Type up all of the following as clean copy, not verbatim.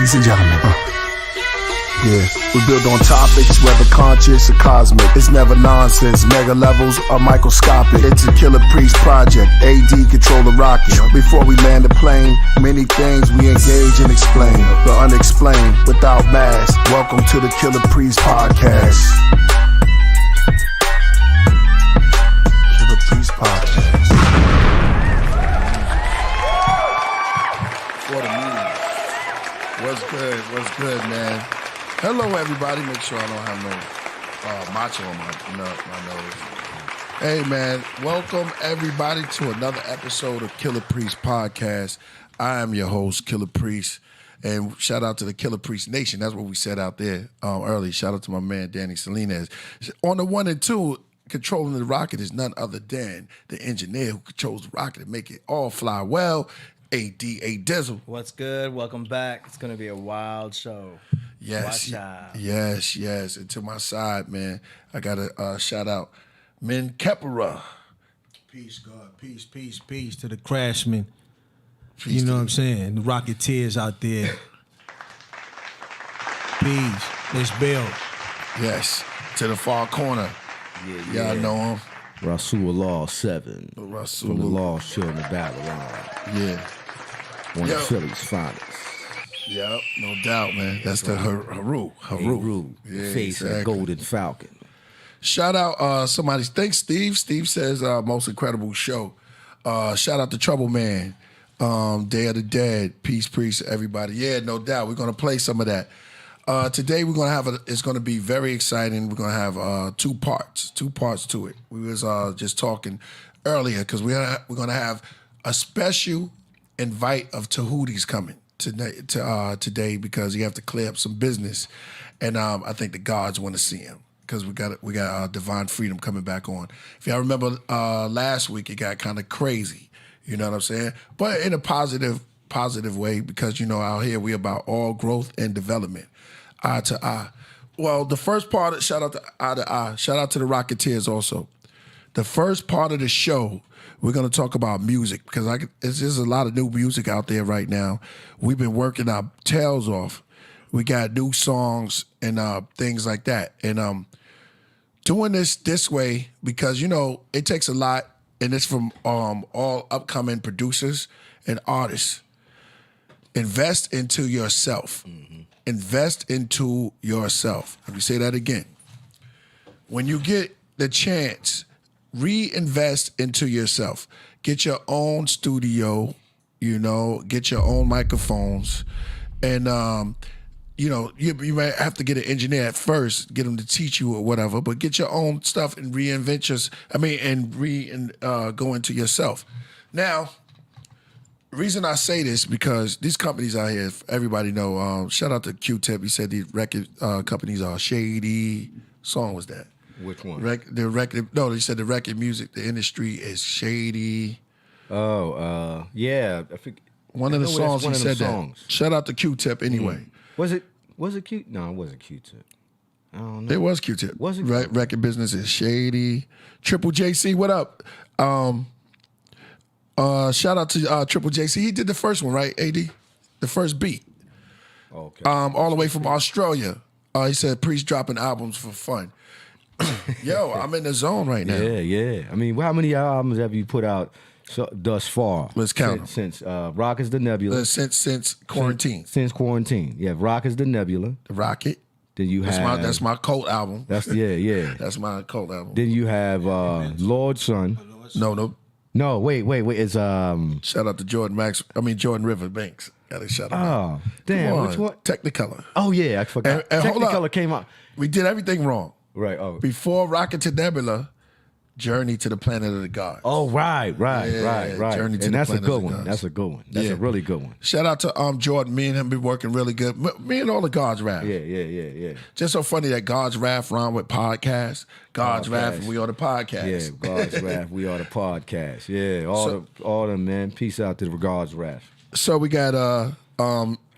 Ladies and gentlemen. Yeah, we build on topics, whether conscious or cosmic. It's never nonsense, mega levels are microscopic. It's a Killer Priest project, AD control the rocket. Before we land the plane, many things we engage and explain. The unexplained, without mask. Welcome to the Killer Priest podcast. Killer Priest podcast. For the music. What's good, man? Hello, everybody. Make sure I don't have no macho on my nose. Hey, man. Welcome, everybody, to another episode of Killer Priest Podcast. I am your host, Killer Priest. And shout out to the Killer Priest Nation. That's what we said out there early. Shout out to my man, Danny Salinas. On the 1 and 2, controlling the rocket is none other than the engineer who controls the rocket and make it all fly well, A.D.A. Dizzle. What's good? Welcome back. It's going to be a wild show. Yes. And to my side, man, I got to shout out Min Kepera. Peace, God. Peace to the craftsmen. You know what I'm saying? The Rocketeers out there. Peace. Let's build. Yes. To the far corner. Y'all know him. Rasulullah 7. Rasul. From the Lost Children of Babylon. Yeah. One of Philly's finest. Yep, no doubt, man. That's the Haru. Yeah, face of the Golden Falcon. Shout out somebody. Thanks, Steve. Steve says most incredible show. Shout out to Trouble Man. Day of the Dead. Peace, Priest, everybody. Yeah, no doubt. We're gonna play some of that. Today we're gonna have it's gonna be very exciting. We're gonna have two parts to it. We was just talking earlier because we're gonna have a special invite of Tehuti's coming today because you have to clear up some business, and I think the gods want to see him because we got Divine Freedom coming back on. If y'all remember last week, it got kind of crazy. You know what I'm saying? But in a positive way because out here we about all growth and development, eye to eye. Well, the first part, shout out to eye to eye. Shout out to the Rocketeers also. The first part of the show, we're going to talk about music because there's a lot of new music out there right now. We've been working our tails off. We got new songs and things like that. And doing this way because, it takes a lot, and it's from all upcoming producers and artists. Invest into yourself. Mm-hmm. Invest into yourself. Let me say that again. When you get the chance, reinvest into yourself. Get your own studio, get your own microphones. And, you might have to get an engineer at first, get them to teach you or whatever, but get your own stuff and go into yourself. Now, the reason I say this because these companies out here, everybody know, shout out to Q-Tip. He said these record companies are shady. Song was that? Which one? He said the record music, the industry is shady. Oh, yeah. I think one of the songs he said that. Shout out to Q-Tip anyway. Was it Q? No, it wasn't Q-Tip. I don't know. It was Q-Tip. Was it? Record business is shady. Triple JC, what up? Shout out to Triple JC. He did the first one, right, AD? The first beat. Okay. All the way from Australia. He said Priest dropping albums for fun. Yo, I'm in the zone right now. Yeah. I mean, how many albums have you put out thus far? Let's count them. Since Rock is the Nebula. Since quarantine. Since quarantine. Yeah, Rock is the Nebula. The Rocket. Then you have... That's my cult album. That's That's my cult album. Then you have Lord Son. No, wait. It's shout out to Jordan River Banks. Gotta shout out. Oh, damn. Which one? Technicolor. Oh yeah, I forgot. And Technicolor came out. We did everything wrong. Right. Oh. Before Rocket to Nebula, Journey to the Planet of the Gods. Oh, right. Journey to the that's Planet a good of the one. Gods. That's a good one. That's a really good one. Shout out to Jordan. Me and him been working really good. Me and all the God's Wrath. Yeah. Just so funny that God's Wrath rhyme with podcast. God's Wrath, and we are the podcast. Yeah, God's Wrath, we are the podcast. Yeah, all them, man. Peace out to the God's Wrath. So we got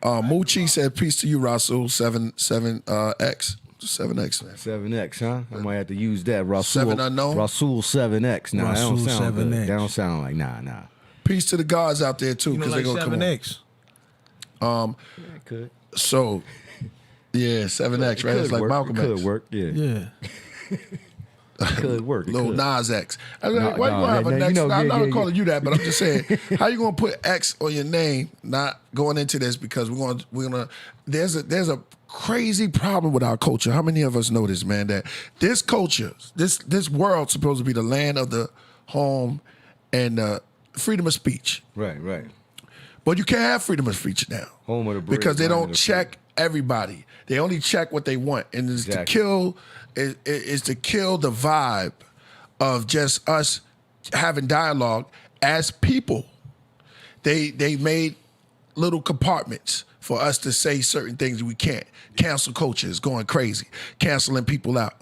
Moochie said peace to you, Rasul 7X. 7X, man. 7X, huh? I might have to use that. Rasul, 7 unknown? Rasul 7X. Nah, Rasul that don't sound 7X. good. That don't sound like, nah. Peace to the gods out there, too. You know, because like they're gonna 7X? Yeah, I could. So, yeah, 7X, right? It's like Malcolm X. Could work, yeah. Yeah. Could work. It Lil could. Nas X. I was No, like, why you no, gonna have a you next? know, I'm yeah, not yeah, calling you that, but I'm just saying, how you gonna put X on your name? Not going into this because we're gonna. There's a crazy problem with our culture. How many of us know this, man? That this culture, this world's supposed to be the land of the home and freedom of speech. Right. But you can't have freedom of speech now. Home of the brave, because they land of don't the check everybody. They only check what they want, and it's Exactly. to kill is to kill the vibe of just us having dialogue as people. They made little compartments for us to say certain things we can't. Cancel culture is going crazy, canceling people out.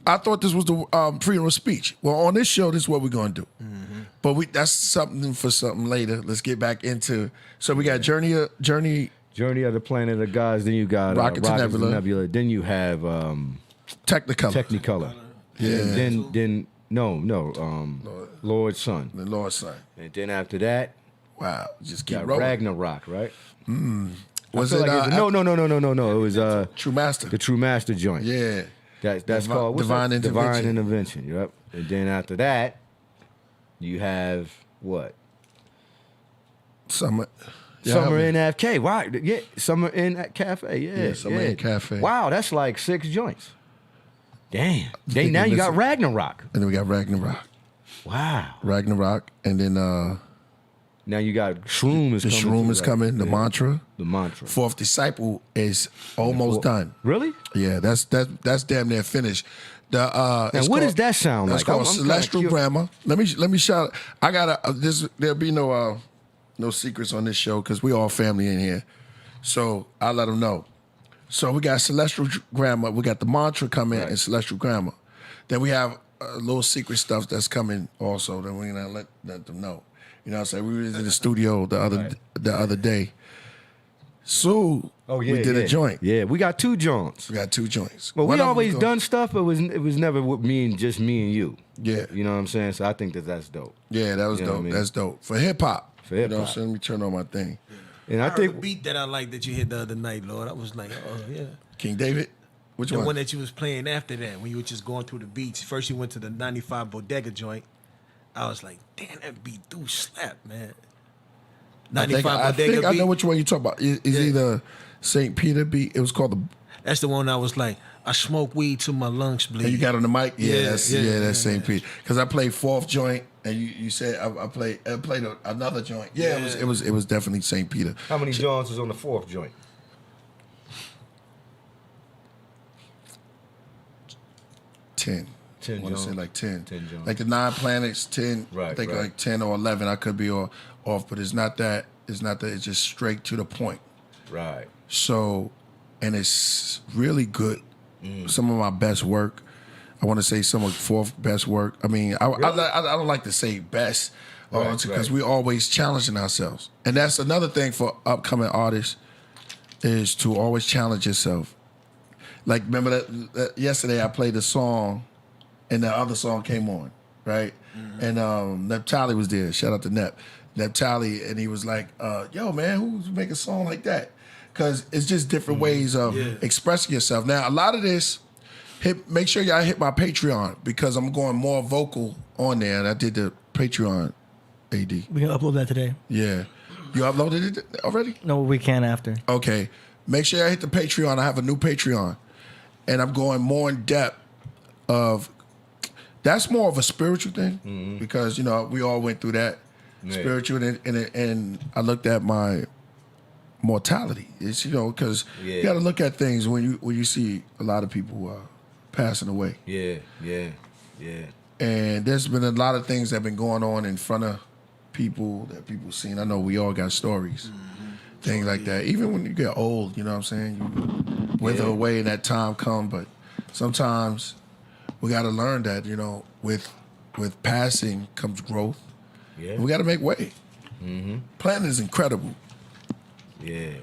I thought this was the freedom of speech. Well, on this show, this is what we're going to do. Mm-hmm. But that's something for something later. Let's get back into. So we got Journey Journey of the Planet of Gods. Then you got Rockets and and Nebula. Then you have Technicolor. Technicolor. Yeah. And then Lord's Son. The Lord's Son. And then after that, Wow. Just keep got rolling. Ragnarok, right? Was I it feel like no. It was True Master? the True Master joint. Yeah. That's called what's Divine that? Intervention. Divine Intervention. Yep. And then after that, you have what? Summer. Yeah, Summer in FK. Why? Yeah, Summer in at Cafe. Yeah, Summer in Cafe. Wow, that's like 6 joints. Damn. think Now we you got missing- Ragnarok. And then we got Ragnarok. Wow. And then Now you got Shroom is the coming. Shroom too, is right? coming. The Yeah. Mantra. The mantra. Fourth Disciple is almost done. Really? Yeah, that's damn near finished. And what does that sound That's like? called I'm kinda Celestial curious. Grammar. Let me shout. I got there'll be no secrets on this show because we all family in here. So I'll let them know. So we got Celestial Grammar. We got the Mantra coming and Celestial Grammar. Then we have little secret stuff that's coming also. That we're gonna let them know. You know what I'm saying? We was in the studio the other day. So we did a joint. Yeah, we got 2 joints. We got 2 joints. Well, One we of them always go- done stuff, but it was never with just me and you. Yeah. You know what I'm saying? So I think that's dope. Yeah, that was You know dope. what I mean? That's dope. For hip hop. For You know what I'm hip-hop. saying? Let me turn on my thing. And I I heard think the beat that I liked that you hit the other night, Lord. I was like, oh yeah. King David? Which The one? one that you was playing after that, when you were just going through the beats. First you went to the 95 Bodega joint. I was like, damn, that beat do slap, man. 95 I Bodega think I beat. know which one you talk about. It's either St. Peter beat. It was called the. That's the one I was like, I smoke weed till my lungs bleed. And you got on the mic. Yeah, That's St. Peter. Because I played fourth joint, and you said I played another joint. Yeah, it was definitely St. Peter. how many joints is on the 4th joint? 10. 10 I want to say joints. like 10. 10 joints. Like the 9 planets, 10. I Right, think right. like 10 or 11. I could be off, but it's not that. It's not that. It's just straight to the point. Right. So, and it's really good. Mm. Some of my best work. I want to say some of 4th best work. I mean, I don't like to say best because Right. we always challenging ourselves. And that's another thing for upcoming artists is to always challenge yourself. Like, remember that yesterday I played a song and the other song came on, right? Mm-hmm. And Neptali was there. Shout out to Neptali. And he was like, yo, man, who's make a song like that? Because it's just different ways of expressing yourself. Now, a lot of this, make sure y'all hit my Patreon because I'm going more vocal on there. And I did the Patreon, AD. We can upload that today. Yeah. You uploaded it already? No, we can after. Okay. Make sure I hit the Patreon. I have a new Patreon. And I'm going more in depth of, that's more of a spiritual thing because, you know, we all went through that spiritual and I looked at my mortality. It's, you know, because you got to look at things when you see a lot of people passing away. Yeah. And there's been a lot of things that have been going on in front of people that people seen. I know we all got stories, things like that. Even when you get old, you know what I'm saying? You wither away and that time come, but sometimes we got to learn that, you know, with passing comes growth. Yeah. We got to make way. Planet is incredible. Yeah.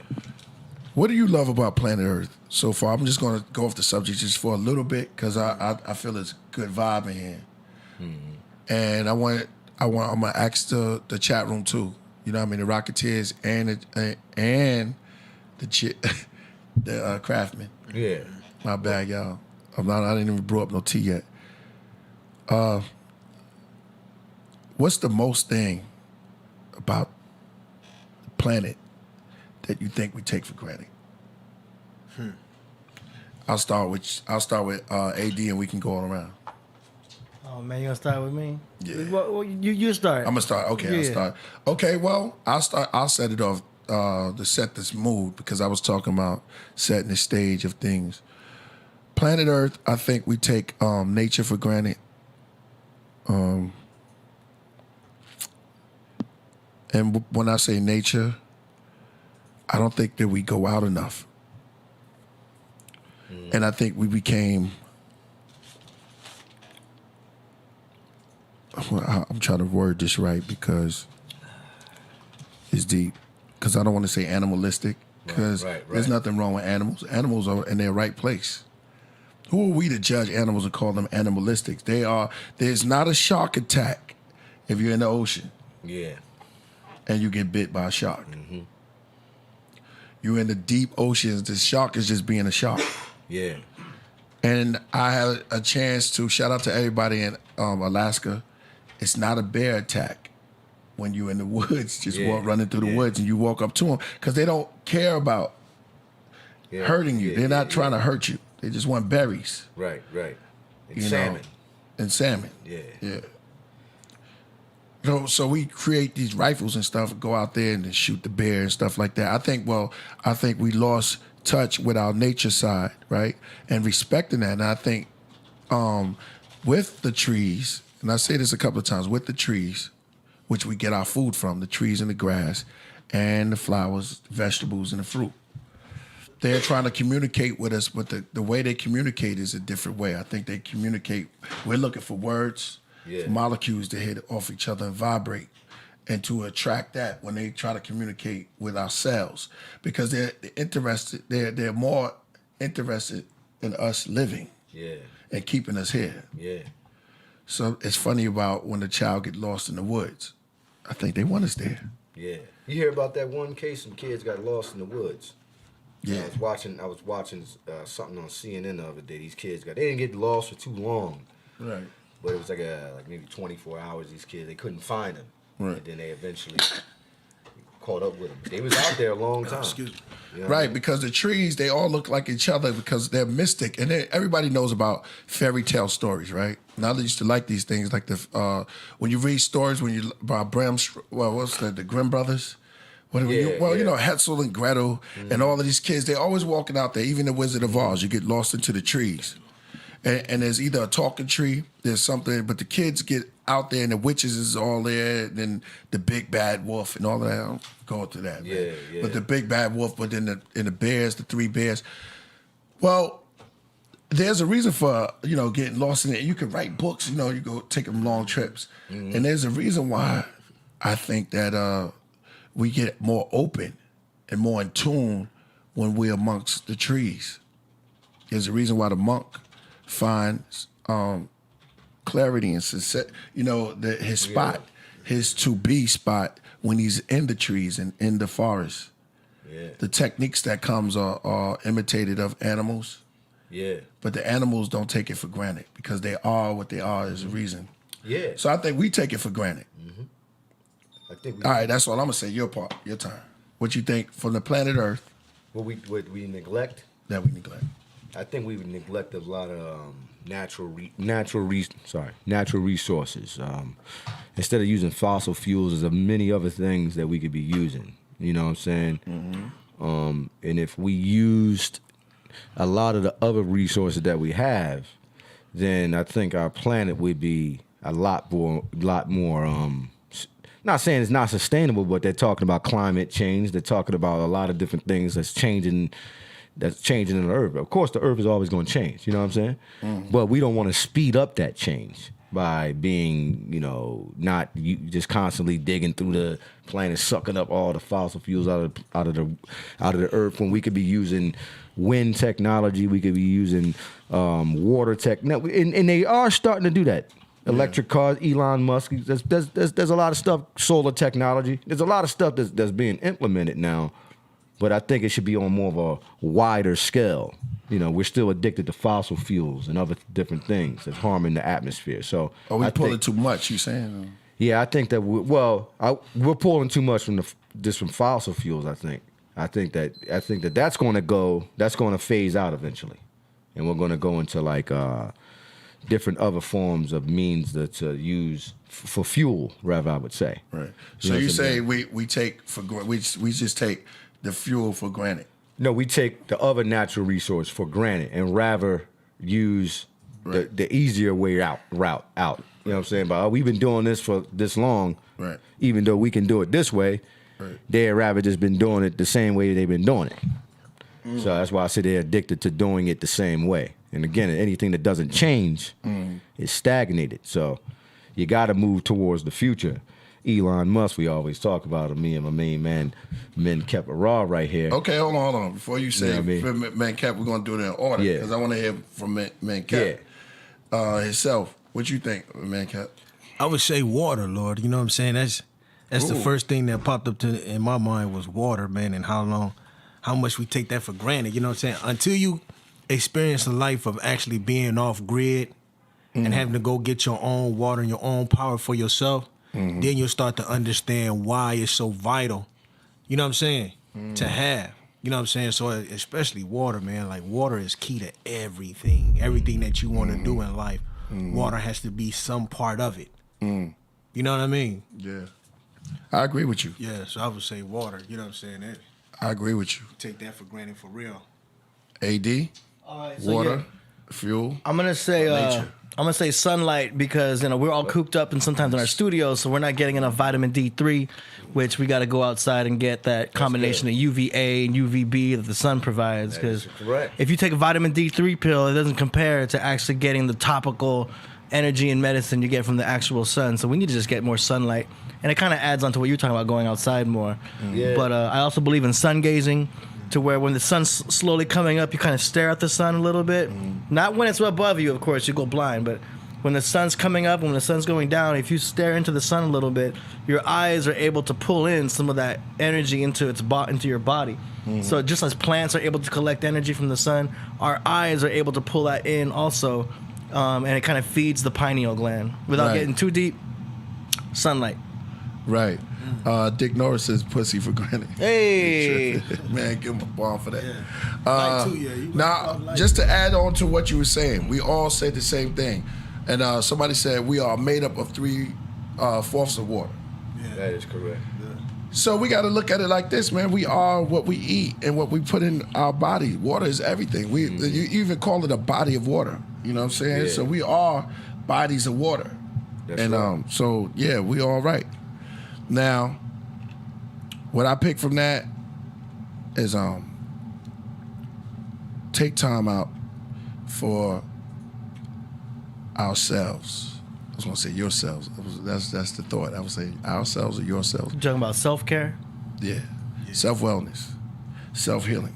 What do you love about planet Earth so far? I'm just going to go off the subject just for a little bit because I feel it's good vibe in here. And I'm gonna ask the chat room too. You know what I mean? The Rocketeers and the The Craftsman. Yeah. My bad, y'all. I didn't even brew up no tea yet. What's the most thing about the planet that you think we take for granted? I'll start with AD and we can go all around. Oh man, you gonna start with me? Yeah. Well, you start. I'm gonna start. Okay, I'll Yeah. start. Okay, well, I'll start. I'll set it off to set this mood because I was talking about setting the stage of things. Planet Earth, I think we take nature for granted. And when I say nature, I don't think that we go out enough. And I think we became. I'm trying to word this right because it's deep. Because I don't want to say animalistic. Because Right. there's nothing wrong with animals. Animals are in their right place. Who are we to judge animals and call them animalistic? They are. There's not a shark attack if you're in the ocean Yeah. and you get bit by a shark. You're in the deep oceans. The shark is just being a shark. Yeah. And I had a chance to shout out to everybody in Alaska. It's not a bear attack when you're in the woods, just running through the woods and you walk up to them because they don't care about hurting you. They're not trying to hurt you. They just want berries. Right. And You know. salmon. And salmon. Yeah. So we create these rifles and stuff, and go out there and then shoot the bear and stuff like that. I think we lost touch with our nature side, right? And respecting that. And I think with the trees, and I say this a couple of times, with the trees, which we get our food from, the trees and the grass and the flowers, the vegetables and the fruit. They're trying to communicate with us, but the way they communicate is a different way. I think they communicate. We're looking for words, for molecules to hit off each other and vibrate, and to attract that when they try to communicate with ourselves, because they're interested. They're more interested in us living and keeping us here. Yeah. So it's funny about when the child get lost in the woods. I think they want us there. Yeah. You hear about that one case? Some kids got lost in the woods. Yeah. I was watching something on CNN the other day. These kids they didn't get lost for too long, Right. but it was like maybe 24 hours. These kids, they couldn't find them, Right. and then they eventually caught up with them. They was out there a long time. Excuse me. You know what I Right, mean? because the trees, they all look like each other because they're mystic. And everybody knows about fairy tale stories, right? Now they used to like these things, like when you read stories about the Grimm brothers? You know, Hansel and Gretel and all of these kids, they're always walking out there, even the Wizard of Oz, you get lost into the trees. And there's either a talking tree, there's something, but the kids get out there and the witches is all there, and then the big bad wolf and all that. I don't go into that, man. Yeah. But the big bad wolf, but then the bears, the three bears. Well, there's a reason for, getting lost in it. You can write books, you go take them long trips. And there's a reason why I think that we get more open and more in tune when we're amongst the trees. There's a reason why the monk finds clarity and success, his spot, his to-be spot when he's in the trees and in the forest. Yeah. The techniques that comes are imitated of animals. Yeah. But the animals don't take it for granted because they are what they are. There's a reason. Yeah. So I think we take it for granted. I think All right, that's all I'm gonna say. Your part, your turn. What you think from the planet Earth what we neglect. that we neglect? I think we would neglect a lot of natural resources. Instead of using fossil fuels, there's many other things that we could be using. You know what I'm saying? And if we used a lot of the other resources that we have, then I think our planet would be a lot more. Not saying it's not sustainable, but they're talking about climate change. They're talking about a lot of different things that's changing in the earth. Of course, the earth is always going to change. You know what I'm saying? But we don't want to speed up that change by being, just constantly digging through the planet, sucking up all the fossil fuels out of the earth. When we could be using wind technology, we could be using water tech. And they are starting to do that. Electric cars, Elon Musk. There's a lot of stuff, solar technology. There's a lot of stuff that's being implemented now but I think it should be on more of a wider scale. You know, we're still addicted to fossil fuels and other different things that's harming the atmosphere. So Are we I pulling think, too much, you saying? yeah, I think that we're pulling too much from from fossil fuels. I think that that's going to phase out eventually, and we're going to go into like different other forms of means to use for fuel, rather, I would say. Right. You So know you what I'm say saying? we just take the fuel for granted. No, we take the other natural resource for granted and rather use the easier way route out. You know what I'm saying? But we've been doing this for this long, Right. even though we can do it this way, Right. they'd rather just been doing it the same way they've been doing it. So that's why I say they're addicted to doing it the same way. And again, anything that doesn't change is stagnated. So you got to move towards the future. Elon Musk, we always talk about him, me and my main man, Men Kept Raw right here. Okay, hold on. Before you say You know what I mean? Man Cap, we're going to do it in order. Yeah. Because I want to hear from Man Cap himself. What you think, Man Cap? I would say water, Lord. You know what I'm saying? That's the Ooh. first thing that popped up in my mind was water, man, and how much we take that for granted. You know what I'm saying? Until you experience the life of actually being off grid and having to go get your own water and your own power for yourself, then you'll start to understand why it's so vital. You know what I'm saying? To have. You know what I'm saying? So especially water, man. Like water is key to everything. Everything that you want to do in life, water has to be some part of it. You know what I mean? Yeah. I agree with you. Yeah, so I would say water. You know what I'm saying? That, I agree with you. take that for granted for real. AD, All right, so water, yeah, fuel. I'm gonna say Nature. I'm gonna say sunlight because we're all cooped up and sometimes in our studios, so we're not getting enough vitamin D3, which we got to go outside and get that combination of UVA and UVB that the sun provides. Because correct. if you take a vitamin D3 pill, it doesn't compare to actually getting the topical energy and medicine you get from the actual sun. So we need to just get more sunlight, and it kind of adds on to what you're talking about, going outside more. Yeah. But I also believe in sun gazing, to where when the sun's slowly coming up, you kind of stare at the sun a little bit. Not when it's above you, of course, you go blind, but when the sun's coming up, when the sun's going down, if you stare into the sun a little bit, your eyes are able to pull in some of that energy into into your body. So just as plants are able to collect energy from the sun, our eyes are able to pull that in also, and it kind of feeds the pineal gland. Without Right. getting too deep, sunlight. Right. Dick Norris says pussy for granted. Hey! Man, give him a bomb for that. Light too, yeah. You Now, love light. just to add on to what you were saying, we all said the same thing. And somebody said we are made up of 3/4 of water. That is correct. So we got to look at it like this, man. We are what we eat and what we put in our body. Water is everything. You even call it a body of water. You know what I'm saying? Yeah. So we are bodies of water. That's and right. so yeah, we all right. Now, what I pick from that is take time out for ourselves. I was gonna say yourselves. That's the thought. I would say ourselves or yourselves. You talking about self-care? Yeah. Self-wellness, self-healing.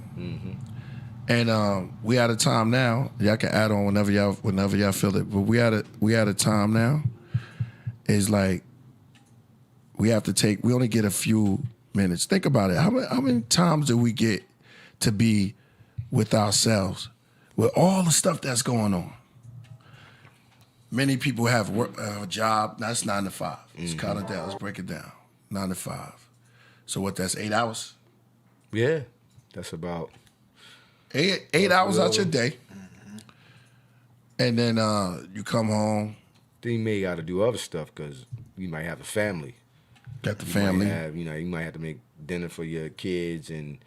And we at a time now. Y'all can add on whenever y'all feel it. But we at a time now. Is like we only get a few minutes. Think about it. How many times do we get to be with ourselves with all the stuff that's going on? Many people have a job. That's 9 to 5. Let's cut it down. Let's break it down. 9 to 5. So what? That's 8 hours. Yeah, that's about. 8 hours out your day. And then you come home. Then you may got to do other stuff because you might have a family. Got the You family. might have, you might have to make dinner for your kids and,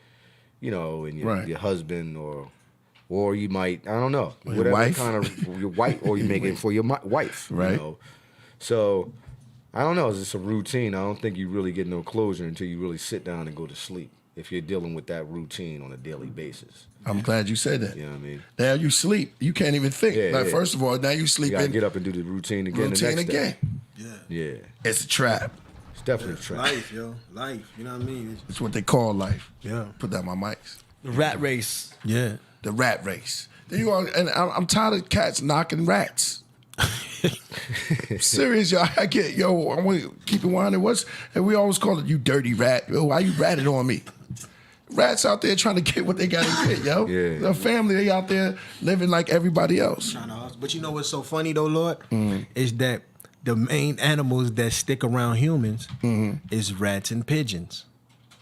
and your, Right. your husband or you might, I don't know, Or your whatever wife. kind of your wife, or you make it for your wife, Right. So I don't know. It's just a routine. I don't think you really get no closure until you really sit down and go to sleep. If you're dealing with that routine on a daily basis, I'm glad you said that. you know what I mean. Now you sleep. You can't even think. Yeah, like yeah. first of all, now you You sleep gotta in get up and do the routine again. the routine next again. Day. Yeah. Yeah, It's a trap. it's definitely a trap. Life, yo. Life. You know what I mean? It's what they call life. Yeah. Put that on my mics. The rat race. Yeah. The rat race. Then you are, and I'm tired of cats knocking rats. Serious, y'all. I want to keep it winding. And we always call it, you dirty rat. Yo, why you ratted on me? rats out there trying to get what they got to get, yo. Yeah. The family, they out there living like everybody else. But you know what's so funny though, Lord, is that the main animals that stick around humans is rats and pigeons.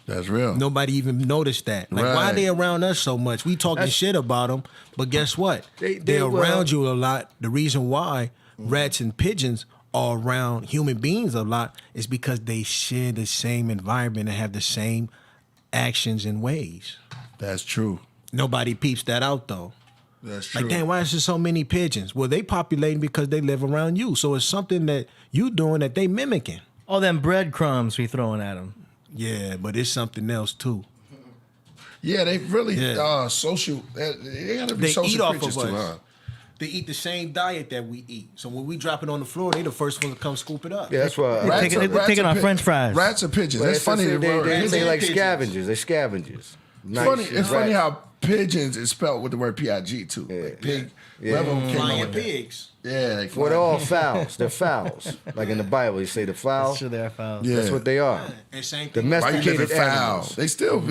That's real. Nobody even noticed that. Like, why Right. are they around us so much? We talking shit about them, but guess what? They're around you a lot. The reason why rats and pigeons are around human beings a lot is because they share the same environment and have the same actions and ways. That's true. Nobody peeps that out though. That's true. Like, damn, why is there so many pigeons? Well, they populating because they live around you. So it's something that you doing that they mimicking. All them breadcrumbs we throwing at them. Yeah, but it's something else too. Yeah, they really Yeah. social. They gotta be They social eat off creatures of too, us. huh? They eat the same diet that we eat. So when we drop it on the floor, they the first ones to come scoop it up. Yeah, that's why. They taking our French fries. Rats or pigeons. That's funny. They like pigeons. scavengers. They scavengers. It's funny how pigeons is spelled with the word P-I-G too. Like pig. Whoever came up Flying with that. pigs. Yeah, like Well, they're all fowls. They're fowls. Like in the Bible, you say the fowl. Sure, they're foul. Yeah. That's what they are. And same thing. Why you Domesticated living foul? animals. They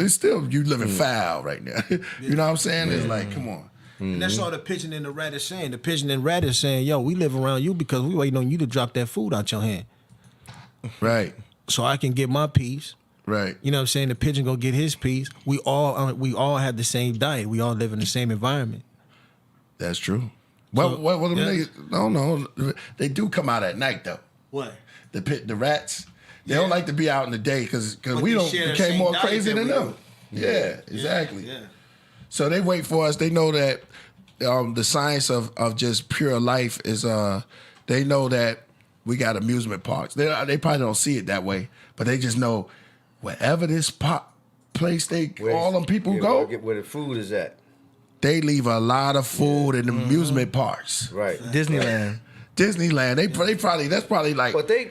still you living foul right now. You know what I'm saying? It's like, come on. And that's all the pigeon and the rat is saying. The pigeon and rat is saying, yo, we live around you because we waiting on you to drop that food out your hand. Right, So I can get my piece. right. You know what I'm saying? The pigeon go get his piece. We all have the same diet. We all live in the same environment. That's true. What yeah. they? No, they do come out at night though. What? The rats. They don't like to be out in the day because But we they don't share the became same more diet crazy that than we them. do. Yeah, exactly. Yeah. So they wait for us. They know that the science of just pure life is. They know that we got amusement parks. They probably don't see it that way, but they just know wherever this place all them people go, Where the food is at. they leave a lot of food in amusement parks. Right. Disneyland. Disneyland. They probably that's probably like But they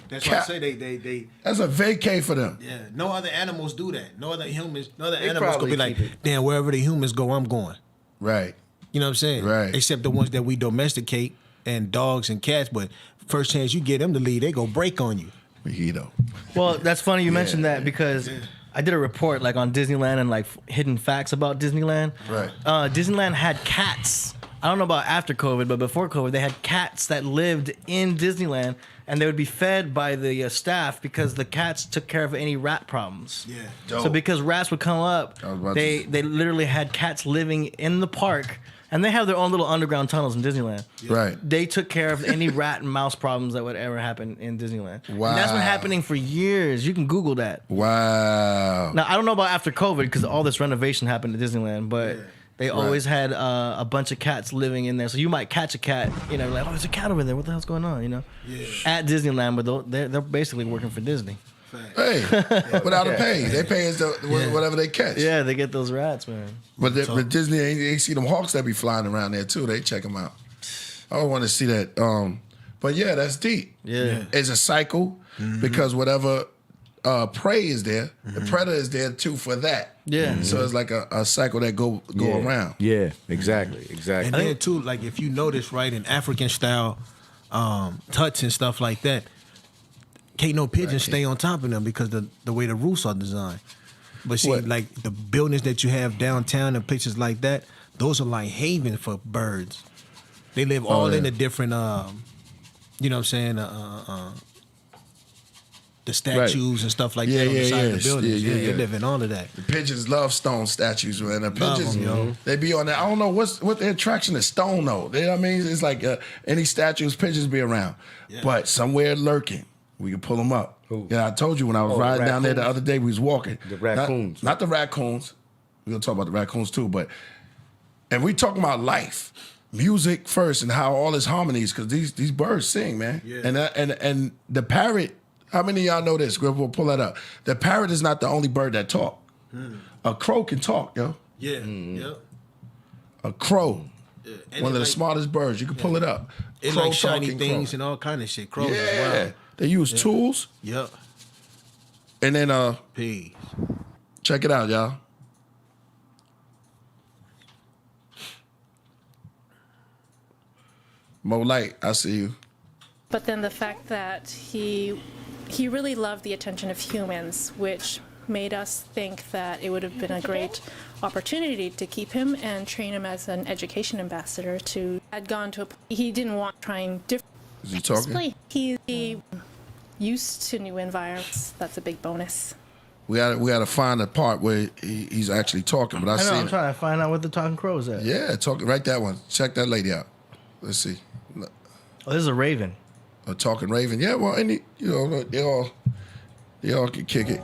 That's why I say they that's a vacay for them. yeah. No other animals do that. No other animals They gonna be probably like, keep it. damn, wherever the humans go, I'm going. Right. You know what I'm saying? Right. Except the ones that we domesticate and dogs and cats, but first chance you get them to leave, they go break on you. Mojito. Well, that's funny you mentioned that because I did a report like on Disneyland and like hidden facts about Disneyland. Right. Disneyland had cats. I don't know about after COVID, but before COVID, they had cats that lived in Disneyland, and they would be fed by the staff because the cats took care of any rat problems. Yeah. So because rats would come up, I was about they to- literally had cats living in the park, and they have their own little underground tunnels in Disneyland. Right. They took care of any rat and mouse problems that would ever happen in Disneyland. Wow. And that's been happening for years. You can Google that. Wow. Now, I don't know about after COVID because all this renovation happened at Disneyland, but they always had a bunch of cats living in there. So you might catch a cat, you know, like, oh, there's a cat over there. What the hell's going on, you know? Yeah. At Disneyland, but they're basically working for Disney. Hey, without a pay. They pay us whatever they catch. Yeah, they get those rats, man. But Disney, they see them hawks that be flying around there too. They check them out. I don't want to see that. But yeah, that's deep. Yeah. It's a cycle because whatever prey is there, the predator is there too for that. Yeah. So it's like a cycle that go around. Yeah, exactly. And then too, like if you notice, right, in African style huts and stuff like that, can't no pigeons stay on top of them because the way the roofs are designed. But see, What? like the buildings that you have downtown and places like that, those are like haven for birds. They live all in the different, you know what I'm saying, the statues and stuff like that on the side of the buildings. Yeah. They live in all of that. The pigeons love stone statues, man. The pigeons, 'em, yo. they be on that. I don't know what the attraction is stone though. You know what I mean? It's like any statues, pigeons be around, but somewhere lurking, we can pull them up. Who? Yeah, I told you when I was riding down there the raccoons. other day, we was walking. The raccoons. Not the raccoons. We're gonna talk about the raccoons too, and we talking about life. Music first and how all this harmonies, because these birds sing, man. Yeah. And the parrot. How many of y'all know this? We'll pull that up. The parrot is not the only bird that talk. A crow can talk, yo. Yeah, yeah. A crow, And one of it the like, smartest birds. You can pull it up. It Crow like shiny talking things crow. and all kind of shit. Crows as Yeah, well. they use tools, Yep. and then Peace. check it out, y'all. Mo Light, I see you. But then the fact that he really loved the attention of humans, which made us think that it would have been a great opportunity to keep him and train him as an education ambassador. Had gone to he didn't want trying different. Is he talking? Display. He used to new environments. That's a big bonus. We gotta find the part where he's actually talking. But I know. see I'm trying to find out what the talking crow is at. Yeah, talking. Write that one. Check that lady out. Let's see. Oh, this is a raven. A talking raven. Yeah, well, they all can kick it.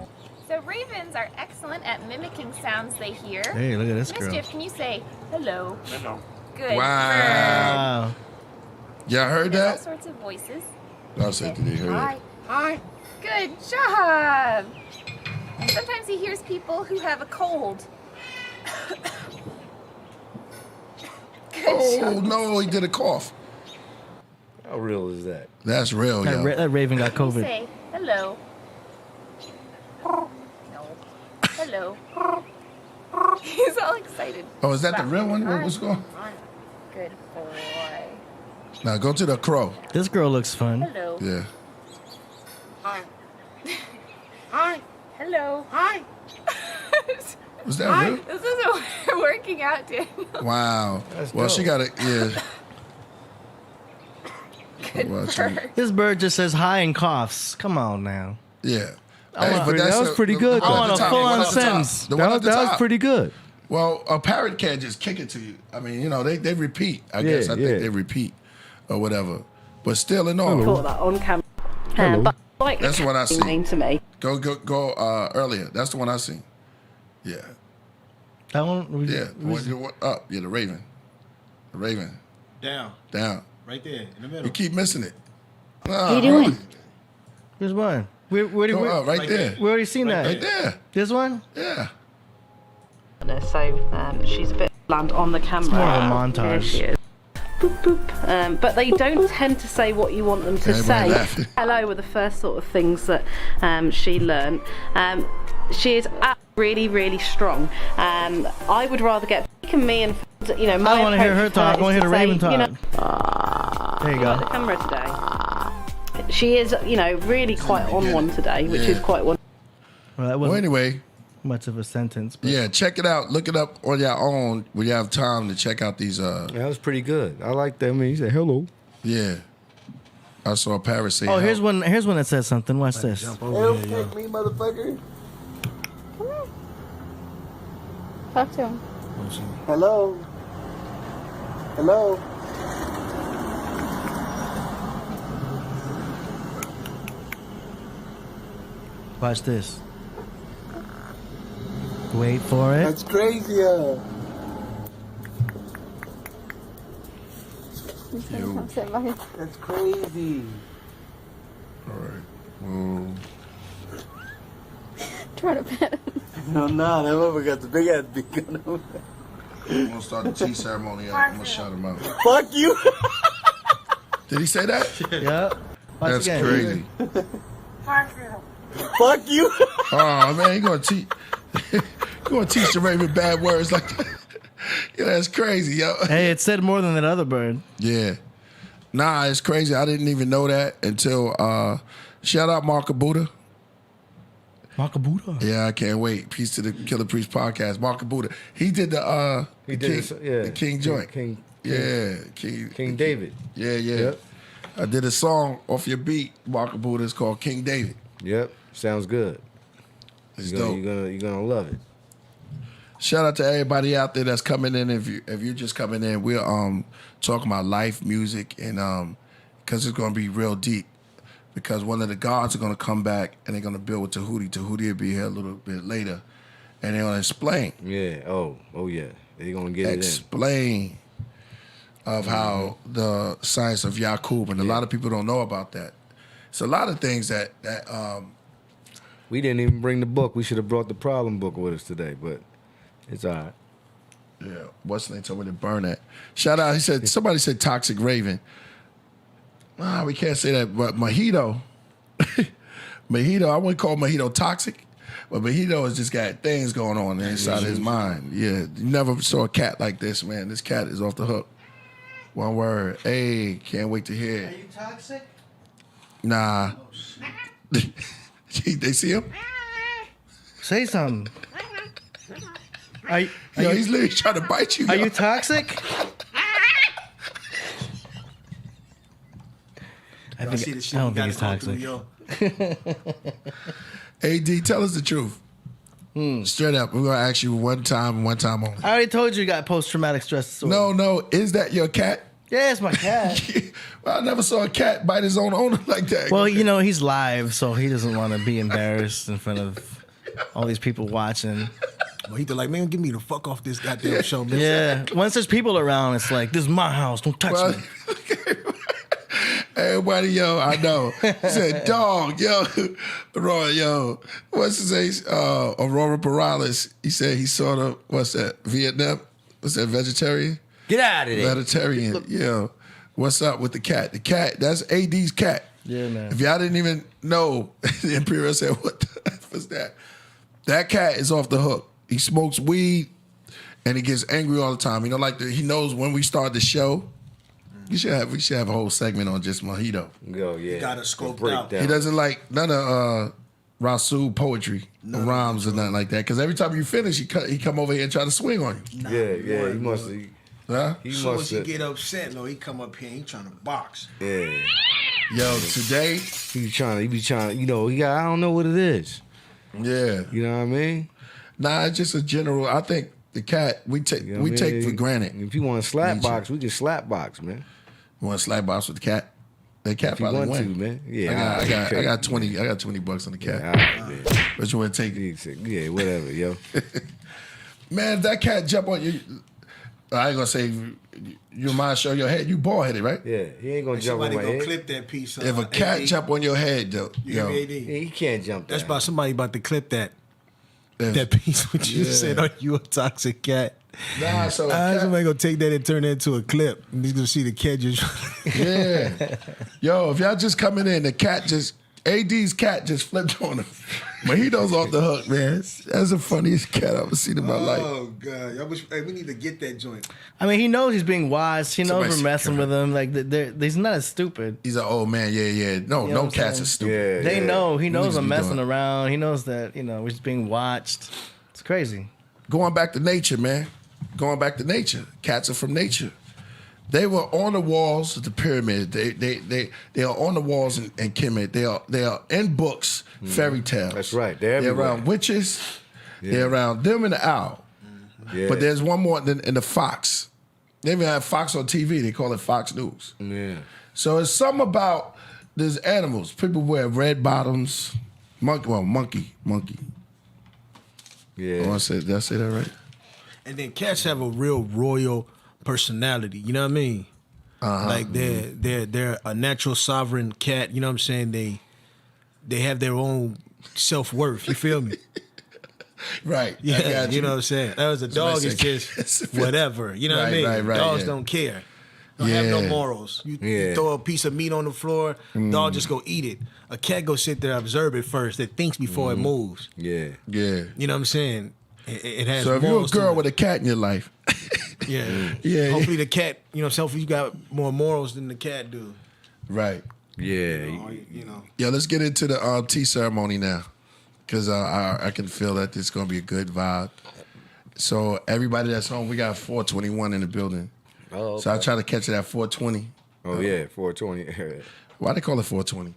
So ravens are excellent at mimicking sounds they hear. Hey, look at this girl. Mischief, can you say hello? Hello. Good. Wow. Y'all heard There's all that? sorts of voices. I said, did they hear Hi. it? Hi. Good job. Sometimes he hears people who have a cold. Good Oh job. no, he did a cough. How real is that? That's real, yo. That raven got Can you COVID. say hello? No. Hello. He's all excited. Oh, is that the real one? What's going on? Good boy. Now go to the crow. This girl looks fun. Hello. Yeah. Hi. Hi. Hello. Hi. Was that real? This isn't working out, Daniel. Wow. That's Well, dope. she got it. Yeah. Good Well, for her. This bird just says hi and coughs. Come on now. Yeah. That was pretty good, the one though. at the I want a top, full-on the one at the top. sentence. The one at the That was top. pretty good. Well, a parrot can't just kick it to you. I mean, they repeat. I guess I think yeah. they repeat or whatever. But still in all, Caught that on camera. Hello. But like That's what I see. mean to me. go earlier. That's the one I seen. Yeah. That one? Yeah. What up? Yeah, the raven. The raven. Down. Down. Right there in the You middle. keep missing it. What are you doing? Here's one. We Go up, right there. already seen that. Right there. This one? Yeah. So she's a bit bland on the camera. more of a montage. Here she is. Boop, boop. But they don't tend to say what you want them to Everybody say. laughing. Hello were the first sort of things that she learned. She is really, really strong. I would rather get me and my I don't want to hear her approach talk. I is want to hear the say, raven talk. you know, There you like the go. camera today. She is, really quite on one today, which is quite one. Well, that Well, wasn't anyway, much of a sentence. But yeah, check it out. Look it up on your own when you have time to check out these. That was pretty good. I like that. I mean, he said hello. Yeah. I saw a parrot say. Oh, help. here's one. Here's one that says something. Watch this. Jump over here, yo. me, motherfucker. Talk to him. Hello. Hello. Watch this. Wait for it. That's crazy. That's crazy. All right. Well, Try to pet him. No, that motherfucker got the big ass beak on him. I'm gonna start the tea ceremony. I'm gonna shout him out. Fuck you. Did he say that? Yeah. Watch That's again. crazy. Fuck you. Oh man, you gonna teach? You gonna teach the raven bad words like that? Yeah, that's crazy, yo. Hey, it said more than that other bird. Yeah. Nah, it's crazy. I didn't even know that until shout out Mark Buddha. Makabuda. Yeah, I can't wait. Peace to the Killer Priest podcast. Mark Buddha. He did the the King joint. King King David. Yeah. Yep. I did a song off your beat, Mark Buddha. It's called King David. Yep. Sounds good. It's You're dope. gonna love it. Shout out to everybody out there that's coming in. If you're just coming in, we're talking about life, music, and because it's gonna be real deep. Because one of the gods are gonna come back and they're gonna build with Tehuti. Tehuti will be here a little bit later, and they're gonna explain Yeah. Oh yeah. They're gonna get it explain of how the science of Yakub, and a lot of people don't know about that. It's a lot of things that We didn't even bring the book. We should have brought the problem book with us today, but it's all right. yeah. What's the name told me to burn that? Shout out. He said somebody said Toxic Raven. We can't say that, but Mojito, I wouldn't call Mojito toxic, but Mojito has just got things going on inside his mind. Yeah, you never saw a cat like this, man. This cat is off the hook. One word. Hey, can't wait to hear it. Are you toxic? Nah. They see him? Say something. Are Yo, he's literally trying to bite you. Are yo. you toxic? I don't think he's toxic. AD, tell us the truth. Straight up, we're gonna ask you one time only. I already told you got post-traumatic stress disorder. No, is that your cat? Yeah, it's my cat. Well, I never saw a cat bite his own owner like that. Well, you know, he's live, so he doesn't want to be embarrassed in front of all these people watching. Well, he like, man, get me the fuck off this goddamn show, man. Yeah, once there's people around, it's like, this is my house, don't touch me. Everybody, yo, I know. He said, dog, yo, Roy, yo, what's his name? Aurora Perales. He said he saw the, what's that, Vietnam? What's that, vegetarian? Get out of there. Vegetarian, yo. What's up with the cat? The cat, that's AD's cat. Yeah, man. If y'all didn't even know, the Imperial said, what the F was that? That cat is off the hook. He smokes weed and he gets angry all the time. You know, like he knows when we start the show. We should have a whole segment on just Mojito. Yo, yeah. You gotta scope Breakdown. out. He doesn't like none of Rasul poetry, no rhymes or nothing like that. Because every time you finish, he come over here and try to swing on you. Yeah, he must have. Huh? He As soon must as he have. get upset, no, he come up here, he trying to box. Yeah. Yo, today, He be trying, you know, I don't know what it is. yeah. You know what I mean? Nah, it's just a general. I think the cat we take You know what I take mean? for granted. If you want to slap Nature. box, we can slap box, man. You want to slap box with the cat? That cat If you probably want win. to, man. Yeah, I got 20. I got $20 on the cat. All right, man. But you want to take it? Yeah, whatever, yo. Man, if that cat jump on you, I ain't gonna say you mind show your head. You bald headed, right? Yeah, he ain't gonna jump on Somebody my gonna head. clip that piece. If a cat AD. jump on your head, though, You yo, hear me, AD? Yeah, he can't jump That's that. about somebody about to clip that if- that piece what you Yeah. said. Are you a toxic cat? nah. So a cat- Somebody gonna take that and turn that into a clip. And he's gonna see the cat just. yeah, yo, if y'all just coming in, the cat just AD's cat just flipped on him. Mojito's off the hook, man. That's the funniest cat I've ever seen in my life. Oh god, we need to get that joint. I mean, he knows he's being wise. He knows Somebody we're messing said- with him. Like, he's not as stupid. He's an old man. Yeah. No, You know no what I'm cats saying? are stupid. Yeah, They yeah. know. He knows Niggas I'm be messing doing- around. He knows that, we're just being watched. It's crazy. Going back to nature, man. Going back to nature. Cats are from nature. They were on the walls of the pyramid. They are on the walls in Kemet. They are in books, fairy tales. That's right. They're They're everywhere. around witches. They're around them and the owl. Yeah. But there's one more in the fox. They even have Fox on TV. They call it Fox News. Yeah. So it's something about these animals. People wear red bottoms. Monkey. Yeah. Did I say that right? And then cats have a real royal personality. You know what I mean? Like they're a natural sovereign cat. You know what I'm saying? They have their own self-worth. You feel me? Right. I Yeah, got you know what I'm saying? That was a dog is just whatever. You know what I mean? Right, Dogs yeah. don't care. Don't have no Yeah. morals. You Yeah. throw a piece of meat on the floor, dog just go eat it. A cat go sit there, observe it first. It thinks before it moves. Yeah. Yeah. You know what I'm saying? It has So if you're a morals to girl it. with a cat in your life, Yeah. Yeah. Hopefully the cat, hopefully you got more morals than the cat do. right? Yeah. You know. Yeah, let's get into the tea ceremony now, because I can feel that this is gonna be a good vibe. So everybody that's home, we got 421 in the building. Oh, So I try to catch it at 420. Oh, yeah. 420. Why they call it 420?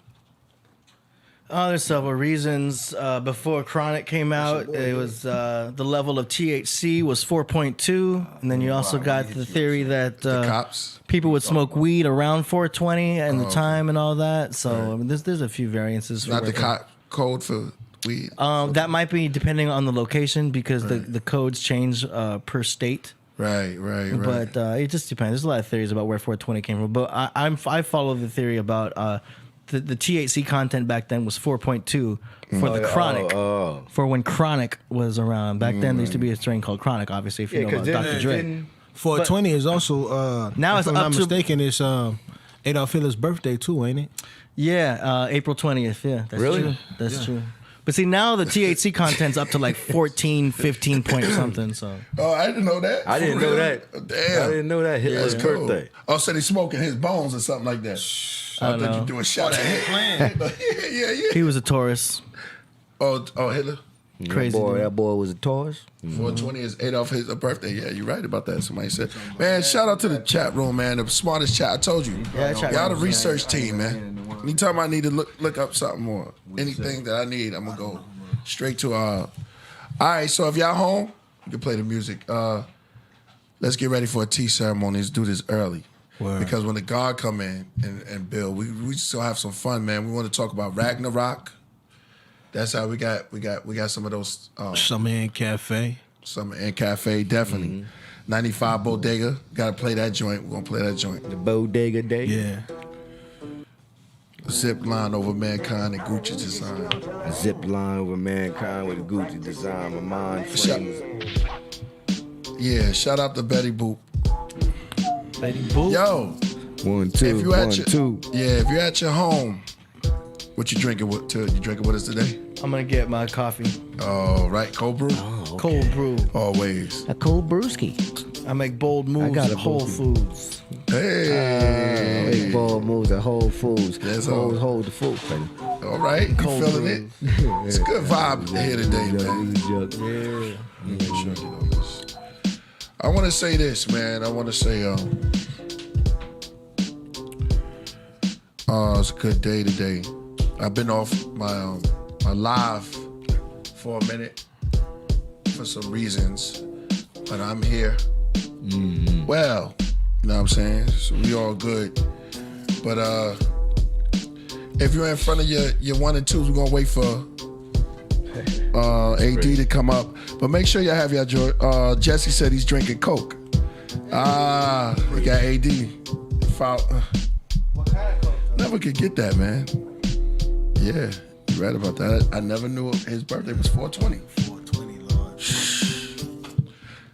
Oh, there's several reasons. Before Chronic came out, it was the level of THC was 4.2, and then you also got the theory that Cops. people would smoke weed around 420 and the time and all that. So I mean, there's a few variances. Not the for cop code for weed. That might be depending on the location because the codes change per state. Right. But it just depends. There's a lot of theories about where 420 came from. But I follow the theory about the THC content back then was 4.2 for the Chronic. For when Chronic was around. Back then, there used to be a strain called Chronic, obviously, if you know about Dr. Dre. 420 is also Now if it's I'm up not to- mistaken, it's Adolf Hitler's birthday too, ain't it? Yeah, April 20th. Yeah, that's Really? true. That's true. But see, now the THC content's up to like 14, 15 point something. So Oh, I didn't know that. I For didn't know real? that. Damn. I didn't know that. Hitler's That's cool. birthday. Oh, so they smoking his bones or something like that. I thought you do a shot at Hitler. Yeah. he was a Taurus. Oh, Hitler. Crazy. That boy was a Taurus. 420 is Adolf's birthday. Yeah, you're right about that. Somebody said, man, shout out to the chat room, man. The smartest chat. I told you. Yeah, chat Y'all the room. research team, man. Anytime I need to look up something or anything that I need, I'm going to go straight to... All right, so if y'all home, you can play the music. Let's get ready for a tea ceremony. Let's do this early. Word. Because when the God come in and build, we still have some fun, man. We want to talk about Ragnarok. That's how we got some of those Summer in Cafe. Summer and Cafe, definitely. 95 Bodega, gotta play that joint. We're gonna play that joint. The Bodega Day. Yeah. Zip line over Mankind and Gucci design. A zip line over Mankind with a Gucci design. My mind frames. Yeah, shout out to Betty Boop. Betty Boop. Yo, 1, 2, if you 1, at your 2. if you're at your home, what you drinking with? You drinking with us today? I'm gonna get my coffee. Oh, right, cold brew. Cold brew. Always. A cold brewski. I make bold moves got at a Whole brewski. Foods. Hey. Big ball moves at Whole Foods. That's all. Hold the food, baby. All right, you Cold feeling brew. it? It's a good vibe here today, man. Yeah. Make sure I get all this. I want to say this, man. I want to say, it's a good day today. I've been off my live for a minute for some reasons, but I'm here. Well, you know what I'm saying? So we all good. But if you're in front of your 1 and 2s, we're gonna wait for AD to come up. But make sure y'all have your joy. Jesse said he's drinking Coke. We got AD. Never could get that, man. Yeah, you're right about that. I never knew his birthday was 420. 420, Lord.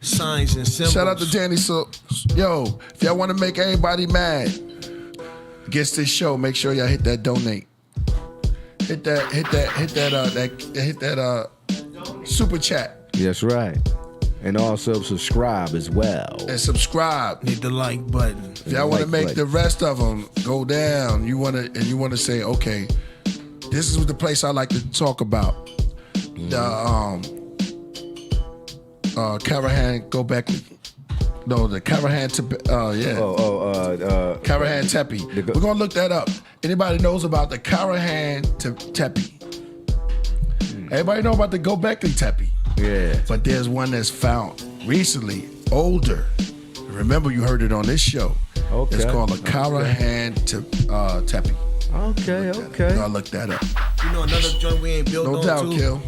Signs and symbols. Shout out to Danny. So, yo, if y'all want to make everybody mad against this show, make sure y'all hit that donate. Hit that super chat That's right. And also subscribe as well. and subscribe. Hit the like button. If y'all want to Like make the rest of them go down, you want to say, okay, this is the place I like to talk about. The Carahan Gobekli. No, the Carahan Carahan Tepe. We're gonna look that up. Anybody knows about the Carahan Tepe? Everybody know about the Gobekli Tepe. Yeah. But there's one that's found recently, older. Remember, you heard it on this show. Okay. It's called a Carahan Tepe. Okay. Y'all look that up. You know another joint we ain't built No on doubt, too? Kill.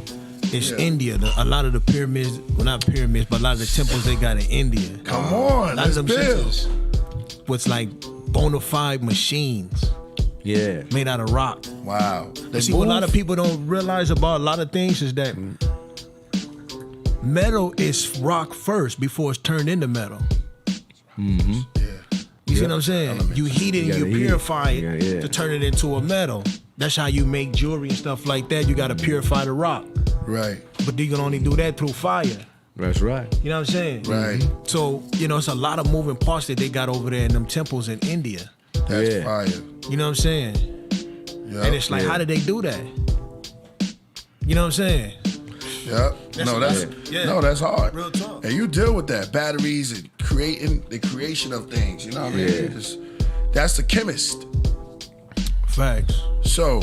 It's India. A lot of the pyramids, well not pyramids, but a lot of the temples they got in India. Come on, A lot let's of them build. shits was like bona fide machines Yeah. made out of rock. Wow. They See, what a lot of move? people don't realize about a lot of things is that metal is rock first before it's turned into metal. Yeah. You see what I'm saying? You heat it and gotta you heat it. purify it Yeah. to turn it into a metal. That's how you make jewelry and stuff like that. You got to purify the rock. Right. But you can only do that through fire. That's right. You know what I'm saying? Right. So, it's a lot of moving parts that they got over there in them temples in India. That's Yeah. fire. You know what I'm saying? Yep. And it's like, how did they do that? You know what I'm saying? Yep. That's hard. Real talk. And you deal with that, batteries and the creation of things. You know what I mean? Yeah. That's the chemist. Facts. So,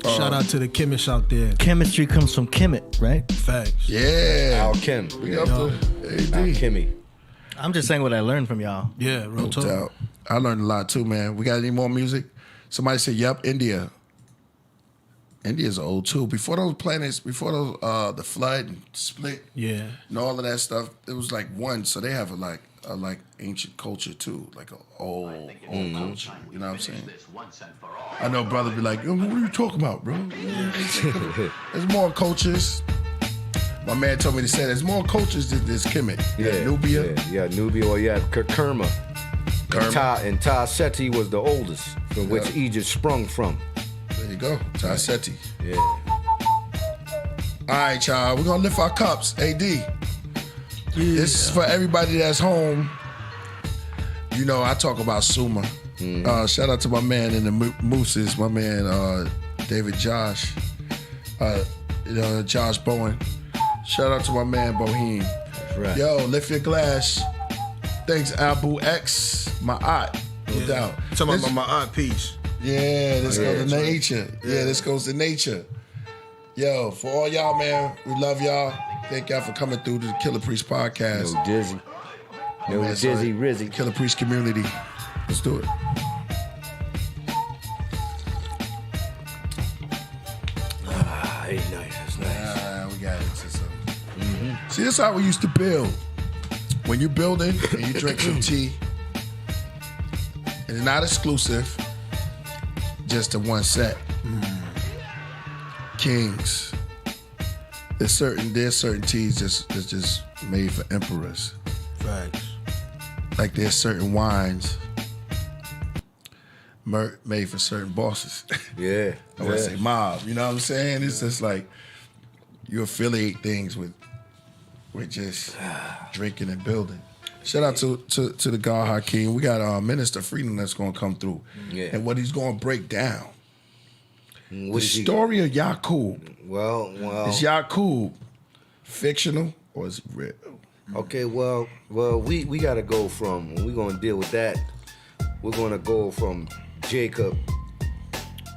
Shout out to the chemists out there. Chemistry comes from Kemet, right? Facts. yeah. Al-Kim. We up to AD. Al-Kimi. I'm just saying what I learned from y'all. Yeah, real No talk. doubt. I learned a lot too, man. We got any more music? Somebody said, yep, India. India's old too. Before those planets, the flood and split Yeah. and all of that stuff, it was like one. So they have a ancient culture too, like a old culture. You know what I'm saying? I know brother be like, yo, what are you talking about, bro? There's more cultures. My man told me to say there's more cultures than this Kemet. Yeah. Nubia. Yeah, Nubia. Or yeah, Kerma. Kerma. And Ta Seti was the oldest, from which Yeah. Egypt sprung from. There you go. Taiseti. Yeah. All right, y'all. We're gonna lift our cups. AD. This is for everybody that's home. You know, I talk about Suma. Shout out to my man in the Mooses, my man David Josh. Josh Bowen. Shout out to my man Boheme. Right. Yo, lift your glass. Thanks, Abu X, my aunt, no doubt. Talking about my aunt piece. Yeah, this goes to nature. Yeah, this goes to nature. Yo, for all y'all, man, we love y'all. Thank y'all for coming through to the Killah Priest podcast. No Dizzy. No Man, Dizzy Rizzy. Killah Priest community. Let's do it. It's nice. It's nice. We got it. See, this is how we used to build. When you're building and you drink some tea, and it's not exclusive, just the one set. Kings. There's certain teas that's just made for emperors. Facts. Like there's certain wines made for certain bosses. Yeah. I want to say mob. You know what I'm saying? It's just like you affiliate things with just drinking and building. Shout out to the God Hakeem. We got Minister Freedom that's going to come through. Yeah. And what he's going to break down. What The is he- story of Yaqub. Well. Is Yaqub fictional or is it real? Okay, well, we got to go from, when we're going to deal with that, we're going to go from Jacob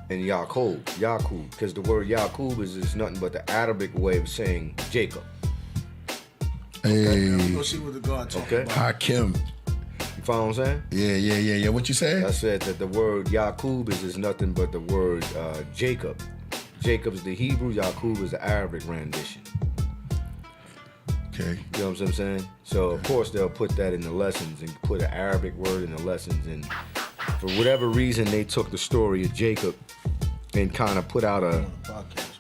and Yaqub, because the word Yaqub is nothing but the Arabic way of saying Jacob. Hey, Go see what the God talking Okay. about. Hakim. You follow what I'm saying? Yeah. What you say? I said that the word Yaqub is nothing but the word Jacob. Jacob is the Hebrew, Yaqub is the Arabic rendition. Okay. You know what I'm saying? So, of course, they'll put that in the lessons and put an Arabic word in the lessons. And for whatever reason, they took the story of Jacob and kind of put out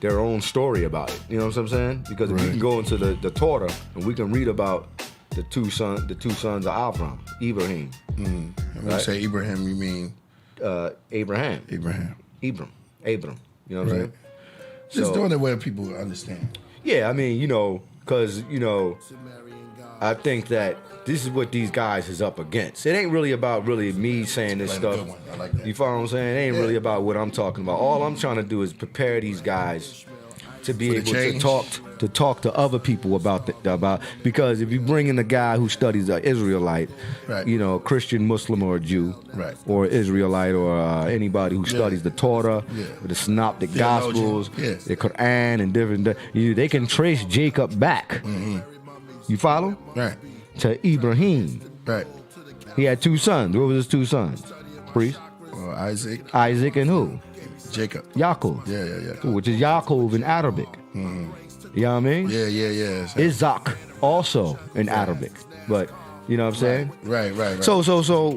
their own story about it. You know what I'm saying? Because if we can go into the Torah and we can read about the two sons of Ibrahim. When you say Ibrahim, you mean Abraham. Abraham. Abram. You know what I'm saying? Just So- doing it where people understand. Yeah, I mean, because, I think that this is what these guys is up against. It ain't really about me saying this Playing a stuff. good one. I like that. You follow what I'm saying? It ain't really about what I'm talking about. All I'm trying to do is prepare these guys to be For the able change. to talk to other people about because if you bring in a guy who studies an Israelite, Right. Christian, Muslim, or a Jew, Right. or Israelite, or anybody who studies the Torah, or the Synoptic Theologian. Gospels, Yeah. the Quran, and different, they can trace Jacob back. You follow? Right. To Ibrahim. Right. He had two sons. What was his two sons? Priest? Isaac. Isaac and who? Jacob. Yaakov. Yeah. Which is Yaakov in Arabic. You know what I mean? Yeah. Isaac also in Arabic. But, you know what I'm saying? Right. So,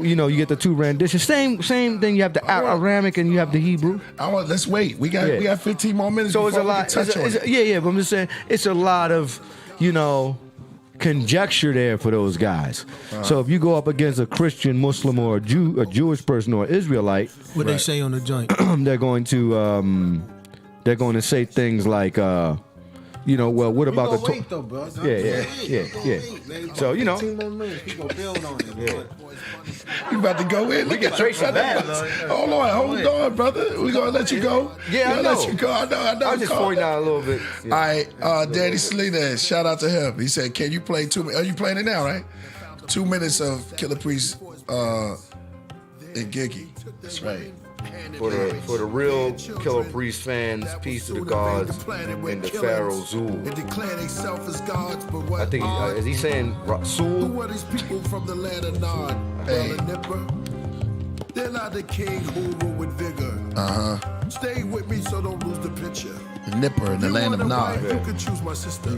you get the two renditions. Same thing. You have the Aramic and you have the Hebrew. Let's wait. We got 15 more minutes. So it's a before we lot. can touch on it. Yeah, but I'm just saying it's a lot of, conjecture there for those guys. So if you go up against a Christian, Muslim, or a Jewish person or Israelite, What they say on the joint? they're going to say things like, what about the wait though, bro. Yeah. So 15 more minutes. We gonna build on it. You about to go in? We can trace it back. Hold on, brother. We gonna let you go. Yeah, I know. Let you go. I know. I was just Calm pointing down. out a little bit. All right, Daddy Salinas, shout out to him. He said, "Can you play 2 minutes? Are you playing it now, right? 2 minutes of Killah Priest and Giggy. That's right. For the real Killah Priest fans, peace to the gods and the Pharaoh Zul. I think is he saying Zul? Who are these people from the land of Nod? Hey. They're not the king who rule with vigor. Stay with me so don't lose the picture. The Nipper in the land of Nod. You can choose my sister.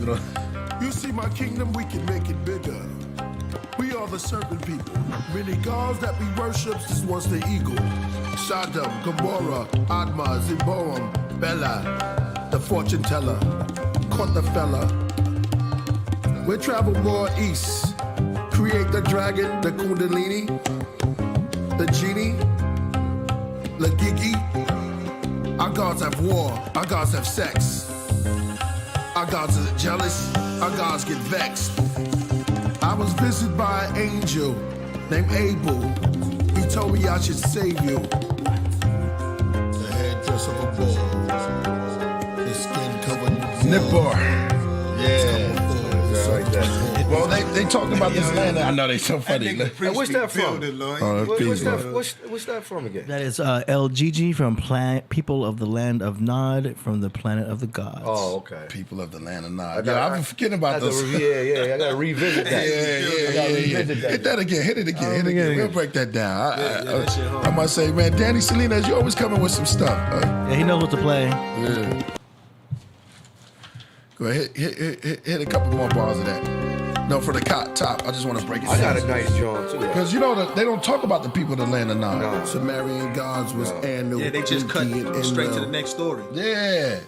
You see my kingdom, we can make it bigger. We are the serpent people. Many gods that we worship is once the eagle. Sodom, Gomorrah, Adma, Zeboam, Bella, the fortune teller, caught the fella. We travel more east. Create the dragon, the kundalini, the genie, the gigi. Our gods have war, our gods have sex. Our gods are jealous, our gods get vexed. I was visited by an angel named Abel. He told me I should save you. The headdress of a bull. His skin covered with Nippor. Yeah. Like that. Well, they talked about this land. I know they so funny. Hey, what's that from? What's that from again? That is LGG from People of the Land of Nod from the Planet of the Gods. Oh, okay. People of the land of Nod. I've been forgetting about those. Yeah. I gotta revisit that. Yeah. Hit that again. Hit it again. We'll break that down. I must say, man, Danny Salinas, you always coming with some stuff. Yeah, he knows what to play. Yeah. Go ahead, hit a couple more bars of that. No, for the top, I just want to break it down. I got a nice joint too. Because you know they don't talk about the people of the land of Nod. No. Sumerian gods was Anu. Yeah, they just cut straight to the next story. Yeah.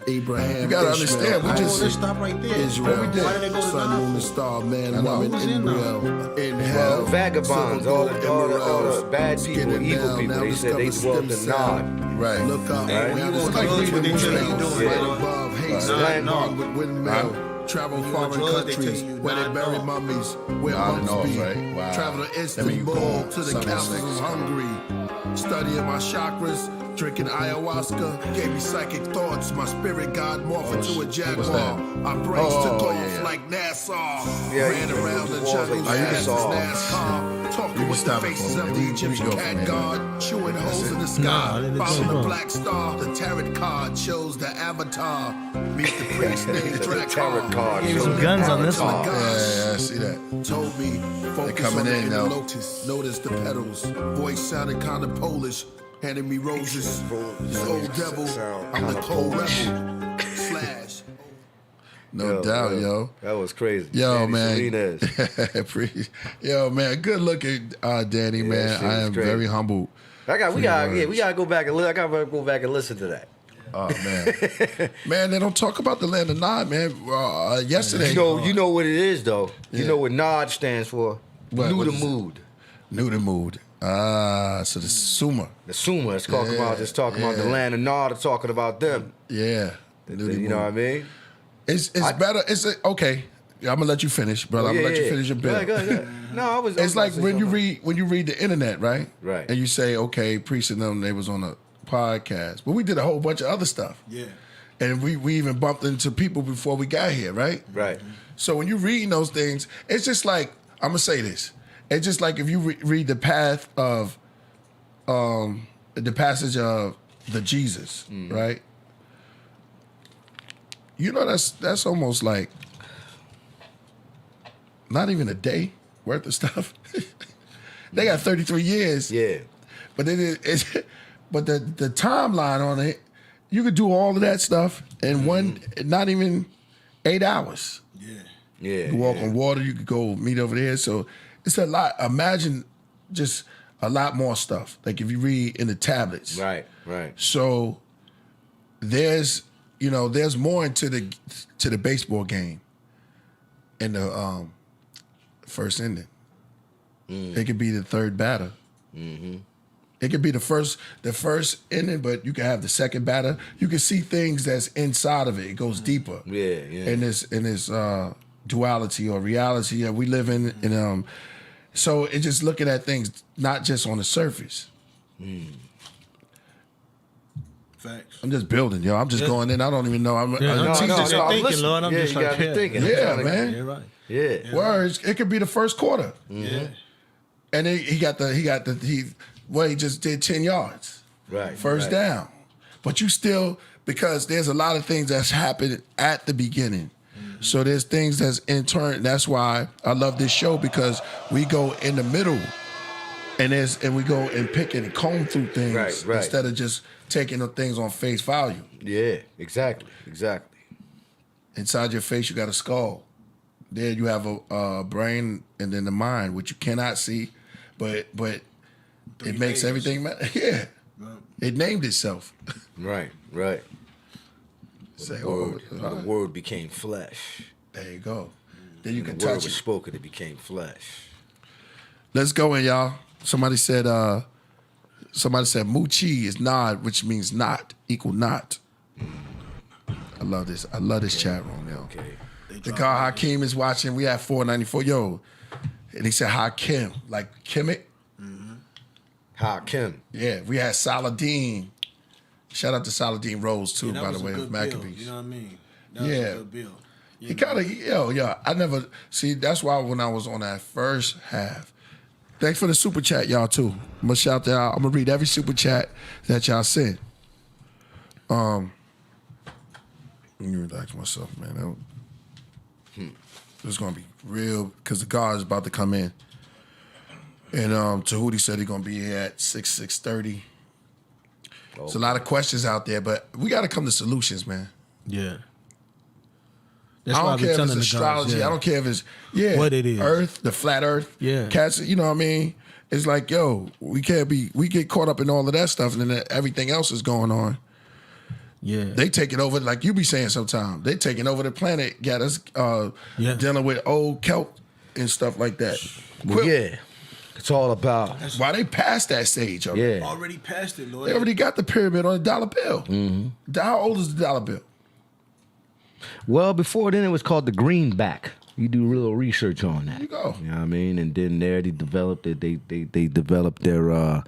Abraham. You gotta Ishmael, understand. We just Let's stop right there. Israel. What we did? Why did they go to Sun, Nod moon, and first? star, man, I know. woman, Who's in Embryo, in hell. Vagabonds, all the bad people, Skin and evil nail, people. now They said they discover dwelt in stem cell. Nod. Right. Look up. Hey, We you have want this drugs, country they with tell you wings. doing Right it. above, haste, Nah, land no. with windmill. Travel foreign drugs, they countries tell you where they not bury know. mummies, where I don't monks know, be. right? Wow. Travel to That mean you Istanbul, cold. to the Some castles niggas. of Hungary. Studying my chakras, drinking ayahuasca, gave me psychic thoughts. My spirit god morphed into a What's jaguar. that? Our brakes took Oh, off yeah. like Nassau. Yeah, Ran you around the the walls jungle like fast as Nassau. NASCAR. You Talking can with the stop it faces for of me. the We Egyptian go from cat there. god. Chewing holes in the Nah, sky. they didn't Following do the that. black star. The tarot card shows the avatar. Meet the priest named Tarot Drakkar. card. Gave some guns on this one. Yeah, I see that. Told me, focus coming on the in, inner though. lotus. Notice the petals. Voice sounded kind of Polish. Handed me roses. This old devil, I'm the cold rebel. Slash. No doubt, yo. That was crazy. Yo, Danny man. Salinas. Yo, man. Good looking, Danny, man. shit I was am crazy. very humbled. We gotta go back and I gotta go back and listen to that. Oh man, man, they don't talk about the land of Nod, man. Yesterday, You know what it is though. You Yeah. know what Nod stands for. What New to is it? mood. New the mood. So the Suma, The Suma is talking about about the land of Nod. It's talking about them. yeah. New the You mood. know what I mean? It's better. Okay. I'm gonna let you finish, brother. I'm gonna let you finish your bit. Go ahead. No, I was. It's like when you read the internet, right? Right. And you say, okay, Priest and them, they was on a podcast, but we did a whole bunch of other stuff. Yeah. And we even bumped into people before we got here, right? Right. So when you reading those things, it's just like, I'm gonna say this. It's just like if you read the path of, the passage of the Jesus, right? You know, that's almost like not even a day worth of stuff. They got 33 years. Yeah. But but the timeline on it, you could do all of that stuff in not even 8 hours. Yeah. You can walk on water, you could go meet over there. So it's a lot. Imagine just a lot more stuff. Like if you read in the tablets. Right. So there's more into the baseball game in the first inning. It could be the third batter. It could be the first inning, but you can have the second batter. You can see things that's inside of it. It goes deeper. Yeah. In this duality or reality that we live in. So it's just looking at things not just on the surface. Facts. I'm just building, yo. I'm just going in. I don't even know. I'm I'm teaching. just I'm thinking, listening. Lord. I'm Yeah, just you like, gotta be thinking. Yeah, man. You're right. Yeah. Words. It could be the first quarter, Yeah. and he just did 10 yards, Right. first down. But you still, because there's a lot of things that's happened at the beginning. So there's things that's in turn. That's why I love this show, because we go in the middle, and we go and pick and comb through things Right. instead of just taking the things on face value. Yeah. Exactly. Inside your face, you got a skull. There you have a brain, and then the mind, which you cannot see, but it makes everything matter. Yeah, it named itself. Right. Say, The word became flesh. there you go. Then you can The word touch was it. spoken. It became flesh. Let's go in, y'all. Somebody said Muchi is nod, which means not, equal not. I love this. I love this chat room, yo. Okay. The guy Hakeem is watching. We at 494. Yo. And he said Hakim, like Kemet. Hakim. Yeah, we had Saladin. Shout out to Saladin Rose too, That by was the a way, good of bill, Maccabees. you know what I mean? That was Yeah. a good bill. He kind of, I never, see, that's why when I was on that first half, thanks for the super chat, y'all, too. I'm going to shout out, I'm going to read every super chat that y'all sent. Let me relax myself, man. It's going to be real, because the guard is about to come in. And Tehuti said he's going to be here at 6:30. There's a lot of questions out there, but we got to come to solutions, man. Yeah. I don't care if it's astrology. I don't care if it's what it is. Earth, the flat Earth. Yeah. Cats, you know what I mean? It's like, yo, we get caught up in all of that stuff and then everything else is going on. Yeah. They taking over, like you be saying sometimes, they taking over the planet, got us dealing with old kelp and stuff like that. Well, yeah. It's all about why they passed that stage already. Yeah. Already passed it, Lord. They already got the pyramid on the dollar bill. Mm-hmm. How old is the dollar bill? Well, before then it was called the greenback. You do a little research on that. There you go. You know what I mean? And then there they developed it. They developed their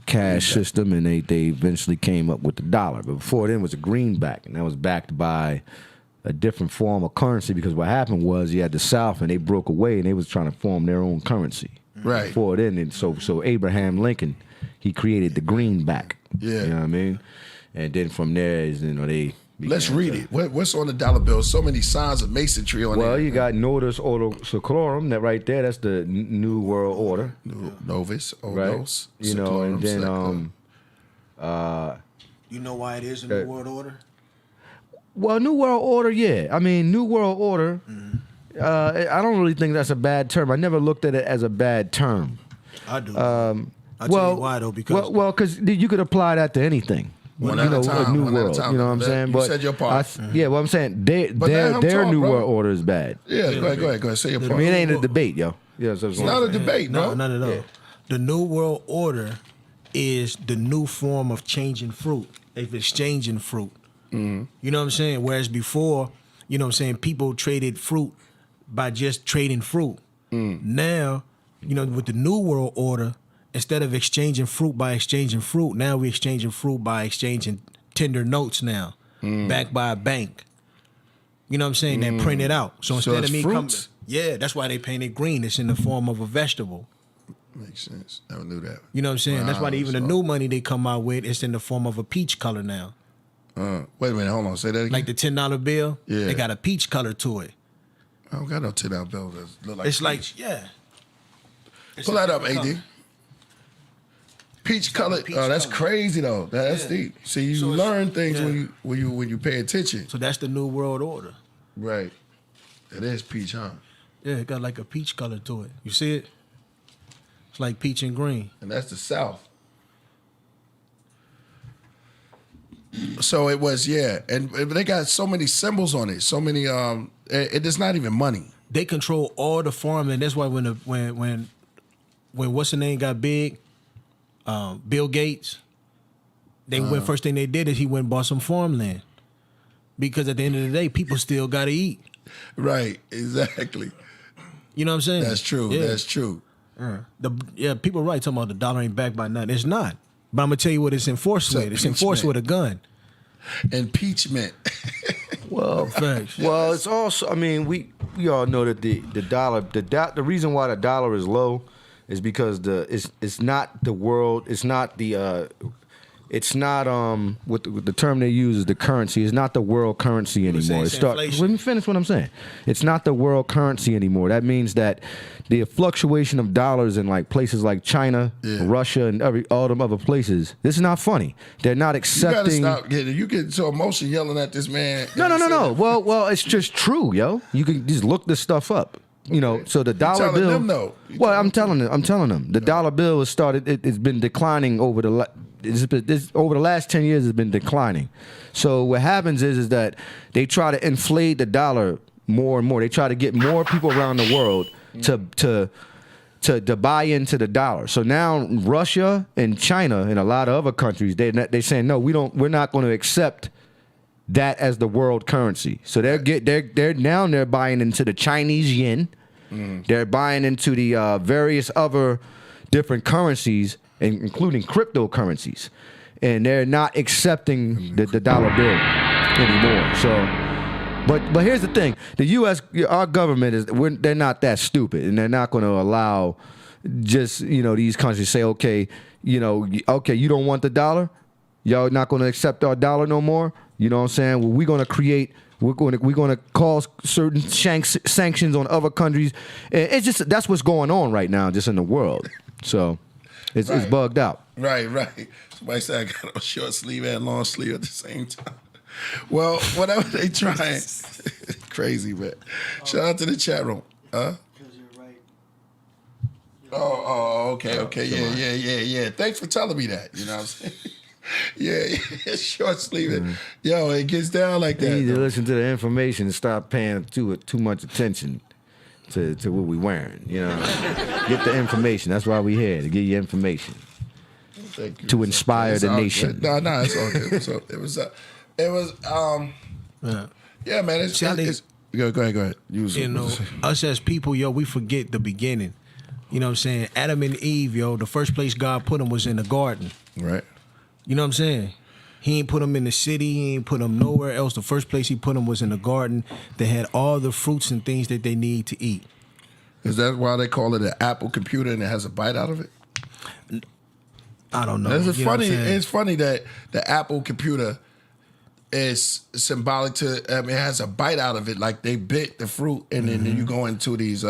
cash system, and they eventually came up with the dollar. But before then it was a greenback, and that was backed by a different form of currency, because what happened was you had the South and they broke away and they was trying to form their own currency. Right. Before then, and so Abraham Lincoln, he created the greenback. Yeah. You know what I mean? And then from there is, they Let's read it. What's on the dollar bill? So many signs of masonry on there. Well, you got Nodus Ordo Seclorum, that right there. That's the New World Order. Novus, Right. Odos, And then You know why it is a New World Order? well, New World Order, yeah. I mean, New World Order. I don't really think that's a bad term. I never looked at it as a bad term. I do. I'll tell you why though, because because you could apply that to anything. One at a time, a new one at a world. time. You know what I'm saying? You said your part. Yeah, well, I'm saying their let him talk, New bro. World Order is bad. Yeah, go ahead. Say your I part. mean, it ain't a debate, yo. Yeah, so It's not a debate, no, bro. not at all. Yeah. The New World Order is the new form of changing fruit, of exchanging fruit. Mm-hmm. You know what I'm saying? Whereas before, you know what I'm saying, people traded fruit by just trading fruit. Now, with the New World Order, instead of exchanging fruit by exchanging fruit, now we're exchanging fruit by exchanging tender notes now, backed by a bank. You know what I'm saying? They print it out. So instead it's of me fruits? coming, that's why they paint it green. It's in the form of a vegetable. Makes sense. Never knew that. You know what I'm saying? That's why Wow, even the new money they come out with, it's in the form of a peach color now. Wait a minute, hold on. Say that again. Like the $10 bill, Yeah. they got a peach color to it. I don't got no $10 bill that look like It's like, peach. It's Pull a that up, different AD. color. Peach colored. peach Oh, that's color. crazy though. That's deep. See, you So it's- learn things yeah. when you pay attention. So that's the New World Order. Right. It is peach, huh? Yeah, it got like a peach color to it. You see it? It's like peach and green. And that's the South. So it was, and they got so many symbols on it. So many. It is not even money. They control all the farmland. That's why when what's the name got big, Bill Gates, first thing they did is he went and bought some farmland. Because at the end of the day, people still got to eat. Right. Exactly. You know what I'm saying? That's true. Yeah. That's true. People right talking about the dollar ain't backed by nothing. It's not. But I'm gonna tell you what it's enforced with. It's enforced with a gun. Impeachment. Well, Facts. well, it's also. I mean, we all know that the dollar, the reason why the dollar is low is because it's not the world. It's not the. It's not what the term they use is the currency. It's not the world currency anymore. inflation. Let me finish what I'm saying. It's not the world currency anymore. That means that the fluctuation of dollars in like places like China, Russia, and all them other places. This is not funny. They're not accepting. You gotta stop getting. You get so emotional yelling at this man. No. Well, it's just true, yo. You can just look this stuff up. So the dollar telling bill. them, though. I'm telling them. The dollar bill has started. It's been declining over the. Over the last 10 years, it's been declining. So what happens is that they try to inflate the dollar more and more. They try to get more people around the world to buy into the dollar. So now Russia and China and a lot of other countries, they're saying no, we're not going to accept that as the world currency. So they're buying into the Chinese yen. They're buying into the various other different currencies, including cryptocurrencies. and they're not accepting the dollar bill anymore. So, but here's the thing: the U.S. our government they're not that stupid, and they're not going to allow just these countries say, okay, you don't want the dollar, y'all not going to accept our dollar no more. You know what I'm saying? Well, we're going to cause certain sanctions on other countries. It's just that's what's going on right now, just in the world. So it's bugged out. Right. Somebody said I got a short sleeve and long sleeve at the same time. Well, whatever they trying. Crazy, man. Shout out to the chat room. Huh? Oh, okay. Yeah. Thanks for telling me that. You know what I'm saying? Yeah, short sleeve. Mm-hmm. Yo, it gets down like that. You need to listen to the information and stop paying too much attention to what we wearing. Get the information. That's why we here, to give you information. Thank you. To inspire the nation. No, it's all good. So yeah, man. It's go ahead. Us as people, we forget the beginning. You know what I'm saying? Adam and Eve, the first place God put them was in the garden. Right. You know what I'm saying? He ain't put them in the city. He ain't put them nowhere else. The first place he put them was in the garden. They had all the fruits and things that they need to eat. Is that why they call it an Apple computer and it has a bite out of it? I don't know. It's funny that the Apple computer is symbolic to. It has a bite out of it, like they bit the fruit, and then you go into these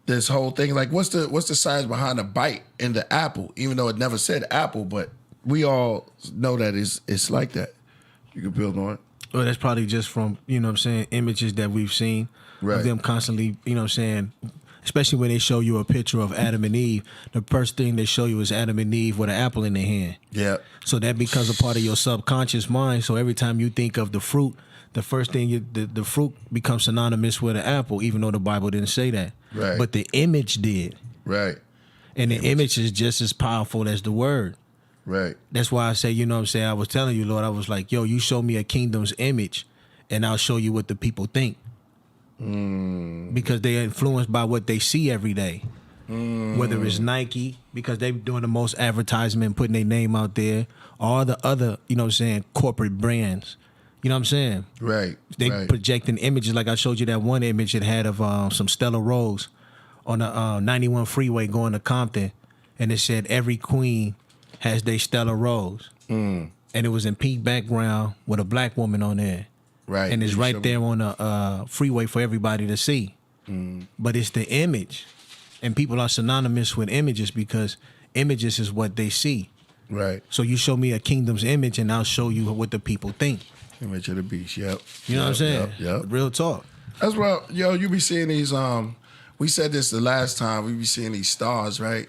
this whole thing. Like, what's the science behind the bite in the apple? Even though it never said apple, but we all know that it's like that. You can build on it. Well, that's probably just from images that we've seen of them constantly. You know what I'm saying? Especially when they show you a picture of Adam and Eve, the first thing they show you is Adam and Eve with an apple in their hand. Yeah. So that becomes a part of your subconscious mind. So every time you think of the fruit, the first thing the fruit becomes synonymous with an apple, even though the Bible didn't say that. Right. But the image did. Right. And the image is just as powerful as the word. Right. That's why I say, I was telling you, Lord, I was like, you show me a kingdom's image, and I'll show you what the people think. Because they're influenced by what they see every day. Whether it's Nike, because they're doing the most advertisement, putting their name out there, or the other, corporate brands. You know what I'm saying? Right. They projecting images. Like I showed you that one image it had of some Stella Rose on the 91 freeway going to Compton, and it said every queen has their Stella Rose. And it was in pink background with a black woman on there. Right. And it's right there on the freeway for everybody to see. But it's the image. And people are synonymous with images because images is what they see. Right. So you show me a kingdom's image and I'll show you what the people think. Image of the beast, yep. You know what I'm saying? Yep. Real talk. That's what, you be seeing these, we said this the last time, we be seeing these stars, right?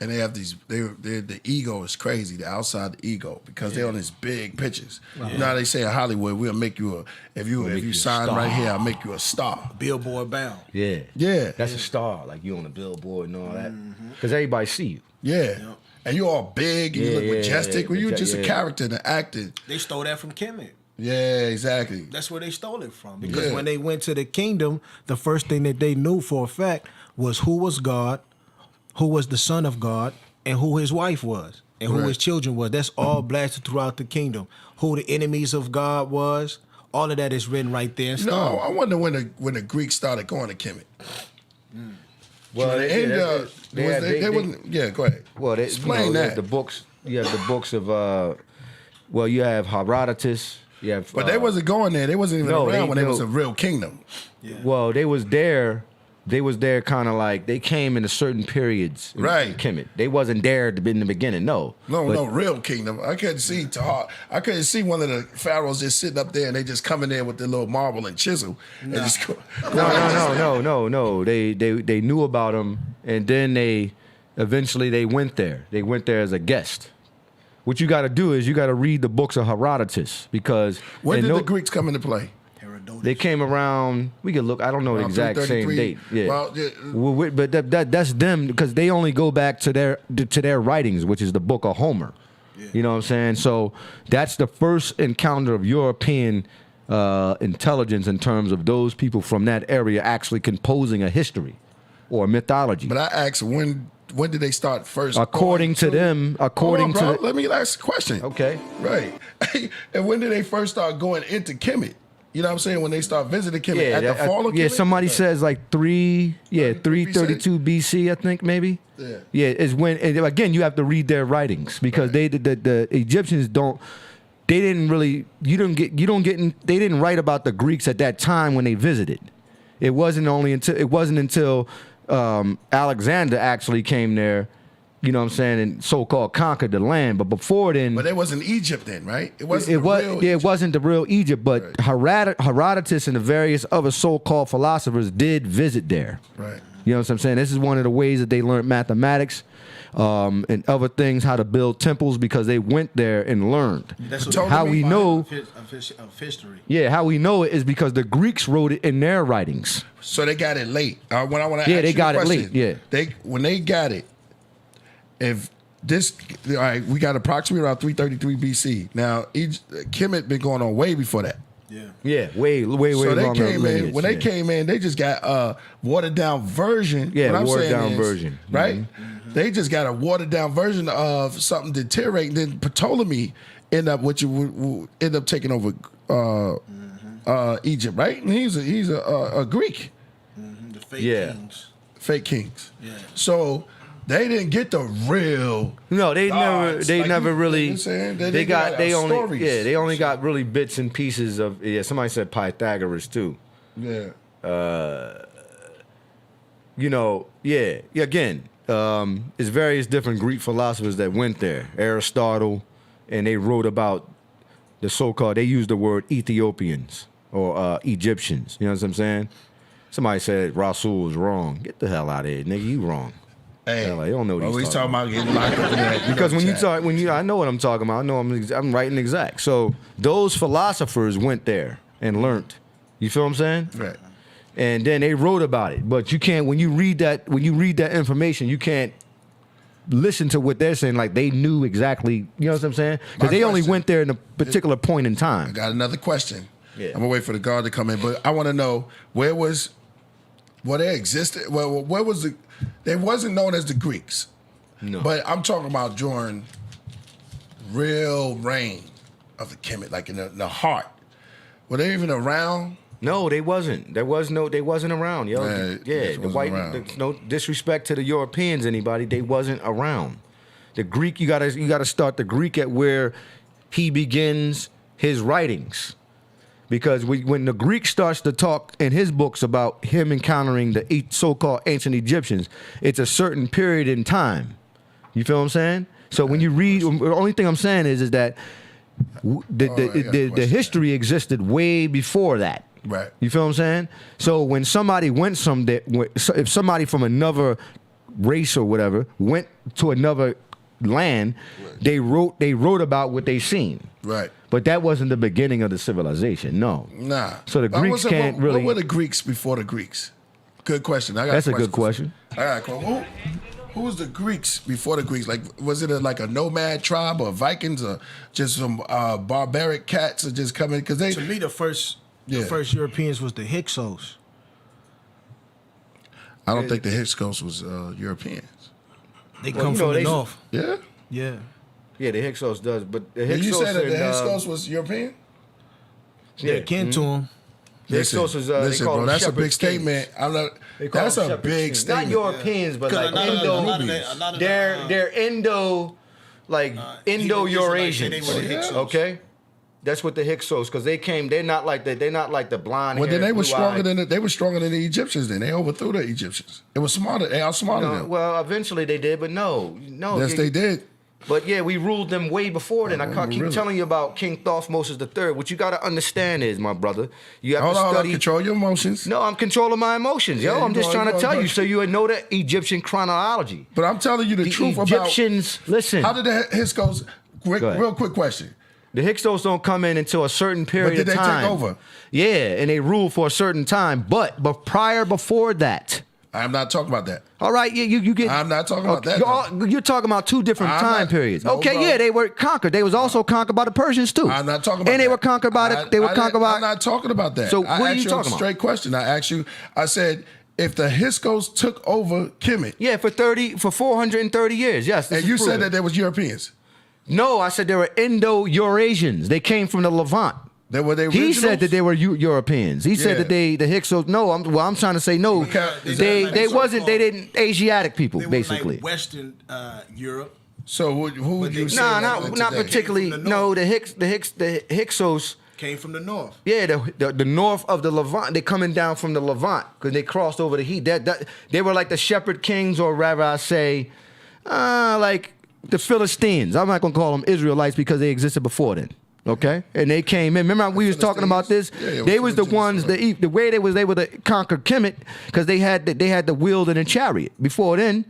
And they have these, the ego is crazy, the outside the ego, because they're on these big pictures. Right. You know how they say in Hollywood, we'll make you if you sign right here, I'll make you a star. Billboard bound. Yeah. Yeah. That's a star, like you on the billboard and all that. Because everybody see you. Yeah. Yep. And you all big and you look majestic. Well, you just a character in the acting. They stole that from Kemet. Yeah, exactly. That's where they stole it from. Because when they went to the kingdom, the first thing that they knew for a fact was who was God, who was the son of God, and who his wife was, and who his children was. That's all blasted throughout the kingdom. Who the enemies of God was. All of that is written right there in stone. No, I wonder when the Greeks started going to Kemet. Well, they wouldn't. Yeah, go ahead. Well, explain that. You have the books. You have the books of. You have Herodotus. But they wasn't going there. They wasn't even around when it was a real kingdom. Yeah. Well, they was there. They was there kind of like they came in certain periods. In Kemet. They wasn't there in the beginning. No, real kingdom. I couldn't see I couldn't see one of the pharaohs just sitting up there and they just coming there with their little marble and chisel. Nah. And just go. No. They knew about them, and then they eventually went there. They went there as a guest. What you got to do is you got to read the books of Herodotus because when did the Greeks come into play? They came around. We could look. I don't know the exact same date. Yeah, but that's them because they only go back to their writings, which is the book of Homer. Yeah. You know what I'm saying? So that's the first encounter of European intelligence in terms of those people from that area actually composing a history or a mythology. But I asked when when did they start first? According to them, according Hold on, to bro. Let me ask a question. Okay. Right. And when did they first start going into Kemet? You know what I'm saying? When they start visiting Kemet at the fall of Kemet? Yeah, somebody says like 332 BC, I think maybe. Yeah. Yeah, is when, and again, you have to read their writings because the Egyptians don't. They didn't really. They didn't write about the Greeks at that time when they visited. It wasn't until Alexander actually came there. You know what I'm saying, and so-called conquered the land. But before then, But it wasn't Egypt then, right? It wasn't. it wasn't the real Egypt. But Herodotus and the various other so-called philosophers did visit there. Right. You know what I'm saying? This is one of the ways that they learned mathematics and other things, how to build temples, because they went there and learned. That's How we know of history. Yeah, how we know it is because the Greeks wrote it in their writings. So they got it late. When I want to Yeah, ask they you got a it question, late, yeah. when they got it, if this, all right, we got approximately around 333 BC. Now, Kemet been going on way before that. Yeah, way So they longer came in. lineage, When they yeah. came in, they just got a watered down version. Yeah, What I'm watered saying down is, version. right? Mm-hmm. They just got a watered down version of something deteriorating. Then Ptolemy end up taking over Egypt, right? And he's a Greek. The fake kings. Fake kings. Yeah. So they didn't get the real. No, they gods. never Like, really. You know what I'm saying? They They only got really bits and pieces of. Yeah, somebody said Pythagoras too. Yeah. Again, it's various different Greek philosophers that went there. Aristotle, and they wrote about the so-called. They used the word Ethiopians or Egyptians. You know what I'm saying? Somebody said Rasul was wrong. Get the hell out of here, nigga. You wrong. Hey, Hell, I don't know what he's he's talking about getting locked up in that. Because I know what I'm talking about. I know I'm writing exact. So those philosophers went there and learned. You feel what I'm saying? Right. And then they wrote about it. But you can't when you read that information, you can't listen to what they're saying like they knew exactly. You know what I'm saying? Because they only went there in a particular point in I time. got another question. Yeah. I'm gonna wait for the guard to come in, but I want to know where they existed. Well, where was the? They wasn't known as the Greeks. No. But I'm talking about during real reign of the Kemet, like in the heart. Were they even around? No, they wasn't. They wasn't around, yo. Right. Yeah, This the wasn't white. around. No disrespect to the Europeans, anybody. They wasn't around. The Greek, you gotta start the Greek at where he begins his writings, because when the Greek starts to talk in his books about him encountering the so-called ancient Egyptians, it's a certain period in time. You feel what I'm saying? So when you read, the only thing I'm saying is that the history existed way before that. Right. You feel what I'm saying? So when somebody went if somebody from another race or whatever went to another land, they wrote about what they seen. Right. But that wasn't the beginning of the civilization. No. Nah. So the Greeks can't really. What were the Greeks before the Greeks? Good question. That's a good question. All right, cool. Who was the Greeks before the Greeks? Like, was it like a nomad tribe or Vikings or just some barbaric cats that just come in? Because To me, the first Europeans was the Hyksos. I don't think the Hyksos was Europeans. They come from the north. Yeah. Yeah. Yeah, the Hyksos does, but the Did you Hyksos say that the and, Hyksos was European? They're kin to them. The Hyksos is, they Listen, call bro, them that's a shepherd big statement. kings. I'm not. They call That's them a shepherd big kings. statement. Not Europeans, but like Indo. Indo-Eurasians. They were the Hyksos. Okay, that's what the Hyksos, because they came. They're not like the blind. Well, then they were blue-eyed. stronger than the Egyptians. Then they overthrew the Egyptians. It was smarter. They outsmarted them. Well, eventually they did, but no. Yes, they did. But yeah, we ruled them way before then. I can't keep really? telling you about King Thutmose III. What you got to understand is, my brother, you have Hold to on, study. control your emotions. No, I'm controlling my emotions, Yeah, yo. I'm you just going- trying to you tell going- you so you would know the Egyptian chronology. But I'm telling you the truth Egyptians, about. listen. How did the Hyksos? Go ahead. Real quick question. The Hyksos don't come in until a certain period But did of they take time. over? Yeah, and they rule for a certain time. But before that. I'm not talking about that. All right, you get. I'm not talking about that, You're talking about two different I'm time not- periods. no, Okay, bro. yeah, they were conquered. They was also conquered by the Persians too. I'm not talking about And they that. were conquered by I- They were I conquered didn't- by. I'm not talking about that. So I what are asked you you talking a about? straight question. I asked you. I said, if the Hyksos took over Kemet, Yeah, for 430 years. Yes. this and is you said proven. that there was Europeans, No, I said they were Indo-Eurasians. They came from the Levant. they were they. He said originals? that they were Europeans. He said Yeah. that the Hyksos. No, I'm trying to say no. Okay, is They that like wasn't. They didn't Asiatic people They were basically. like Western Europe. So who would you say? Nah, that not today? particularly. From the No, north. the Hyksos. Came from the north. Yeah, the north of the Levant. They coming down from the Levant because they crossed over the heat. That they were like the shepherd kings, or rather, I say, like the Philistines. I'm not gonna call them Israelites because they existed before then. Okay, and they came in. Remember, we was talking about this. Yeah, they was the Philistines, ones the way they was able to conquer Kemet because they had the wheel and the chariot. Before then,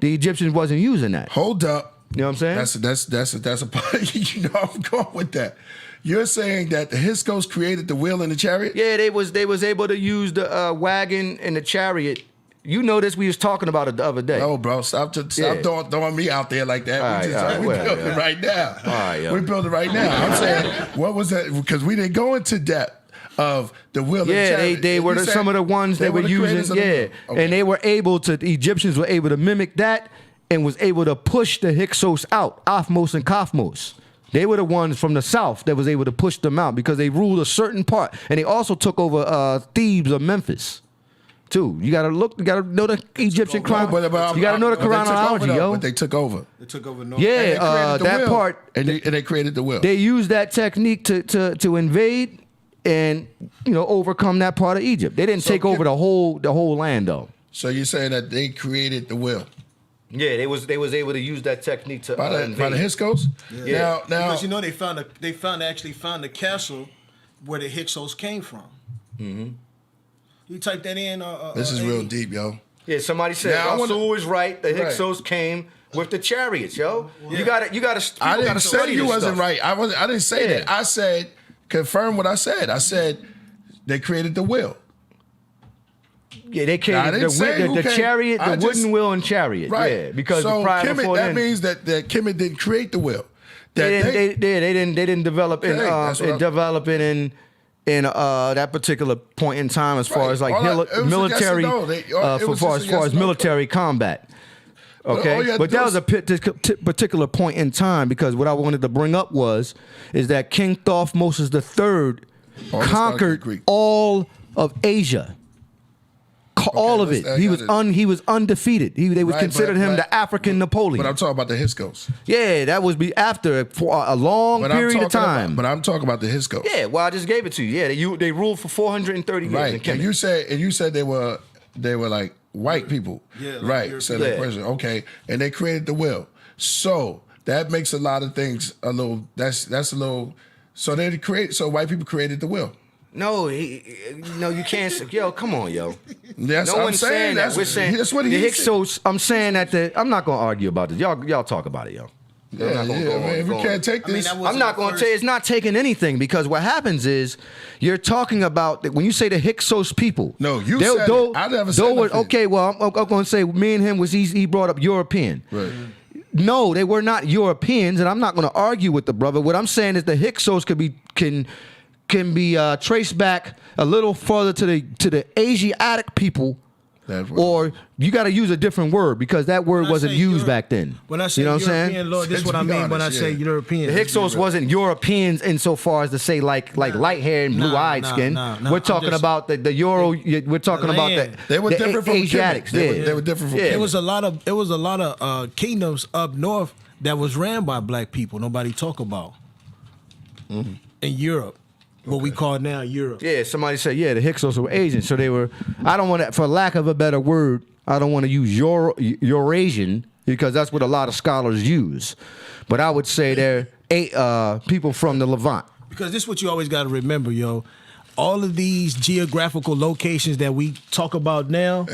the Egyptians wasn't using that. Hold up. You know what I'm saying? That's a part. You know, I'm going with that. You're saying that the Hyksos created the wheel and the chariot? Yeah, they was able to use the wagon and the chariot. You know this. We was talking about it the other day. No, bro, stop Yeah. throwing me out there like that. All right, We well, building yeah. it right now. All right, yeah. We building it right now. I'm saying, what was that? Because we didn't go into depth of the wheel and the Yeah, chariot. they were You said some of the ones they that were the creators using. of the Yeah, wheel. Okay. and they were able to. The Egyptians were able to mimic that and was able to push the Hyksos out, Ophmos and Kaphmos. They were the ones from the south that was able to push them out because they ruled a certain part, and they also took over Thebes or Memphis, too. You gotta know the Egyptian crime. You gotta know the chronology, yo. But they took over. They took over north. And they Yeah, created the that wheel, part. and they created the wheel. They used that technique to invade and overcome that part of Egypt. They didn't take over the whole land though. So you're saying that they created the wheel Yeah, they was able to use that technique to by the invade. Hyksos? Yeah. Now, Because they actually found the castle where the Hyksos came from. Mm-hmm. You type that in. this is real deep, yo. Yeah, somebody said Now, I wanna- Rasul is right. The Right. Hyksos came with the chariots, yo. You got to. I didn't say you wasn't right. I didn't say Yeah. that. I said confirm what I said. I said they created the wheel. Yeah, they came Now, I didn't say who the came. chariot, I the just- wooden wheel and chariot. Right. Yeah, because so prior Kemet, before that then, means that Kemet didn't create the wheel. they That didn't develop Okay, that's what in that particular point in time as far Right. as like All it was a yes military or no. It was far just a as yes or no. military combat. all Okay, you had but to do that was a particular point in time because what I wanted to bring up is that King Thothmoses III conquered Greek. all of Asia. All of it. He was undefeated. They Right, considered him the African Napoleon. But I'm talking about the Hyksos. Yeah, that was after for a long period of time. But I'm talking about the Hyksos. Yeah, well, I just gave it to you. Yeah, they ruled for 430 years. in Right. Kemet. And you said they were like white people. Yeah, like right. So the Yeah. question, okay. And they created the will. So that makes a lot of things a little that's a little so white people created the will. No, you can't. Yo, come on, yo. That's No what I'm one's saying. saying that. We're saying that's what the he said. Hyksos. I'm saying that I'm not gonna argue about this. Y'all talk about it, yo. Yeah, man. We can't take this. I'm not going to say it's not taking anything because what happens is you're talking about when you say the Hyksos people. No, you said it. I never said nothing. Okay, well, I'm going to say me and him he brought up European. Right. No, they were not Europeans, and I'm not going to argue with the brother. What I'm saying is the Hyksos can be traced back a little further to the Asiatic people. Or you got to use a different word because that word wasn't used back then. When I say you know what I'm saying? European, Lord, this is what I mean when I say European. The Hyksos wasn't Europeans insofar as to say like light hair and blue eyed skin. We're talking about the Euro. We're talking about they were different from Asiatics. They were different from. It was a lot of kingdoms up north that was ran by black people. Nobody talk about in Europe. What we call now Europe. Yeah, somebody said, the Hyksos were Asian. So they were, I don't want to, for lack of a better word, I don't want to use Eurasian because that's what a lot of scholars use. But I would say they're people from the Levant. Because this is what you always got to remember, yo. All of these geographical locations that we talk about now,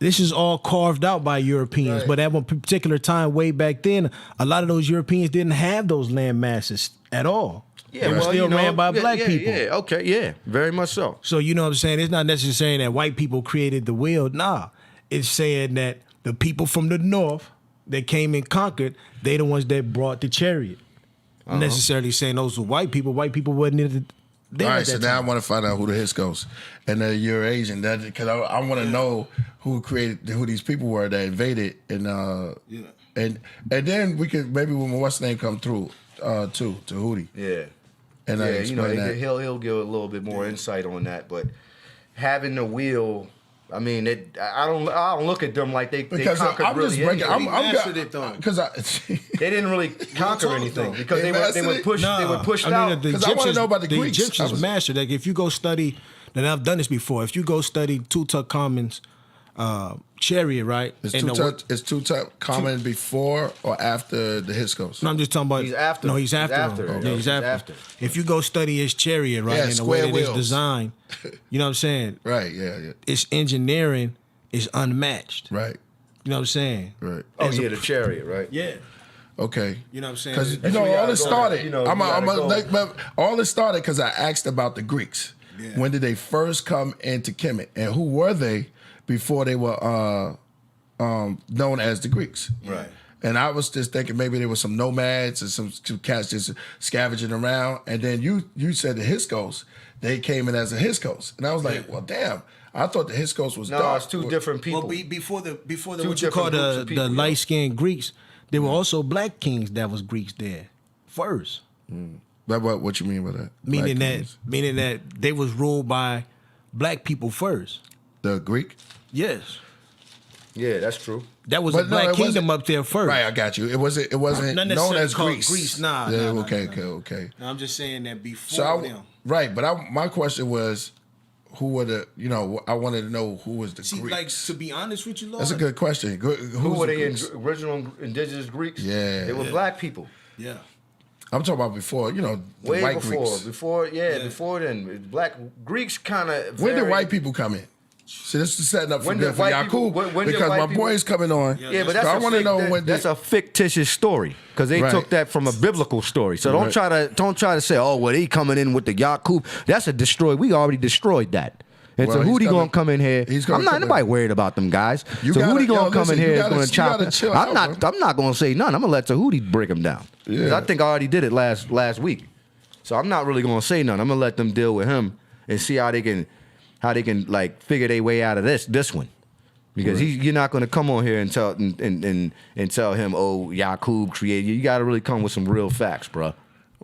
this is all carved out by Europeans. But at one particular time, way back then, a lot of those Europeans didn't have those land masses at all. Yeah, they were still ran by black people. Yeah, okay, yeah, very much so. So you know what I'm saying? It's not necessarily saying that white people created the wheel. Nah, it's saying that the people from the north that came and conquered, they the ones that brought the chariot. Necessarily saying those were white people. White people wasn't there All at right, so that now I time. want to find out who the Hiskos and the Eurasian. That because I want to know who these people were that invaded, and then we could maybe when what's name come through too, Tehuti. Yeah. And Yeah, explain that. he'll give a little bit more insight on that, but having the wheel, I mean, I don't look at them like they conquered I'm really just breaking. anything. mastered it, though. Because They didn't really conquer anything because They they mastered were it? pushed. They were pushed out. The 'Cause I wanna know about the Greeks. Egyptians I was- mastered. Like if you go study, and I've done this before. If you go study Tutankhamun's chariot, right? Is And Tutankhamun before or after the Hiskos? No, I'm just talking about. He's after No, him. he's after. He's him. after him. Yeah, he's He's after. after. If you go study his chariot, right, Yeah, and the way square that it's wheels. designed, you know what I'm saying? Right. Yeah. Its engineering is unmatched. Right. You know what I'm saying? Right. Oh yeah, the chariot, right? Yeah. Okay. You know what I'm saying? Because That's where you all gotta this go. started. You know, I'm you a, gotta go. like, but all this started because I asked about the Greeks. Yeah. When did they first come into Kemet, and who were they before they were known as the Greeks? Right. And I was just thinking maybe there were some nomads and some cats just scavenging around. And then you said the Hiskos, they came in as the Hiskos, and I was like, well, damn. I thought the Hiskos was No, dark. it's two different people. Well, before the Two what you call different groups of the people, yeah. light skinned Greeks, there were also black kings that was Greeks there first. What you mean by that? Meaning Black that kings. meaning that they was ruled by black people first. The Greek. Yes. Yeah, that's true. That was But a no, black it kingdom wasn't- up there first. Right, I got you. It wasn't Not known necessarily as called Greece. Greece, nah, Yeah, nah, okay, nah. okay. Now, I'm just saying that before So them. right, but my question was, who were the? I wanted to know who was the See, Greeks. like to be honest with you, Lord. That's a good question. Who were the original indigenous Greeks? Yeah. They were Yeah. black people. Yeah. I'm talking about before. The Way white before, Greeks. before then, black Greeks kind of. When did white people come in? See, this is setting up for When did for white Yakub people- when did because white my people- boy is coming on. Yeah, but So that's I a want to fake- know that- when that's did- a fictitious story because they Right. took that from a biblical story. So Right. don't try to say, oh, well, they coming in with the Yakub. That's a destroy. We already destroyed that. And Well, so he's Hootie coming- gonna come in here. he's gonna I'm not come in. nobody worried about them guys. You So gotta- Hootie gonna yo, come listen, in here. you Is gotta- gonna you chop gotta it. chill I'm out, not. I'm not gonna say nothing. I'm gonna let Tahuti break him down. 'Cause Yeah. I think I already did it last week. So I'm not really gonna say nothing. I'm gonna let them deal with him and see how they can like figure their way out of this one. Because you're not going to come on here and tell and tell him, oh, Yakub created you. You got to really come with some real facts, bro.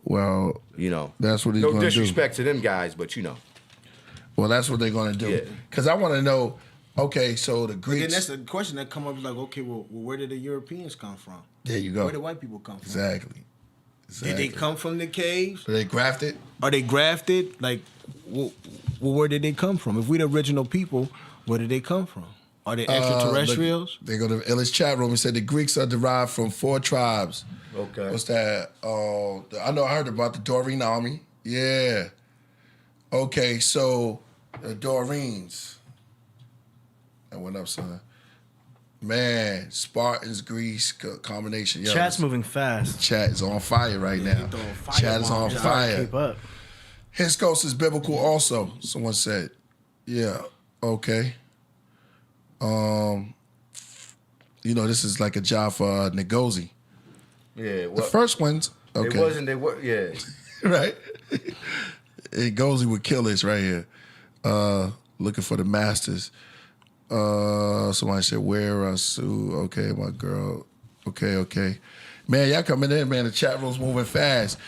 Well, that's what he's no going to do. disrespect to them guys, but Well, that's what they're going to do. Yeah. Because I want to know. Okay, so the Then Greeks. that's the question that come up. Like, okay, well, where did the Europeans come from? There you go. Where did white people come from? Exactly. Did they come from the caves? Are they grafted? Are they grafted? Like, where did they come from? If we the original people, where did they come from? Are they extraterrestrials? They go to Illis chat room and said the Greeks are derived from 4 tribes. Okay. What's that? I heard about the Doreen army. Yeah. Okay, so the Doreens. That went up, son. Man, Spartans, Greece combination. Yo, Chat's this moving fast. Chat is on fire right now. throwing fire Chat is on bombs. fire. Keep up. Hiskos is biblical also, someone said. Yeah, okay. This is like a job for Ngozi. Yeah. The first ones, okay. It wasn't. They were. Yeah. Right? Ngozi would kill this right here. Looking for the masters. Somebody said, where are Sue? Okay, my girl. Okay. Man, y'all coming in, man. The chat room's moving fast.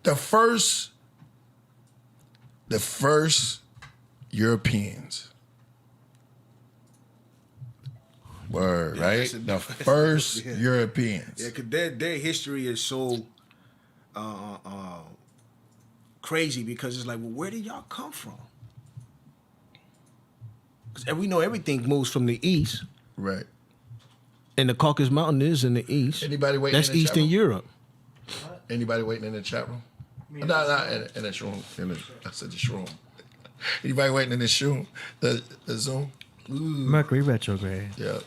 The first Europeans. Word, Yeah, right? that's a- The first Yeah. Europeans. Yeah, because their history is so crazy because it's like, well, where did y'all come from? Because we know everything moves from the east, Right. and the Caucasus Mountain is in the east. Anybody waiting That's in the chat Eastern room? Europe. Anybody waiting in the chat room? No, not in this room. I said this room. Anybody waiting in this room? The Zoom? Mercury retrograde. Yeah.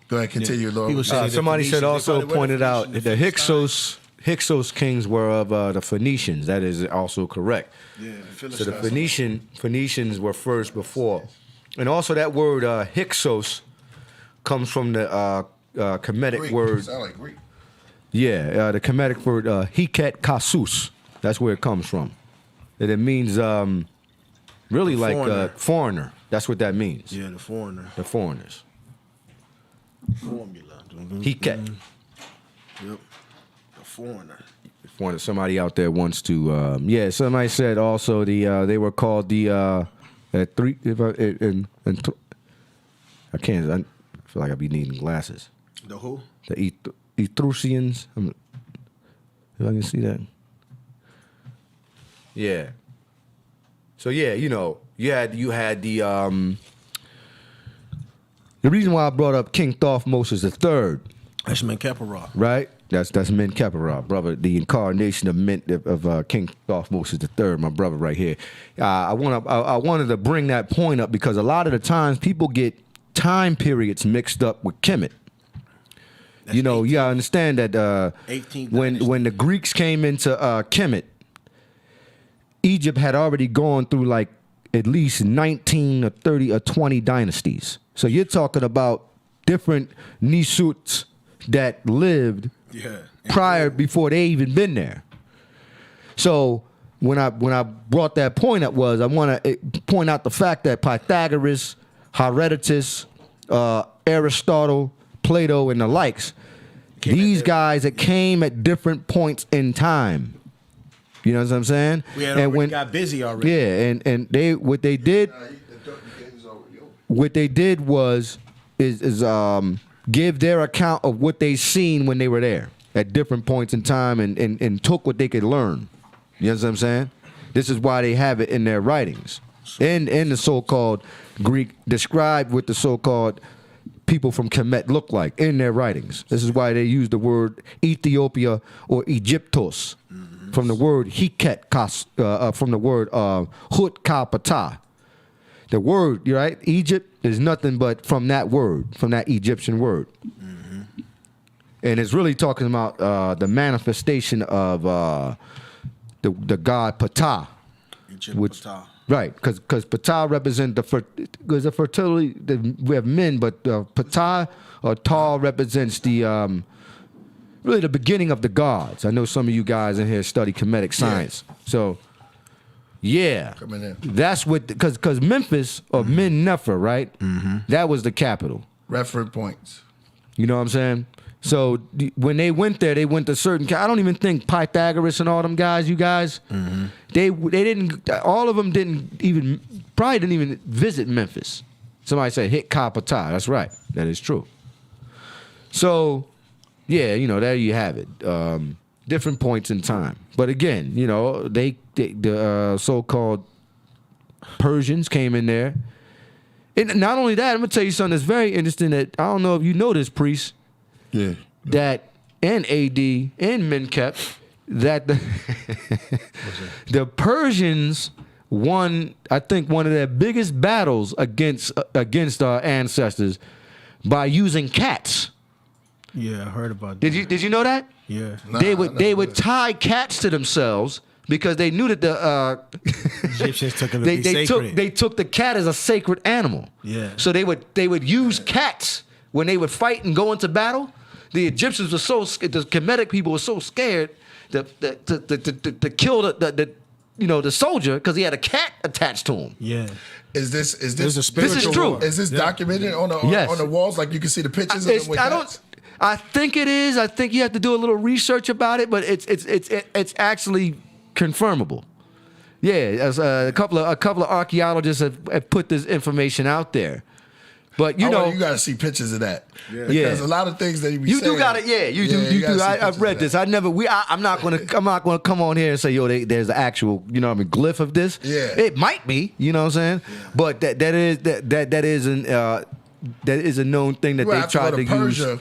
Go ahead, continue, Lord. People say that Somebody Phoenicians, said they also probably were pointed out Phoenicians, the Philistines. Hyksos kings were of the Phoenicians. That is also correct. Yeah, So the Phoenicians were first before, and also that word Hyksos comes from the Kemetic Greek. word. Sound like Greek. Yeah, the Kemetic word Hiket Kasus. That's where it comes from. And it means really The like foreigner. foreigner. That's what that means. Yeah, the foreigner. The foreigners. Formula. Hiket. Yep. The foreigner. Somebody out there wants to. Somebody said also they were called the three. I can't. I feel like I be needing glasses. The who? The Etrusians. If I can see that. Yeah. So yeah, you had the reason why I brought up King Thothmoses III. That's Menkaperah. Right? That's Menkaperah, brother. The incarnation of King Thothmoses III, my brother right here. I wanted to bring that point up because a lot of the times people get time periods mixed up with Kemet. You gotta understand that 18th when the Greeks came into Kemet, Egypt had already gone through like at least 19 or 30 or 20 dynasties. So you're talking about different Nisuts that lived prior before they even been there. So when I brought that point up was I want to point out the fact that Pythagoras, Herodotus, Aristotle, Plato, and the likes, these guys that came at different points in time. You know what I'm saying? We had already got busy already. Yeah, and what they did was give their account of what they seen when they were there at different points in time and took what they could learn. You know what I'm saying? This is why they have it in their writings. In the so-called Greek, describe what the so-called people from Kemet look like in their writings. This is why they use the word Ethiopia or Egyptos from the word Hiket, from the word Hut Kapata. The word, right? Egypt is nothing but from that word, from that Egyptian word. And it's really talking about the manifestation of the god Ptah. Ptah. Right, because Ptah represents the fertility. We have men, but Ptah or Ptah represents the really the beginning of the gods. I know some of you guys in here study Kemetic science, so yeah, Coming in. that's what because Memphis or Men Nefer, right? That was the capital. Reference points. You know what I'm saying? So when they went there, they went to certain. I don't even think Pythagoras and all them guys. You guys, they didn't. All of them didn't even visit Memphis. Somebody said hit Kapata. That's right. That is true. So yeah, there you have it. Different points in time, but again, the so-called Persians came in there, and not only that, I'm gonna tell you something that's very interesting. That I don't know if you know this, priest. Yeah. That in AD in Menkep that the Persians won, I think, one of their biggest battles against our ancestors by using cats. Yeah, I heard about that. Did you know that? Yeah. They would tie cats to themselves because they knew that the Egyptians took it to be sacred. they took the cat as a sacred animal. Yeah. So they would use cats when they would fight and go into battle. The Egyptians were the Kemetic people were so scared to kill the soldier because he had a cat attached to him. Yeah. Is this There's a spiritual This is true. war. Is this documented on the walls? Like you can see the pictures of them with cats? I think it is. I think you have to do a little research about it, but it's actually confirmable. Yeah, as a couple of archaeologists have put this information out there. But you got to see pictures of that. Yeah. Because a lot of things that you do got it. Yeah, you do. I've read this. I'm not gonna come on here and say, there's the actual, glyph of this. Yeah. It might be, you know what I'm saying? Yeah. But that is a known thing that they tried to Persia use.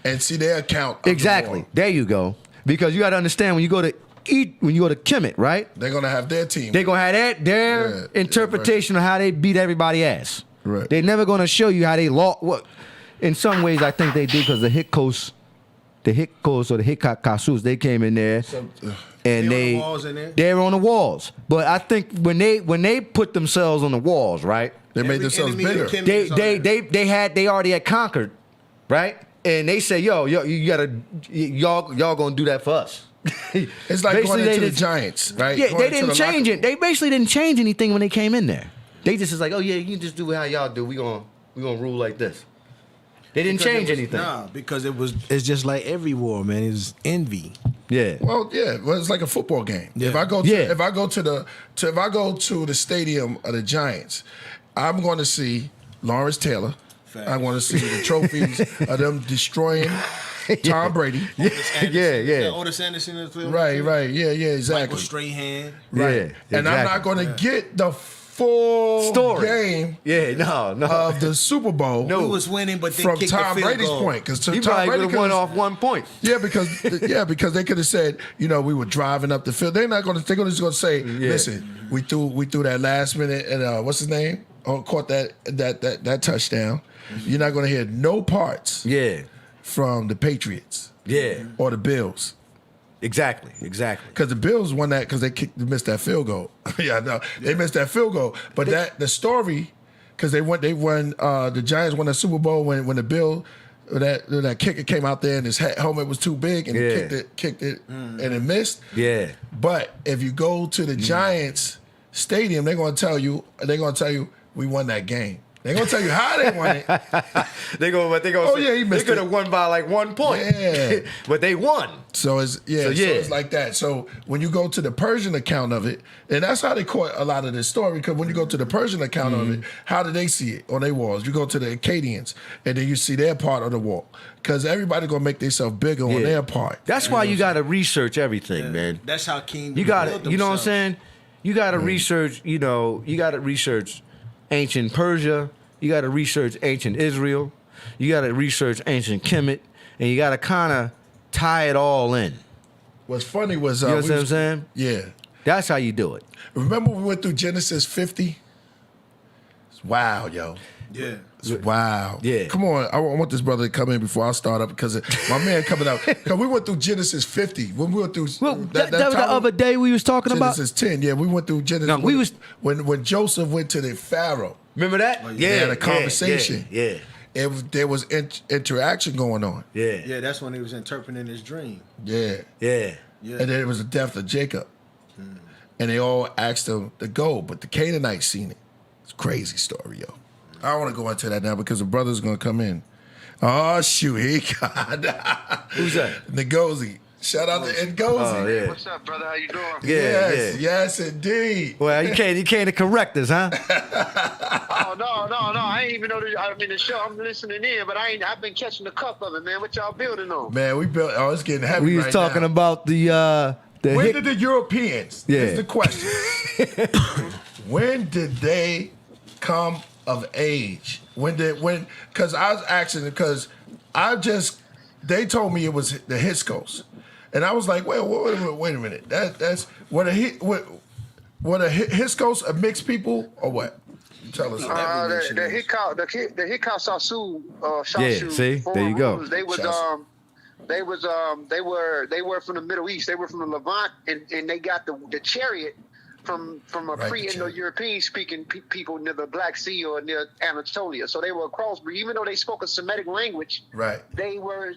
And see their account. Exactly. There you go. Because you got to understand when you go to Kemet, right? They're gonna have their team. They're gonna have their interpretation of how they beat everybody ass. Right. They're never gonna show you how they lost. What? In some ways, I think they did because the Hitkos or the Hittite, they came in there and they're on the walls. But I think when they put themselves on the walls, right? They made themselves bigger. They already had conquered, right? And they say, y'all gonna do that for us. It's like Basically, going into they the did- Giants, right? Yeah, Going they into didn't the change locker- it. They basically didn't change anything when they came in there. They just is like, oh yeah, you can just do how y'all do. We gonna rule like this. They didn't Because change it was- anything. Nah, because it's just like every war, man. It's envy. Yeah. Well, yeah, well, it's like a football game. Yeah. If I go to Yeah. if I go to the stadium of the Giants, I'm going to see Lawrence Taylor. Facts. I want to see the trophies of them destroying Tom Brady. Yeah. Otis Anderson in the field. Right, yeah, exactly. Michael Strahan. Right. Yeah, And I'm not exactly. going to get the full Story. game Yeah, no. of the Super Bowl We was winning, but they from kicked Tom the field Brady's goal. point. Because He Tom probably Brady would have won could've- off 1 point. Yeah, because they could have said, we were driving up the field. They're not going to. They're just going to say, listen, we threw that last minute, and what's his name? Caught that touchdown. You're not going to hear no parts Yeah. from the Patriots Yeah. or the Bills. Exactly. Because the Bills won that because they missed that field goal. Yeah, no, they missed that field goal. But the story, because they won. The Giants won the Super Bowl when the Bill. That kicker came out there and his helmet was too big and he kicked it and it missed. Yeah. But if you go to the Giants stadium, they're gonna tell you we won that game. They're gonna tell you how they won it. They go. Oh, yeah, he They missed could it. have won by like 1 point. Yeah. But they won. So it's like that. So when you go to the Persian account of it, and that's how they caught a lot of this story. Because when you go to the Persian account of it, how do they see it on their walls? You go to the Akkadians, and then you see their part of the wall. Because everybody gonna make themselves bigger on their part. That's why you got to research everything, man. That's how King. You got built to, you know what I'm themselves. saying? You got to research, you got to research ancient Persia. You got to research ancient Israel. You got to research ancient Kemet. And you got to kind of tie it all in. What's funny was You know what I'm saying? Yeah. That's how you do it. Remember we went through Genesis 50? It's wild, yo. Yeah. It's wild. Yeah. Come on. I want this brother to come in before I start up because my man coming out. Because we went through Genesis 50. When we went through Well, that was the time- other day we was talking about. Genesis 10. Yeah, we went through Genesis. No, we was- when Joseph went to the Pharaoh. Remember that? They had a conversation. Yeah. There was interaction going on. Yeah. Yeah, that's when he was interpreting his dream. Yeah. Yeah. Yeah. And then it was the death of Jacob. And they all asked him to go, but the Canaanites seen it. It's a crazy story, yo. I don't want to go into that now because the brother's going to come in. Oh, shoot. He got Who's that? Ngozi. Shout out to Ngozi. Oh, yeah. What's up, brother? How you doing? Yes, yes, indeed. Well, you came to correct us, huh? Oh no! I ain't even know I'm in the show. I'm listening in, but I've been catching the cup of it, man. What y'all building on? Man, we built. Oh, it's getting heavy. We was right talking now. about the When hic- did the Europeans? Yeah. Here's the question. When did they come of age? Because I was asking because they told me it was the Hiscos, and I was like, wait a minute. That's what a Hiscos a mixed people or what? You tell us. The Hikasasu, Yeah, see? There you go. They were from the Middle East. They were from the Levant, and they got the chariot from a Right, pre-Indo-European speaking people near the Black Sea or near Anatolia. So they were across, even though they spoke a Semitic language, Right. they were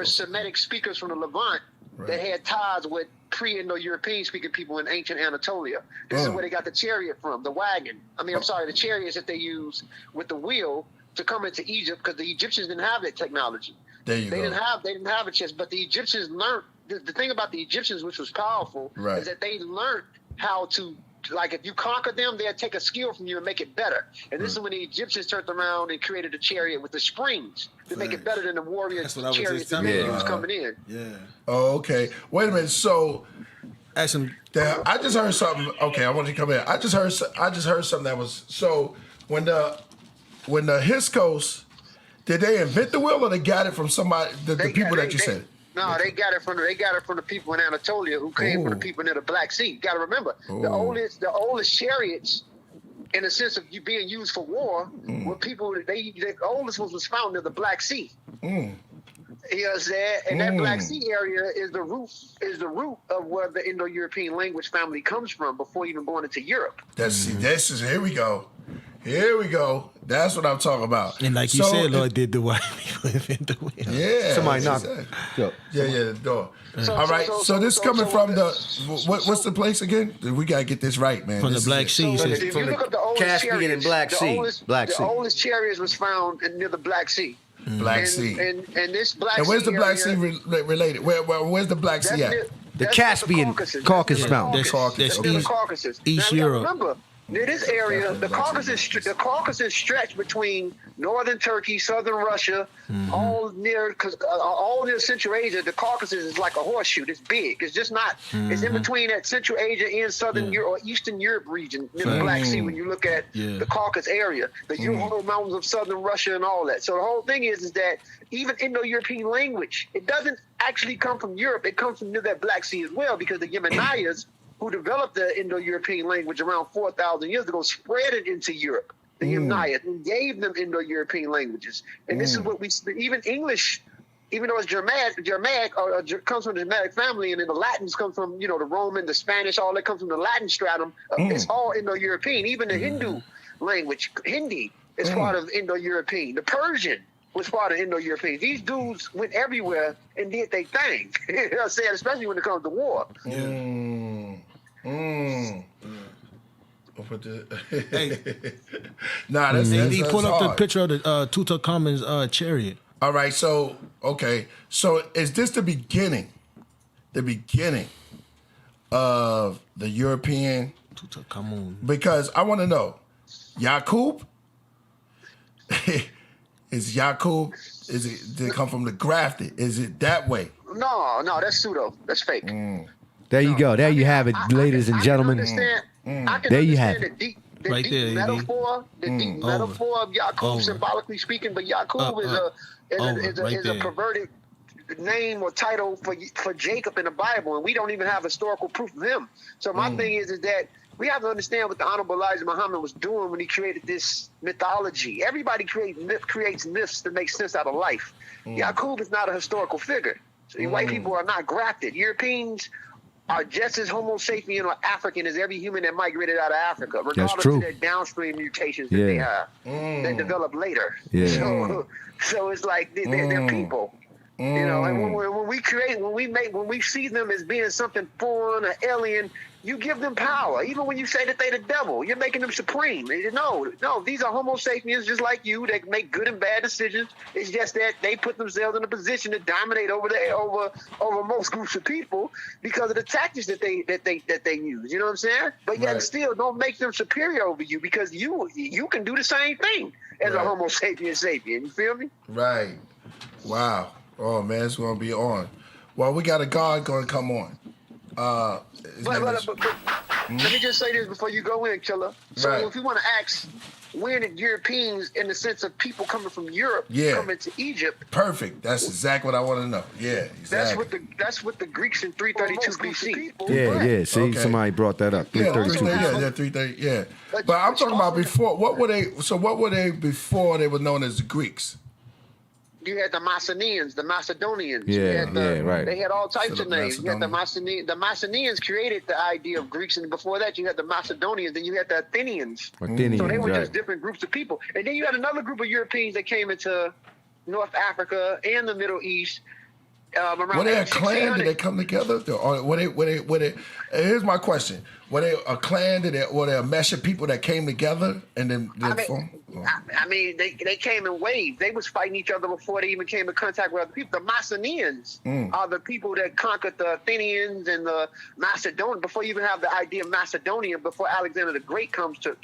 Semitic speakers from the Levant that had ties with pre-Indo-European speaking people in ancient Anatolia. This is where they got the chariot from, the wagon. The chariots that they used with the wheel to come into Egypt because the Egyptians didn't have that technology. There you go. They didn't have a chance, but the Egyptians learned. The thing about the Egyptians, which was powerful, Right. is that they learned how to, like, if you conquer them, they'll take a skill from you and make it better. And this is when the Egyptians turned around and created a chariot with the springs to make it better than the warrior That's what I was chariots just that telling they you. used coming in. Yeah. Oh, okay. Wait a minute. So Ask him. I just heard something. Okay, I want you to come in. I just heard something that was so when the Hiscos, did they invent the wheel or they got it from somebody? The people that you said. No, they got it from the people in Anatolia who came from the people near the Black Sea. You got to remember the oldest chariots, in the sense of you being used for war, were people. The oldest ones was found near the Black Sea. You know what I'm saying? And that Black Sea area is the root of where the Indo-European language family comes from before even going into Europe. This is here we go. Here we go. That's what I'm talking about. And like you said, Lord did the white people invent the wheel. Yeah. Somebody knocked. Yeah, the door. All right. So this coming from the what's the place again? We gotta get this right, man. From the Black Sea. If you look up the oldest Caspian chariots, and Black Sea. The oldest chariots was found near the Black Sea. Black Sea. And this Black Sea. And where's the Black Sea related? Where's the Black Sea at? The Caspian, Caucasus Mountain. That's near the Caucasus. East now, Europe. Remember, near this area, the Caucasus stretch between northern Turkey, southern Russia, all near Central Asia. The Caucasus is like a horseshoe. It's big. It's just not. It's in between that Central Asia and southern Europe or Eastern Europe region near the Black Sea. When you look at the Caucasus area, the Ural Mountains of southern Russia and all that. So the whole thing is that even Indo-European language, it doesn't actually come from Europe. It comes from near that Black Sea as well, because the Yemenis, who developed the Indo-European language around 4,000 years ago, spread it into Europe, the Yemenis, and gave them Indo-European languages. And this is what even English, even though it's Germanic comes from the Germanic family, and then the Latins come from, the Roman, the Spanish, all that comes from the Latin stratum. It's all Indo-European. Even the Hindu language, Hindi, is part of Indo-European. The Persian was part of Indo-European. These dudes went everywhere and did their thing. You know what I'm saying? Especially when it comes to war. Hey, nah, that's he pulled up the hard. picture of the Tutankhamun's chariot. All right, so is this the beginning of the European Tutankhamun? Because I want to know, Yaqub is Yaqub? Did it come from the grafted? Is it that way? No, that's pseudo. That's fake. There you go. There you have it, ladies and gentlemen. I can There you understand have it. the Right deep there, metaphor, metaphor of Yaqub, symbolically speaking. But Yaqub is a perverted name or title for Jacob in the Bible, and we don't even have historical proof of him. So my thing is that we have to understand what the Honorable Elijah Muhammad was doing when he created this mythology. Everybody creates myths to make sense out of life. Yaqub is not a historical figure. So white people are not grafted. Europeans are just as Homo sapien or African as every human that migrated out of Africa, regardless of their downstream mutations that they have that develop later. So it's like they're people. And when we see them as being something foreign or alien, you give them power. Even when you say that they're the devil, you're making them supreme. No, these are Homo sapiens just like you. They make good and bad decisions. It's just that they put themselves in a position to dominate over most groups of people because of the tactics that they use. You know what I'm saying? But yet still don't make them superior over you, because you can do the same thing as a Homo sapien. You feel me? Right. Wow. Oh man, it's gonna be on. Well, we got a God gonna come on. But let me just say this before you go in, Killah. So if you want to ask, when did Europeans, in the sense of people coming from Europe, come into Egypt? Perfect. That's exactly what I want to know. Yeah, exactly. That's what the Greeks in 332 BC. Yeah. See, somebody brought that up. 332. Yeah, 330. Yeah. But I'm talking about before. What were they? So what were they before they were known as the Greeks? You had the Macedonians, the Macedonians. Right. They had all types of names. You had the Macedonians. The Macedonians created the idea of Greeks, and before that, you had the Macedonians. Then you had the Athenians. So they were just different groups of people. And then you had another group of Europeans that came into North Africa and the Middle East. Were they a clan? Did they come together? Or were they? Here's my question: were they a clan? Were they a mesh of people that came together and then formed? I mean, they came in waves. They was fighting each other before they even came in contact with other people. The Macedonians are the people that conquered the Athenians and the Macedonians. Before you even have the idea of Macedonia, before Alexander the Great comes to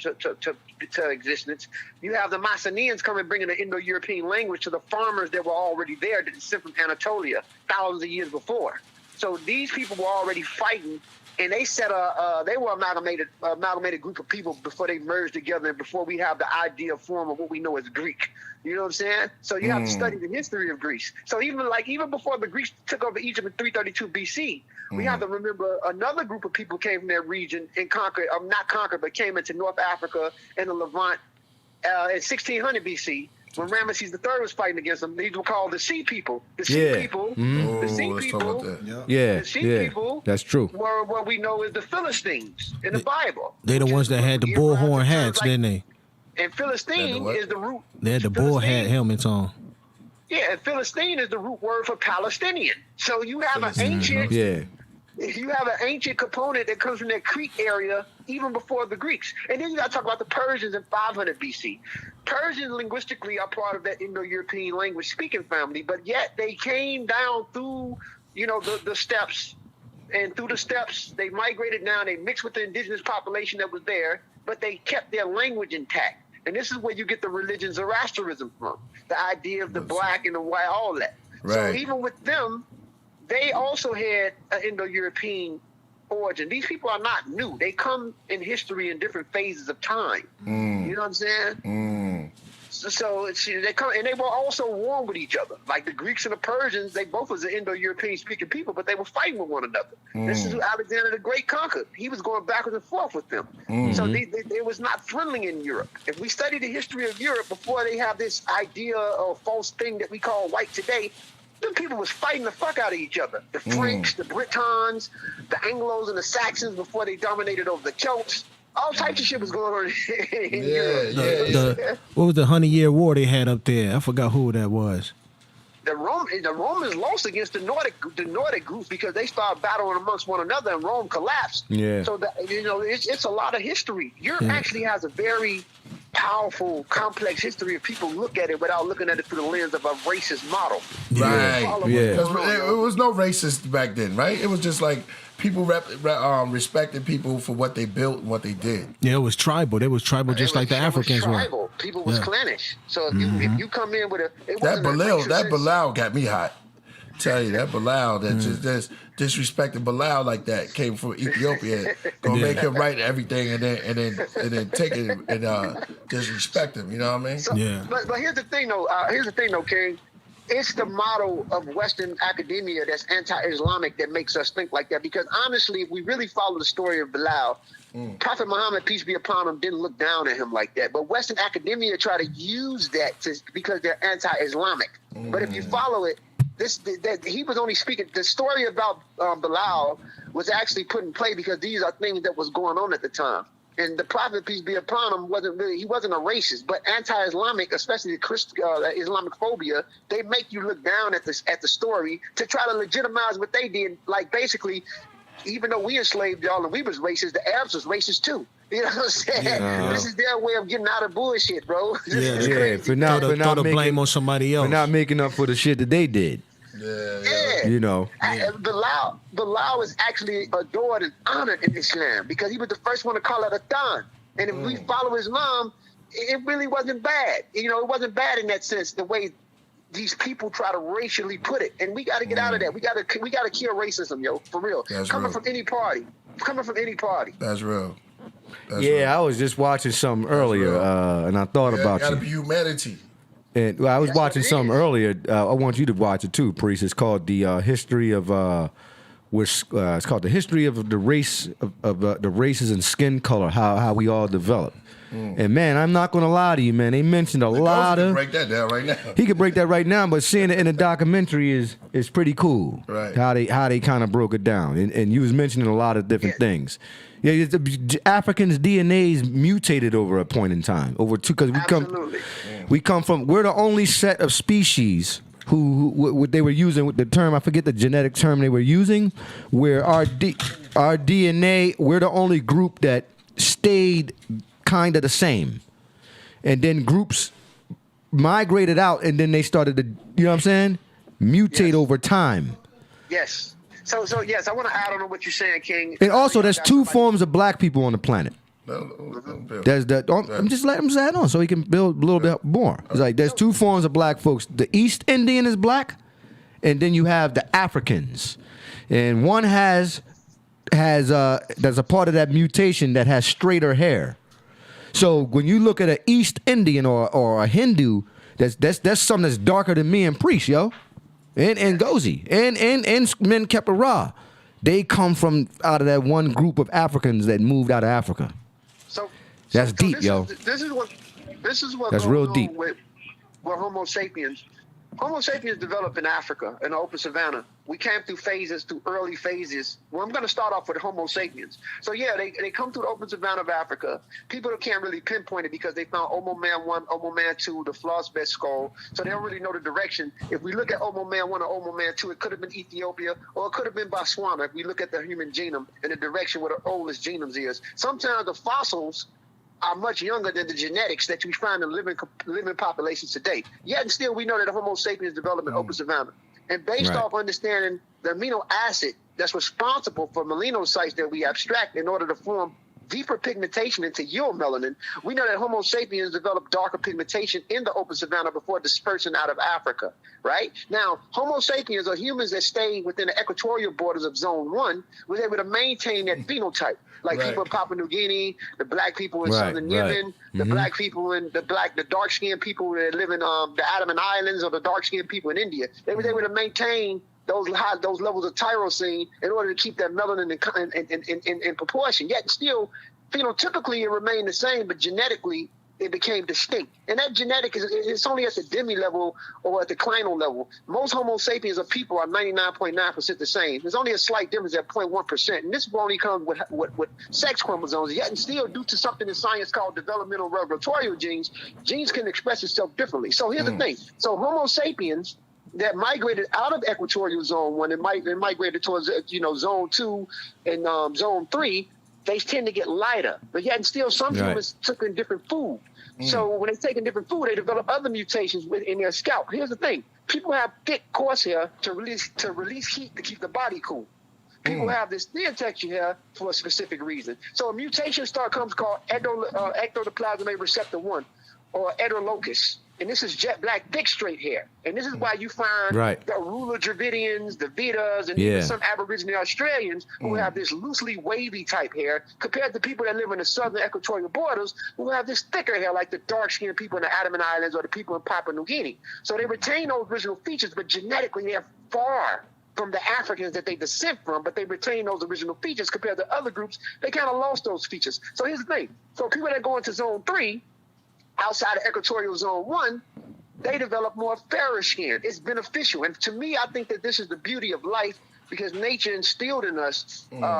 existence, you have the Macedonians coming, bringing the Indo-European language to the farmers that were already there, that sent from Anatolia thousands of years before. So these people were already fighting. And they set they were amalgamated group of people before they merged together, and before we have the idea form of what we know as Greek. You know what I'm saying? So you have to study the history of Greece. So even before the Greeks took over Egypt in 332 BC, we have to remember another group of people came from that region and but came into North Africa and the Levant in 1600 BC. When Ramesses III was fighting against them, these were called the Sea People. The Sea People. The Sea People. The Sea People. That's true. Were what we know as the Philistines in the Bible. They the ones that had the bullhorn hats, didn't they? And Philistine is the root. They had the bull hat helmets on. Yeah, and Philistine is the root word for Palestinian. So you have an ancient, you have an ancient component that comes from that Crete area even before the Greeks. And then you got to talk about the Persians in 500 BC. Persians linguistically are part of that Indo-European language speaking family, but yet they came down through, the steppes. And through the steppes, they migrated down, they mixed with the indigenous population that was there, but they kept their language intact. And this is where you get the religion Zoroastrianism from, the idea of the black and the white, all that. Right. So even with them, they also had an Indo-European origin. These people are not new. They come in history in different phases of time. You know what I'm saying? So they come, and they were also warm with each other. Like the Greeks and the Persians, they both was an Indo-European speaking people, but they were fighting with one another. This is who Alexander the Great conquered. He was going backwards and forth with them. So they was not friendly in Europe. If we study the history of Europe before they have this idea or false thing that we call white today, them people was fighting the fuck out of each other. The French, the Britons, the Anglos and the Saxons before they dominated over the Celts. All types of shit was going on in Europe. What was the 100-Year War they had up there? I forgot who that was. The Romans lost against the Nordic groups because they started battling amongst one another, and Rome collapsed. Yeah. So it's a lot of history. Europe actually has a very powerful, complex history if people look at it without looking at it through the lens of a racist model. Right. Because it was no racist back then, right? It was just like people respected people for what they built and what they did. Yeah, it was tribal. They was tribal just like the Africans were. People was clannish. So if you come in with that Bilal got me hot. Tell you that Bilal that just disrespected Bilal like that came from Ethiopia, gonna make him write everything and then take it and disrespect him. You know what I mean? So, but here's the thing though, King. It's the model of Western academia that's anti-Islamic that makes us think like that. Because honestly, if we really follow the story of Bilal, Prophet Muhammad, peace be upon him, didn't look down at him like that. But Western academia try to use that because they're anti-Islamic. But if you follow it, that he was only speaking. The story about Bilal was actually put in play because these are things that was going on at the time. And the Prophet, peace be upon him, he wasn't a racist, but anti-Islamic, especially the Islamic phobia, they make you look down at the story to try to legitimize what they did. Like basically, even though we enslaved y'all and we was racist, the Arabs was racist too. You know what I'm saying? This is their way of getting out of bullshit, bro. For not throw the blame on somebody else. For not making up for the shit that they did. You know. Bilal is actually adored and honored in Islam because he was the first one to call it a thon. And if we follow Islam, it really wasn't bad. You know, it wasn't bad in that sense, the way these people try to racially put it. And we got to get out of that. We got to kill racism, yo, for real. Coming from any party. That's real. I was just watching something earlier, and I thought about you. Got to be humanity. And I was watching something earlier. I want you to watch it too, Priest. It's called the history of it's called the history of the race of the races and skin color, how we all developed. And man, I'm not gonna lie to you, man. They mentioned a lot of. Break that down right now. He could break that right now, but seeing it in a documentary is pretty cool. Right. How they kind of broke it down, and you was mentioning a lot of different things. Yeah, the Africans' DNA's mutated over a point in time, because we're the only set of species who what they were using with the term, I forget the genetic term they were using, where our DNA, we're the only group that stayed kind of the same, and then groups migrated out, and then they started to, you know what I'm saying, mutate over time. Yes. So yes, I want to add on to what you're saying, King. And also, there's two forms of black people on the planet. There's I'm just letting him add on so he can build a little bit more. It's like there's two forms of black folks. The East Indian is black, and then you have the Africans, and one has there's a part of that mutation that has straighter hair. So when you look at an East Indian or a Hindu, that's something that's darker than me and Priest, yo. And Gozi and Men Kepara, they come from out of that one group of Africans that moved out of Africa. That's deep, yo. This is what that's goes real on deep with Homo sapiens. Homo sapiens developed in Africa, in the open savanna. We came through early phases. Well, I'm going to start off with Homo sapiens. So, yeah, they come through the open savanna of Africa. People can't really pinpoint it because they found Homo Man 1, Homo Man 2, the floss-bed skull. So they don't really know the direction. If we look at Homo Man 1 or Homo Man 2, it could have been Ethiopia or it could have been Botswana if we look at the human genome and the direction where the oldest genomes is. Sometimes the fossils are much younger than the genetics that we find in living populations today. Yet and still, we know that the Homo sapiens developed in open savanna. And based off understanding the amino acid that's responsible for melanocytes that we abstract in order to form deeper pigmentation into uromelanin, we know that Homo sapiens developed darker pigmentation in the open savanna before dispersing out of Africa, right? Now, Homo sapiens are humans that stay within the equatorial borders of Zone 1, was able to maintain that phenotype. Like people in Papua New Guinea, the black people in southern Yemen, the black people in the dark-skinned people that live in the Andaman Islands, or the dark-skinned people in India. They were able to maintain those levels of tyrosine in order to keep that melanin in proportion. Yet still, phenotypically it remained the same, but genetically it became distinct. And that genetic it's only at the demi level or at the clinal level. Most Homo sapiens of people are 99.9% the same. There's only a slight difference at 0.1%. And this will only come with sex chromosomes. Yet and still, due to something in science called developmental regulatory genes can express itself differently. So here's the thing. So Homo sapiens that migrated out of equatorial zone 1 and migrated towards zone 2 and zone 3, they tend to get lighter, but yet and still some humans took in different food. So when they take in different food, they develop other mutations within their scalp. Here's the thing. People have thick coarse hair to release heat to keep the body cool. People have this thin texture hair for a specific reason. So a mutation comes called ectoplasmic receptor 1 or ectolocus. And this is jet black, thick, straight hair. And this is why you find the rural Dravidians, the Vedas, and even some Aboriginal Australians who have this loosely wavy type hair compared to people that live in the southern equatorial borders who have this thicker hair, like the dark-skinned people in the Andaman Islands or the people in Papua New Guinea. So they retain those original features, but genetically they're far from the Africans that they descend from, but they retain those original features compared to other groups. They kind of lost those features. So here's the thing. So people that go into zone 3, outside of equatorial zone 1, they develop more fairer skin. It's beneficial. And to me, I think that this is the beauty of life because nature instilled in us, the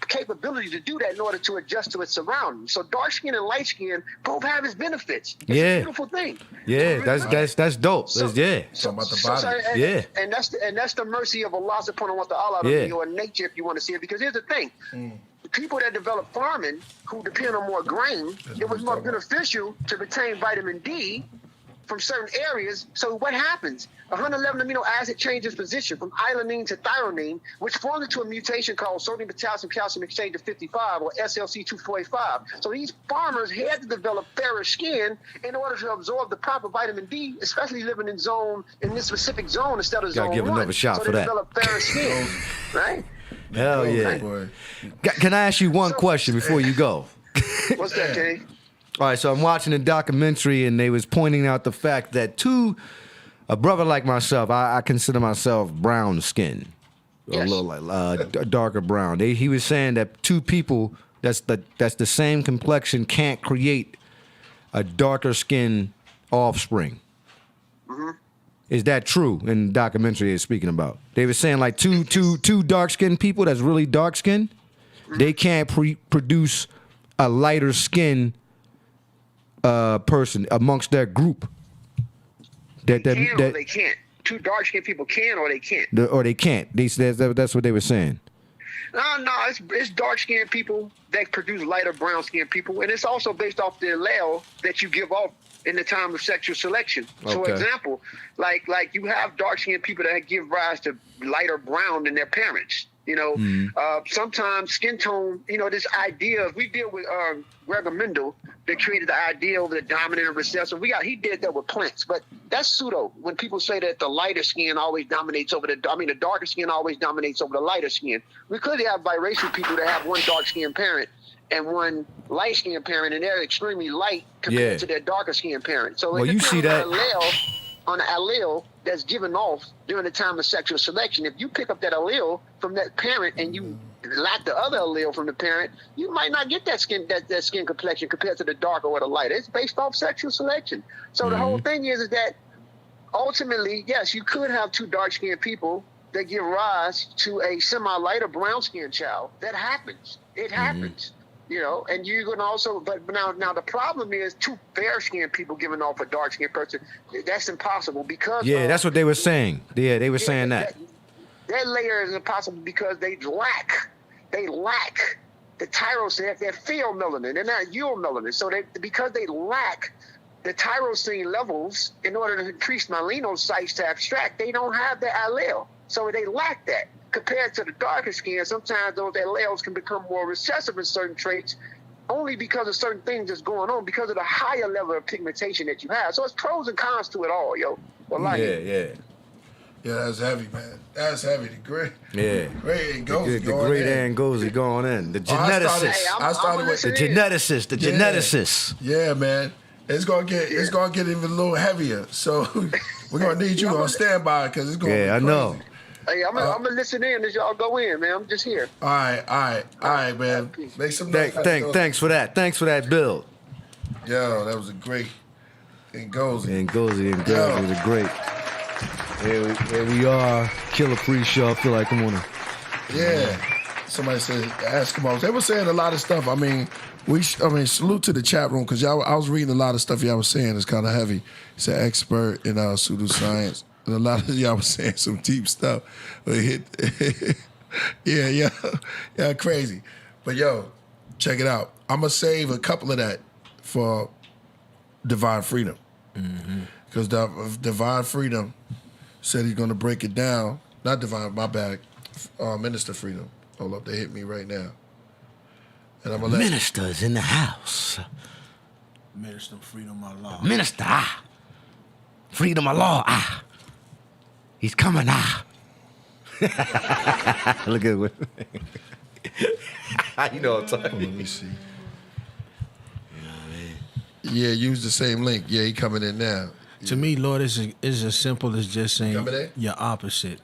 capability to do that in order to adjust to its surroundings. So dark skin and light skin both have its benefits. It's a beautiful thing. Yeah, that's dope. Talking about the body. And that's the mercy of Allah subhanahu wa ta'ala or nature, if you want to see it. Because here's the thing. People that develop farming who depend on more grain, it was more beneficial to retain vitamin D from certain areas. So what happens? 111 amino acid changes position from alanine to threonine, which forms into a mutation called sodium potassium calcium exchange of 55 or SLC245. So these farmers had to develop fairer skin in order to absorb the proper vitamin D, especially living in this specific zone instead of zone 1. Give another shot for that. Develop fairer skin, right? Hell yeah. Can I ask you one question before you go? What's that, Jay? All right, so I'm watching a documentary and they was pointing out the fact that a brother like myself, I consider myself brown skin, a little like darker brown. He was saying that two people that's the same complexion can't create a darker skin offspring. Is that true in the documentary they're speaking about? They were saying like two dark-skinned people that's really dark-skinned, they can't produce a lighter skin person amongst their group. They can or they can't. Two dark-skinned people can or they can't. Or they can't. That's what they were saying. No, it's dark-skinned people that produce lighter brown-skinned people, and it's also based off the allele that you give off in the time of sexual selection. So, for example, like you have dark-skinned people that give rise to lighter brown than their parents. Sometimes skin tone, this idea, we deal with Gregor Mendel that created the idea of the dominant and recessive. He did that with plants, but that's pseudo. When people say that the lighter skin always dominates over the darker skin always dominates over the lighter skin. We clearly have biracial people that have one dark-skinned parent and one light-skinned parent, and they're extremely light compared to their darker-skinned parent. So you see that on an allele that's given off during the time of sexual selection. If you pick up that allele from that parent and you lack the other allele from the parent, you might not get that skin complexion compared to the darker or the lighter. It's based off sexual selection. So the whole thing is that ultimately, yes, you could have two dark-skinned people that give rise to a semi-lighter brown-skinned child. That happens. It happens. You know, and you're going to also, but now the problem is two fair-skinned people giving off a dark-skinned person. That's impossible because that's what they were saying. Yeah, they were saying that. That layer is impossible because they lack the tyrosine. They're pheomelanin. They're not eumelanin. So because they lack the tyrosine levels in order to increase melanocytes to abstract, they don't have the allele. So they lack that. Compared to the darker skin, sometimes those alleles can become more recessive in certain traits only because of certain things that's going on because of the higher level of pigmentation that you have. So it's pros and cons to it all, yo. Yeah, that's heavy, man. That's heavy. The great. Yeah. Great and goes. The great and goes going in. The geneticist. I started with the geneticist. The geneticist. Yeah, man. It's gonna get even a little heavier. So we're gonna need you on standby because it's gonna be crazy. I know. Hey, I'm gonna listen in as y'all go in, man. I'm just here. All right, man. Make some noise. Thanks for that. Thanks for that build. Yo, that was a great Ngozi. Ngozi was a great. Here we are. Killah pre-show. I feel like I'm on a... Yeah. Somebody said Eskimos. They were saying a lot of stuff. I mean, salute to the chat room because I was reading a lot of stuff y'all was saying. It's kind of heavy. He's an expert in pseudoscience. And a lot of y'all was saying some deep stuff. Yeah, crazy. But yo, check it out. I'm going to save a couple of that for Divine Freedom. Because Divine Freedom said he's going to break it down. Not Divine, my bad. Minister Freedom. Hold up, they hit me right now. And I'm gonna Minister's in the house. Minister Freedom of Law. Minister, Freedom of Law, He's coming, Look at it. You know what I'm talking. Let me see. Yeah, use the same link. Yeah, he coming in now. To me, Lord, it's as simple as just saying your opposite.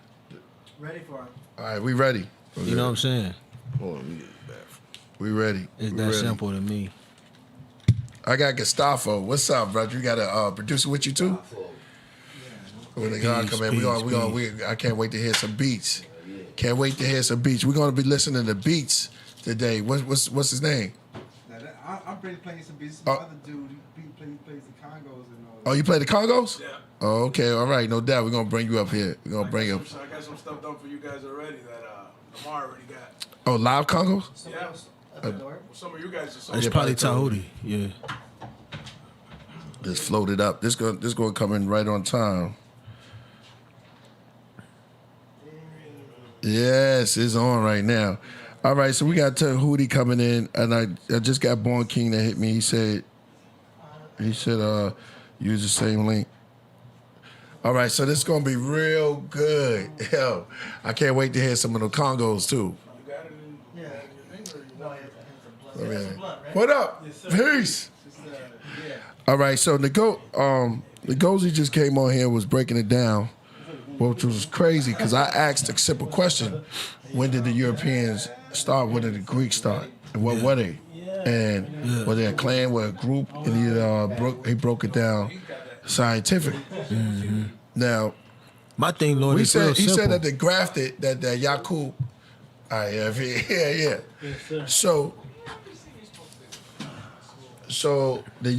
Ready for him. All right, we ready. You know what I'm saying? Hold on, let me get the bathroom. We ready. It's that simple to me. I got Gustavo. What's up, brother? You got a producer with you too? When the guy come in, I can't wait to hear some beats. Can't wait to hear some beats. We're gonna be listening to beats today. What's his name? I'm playing some beats. Some other dude, he plays the congos and all that. Oh, you play the congos? Yeah. Oh, okay, all right, no doubt. We're gonna bring you up here. We're gonna bring you up. I got some stuff done for you guys already that Lamar already got. Oh, live congos? Yeah. Some of you guys are It's probably Tehuti. Yeah. Just floated up. This gonna come in right on time. Yes, it's on right now. All right, so we got Tehuti coming in, and I just got Born King that hit me. He said use the same link. All right, so this is gonna be real good. Yo, I can't wait to hear some of the congos too. What up? Peace. All right, so Ngozi just came on here and was breaking it down, which was crazy because I asked a simple question: when did the Europeans start? When did the Greeks start? And what were they? And were they a clan, were a group? And he broke it down scientifically. Now, my thing, Lord, he is real simple. said that they grafted that Yaqub. Yeah. So the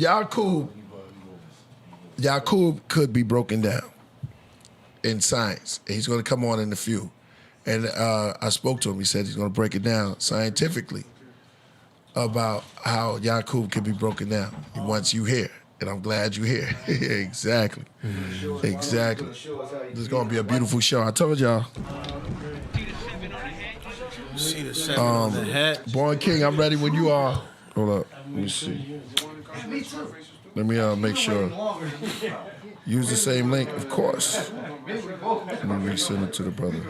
Yaqub could be broken down in science. He's going to come on in a few. And I spoke to him. He said he's going to break it down scientifically about how Yaqub can be broken down. He wants you here. And I'm glad you're here. Exactly. Exactly. This is going to be a beautiful show. I told y'all. See the seven on the hat. Born King, I'm ready when you are. Hold up. Let me see. Let me make sure. Use the same link, of course. Let me resend it to the brother.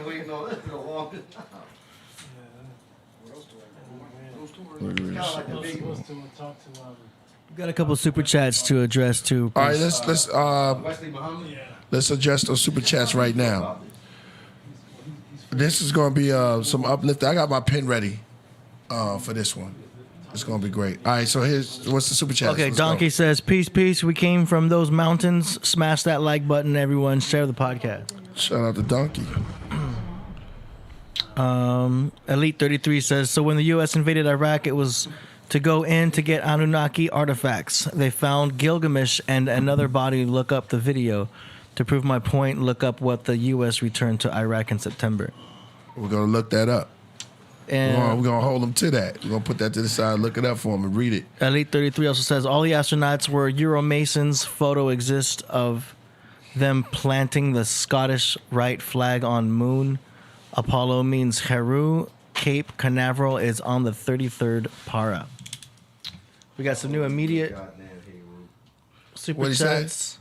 We got a couple super chats to address too. All right, let's address those super chats right now. This is going to be some uplift. I got my pen ready for this one. It's going to be great. All right, so what's the super chat? Okay, Let's Donkey go. says, peace, peace. We came from those mountains. Smash that like button, everyone. Share the podcast. Shout out to Donkey. Elite 33 says, so when the U.S. invaded Iraq, it was to go in to get Anunnaki artifacts. They found Gilgamesh and another body. Look up the video. To prove my point, look up what the U.S. returned to Iraq in September. We're going to look that up. And we're going to hold them to that. We're going to put that to the side, look it up for them, and read it. Elite 33 also says, all the astronauts were Euromasons. Photo exists of them planting the Scottish Rite flag on moon. Apollo means Heru. Cape Canaveral is on the 33rd para. We got some new immediate super chats.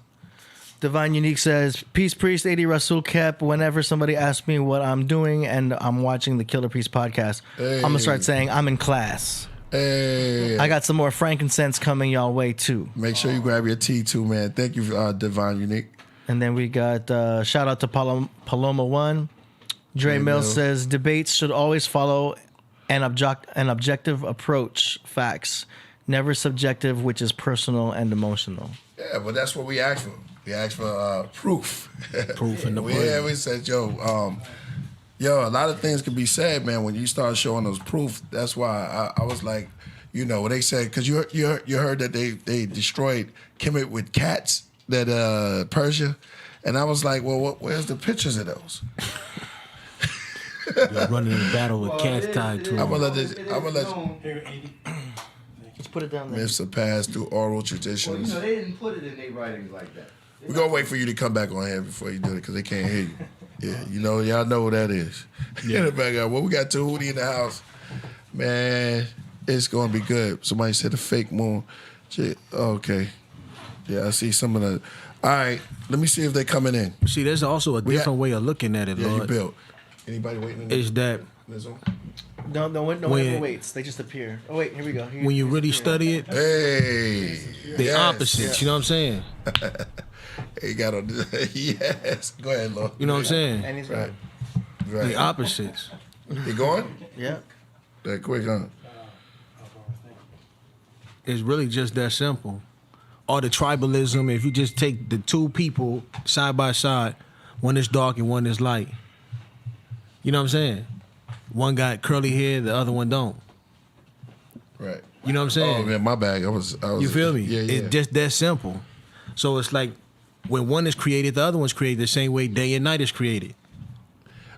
Divine Unique says, Peace Priest 80 Rasul Kep. Whenever somebody asks me what I'm doing and I'm watching the Killer Priest podcast, I'm going to start saying I'm in class. Hey. I got some more frankincense coming y'all way too. Make sure you grab your tea too, man. Thank you, Divine Unique. And then we got shout out to Paloma 1. Dre Mills says, debates should always follow an objective approach. Facts. Never subjective, which is personal and emotional. Yeah, but that's what we asked for. We asked for proof. Proof in the we said, a lot of things can be said, man, when you start showing those proof. That's why I was like, when they said, because you heard that they destroyed Kemet with cats, that Persia, and I was like, well, where's the pictures of those? You're running a battle with cats tied to I'm them. gonna let Just put it down there. myths are passed through oral traditions. Well, they didn't put it in their writings like that. We're gonna wait for you to come back on here before you do it because they can't hear you. Yeah, y'all know what that is. Yeah. In the background. Well, we got Tehuti in the house. Man, it's gonna be good. Somebody said a fake moon. Okay. Yeah, I see some of the. All right, let me see if they're coming in. See, there's also a different way of looking at it, Yeah, Lord. you built. Anybody waiting? Is that No one ever waits. They just appear. Oh wait, here we go. when you really study it, hey, the opposites. You know what I'm saying? He got on. Yes, go ahead, Lord. You know what I'm saying? And he's right. The opposites. You going? Yeah. That quick, huh? It's really just that simple. Or the tribalism, if you just take the two people side by side, one is dark and one is light. You know what I'm saying? One got curly hair, the other one don't. Right. You know what I'm saying? Oh man, my bad. I was. You feel me? Yeah. It's just that simple. So it's like when one is created, the other one's created the same way day and night is created.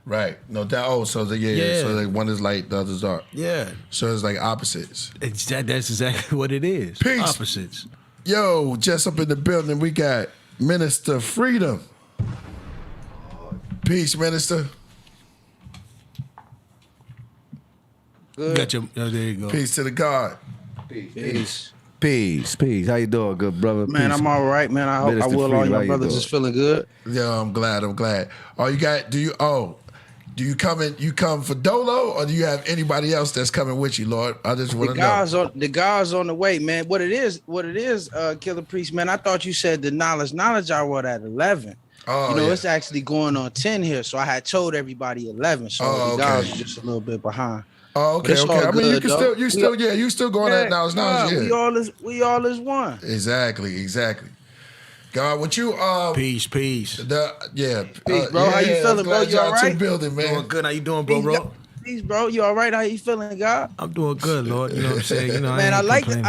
Right. No doubt. Oh, so Yeah. So like one is light, the other's dark. Yeah. So it's like opposites. That's exactly what it is. Peace. Opposites. Yo, just up in the building, we got Minister Freedom. Peace, Minister. You got your, there you go. Peace to the God. Peace. How you doing, good brother? Man, Peace. I'm all right, man. I hope Minister all Freedom, how your you brothers doing? is feeling good. Yeah, I'm glad. Oh, do you come for Dolo, or do you have anybody else that's coming with you, Lord? I just want to know. The guys on the way, man. What it is, Killer Priest, man. I thought you said the knowledge hour at 11. Oh, It's actually going on 10 here, so I had told everybody 11. So the guys are just a little bit behind. Oh, okay. I mean, you still going at knowledge. Yeah. We all is one. Exactly. God, what you Peace. Peace, bro. How you feeling, bro? You all right? Building, man. Doing good. How you doing, bro? Peace, bro. You all right? How you feeling, God? I'm doing good, Lord. You know what I'm saying? Man, I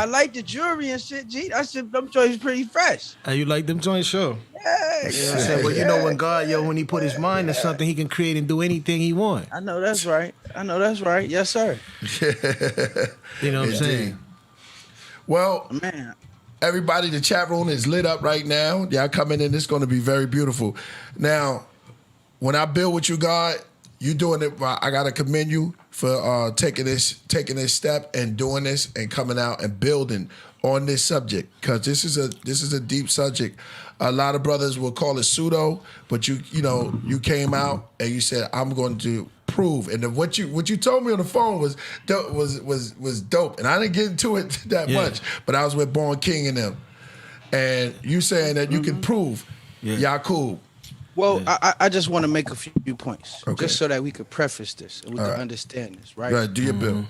like the jewelry and shit, G. Them joints pretty fresh. How you like them joints? Sure. Yeah. You know what I'm saying? Well, you know when God, when he put his mind to something, he can create and do anything he wants. I know that's right. Yes, sir. You know what I'm saying? Well, man, everybody, the chat room is lit up right now. Y'all coming in. It's going to be very beautiful. Now, when I build with you, God, you doing it. I got to commend you for taking this step and doing this and coming out and building on this subject, because this is a deep subject. A lot of brothers will call it pseudo, but you came out and you said, I'm going to prove. And what you told me on the phone was dope. And I didn't get into it that much, but I was with Born King and them. And you saying that you can prove Yakub Well, I just want to make a few points, Okay. just so that we could preface this and we can understand this, right? Right, do your bill.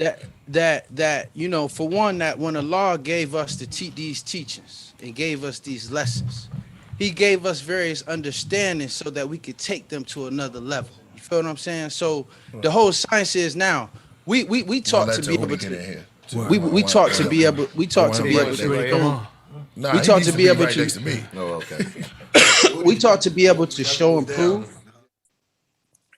That you know, for one, that when Allah gave us these teachings and gave us these lessons, He gave us various understandings so that we could take them to another level. You feel what I'm saying? So the whole science is now we taught to be able to. We taught to be able. We taught to be able to. We taught to be able to. Oh, okay. We taught to be able to show and prove,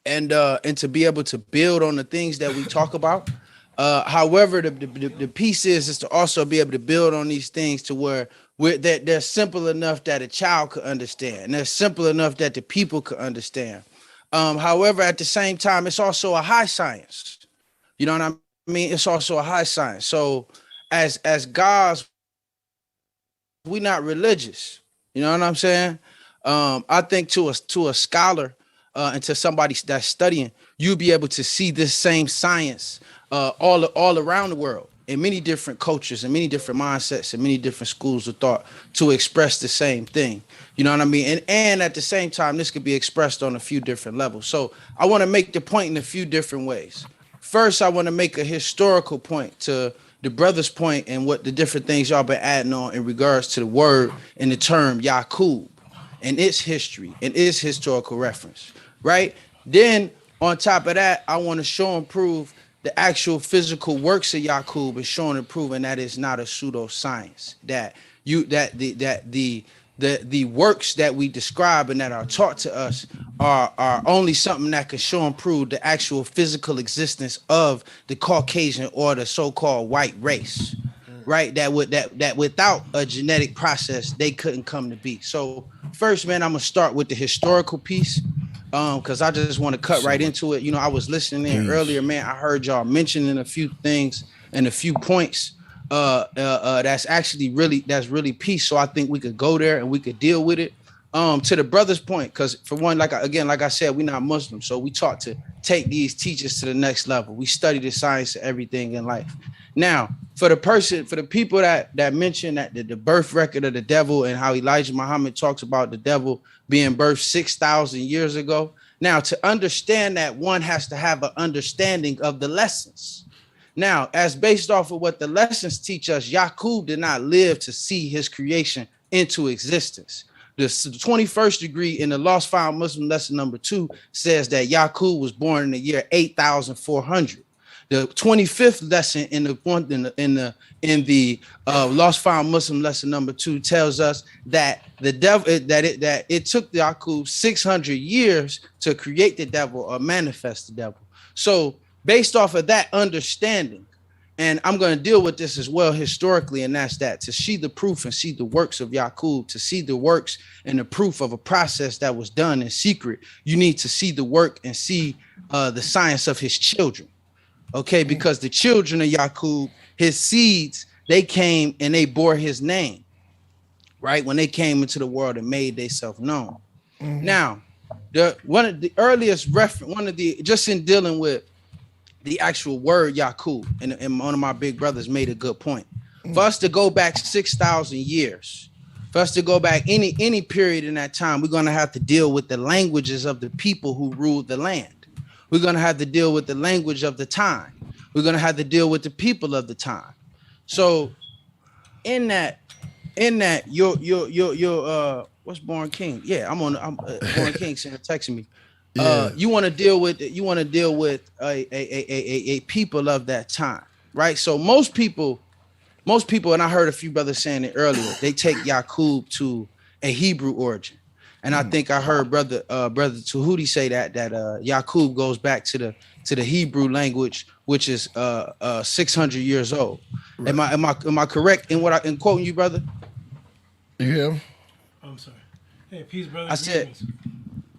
and to be able to build on the things that we talk about. However, the piece is to also be able to build on these things to where they're simple enough that a child could understand, and they're simple enough that the people could understand. However, at the same time, it's also a high science. You know what I mean? It's also a high science. So as gods, we're not religious. You know what I'm saying? I think to a scholar and to somebody that's studying, you'll be able to see this same science all around the world in many different cultures and many different mindsets and many different schools of thought to express the same thing. You know what I mean? And at the same time, this could be expressed on a few different levels. So I want to make the point in a few different ways. First, I want to make a historical point to the brother's point and what the different things y'all been adding on in regards to the word and the term Yaqub and its history and its historical reference, right? Then on top of that, I want to show and prove the actual physical works of Yaqub is showing and proving that it's not a pseudoscience, that the works that we describe and that are taught to us are only something that can show and prove the actual physical existence of the Caucasian or the so-called white race, right? That without a genetic process, they couldn't come to be. So first, man, I'm gonna start with the historical piece, because I just want to cut right into it. You know, I was listening in earlier, man. I heard y'all mentioning a few things and a few points that's really peace. So I think we could go there and we could deal with it. To the brother's point, because for one, like I said, we're not Muslim, so we taught to take these teachers to the next level. We study the science of everything in life. Now, for the people that mention that the birth record of the devil and how Elijah Muhammad talks about the devil being birthed 6,000 years ago. Now, to understand that, one has to have an understanding of the lessons. Now, as based off of what the lessons teach us, Yaqub did not live to see his creation into existence. The 21st degree in the Lost Found Muslim lesson number 2 says that Yaqub was born in the year 8,400. The 25th lesson in the Lost Found Muslim lesson number 2 tells us that the devil that it took Yaqub 600 years to create the devil or manifest the devil. So based off of that understanding, and I'm going to deal with this as well historically, and that's that to see the proof and see the works of Yaqub, to see the works and the proof of a process that was done in secret, you need to see the work and see the science of his children. Okay, because the children of Yaqub, his seeds, they came and they bore his name, right? When they came into the world and made themselves known. Now, one of the earliest reference, just in dealing with the actual word Yaqub, and one of my big brothers made a good point. For us to go back 6,000 years, for us to go back any period in that time, we're going to have to deal with the languages of the people who ruled the land. We're going to have to deal with the language of the time. We're going to have to deal with the people of the time. So in that, your what's Born King? Yeah, I'm Born King texting me. You want to deal with a people of that time, right? So most people, and I heard a few brothers saying it earlier, they take Yaqub to a Hebrew origin. And I think I heard brother Tehuti say that Yaqub goes back to the Hebrew language, which is 600 years old. Right. Am I correct in quoting you, brother? You hear him? I'm sorry. Hey, peace, brother.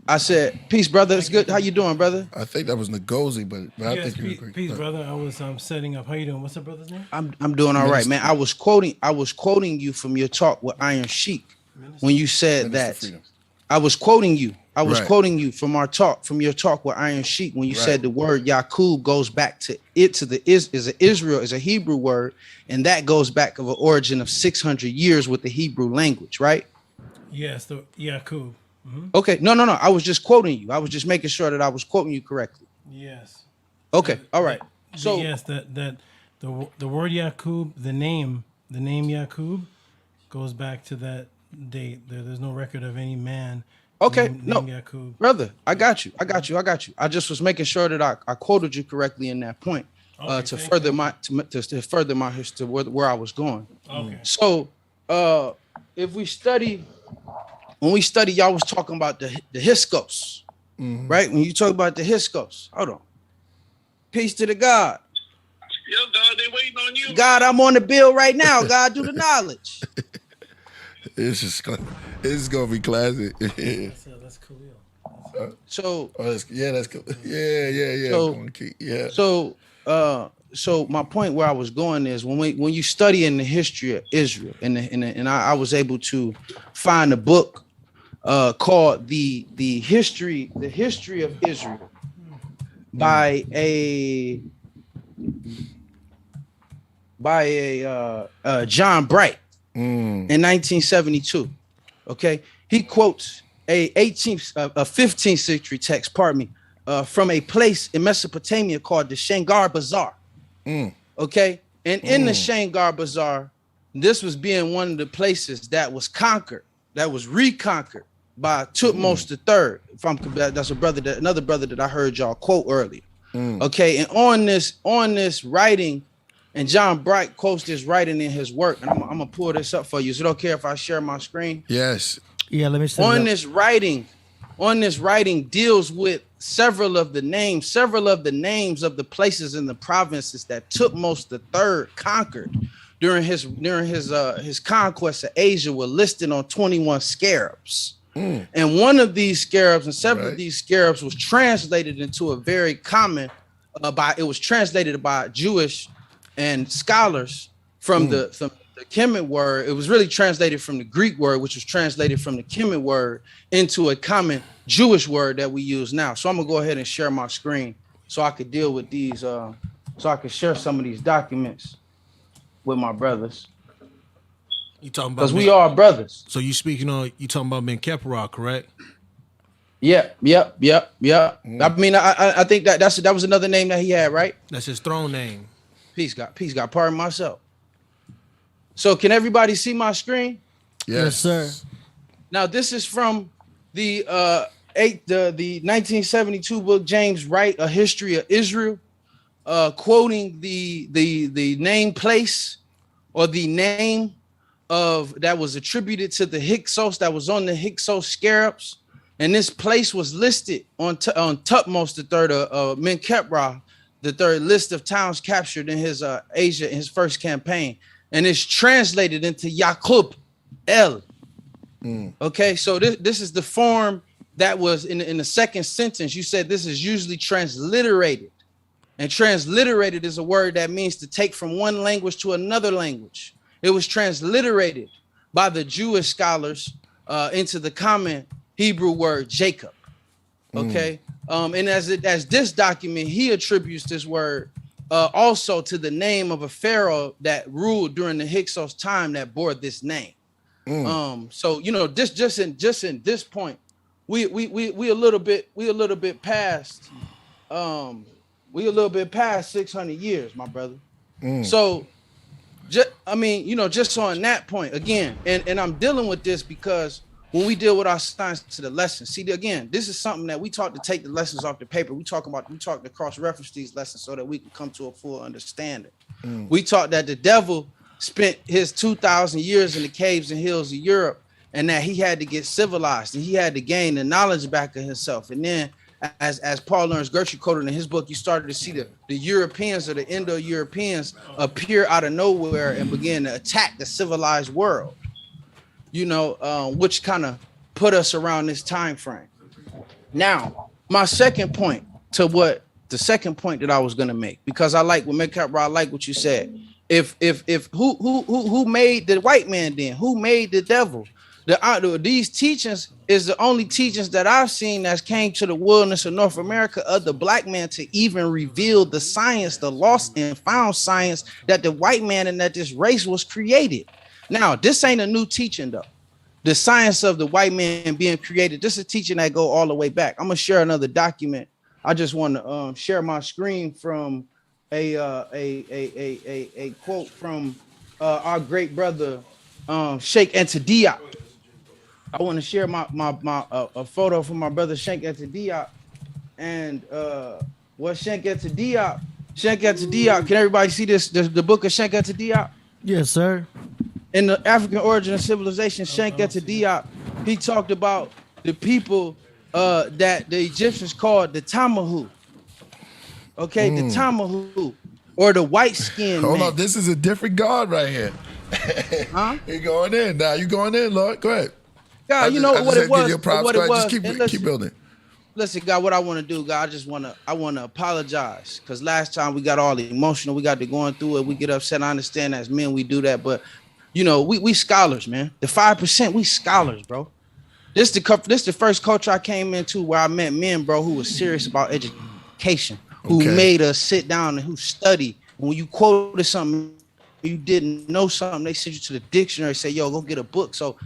I said, peace, brother. It's good. How you doing, brother? I think that was Ngozi, but I think you agree. Peace, brother. I was setting up. How you doing? What's up, brother's name? I'm doing all right, man. I was quoting you from your talk with Iron Sheik when you said that. I was quoting you. I was quoting you from your talk with Iron Sheik when you said the word Yaqub goes back to is a Hebrew word, and that goes back of an origin of 600 years with the Hebrew language, right? Yes, the Yaqub. Okay, no. I was just quoting you. I was just making sure that I was quoting you correctly. Yes. Okay, all right. So yes, that the word Yaqub, the name Yaqub, goes back to that date. There's no record of any man. okay, named no, Yaqub. brother, I got you. I just was making sure that I quoted you correctly in that point to further my history where I was going. Okay. So if we study, when we study, y'all was talking about the Hyksos, right? When you talk about the Hyksos, hold on. Peace to the God. Yo, God, they waiting on you. God, I'm on the bill right now. God, do the knowledge. It's gonna be classic. That's cool. So that's cool. Yeah. So my point where I was going is when you study in the history of Israel, and I was able to find a book called the history of Israel by a John Bright in 1972. Okay, he quotes a 15th century text, from a place in Mesopotamia called the Shangar Bazaar. Okay, and in the Shangar Bazaar, this was being one of the places that was conquered, that was reconquered by Tutmos III. That's another brother that I heard y'all quote earlier. Okay, and on this writing, and John Bright quotes this writing in his work, and I'm gonna pull this up for you. Is it okay if I share my screen? Yes. Yeah, let me see. This writing deals with several of the names of the places in the provinces that Tutmos III conquered during his conquest of Asia were listed on 21 scarabs. And one of these scarabs and several of these scarabs was translated into a very common translated by Jewish and scholars from the Kemet word. It was really translated from the Greek word, which was translated from the Kemet word into a common Jewish word that we use now. So I'm gonna go ahead and share my screen so I could deal with these, so I could share some of these documents with my brothers. You talking about because we are brothers. So you talking about Ben Keppra, correct? Yep. I mean, I think that was another name that he had, right? That's his throne name. Peace God. Pardon myself. So can everybody see my screen? Yes, sir. Now this is from the 1972 book James Wright, A History of Israel, quoting the name place or the name of that was attributed to the Hyksos that was on the Hyksos scarabs, and this place was listed on Tutmos III, Menkaure the third list of towns captured in his Asia in his first campaign, and it's translated into Yaqub El. Okay, so this is the form that was in the second sentence. You said this is usually transliterated, and transliterated is a word that means to take from one language to another language. It was transliterated by the Jewish scholars into the common Hebrew word Jacob. Okay, and as this document, he attributes this word also to the name of a pharaoh that ruled during the Hyksos time that bore this name. So this just in this point, we a little bit past 600 years, my brother. So just on that point again, and I'm dealing with this because when we deal with our science to the lessons, see, again, this is something that we taught to take the lessons off the paper. We talk to cross-reference these lessons so that we can come to a full understanding. We taught that the devil spent his 2,000 years in the caves and hills of Europe, and that he had to get civilized and he had to gain the knowledge back of himself. And then as Paul Laurence Gertrude quoted in his book, you started to see the Europeans or the Indo-Europeans appear out of nowhere and begin to attack the civilized world. Which kind of put us around this time frame. Now, my second point that I was gonna make, because I like what Menkaure, I like what you said. If who made the white man then? Who made the devil? These teachings is the only teachings that I've seen that came to the wilderness of North America of the black man to even reveal the science, the lost and found science that the white man and that this race was created. Now, this ain't a new teaching though. the science of the white man being created. This is teaching that go all the way back. I'm gonna share another document. I just want to share my screen from a quote from our great brother Sheikh Anta Diop. I want to share a photo from my brother Sheikh Anta Diop, and what Sheikh Anta Diop. Can everybody see this? The book of Sheikh Anta Diop? Yes, sir. In the African Origin of Civilization, Sheikh Anta Diop, he talked about the people that the Egyptians called the Tamahu. Okay, the Tamahu, or the white skin. Hold on, this is a different God right here. Huh? You going in now? You going in, Lord? Go ahead. God, you know what it was. What it was. Just keep building. Listen, God, what I want to do, God, I want to apologize, because last time we got all emotional, we got to going through it, we get upset. I understand as men we do that, but you know, we scholars, man. The 5%, we scholars, bro. This the first culture I came into where I met men, bro, who was serious about education, who made us sit down and who study. When you quoted something, you didn't know something, they sent you to the dictionary, say, yo, go get a book. So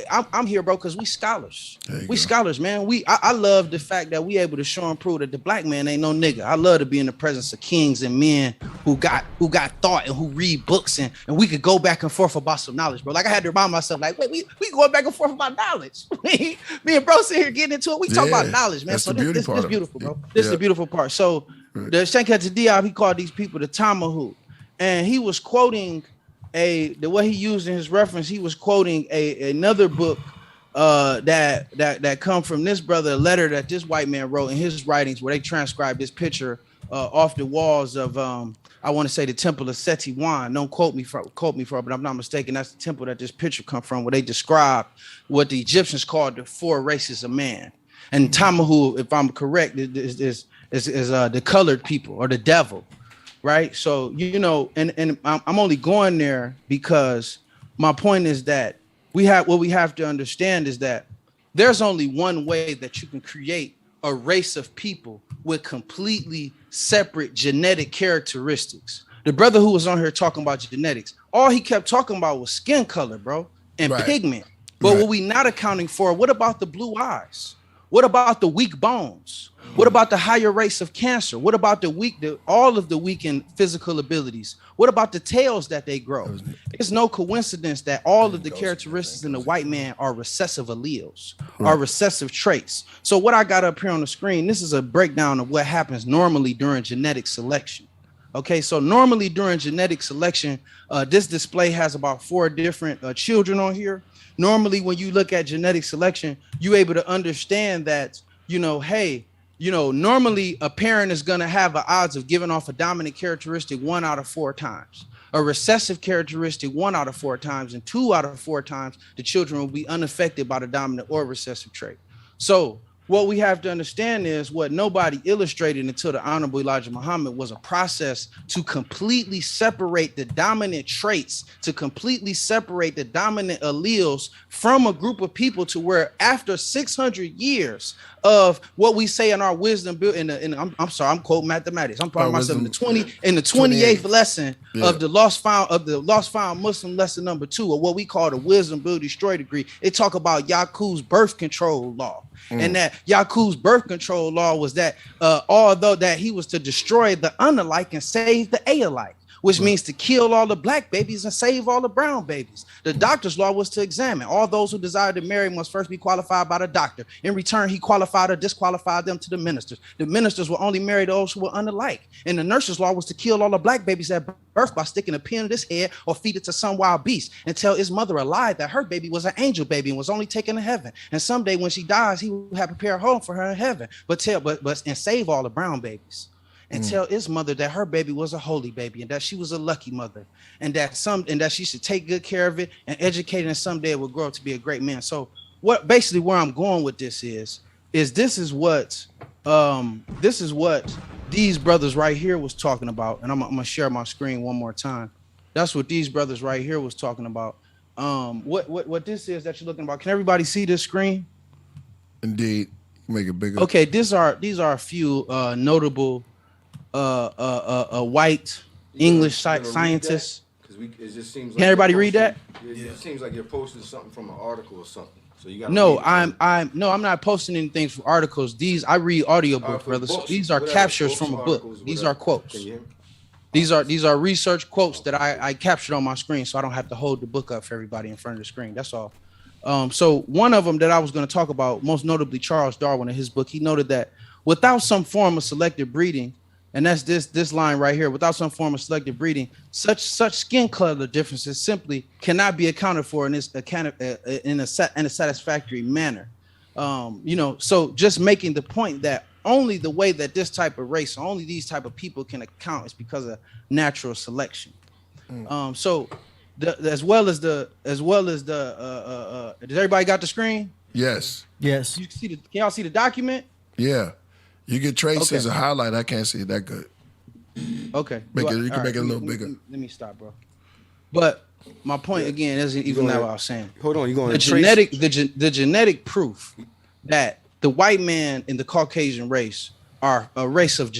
I'm here, bro, because we scholars. We scholars, man. I love the fact that we able to show and prove that the black man ain't no nigga. I love to be in the presence of kings and men who got thought and who read books, and we could go back and forth about some knowledge, bro. Like I had to remind myself, like, wait, we going back and forth about knowledge. Me and bro sit here getting into it. We talk about knowledge, man. So this beautiful, bro. This is the beautiful part. So the Sheikh Anta Diop, he called these people the Tamahu. And he was quoting the way he used in his reference, he was quoting another book that come from this brother, a letter that this white man wrote in his writings, where they transcribed this picture off the walls of I want to say the temple of Seti Wan. Don't quote me for it, but I'm not mistaken. That's the temple that this picture come from, where they describe what the Egyptians called the 4 races of man. And Tamahu, if I'm correct, is the colored people or the devil. Right. So, you know, and I'm only going there because my point is that we have to understand is that there's only one way that you can create a race of people with completely separate genetic characteristics. The brother who was on here talking about genetics, all he kept talking about was skin color, bro, and pigment. But what we not accounting for, what about the blue eyes? What about the weak bones? What about the higher rates of cancer? What about all of the weakened physical abilities? What about the tails that they grow? It's no coincidence that all of the characteristics in the white man are recessive alleles, are recessive traits. So what I got up here on the screen, this is a breakdown of what happens normally during genetic selection. Okay, so normally during genetic selection, this display has about 4 different children on here. Normally, when you look at genetic selection, you're able to understand that, you know, hey, you know, normally a parent is going to have the odds of giving off a dominant characteristic 1 out of 4 times, a recessive characteristic 1 out of 4 times, and 2 out of 4 times the children will be unaffected by the dominant or recessive trait. So what we have to understand is what nobody illustrated until the Honorable Elijah Muhammad was a process to completely separate the dominant traits, to completely separate the dominant alleles from a group of people, to where after 600 years of what we say in our wisdom built I'm sorry, I'm quoting mathematics. I'm part of myself in the 28th lesson of the lost found Muslim lesson number 2, or what we call the wisdom build destroy degree. It talk about Yakub's birth control law. And that Yakub's birth control law was that although that he was to destroy the unalike and save the alike, which means to kill all the black babies and save all the brown babies. The doctor's law was to examine all those who desire to marry must first be qualified by the doctor. In return, he qualified or disqualified them to the ministers. The ministers will only marry those who were unalike. And the nurse's law was to kill all the black babies at birth by sticking a pin in his head or feed it to some wild beast and tell his mother a lie that her baby was an angel baby and was only taken to heaven. And someday when she dies, he will have prepared a home for her in heaven, and save all the brown babies. And tell his mother that her baby was a holy baby and that she was a lucky mother, and that she should take good care of it and educate it, and someday it will grow up to be a great man. So where I'm going with this is this is what these brothers right here was talking about. And I'm gonna share my screen one more time. That's what these brothers right here was talking about. What this is that you're looking about. Can everybody see this screen? Indeed. Make it bigger. Okay, these are a few notable white English scientists. It just seems. Can everybody read that? It seems like you're posting something from an article or something. So you got. No, I'm not posting anything from articles. These I read audiobooks, brother. So these are captures from a book. These are quotes. These are research quotes that I captured on my screen, so I don't have to hold the book up for everybody in front of the screen. That's all. So one of them that I was going to talk about, most notably Charles Darwin in his book, he noted that without some form of selective breeding, and that's this line right here, without some form of selective breeding, such skin color differences simply cannot be accounted for in a satisfactory manner. So just making the point that only the way that this type of race, only these type of people can account is because of natural selection. So as well as the does everybody got the screen? Yes. Yes. Can y'all see the document? Yeah. You get traces as a highlight. I can't see it that good. Okay. You can make it a little bigger. Let me stop, bro. But my point again isn't even that what I was saying. Hold on, you're going the genetic proof that the white man and the Caucasian race are a race of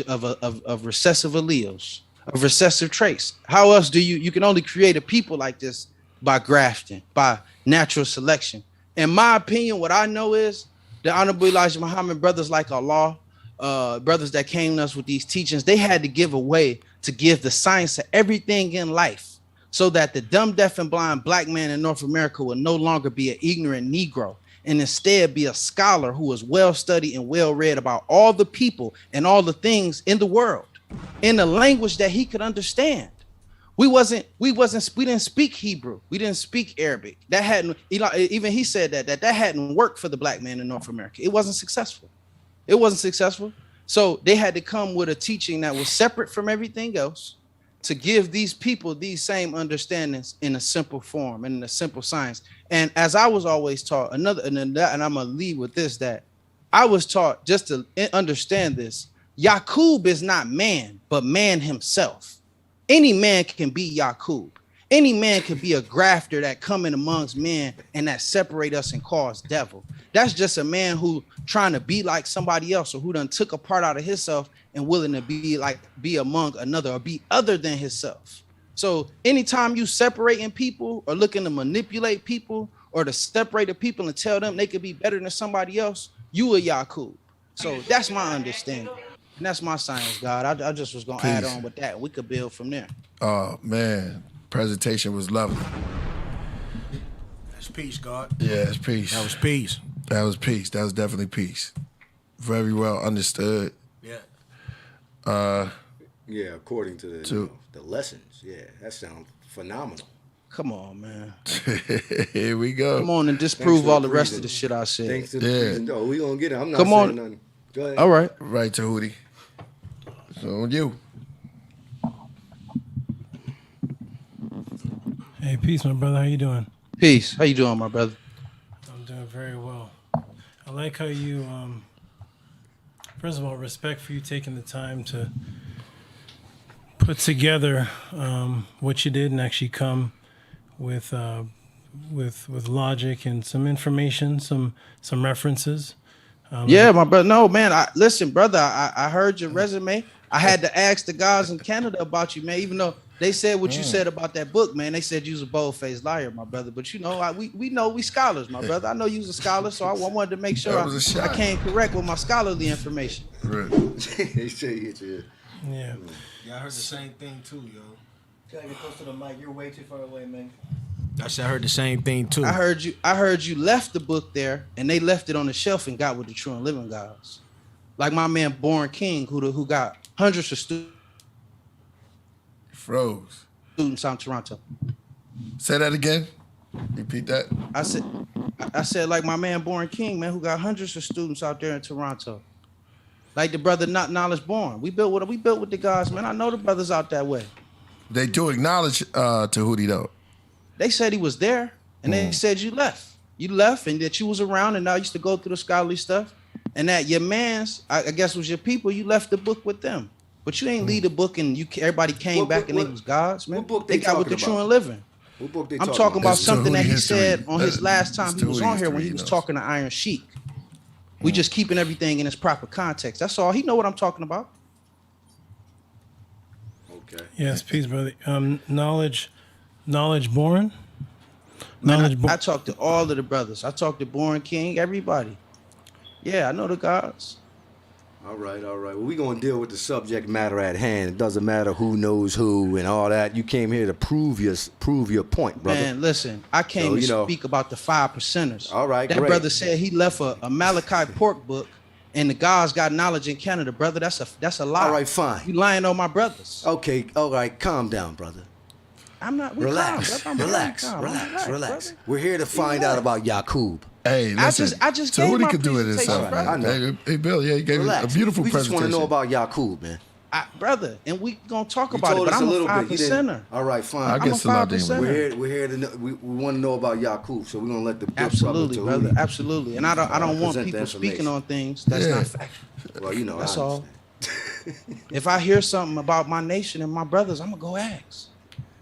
recessive alleles, of recessive traits. How else do you can only create a people like this by grafting, by natural selection. In my opinion, what I know is the Honorable Elijah Muhammad, brothers like Allah, brothers that came to us with these teachings, they had to give away to give the science to everything in life so that the dumb, deaf, and blind black man in North America would no longer be an ignorant Negro and instead be a scholar who was well studied and well read about all the people and all the things in the world in a language that he could understand. We didn't speak Hebrew. We didn't speak Arabic. That hadn't, even he said that hadn't worked for the black man in North America. It wasn't successful. It wasn't successful. So they had to come with a teaching that was separate from everything else to give these people these same understandings in a simple form and in a simple science. And as I was always taught, and I'm gonna leave with this, that I was taught just to understand this. Yaqub is not man, but man himself. Any man can be Yaqub. Any man can be a grafter that come in amongst men and that separate us and cause devil. That's just a man who trying to be like somebody else, or who done took a part out of himself and willing to be among another or be other than himself. So anytime you separating people or looking to manipulate people or to separate the people and tell them they could be better than somebody else, you a Yaqub. So that's my understanding. And that's my science, God. I just was gonna add on with that. We could build from there. Oh man, presentation was lovely. That's peace, God. Yeah, it's peace. That was peace. That was peace. That was definitely peace. Very well understood. Yeah. Yeah, according to the lessons. Yeah, that sounds phenomenal. Come on, man. Here we go. Come on and disprove all the rest of the shit I said. Thanks to the reason, though. We gonna get it. I'm not Come saying on. nothing. Go ahead. All right. Right, Tehuti. So you. Hey, peace, my brother. How you doing? Peace. How you doing, my brother? I'm doing very well. I like how you, first of all, respect for you taking the time to put together what you did and actually come with logic and some information, some references. Yeah, my brother. No, man. Listen, brother. I heard your resume. I had to ask the guys in Canada about you, man. Even though they said what you said about that book, man. They said you was a bold-faced liar, my brother. But you know, we know we scholars, my brother. I know you was a scholar, so I wanted to make sure I came correct with my scholarly information. Right. They say it. Yeah. Yeah, I heard the same thing too, yo. Gotta get close to the mic. You're way too far away, man. I heard the same thing too. I heard you left the book there, and they left it on the shelf and got with the true and living gods, like my man Born King, who got hundreds of students out in Toronto. Say that again. Repeat that. I said like my man Born King, man, who got hundreds of students out there in Toronto. Like the brother Not Knowledge Born. We built with the gods, man. I know the brothers out that way. They do acknowledge Tehuti though. They said he was there, and they said you left. You left, and that you was around, and now you used to go through the scholarly stuff, and that your man's, I guess, was your people. You left the book with them, but you ain't leave the book, and everybody came back, and they was gods, man. What book they got with the true and living. What book they I'm talking about something that he history. said on his last time he was on here when he was talking to Iron Sheik. We just keeping everything in its proper context. That's all. He know what I'm talking about. Okay. Yes, peace, brother. Knowledge Knowledge Born. Man, I talked to all of the brothers. I talked to Born King, everybody. Yeah, I know the gods. All right. Well, we're going to deal with the subject matter at hand. It doesn't matter who knows who and all that. You came here to prove your point, brother. Man, listen, I came to speak about the 5%ers. All right, that great. brother said he left a Malachi pork book, and the gods got knowledge in Canada, brother. That's a lie. All right, fine. You lying on my brothers. Okay, all right, calm down, brother. I'm not. Relax. Brother. We're here to find out about Yakub. Hey, listen. I just Tehuti gave my could do it himself, presentation, man. Hey, Bill, yeah, he gave Relax. a beautiful we presentation. just want to know about Yakub, man. Brother, and we gonna talk You about it. told But us I'm a little a bit. 5%er. All right, fine. I guess I'm a a 5%er. We're here to know. We want to know about Yakub, so we're gonna let the good Absolutely, brother brother. Absolutely. And I don't want present the people speaking information. on things that's not factual. Well, you know, That's I all. understand. If I hear something about my nation and my brothers, I'm gonna go ask,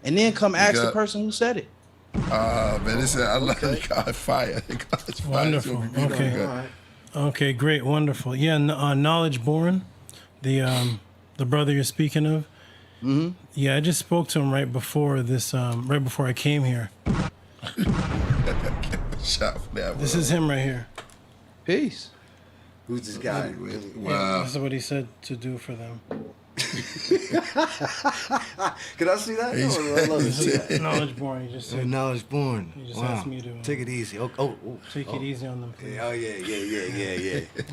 and then come ask the person who said it. Man, I love God fire. God's fire. Wonderful. Okay. Okay, great, wonderful. Yeah, Knowledge Born, the brother you're speaking of. Mm-hmm. Yeah, I just spoke to him right before this, right before I came here. Shot for that. This is him right here. Peace. Who's this guy? Yeah, this is what he said to do for them. Can I see that? I love to see that. Knowledge Born. He just said. Knowledge Born. He just Wow. asked me to Take it easy. take it easy on them. Please. Oh yeah.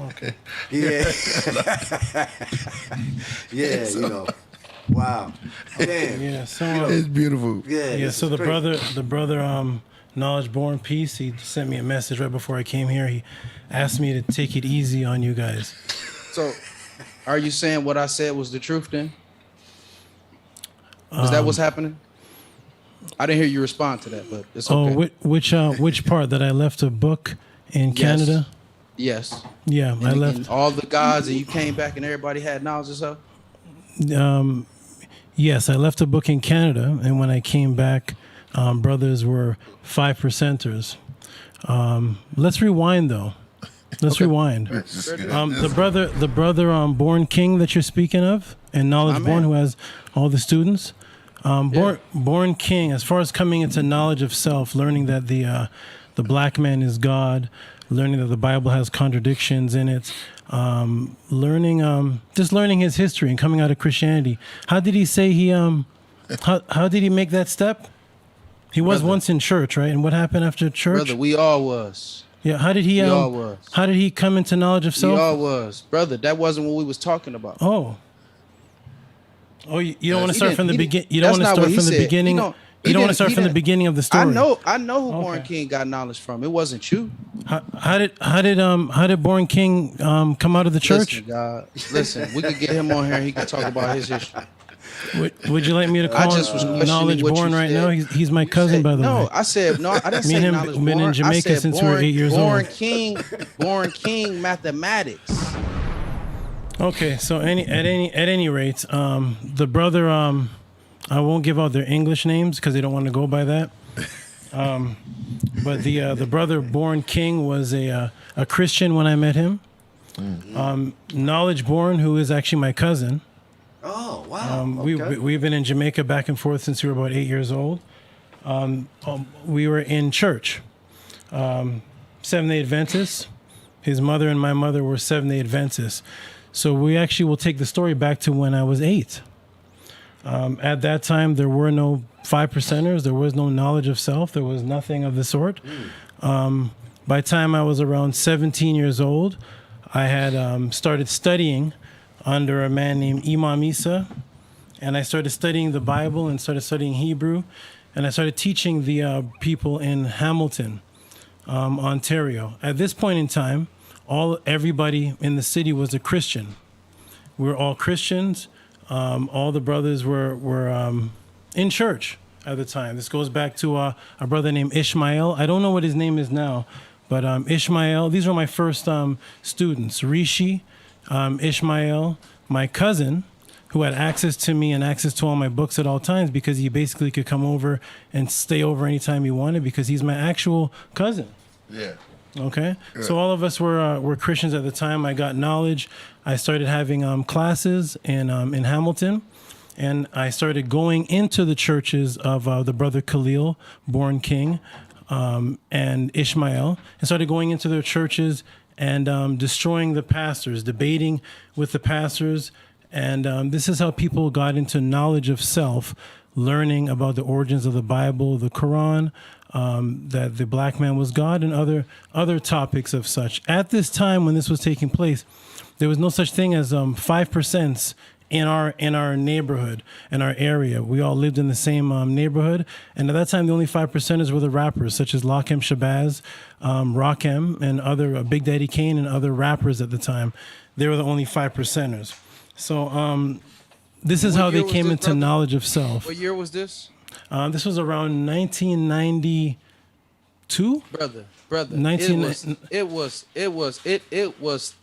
Okay. Yeah. Yeah, you know. Wow. Damn. Yeah. So it's beautiful. Yeah. Yeah. this So is the great. brother, Knowledge Born Peace. He sent me a message right before I came here. He asked me to take it easy on you guys. So, are you saying what I said was the truth then? Is that what's happening? I didn't hear you respond to that, but it's okay. Oh, which part that I left a book in Canada? Yes. Yeah, I left. And all the gods, and you came back, and everybody had knowledge of stuff. Yes, I left a book in Canada, and when I came back, brothers were 5%ers. Let's rewind though. Let's rewind. The brother Born King that you're speaking of, and Knowledge Born, who has all the students. Born King, as far as coming into knowledge of self, learning that the black man is God, learning that the Bible has contradictions in it, learning his history and coming out of Christianity. How did he say he how did he make that step? He was once in church, right? And what happened after church? Brother, we all was. Yeah, how did he how did he come into knowledge of self? We all was. Brother, that wasn't what we was talking about. Oh, you don't want to start from the beginning. You don't want to start from the beginning. You don't want to start from the beginning of the story. I know who Born King got knowledge from. It wasn't you. How did Born King come out of the church? Listen, we could get him on here. He could talk about his history. Would you like me to call him Knowledge Born right now? He's my cousin, by the way. No, I said no. I didn't say Knowledge Born. Been in Jamaica since we were 8 years old. Born King mathematics. Okay, so at any rate, the brother, I won't give out their English names because they don't want to go by that. But the brother Born King was a Christian when I met him. Knowledge Born, who is actually my cousin. Oh wow! We've been in Jamaica back and forth since we were about 8 years old. We were in church, Seventh-day Adventists. His mother and my mother were Seventh-day Adventists. So we actually will take the story back to when I was 8. At that time, there were no 5%ers. There was no knowledge of self. There was nothing of the sort. By the time I was around 17 years old, I had started studying under a man named Imam Isa. And I started studying the Bible and started studying Hebrew. And I started teaching the people in Hamilton, Ontario. At this point in time, everybody in the city was a Christian. We were all Christians. All the brothers were in church at the time. This goes back to a brother named Ishmael. I don't know what his name is now, but Ishmael. These were my first students. Rishi, Ishmael, my cousin, who had access to me and access to all my books at all times because he basically could come over and stay over anytime he wanted because he's my actual cousin. Yeah. Okay, so all of us were Christians at the time. I got knowledge. I started having classes in Hamilton, and I started going into the churches of the brother Khalil, born king, and Ishmael, and started going into their churches and destroying the pastors, debating with the pastors. And this is how people got into knowledge of self, learning about the origins of the Bible, the Quran, that the black man was God, and other topics of such. At this time when this was taking place, there was no such thing as 5% in our neighborhood, in our area. We all lived in the same neighborhood, and at that time the only 5%ers were the rappers, such as Lakem Shabazz, Rakim, and other Big Daddy Kane and other rappers at the time. They were the only 5%ers. So this is how they came into knowledge of self. What year was this? This was around 1992. Brother. 19 It was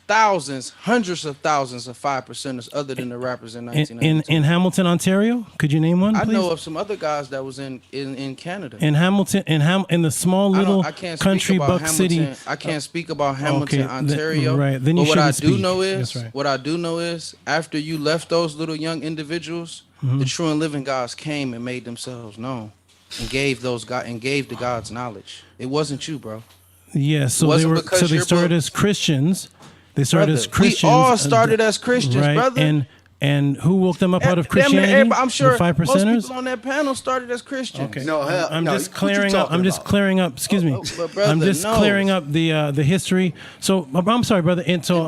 thousands, hundreds of thousands of 5%ers other than the rappers in 1992. in Hamilton, Ontario. Could you name one, please? I know of some other guys that was in Canada. In Hamilton, in the small little country buck city. I can't speak about Hamilton, Ontario. Right. Then you but what I shouldn't do speak. know is, That's right. what I do know is, after you left those little young individuals, the true and living gods came and made themselves known, and gave the gods knowledge. It wasn't you, bro. Yeah. So they started as Christians. They started as Christians. We all started as Christians, right? brother. And who woke them up out of Christianity? I'm sure the 5%ers? most people on that panel started as Christians. Okay. No, hell, I'm no, just what you clearing up. talking I'm just about? clearing up. Excuse me. But brother, I'm just no. clearing up the history. So I'm sorry, brother. And so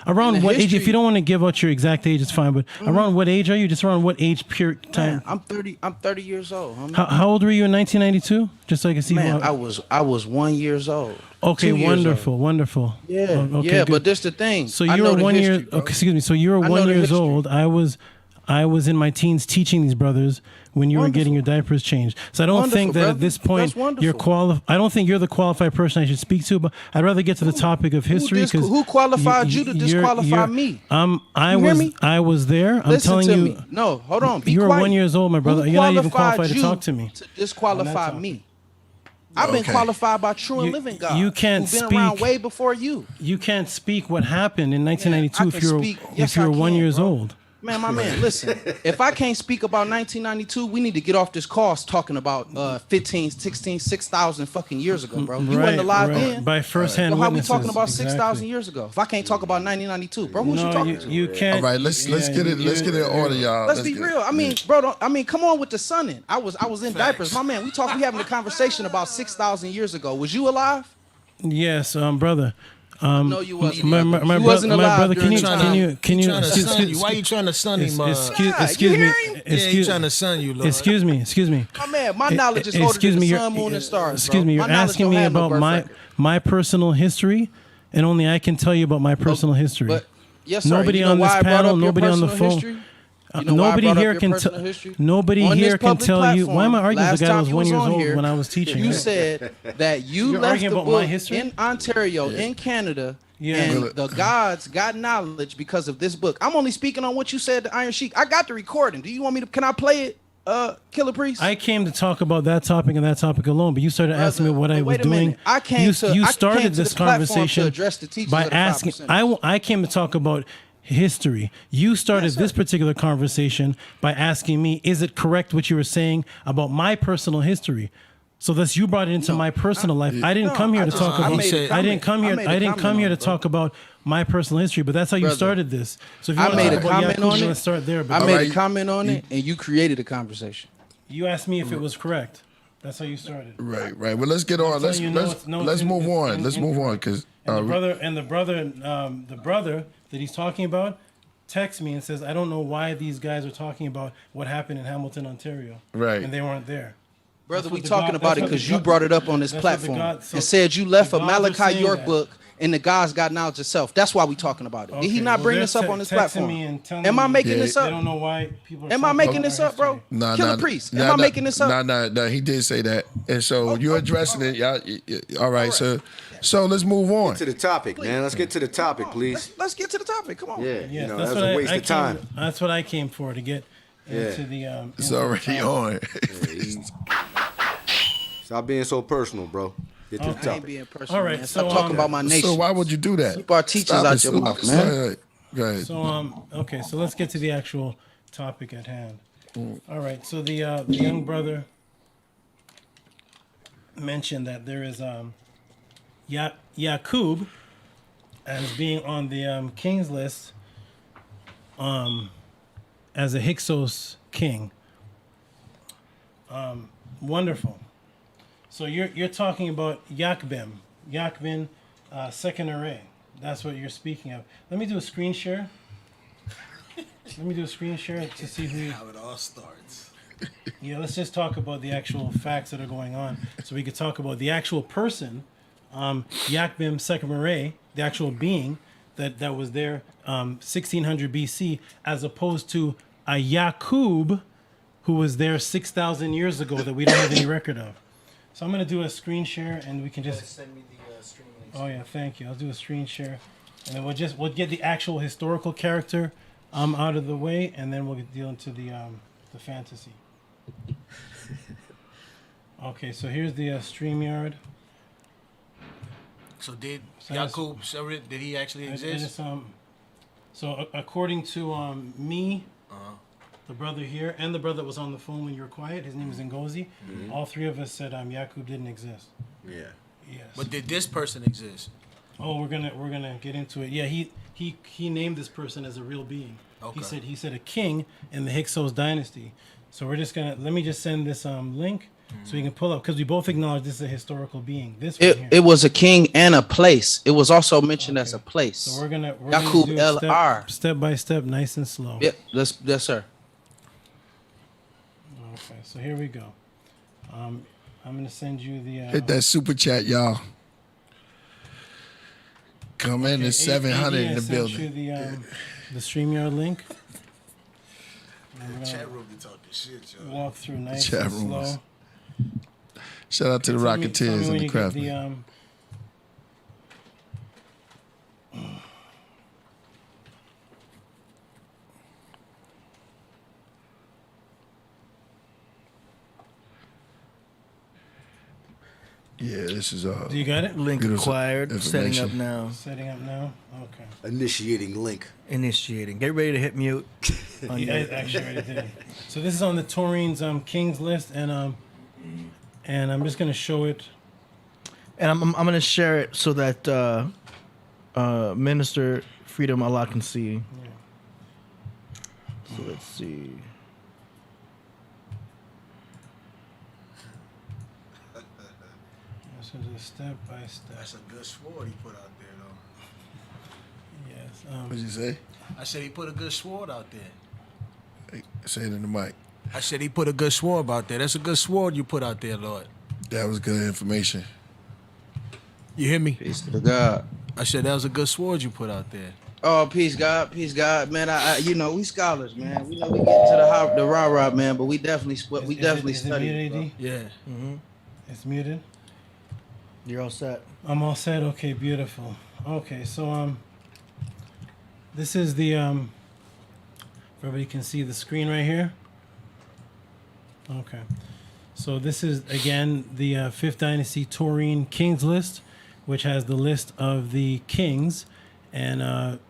around what age? history- If you don't want to give out your exact age, it's fine. But around what age are you? Just around what age period time? Man, I'm 30 years old. homie. How old were you in 1992? Just so I can see. Man, who I was 1 year old. Okay, 2 years wonderful. Yeah, Okay, yeah, good. but this the thing. So I you know were the 1 year. history, bro. Okay, excuse me. So you were I know 1 the years history. old. I was in my teens teaching these brothers when you were getting your diapers changed. So I don't Wonderful, think that brother. at this point That's you're wonderful. I don't think you're the qualified person I should speak to. But I'd rather get to the topic of history because Who qualified you to disqualify me? I You hear was me? I was there. I'm Listen telling to you. me. No, hold on. Be You were quiet. 1 year old, my brother. Who You're not even qualified to you talk to me. To disqualify I'm not me. I've been Okay. qualified by true and living God. you can't who've been around speak- way before you. You can't speak what happened in 1992 I if can you're speak. Yes, if you're I 1 can, year bro. old. Man, my man, listen. If I can't speak about 1992, we need to get off this call talking about 15, 16, 6,000 fucking years ago, bro. You wasn't alive then. By firsthand So how we witnesses. talking about Exactly. 6,000 years ago? If I can't talk about 1992, bro, who's you talking to? You can't. All right, let's get it. Let's get it in order, y'all. Let's be get it. real. I mean, bro, come on with the sunning. I was in diapers. My man, we having a conversation about 6,000 years ago. Was you alive? Yes, brother. No, you wasn't. My You wasn't alive brother. Can during you the time. Trying to excuse- sun you. Why you trying to sun him? Excuse me. Yeah, he trying to sun you, Lord. Excuse me. My man, my knowledge is older Excuse than me. the sun, moon, and stars. Excuse bro. me. You're My knowledge asking don't me have no about birth my record. my personal history, and only I can tell you about my personal history. But yes, sir. Nobody You know on this why I brought panel, up your nobody on the personal phone. history? You know why I Nobody brought up here your can personal tell. history? Nobody On this here can public tell you. Why am I platform, arguing with last the guy that time was you 1 year on old here, when I was teaching? You said that you You're left arguing the about my book history? in Ontario, in Canada, Yeah. and the gods got knowledge because of this book. I'm only speaking on what you said to Iron Sheik. I got the recording. Do you want me to? Can I play it, Killer Priest? I came to talk about that topic and that topic alone, but you started asking me what I was wait a doing. minute. I came to- You I started came to this the platform to conversation address the teachings by of the asking. 5%. I came to talk about history. You started this particular conversation by asking me, "Is it correct what you were saying about my personal history?" So thus, you brought it into my personal life. I didn't come here to talk about. I didn't come here. I didn't come here to talk about my personal history. But that's how you Brother, started this. So if you I want to made talk a about comment on Yakuza, it. let's start there. I But made a comment on it, and you created a conversation. you asked me if it was correct. That's how you started. Right. Well, let's get on. Let's you know let's it's- no, let's it's- move it's on. Let's move on because And the brother that he's talking about texts me and says, "I don't know why these guys are talking about what happened in Hamilton, Ontario, Right. and they weren't there." Brother, That's we what the talking God- about that's it what the because you God- brought it up on this that's what the platform God- so and said you left the a gods are Malachi saying York that. book and the gods got knowledge of self. That's why we talking about it. Did he Okay, not well, bring they're this up on this texting platform? me and telling Am I me making this They up? don't know why people. Are Am I talking making about this my up, bro? history. Killer Priest. Am I making this up? No. He did say that, and so you're addressing it. Y'all, all right. So let's move on. Get to the topic, man. Let's get to the topic, please. Let's get to the topic. Come on. Yeah, Yes, you know, that's that's what a waste I of time. That's what I came for, to get Yeah. into the. It's into the already topic. on. Stop being so personal, bro. Get to the I ain't topic. being personal. All right, man. so, Stop talking about my nation. So why would you do that? Keep our teachers Stop out it. your mouth, man. Go ahead. So okay, so let's get to the actual topic at hand. All right. So the young brother mentioned that there is Yaqub as being on the king's list as a Hyksos king. Wonderful. So you're talking about Yaqbin, second array. That's what you're speaking of. Let me do a screen share. To see who. How it all starts. Yeah, let's just talk about the actual facts that are going on, so we could talk about the actual person, Yaqbim second array, the actual being that was there, 1600 BC, as opposed to a Yaqub, who was there 6,000 years ago that we don't have any record of. So I'm going to do a screen share, and we can just send me the stream link. Oh yeah, thank you. I'll do a screen share, and then we'll get the actual historical character out of the way, and then we'll deal into the fantasy. Okay, so here's the StreamYard. So did Yaqub Sharit, did he actually exist? So according to me, the brother here, and the brother that was on the phone when you were quiet, his name is Ngozi. Mhm. All three of us said Yaqub didn't exist. Yeah. Yes. But did this person exist? Oh, we're gonna get into it. Yeah, he named this person as a real being. Okay. He said a king in the Hyksos dynasty. So we're just let me just send this link so you can pull up, because we both acknowledge this is a historical being. This one here. It was a king and a place. It was also mentioned as a place. So we're gonna Yaqub do El Ar. step by step, nice and slow. Yep, yes, sir. Okay, so here we go. I'm gonna send you the. Hit that super chat, y'all. Come in, there's 700 in the building. Sent you the StreamYard link. Chat room be talking shit, yo. Walk through nice Chat and room slow. was- Shout out to the Tell me Rocketeers when and the you get Craftsmen. Yeah, this is Do you got it? Link beautiful acquired. Setting up information. now. Setting up now. Okay. Initiating link. Initiating. Get ready to hit mute. Yeah, I actually already did. So this is on the Taurine's Kings list, and I'm just gonna show it. And I'm gonna share it so that Minister Freedom Allah can see. So let's see. So just step by step. That's a good sword he put out there, though. Yes. What'd you say? I said he put a good sword out there. Hey, say it in the mic. I said he put a good sword out there. That's a good sword you put out there, Lord. That was good information. You hear me? Peace to God. I said that was a good sword you put out there. Oh, peace, God, man. I we scholars, man. We know we get to the rah, man, but we definitely study. Muted, AD? Yeah. Mm-hmm. It's muted. You're all set. I'm all set. Okay, beautiful. Okay, so this is the everybody can see the screen right here. Okay, so this is again the Fifth Dynasty Taurine Kings list, which has the list of the kings, and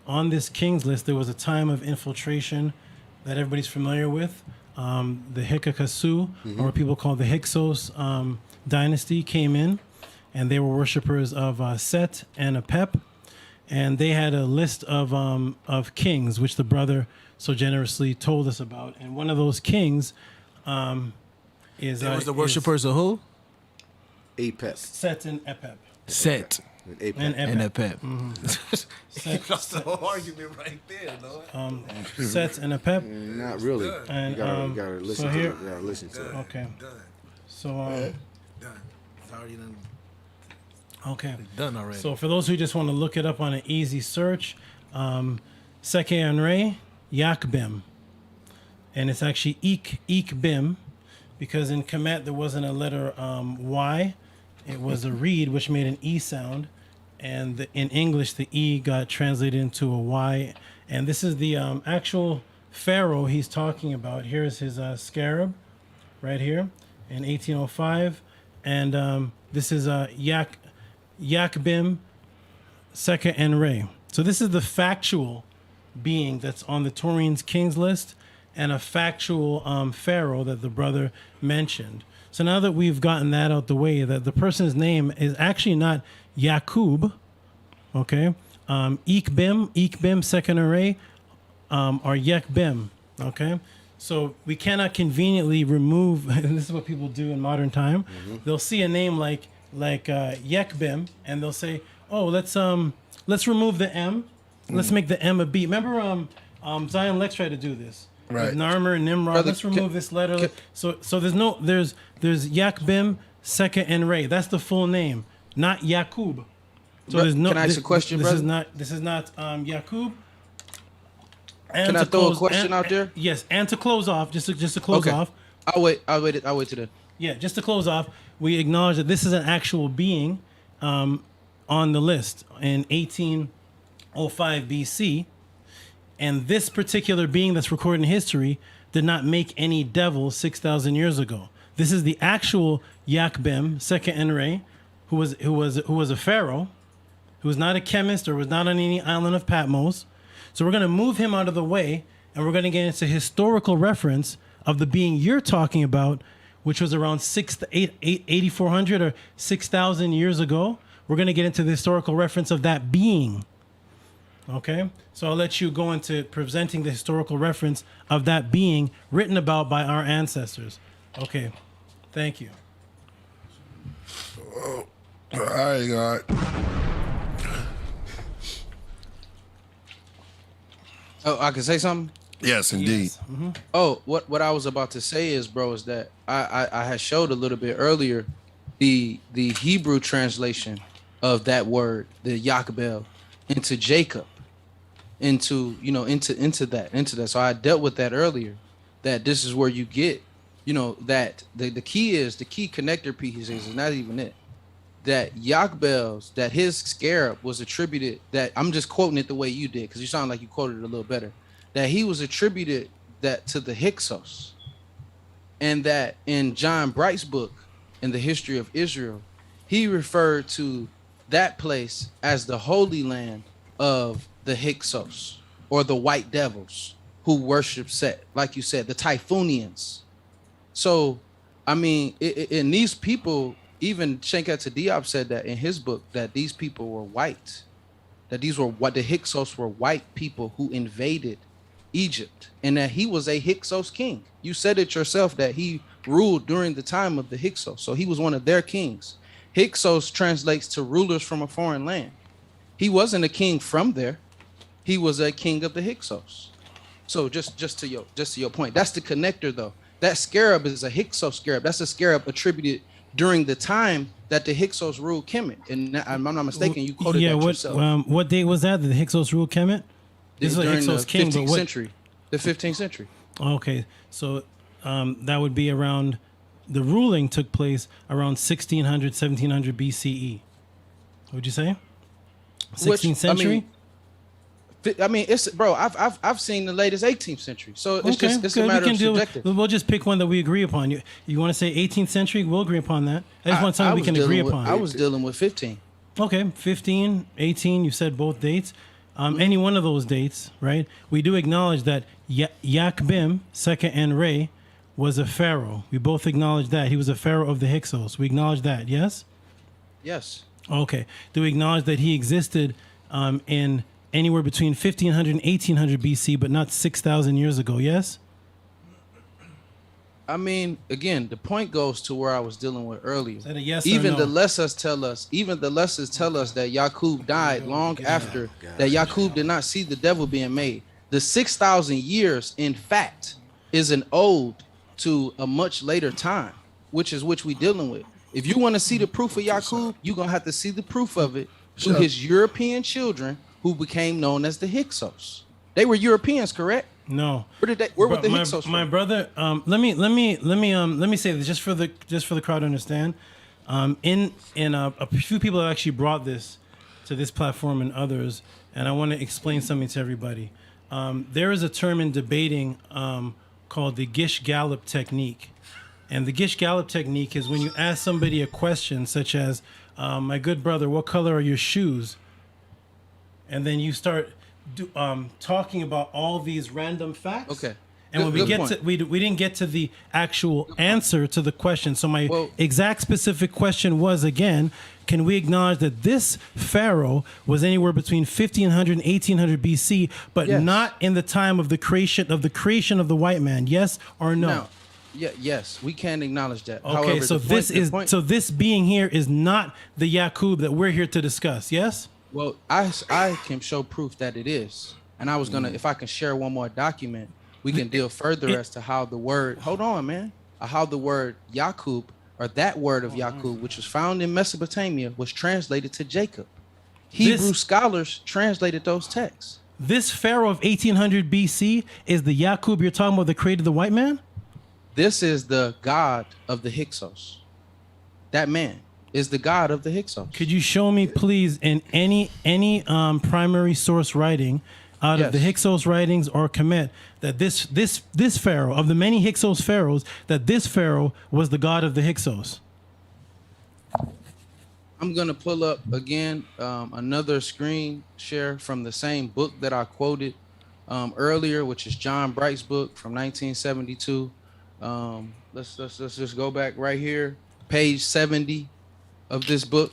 on this kings list there was a time of infiltration that everybody's familiar with. The Hyksos, or what people call the Hyksos dynasty, came in. And they were worshippers of Set and Apep, and they had a list of kings, which the brother so generously told us about. And one of those kings is That was the worshippers of who? Apep. Set and Apep. Set. And Apep. You lost the whole argument right there, Lord. Set and Apep. Not really. And you gotta listen so to here, it. You gotta listen to it. Okay. So Done. It's already done. Okay. It's done already. So for those who just want to look it up on an easy search, Seke Anre Yaqbim. And it's actually Ikbim, because in Kemet there wasn't a letter Y. It was a reed, which made an E sound. And in English, the E got translated into a Y. And this is the actual pharaoh he's talking about. Here's his scarab right here in 1805. And this is Yaqbim Seke Anre. So this is the factual being that's on the Taurine's Kings list, and a factual pharaoh that the brother mentioned. So now that we've gotten that out the way, that the person's name is actually not Yaqub, okay? Ikbim, second array, or Yekbim, okay? So we cannot conveniently remove, and this is what people do in modern time. They'll see a name like Yekbim, and they'll say, oh, let's remove the M. Let's make the M a B. Remember Zion Lex tried to do this. Right. With Narmer and Nimrod. Brother, Let's remove this letter. So there's Yakbim, Seka, and Ray. That's the full name, not Yakub. So there's no. Can I ask a question, this brother? This is not Yakub. And Can I throw a question out there? Yes, and to close off, just to close off. I'll wait to the. Yeah, just to close off, we acknowledge that this is an actual being on the list in 1805 BC. And this particular being that's recorded in history did not make any devils 6,000 years ago. This is the actual Yakbim, second Enre, who was a pharaoh, who was not a chemist or was not on any island of Patmos. So we're going to move him out of the way, and we're going to get into historical reference of the being you're talking about, which was around 8,400 or 6,000 years ago. We're going to get into the historical reference of that being. Okay, so I'll let you go into presenting the historical reference of that being written about by our ancestors. Okay, thank you. All right, God. Oh, I can say something? Yes, indeed. Yes. Mm-hmm. Oh, what I was about to say is, bro, is that I had showed a little bit earlier the Hebrew translation of that word, the Yakbel, into Jacob, into that. So I dealt with that earlier, that this is where you get, that the key connector piece is not even it. That Yakbel's, that his scarab was attributed, that I'm just quoting it the way you did, because you sound like you quoted it a little better, that he was attributed that to the Hyksos. And that in John Bright's book, in the history of Israel, he referred to that place as the holy land of the Hyksos, or the white devils who worship Set, like you said, the Typhonians. So, I mean, and these people, even Shenkat Diop said that in his book, that these people were white, that these were what the Hyksos were white people who invaded Egypt, and that he was a Hyksos king. You said it yourself that he ruled during the time of the Hyksos, so he was one of their kings. Hyksos translates to rulers from a foreign land. He wasn't a king from there. He was a king of the Hyksos. So just to your point, that's the connector though. That scarab is a Hyksos scarab. That's a scarab attributed during the time that the Hyksos ruled Kemet. And I'm not mistaken, you quoted that yourself. What date was that the Hyksos ruled Kemet? This is a during Hyksos the king, 15th but what? century. The 15th century. Okay, so that would be around, the ruling took place around 1600, 1700 BCE. Would you say? 16th century? I mean, it's, bro, I've seen the latest 18th century. So it's Okay, it's good. a matter We of can subjective. we'll just pick one that we agree upon. You want to say 18th century? We'll agree upon that. I just want something we was can agree dealing with- upon. I was dealing with 15. Okay, 15, 18, you said both dates. Any one of those dates, right? We do acknowledge that Yakbim, Seka, and Ray was a pharaoh. We both acknowledge that. He was a pharaoh of the Hyksos. We acknowledge that, yes? Yes. Okay. Do we acknowledge that he existed in anywhere between 1500 and 1800 BC, but not 6,000 years ago, yes? I mean, again, the point goes to where I was dealing with earlier. Is that a yes or Even no? the lessons tell us that Yaqub died long after, that Yaqub did not see the devil being made. The 6,000 years, in fact, is an ode to a much later time, which we dealing with. If you want to see the proof of Yaqub, you're going to have to see the proof of it to his European children who became known as the Hyksos. They were Europeans, correct? No. Where were the Hyksos from? My brother, let me say this just for the crowd to understand. A few people have actually brought this to this platform and others, and I want to explain something to everybody. There is a term in debating called the Gish-Gallop technique. And the Gish-Gallop technique is when you ask somebody a question such as, my good brother, what color are your shoes? And then you start talking about all these random facts. Okay. And when we get to we didn't get to the actual answer to the question. So my exact specific question was, again, can we acknowledge that this pharaoh was anywhere between 1500 and 1800 BC, but not in the time of the creation of the white man? Yes or no? No. Yeah, yes, we can acknowledge that. Okay, However, so this being here is not the Yaqub that we're here to discuss. Yes. Well, I can show proof that it is, and I was gonna, if I can share one more document, we can deal further as to how the word. Hold on, man. How the word Yaqub, or that word of Yaqub, which was found in Mesopotamia, was translated to Jacob. Hebrew scholars translated those texts. This pharaoh of 1800 BC is the Yaqub you're talking about that created the white man? This is the God of the Hyksos. That man is the God of the Hyksos. Could you show me, please, in any primary source writing out of the Hyksos writings or Kemet, that this pharaoh, of the many Hyksos pharaohs, that this pharaoh was the God of the Hyksos? I'm gonna pull up again another screen share from the same book that I quoted earlier, which is John Bright's book from 1972. Let's just go back right here, page 70 of this book,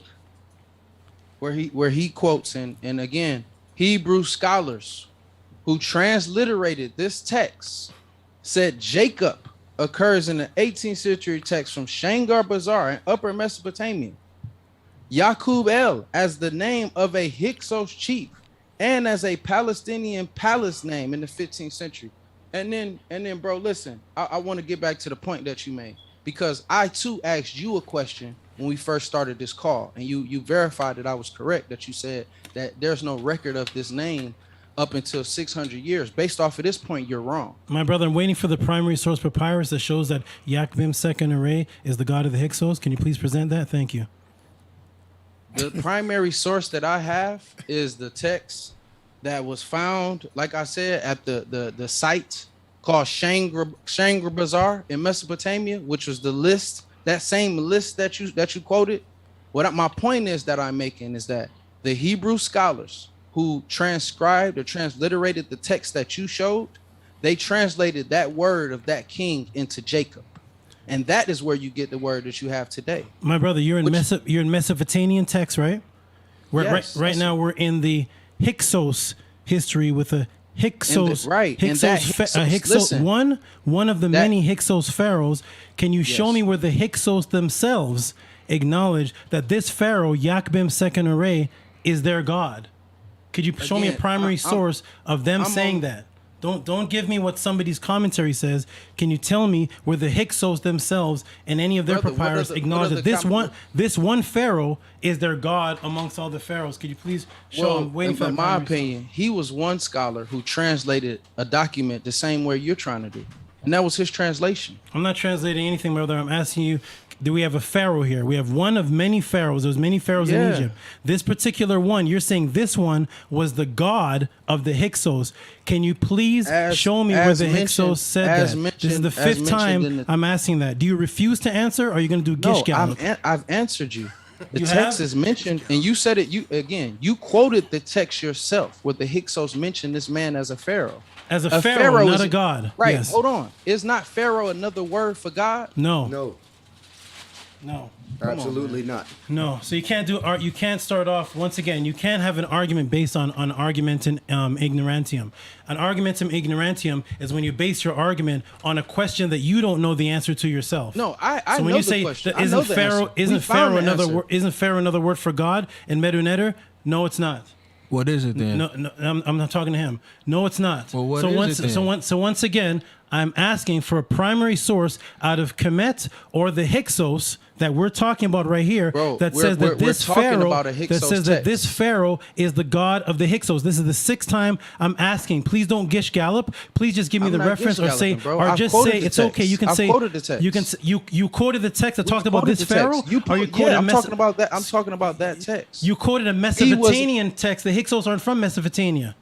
where he quotes, and again, Hebrew scholars who transliterated this text said Jacob occurs in the 18th century text from Shangar Bazaar in Upper Mesopotamia. Yaqub El as the name of a Hyksos chief and as a Palestinian palace name in the 15th century. And then, bro, listen, I want to get back to the point that you made, because I too asked you a question when we first started this call, and you verified that I was correct, that you said that there's no record of this name up until 600 years. Based off of this point, you're wrong. My brother, I'm waiting for the primary source papyrus that shows that Yaqbim second array is the god of the Hyksos. Can you please present that? Thank you. The primary source that I have is the text that was found, like I said, at the site called Shangar Bazaar in Mesopotamia, which was the list, that same list that you quoted. My point is that I'm making is that the Hebrew scholars who transcribed or transliterated the text that you showed, they translated that word of that king into Jacob. And that is where you get the word that you have today. My brother, you're in Mesopotamian text, right? Yes, right now we're in the Hyksos history with a Hyksos, one of the many Hyksos pharaohs. Can you show me where the Hyksos themselves acknowledge that this pharaoh, Yaqbim second array, is their god? Could you show me a primary source of them saying that? Don't give me what somebody's commentary says. Can you tell me where the Hyksos themselves and any of their papyrus acknowledge that this one pharaoh is their god amongst all the pharaohs? Could you please show? I'm waiting for in my opinion, he was one scholar who translated a document the same way you're trying to do, and that was his translation. I'm not translating anything, brother. I'm asking you, do we have a pharaoh here? We have one of many pharaohs. There's many pharaohs in Egypt. This particular one, you're saying this one was the god of the Hyksos. Can you please show me where the Hyksos said that? This is the fifth time I'm asking that. Do you refuse to answer, or are you going to do gish gallop? I've answered you. The text is mentioned, and you said it. You quoted the text yourself, where the Hyksos mentioned this man as a pharaoh. As a pharaoh, not a god. Right. Yes. Hold on. Is not pharaoh another word for God? No. Absolutely not. No. So you can't do art. You can't start off once again. You can't have an argument based on argumentum ignorantium. An argumentum ignorantium is when you base your argument on a question that you don't know the answer to yourself. No, I so when know you the say question. that isn't pharaoh another word for God in Medunetter? No, it's not. What is it then? No, I'm not talking to him. No, it's not. Well, what is it then? So once again, I'm asking for a primary source out of Kemet or the Hyksos that we're talking about right here, that says that this pharaoh is the god of the Hyksos. This is the sixth time I'm asking. Please don't gish gallop. Please just give me the reference, or say, or just say it's okay. You can say you quoted the text that talked about this pharaoh. I'm talking about that. I'm talking about that text. You quoted a Mesopotamian text. The Hyksos aren't from Mesopotamia.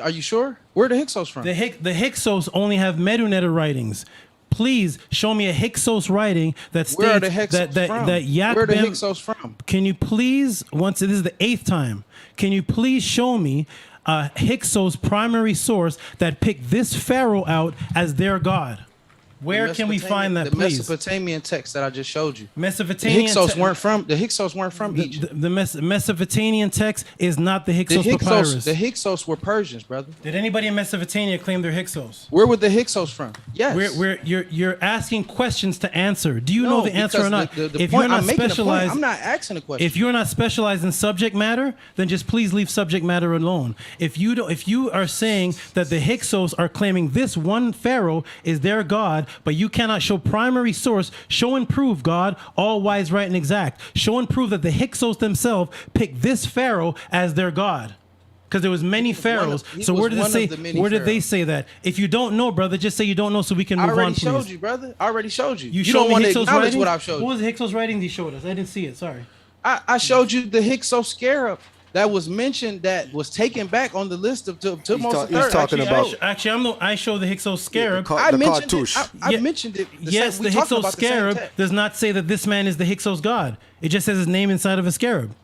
Are you sure? Where are the Hyksos from? The Hyksos only have Medunetter writings. Please show me a Hyksos writing that states that Yaqbim. Where are the Hyksos from? Can you please, this is the eighth time, can you please show me a Hyksos primary source that picked this pharaoh out as their god? Where can we find that, the please? Mesopotamian text that I just showed you. Mesopotamian the Hyksos weren't from Egypt. The Mesopotamian text is not the Hyksos papyrus. The Hyksos were Persians, brother. Did anybody in Mesopotamia claim they're Hyksos? Where were the Hyksos from? Yes. You're asking questions to answer. Do you know the answer or not? If you're not specialized, I'm not asking a question. If you're not specialized in subject matter, then just please leave subject matter alone. If you are saying that the Hyksos are claiming this one pharaoh is their god, but you cannot show primary source, show and prove, God, all wise, right, and exact. Show and prove that the Hyksos themselves picked this pharaoh as their god. Because there was many pharaohs. So where did they say that? If you don't know, brother, just say you don't know so we can move on. I already showed you, brother. I already showed you. You don't want to Hyksos acknowledge writings? what I've showed you. What was the Hyksos writings he showed us? I didn't see it. Sorry. I showed you the Hyksos scarab that was mentioned, that was taken back on the list of Tutmosis III. He's talking about. I show the Hyksos scarab. I mentioned it. Yes, the Hyksos scarab does not say that this man is the Hyksos god. It just says his name inside of a scarab.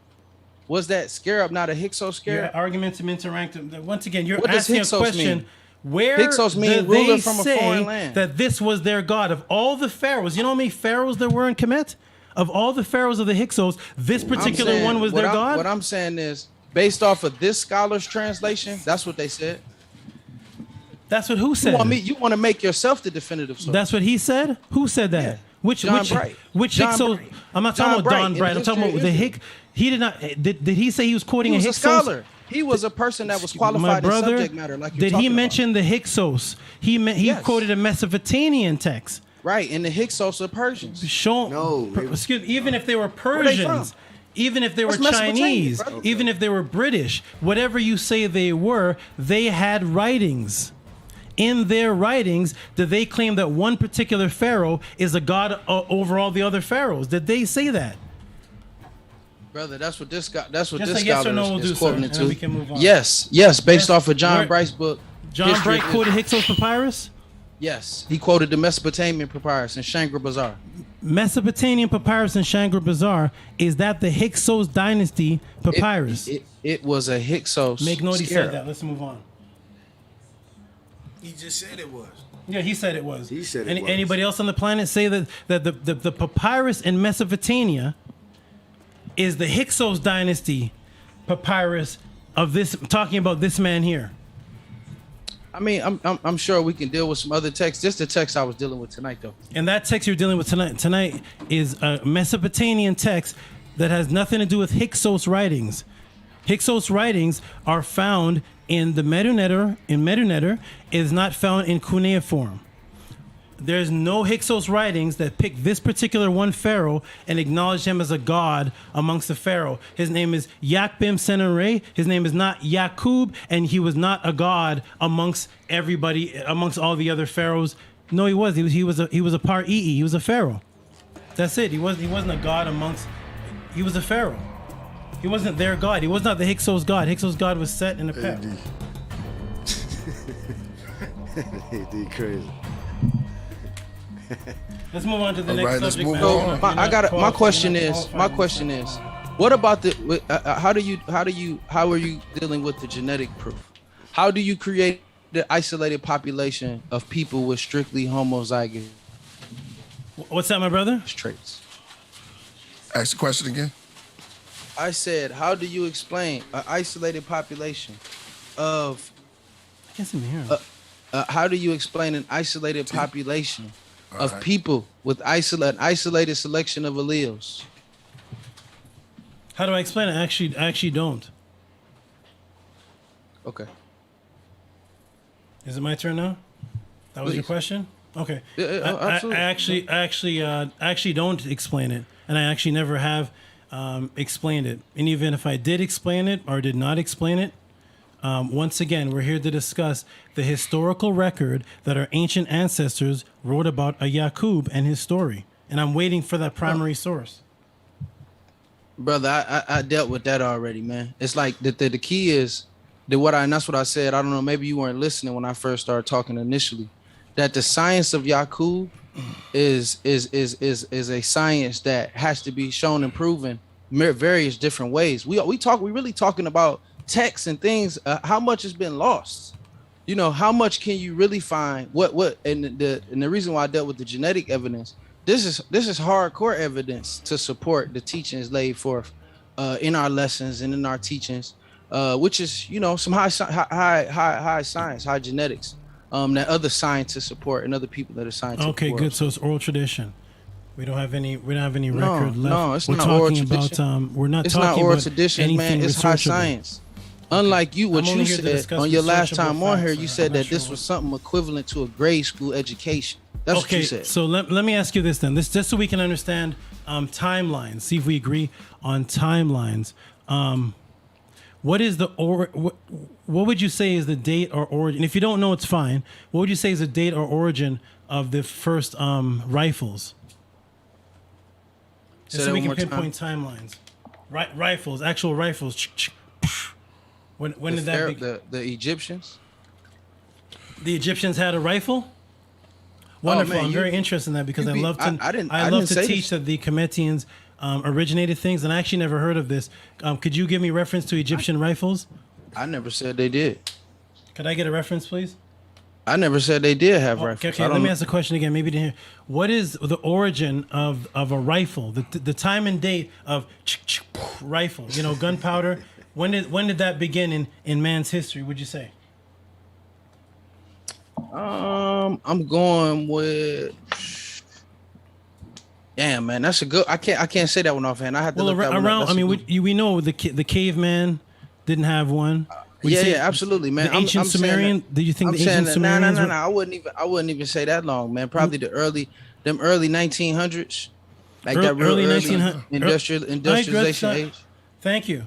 Was that scarab not a Hyksos scarab? Yeah, argumentum interactum. Once again, you're What does asking Hyksos a question. mean? Where Hyksos mean did ruler they from a say foreign land. that this was their god? Of all the pharaohs, you know how many pharaohs there were in Kemet? Of all the pharaohs of the Hyksos, this particular one was their god? What I'm saying is, based off of this scholar's translation, that's what they said. That's what who said? You want to make yourself the definitive source. That's what he said? Who said that? Yeah. Which John Bright. Hyksos? Bright. I'm not talking about Don in Bright. the I'm talking history about of the Israel. He did not. Did he say he was quoting He was a a Hyksos? scholar. He was a person that was My qualified in brother, subject matter. Like you're did he talking mention the Hyksos? He Yes. quoted a Mesopotamian text. Right, and the Hyksos are Persians. Even if they were Where they from? Persians, even if they were That's Mesopotamia, Chinese, brother. even if they were British, whatever you say they were, they had writings. In their writings, did they claim that one particular pharaoh is a god over all the other pharaohs? Did they say that? Brother, that's what this guy. That's what Just this a yes scholar or no will is do, quoting sir, it and to. then we can move on. Yes, based off of John Where- Bright's book. John History Bright of quoted Israel. Hyksos papyrus? Yes, he quoted the Mesopotamian papyrus in Shangri Bazaar. Mesopotamian papyrus in Shangri Bazaar, is that the Hyksos dynasty papyrus? It was a Hyksos. Make note he scarab. said that. Let's move on. He just said it was. Yeah, he said it was. He said it was. Anybody else on the planet say that the papyrus in Mesopotamia is the Hyksos dynasty papyrus of this, talking about this man here? I mean, I'm sure we can deal with some other texts. Just the text I was dealing with tonight, though. And that text you're dealing with tonight is a Mesopotamian text that has nothing to do with Hyksos writings. Hyksos writings are found in the Medu Neter, is not found in cuneiform. There's no Hyksos writings that pick this particular one pharaoh and acknowledge him as a god amongst the pharaoh. His name is Yakbim Senere. His name is not Yakub, and he was not a god amongst everybody, amongst all the other pharaohs. No, he was. He was a par Ii. He was a pharaoh. That's it. He wasn't a god amongst. He was a pharaoh. He wasn't their god. He was not the Hyksos god. Hyksos god was set in the past. AD crazy. Let's move on to the next right, let's subject. move matter. on. My question is, what about the? How are you dealing with the genetic proof? How do you create the isolated population of people with strictly homozygous What's that, my brother? traits? Ask the question again. I said, how do you explain an isolated population of? I can't even hear him. How do you explain an isolated population of right. people with isolated selection of alleles? How do I explain it? I actually don't. Okay. Is it my turn now? That was your Please. question? Okay. Yeah, absolutely. I actually don't explain it, and I actually never have explained it. And even if I did explain it or did not explain it, once again, we're here to discuss the historical record that our ancient ancestors wrote about a Yakub and his story. And I'm waiting for that primary source. Brother, I dealt with that already, man. It's like the key is and that's what I said. I don't know, maybe you weren't listening when I first started talking initially. That the science of Yakub is a science that has to be shown and proven various different ways. We really talking about texts and things, how much has been lost? You know, how much can you really find? And the reason why I dealt with the genetic evidence, this is hardcore evidence to support the teachings laid forth in our lessons and in our teachings, which is, you know, some high science, high genetics, that other scientists support and other people that are scientists. Okay, good. So it's oral tradition. We don't have any record left. No, it's we're not talking oral tradition. about we're not it's talking not oral about tradition, anything man. It's high researchable. science. Unlike you, what I'm only you here to said discuss on your last researchable time on here, facts. you I'm said not that sure this was something equivalent to a grade school education. That's what you said. So let me ask you this then. This just so we can understand timelines. See if we agree on timelines. What is what would you say is the date or origin? If you don't know, it's fine. What would you say is the date or origin of the first rifles? Just so we can pinpoint timelines. Rifles, actual rifles. When did that begin? The Egyptians? The Egyptians had a rifle? Wonderful. Man, I'm very interested in that because I love to I love to say teach that the Cometians originated things, and I actually never heard of this. Could you give me reference to Egyptian rifles? I never said they did. Could I get a reference, please? I never said they did have rifles. Okay, let me ask the question again. Maybe to hear. What is the origin of a rifle? The time and date of rifle? You know, gunpowder. When did that begin in man's history? Would you say? I'm going with. Damn, man, that's a good. I can't say that one offhand. I had to look that one up. I mean, we know the caveman didn't have one. Yeah, absolutely, man. The ancient Sumerian. Did you think the ancient Sumerians? No. I wouldn't even say that long, man. Probably the early 1900s, like that early 1900 industrialization age. Thank you,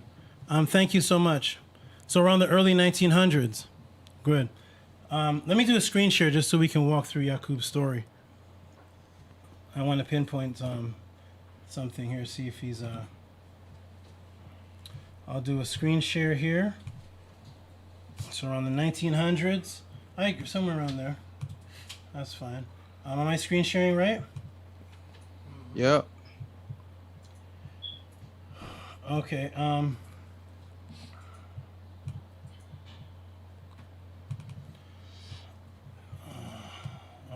thank you so much. So around the early 1900s. Good. Let me do a screen share just so we can walk through Yaqub's story. I want to pinpoint something here. See if he's. I'll do a screen share here. So around the 1900s, somewhere around there. That's fine. Am I screen sharing right? Yep. Okay.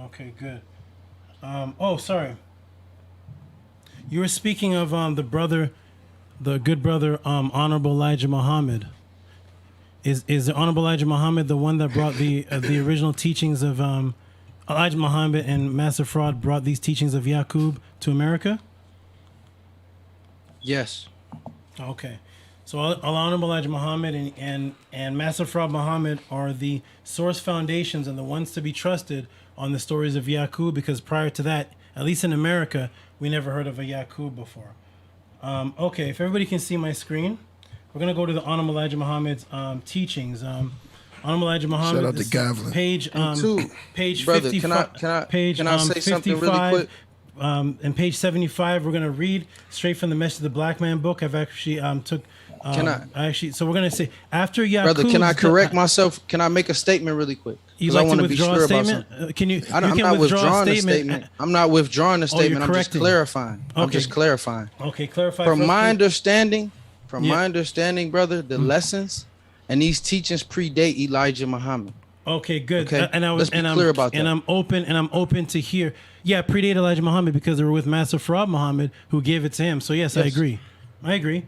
Okay, good. Oh, sorry. You were speaking of the good brother, Honorable Elijah Muhammad. Is the Honorable Elijah Muhammad the one that brought the original teachings of Elijah Muhammad and Master Fraud brought these teachings of Yaqub to America? Yes. Okay. So Honorable Elijah Muhammad and Master Fraud Muhammad are the source foundations and the ones to be trusted on the stories of Yaqub, because prior to that, at least in America, we never heard of a Yaqub before. Okay, if everybody can see my screen, we're going to go to the Honorable Elijah Muhammad's teachings. Honorable Elijah Muhammad, shout out to Gavlin. Page brother, 55. Can I say something really quick? And page 75, we're going to read straight from the Message of the Black Man book. I've actually took. So we're going to say after Yaqub. Brother, can I correct myself? Can I make a statement really quick? You like to withdraw a statement? I'm not withdrawing a statement. I'm not withdrawing a statement. I'm just clarifying. Okay. I'm just clarifying. Okay, clarify. From my understanding, brother, the lessons and these teachings predate Elijah Muhammad. Okay, good. Okay? Let's be clear about that. And I'm open to hear. Yeah, predate Elijah Muhammad because they were with Master Farad Muhammad who gave it to him. So yes. I agree.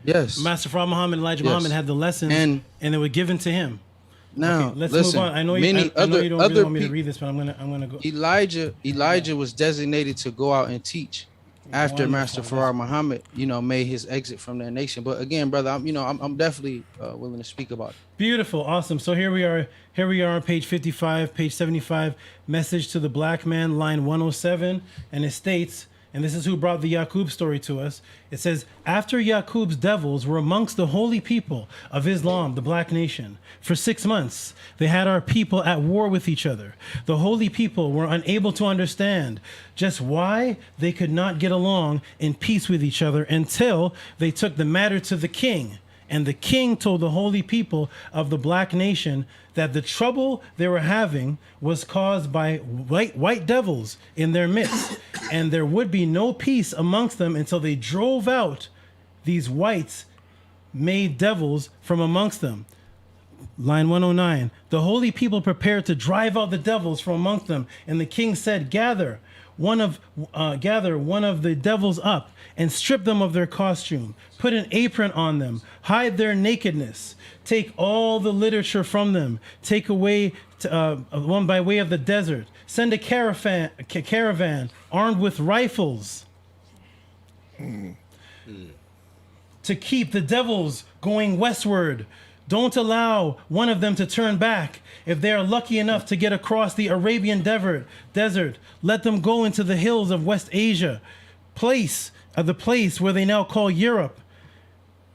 Yes. Master Farad Muhammad and Elijah Muhammad had the lessons and they were given to him. Now, okay, let's listen, move on. I know you don't really want me to read this, but I'm gonna go. Elijah was designated to go out and teach after Master Farad Muhammad, made his exit from that nation. But again, brother, I'm definitely willing to speak about it. Beautiful, awesome. So here we are on page 55, page 75, Message to the Black Man, line 107, and it states. And this is who brought the Yaqub story to us. It says, after Yaqub's devils were amongst the holy people of Islam, the black nation, for 6 months, they had our people at war with each other. The holy people were unable to understand just why they could not get along in peace with each other until they took the matter to the king. And the king told the holy people of the black nation that the trouble they were having was caused by white devils in their midst, and there would be no peace amongst them until they drove out these whites made devils from amongst them. Line 109. The holy people prepared to drive out the devils from among them, and the king said, gather one of the devils up and strip them of their costume. Put an apron on them. Hide their nakedness. Take all the literature from them. Take away one by way of the desert. Send a caravan armed with rifles to keep the devils going westward. Don't allow one of them to turn back. If they are lucky enough to get across the Arabian desert, let them go into the hills of West Asia, the place where they now call Europe.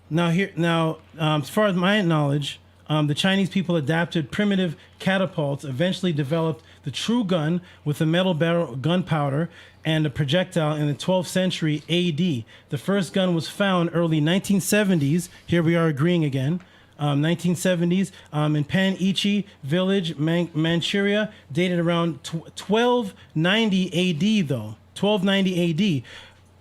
Now, as far as my knowledge, the Chinese people adapted primitive catapults, eventually developed the true gun with a metal barrel, gunpowder, and a projectile in the 12th century AD. The first gun was found early 1970s. Here we are agreeing again. 1970s in Pan-Ichi village, Manchuria, dated around 1290 AD, though. 1290 AD.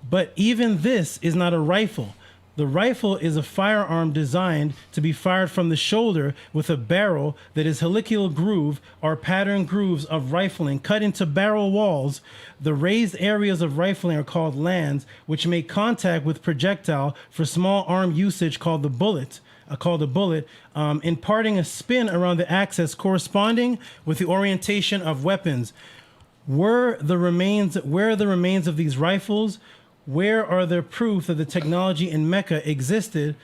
But even this is not a rifle. The rifle is a firearm designed to be fired from the shoulder with a barrel that is helical groove or pattern grooves of rifling cut into barrel walls. The raised areas of rifling are called lands, which make contact with projectile for small arm usage called a bullet, imparting a spin around the axis corresponding with the orientation of weapons. Where are the remains of these rifles? Where are the proof that the technology in Mecca existed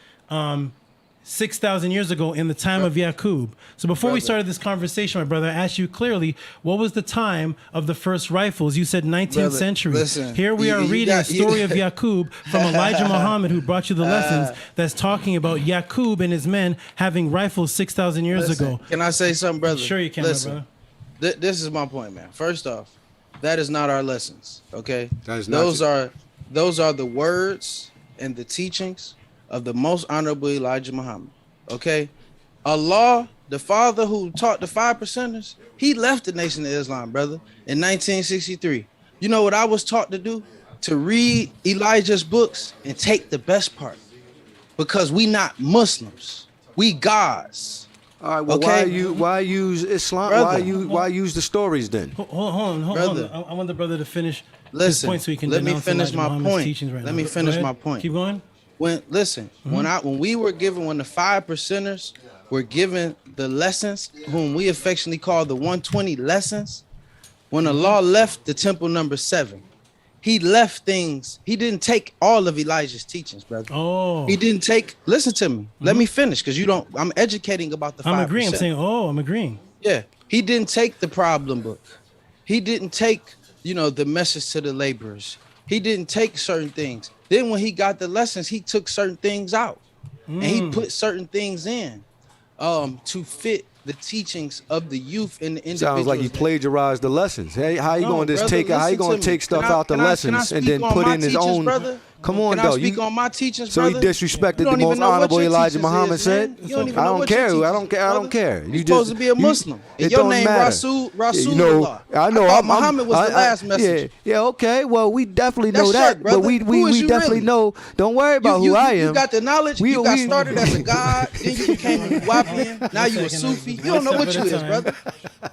6,000 years ago in the time of Yaqub? So before we started this conversation, my brother, I asked you clearly, what was the time of the first rifles? You said 19th century. Listen, here we are reading a story of Yaqub from Elijah Muhammad, who brought you the lessons, that's talking about Yaqub and his men having rifles 6,000 years ago. Can I say something, brother? Sure you can, my brother. This is my point, man. First off, that is not our lessons, okay? That is not Those are the words and the teachings of the most honorable Elijah Muhammad. Okay? Allah, the father who taught the 5%ers, he left the Nation of Islam, brother, in 1963. You know what I was taught to do? To read Elijah's books and take the best part. Because we not Muslims. We gods. All right, well, okay? why use Islam? Brother, why use the stories then? Hold on. I want the brother to finish. Listen, point so he can let me denounce finish Elijah my Muhammad's point. teachings right Let now. me Go finish ahead. my point. Keep going. When the 5%ers were given the lessons, whom we affectionately call the 120 lessons, when Allah left the temple number 7, he left things. He didn't take all of Elijah's teachings, brother. Oh. He didn't take. Listen to me. Let me finish, because you don't. I'm educating about the 5%. I'm agreeing. I'm saying, I'm agreeing. Yeah. He didn't take the problem book. He didn't take, the message to the laborers. He didn't take certain things. Then when he got the lessons, he took certain things out. And he put certain things in to fit the teachings of the youth and the individuals. Sounds like you plagiarized the lessons. Hey, how you going to just take? How you going to take stuff out the lessons and then put in his own? Brother? Come on, Can though. I speak on my teachings, so brother? he disrespected the most honorable Elijah Muhammad said. I don't care. I don't care. You're supposed to be a Muslim. And your name Rasulullah. I know. Muhammad was the last message. Yeah. Okay. Well, we definitely know that, but we definitely know. Don't worry about who I am. You got the knowledge. You got started as a god. Then you became a Wahabian. Now you a Sufi. You don't know what you is, brother.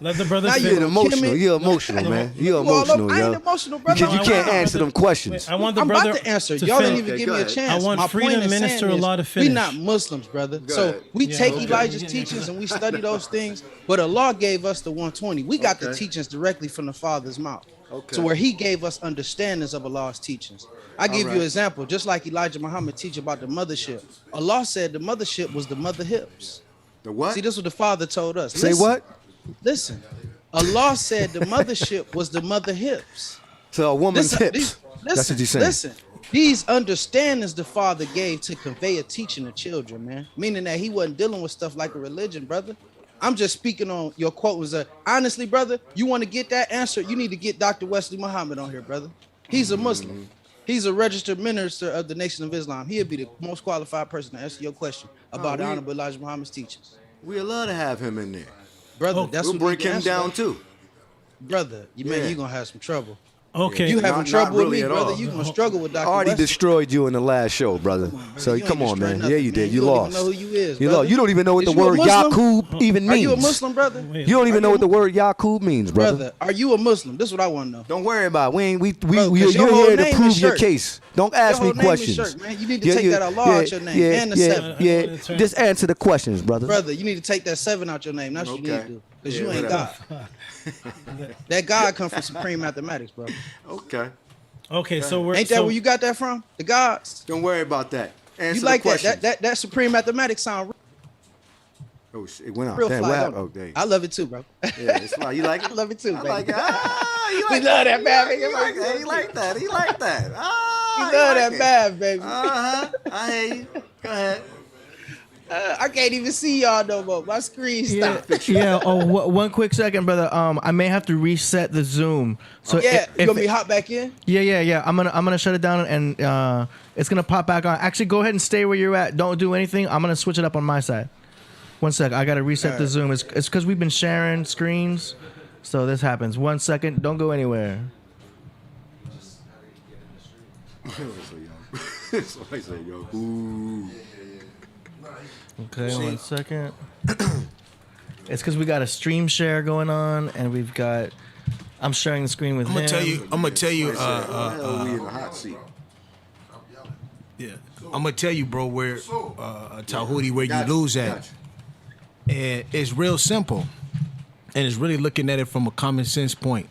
Let the brother. You're emotional. You're emotional, man. You're emotional, I yo. ain't emotional, brother. Because you can't answer them questions. I want the I'm brother about to answer. to Y'all finish. didn't even give me a chance. I want My freedom point in minister saying Allah to is, finish. we not Muslims, brother. So we take Elijah's teachings and we study those things, but Allah gave us the 120. We got the teachings directly from the Father's mouth. To where he gave us understandings of Allah's teachings. I give you an example, just like Elijah Muhammad teach about the mothership. Allah said the mothership was the mother hips. The what? See, this is what the Father told us. Say what? Listen. Allah said the mothership was the mother hips. So a woman's hips. That's what he's saying. Listen, these understandings the Father gave to convey a teaching to children, man. Meaning that he wasn't dealing with stuff like a religion, brother. I'm just speaking on your quote was honestly, brother, you want to get that answer, you need to get Dr. Wesley Muhammad on here, brother. He's a Muslim. He's a registered minister of the Nation of Islam. He'll be the most qualified person to answer your question about the Honorable Elijah Muhammad's teachings. We'd love to have him in there. Brother, that's we'll what break him down too. Brother, man, you're going to have some trouble. Okay. You having Not trouble with really me, at brother? all. You gonna struggle with I Dr. already Wesley. destroyed you in the last show, brother. So you come ain't on, man. destroyed Yeah, nothing, you did. man. You You don't even lost. know who you is, You brother. lost. You don't even know what Is the you a word Muslim? Yaqub even Are means. you a Muslim, brother? You don't even know what the word Yaqub means, brother. Brother, are you a Muslim? This is what I want to know. Don't worry about it. Bro, 'cause your You're whole here to name prove is your Shirk. case. Don't ask Your me whole name is questions. Shirk, man. You need to take that Allah out your name and the seven. Yeah. Just answer the questions, brother. Brother, you need to take that 7 out your name. That's what you need to do. Because you ain't God. That God come from supreme mathematics, bro. Okay. Okay, so we're Ain't that where you got that from? The gods? Don't worry about that. Answer You like the that? questions. That supreme mathematics sound Oh shit! It went out. real Damn, fly. what Don't happened? it? Oh, dang. I love it too, bro. Yeah, it's fly. You like it? I love it too, baby. Like it. You We love that bad, He like that. He like that. He like that. We Ah, love like that it. bad, baby. I hear you. Go ahead. I can't even see y'all no more. My screen Yeah, stopped. yeah. Oh, one quick second, brother. I may have to reset the Zoom. So Yeah, if you want me to hop back in? Yeah. I'm gonna shut it down and it's gonna pop back on. Actually, go ahead and stay where you're at. Don't do anything. I'm gonna switch it up on my side. One sec. I gotta reset the Zoom. It's because we've been sharing screens, so this happens. 1 second. Don't go anywhere. Somebody say, yo. Ooh. Okay, 1 second. It's because we got a stream share going on, and we've got. I'm sharing the screen with him. I'm gonna tell you. we in the hot seat. Yeah, I'm gonna tell you, bro, where Tehuti, where you lose at, and it's real simple, and it's really looking at it from a common sense point.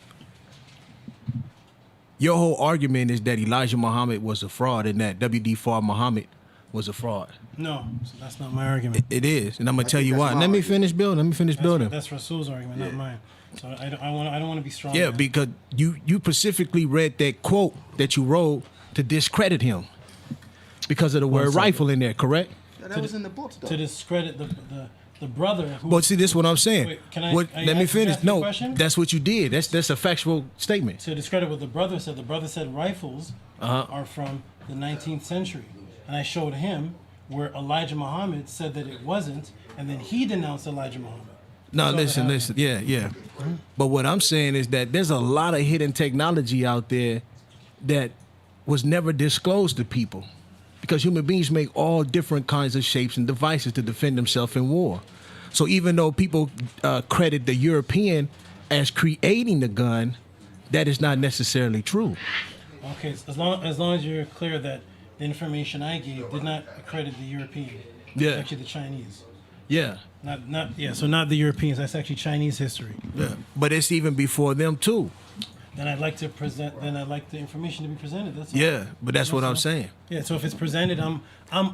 Your whole argument is that Elijah Muhammad was a fraud, and that WD-4 Muhammad was a fraud. No, so that's not my argument. It is, and I'm gonna tell you why. Let me finish building. That's Rasul's argument, not mine. So I don't want to be strong. Yeah, because you specifically read that quote that you wrote to discredit him because of the word rifle in there, correct? Yeah, that was in the book, though. To discredit the brother. Who, But see, this is what I'm saying. Wait, can I? Let me finish. No, question? that's what you did. That's a factual statement. To discredit what the brother said. The brother said rifles are from the 19th century, and I showed him where Elijah Muhammad said that it wasn't, and then he denounced Elijah Muhammad. No, listen. Yeah. But what I'm saying is that there's a lot of hidden technology out there that was never disclosed to people because human beings make all different kinds of shapes and devices to defend themselves in war. So even though people credit the European as creating the gun, that is not necessarily true. Okay, so as long as you're clear that the information I gave did not accredit the European. Yeah. It's actually the Chinese. Yeah. So not the Europeans. That's actually Chinese history. Yeah. But it's even before them too. Then I'd like to present. Then I'd like the information to be presented. That's all. Yeah, but that's what I'm all. saying. Yeah. So if it's presented, I'm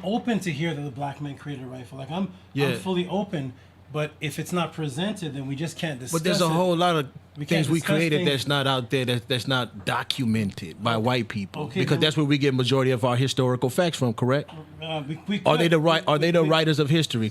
open to hear that the black man created a rifle. Like I'm fully open. But if it's not presented, then we just can't discuss. But there's a whole lot of things we created things. that's not out there, that's not documented by white people. Okay, because that's where we get majority of our historical facts from, correct? Are they the writers of history?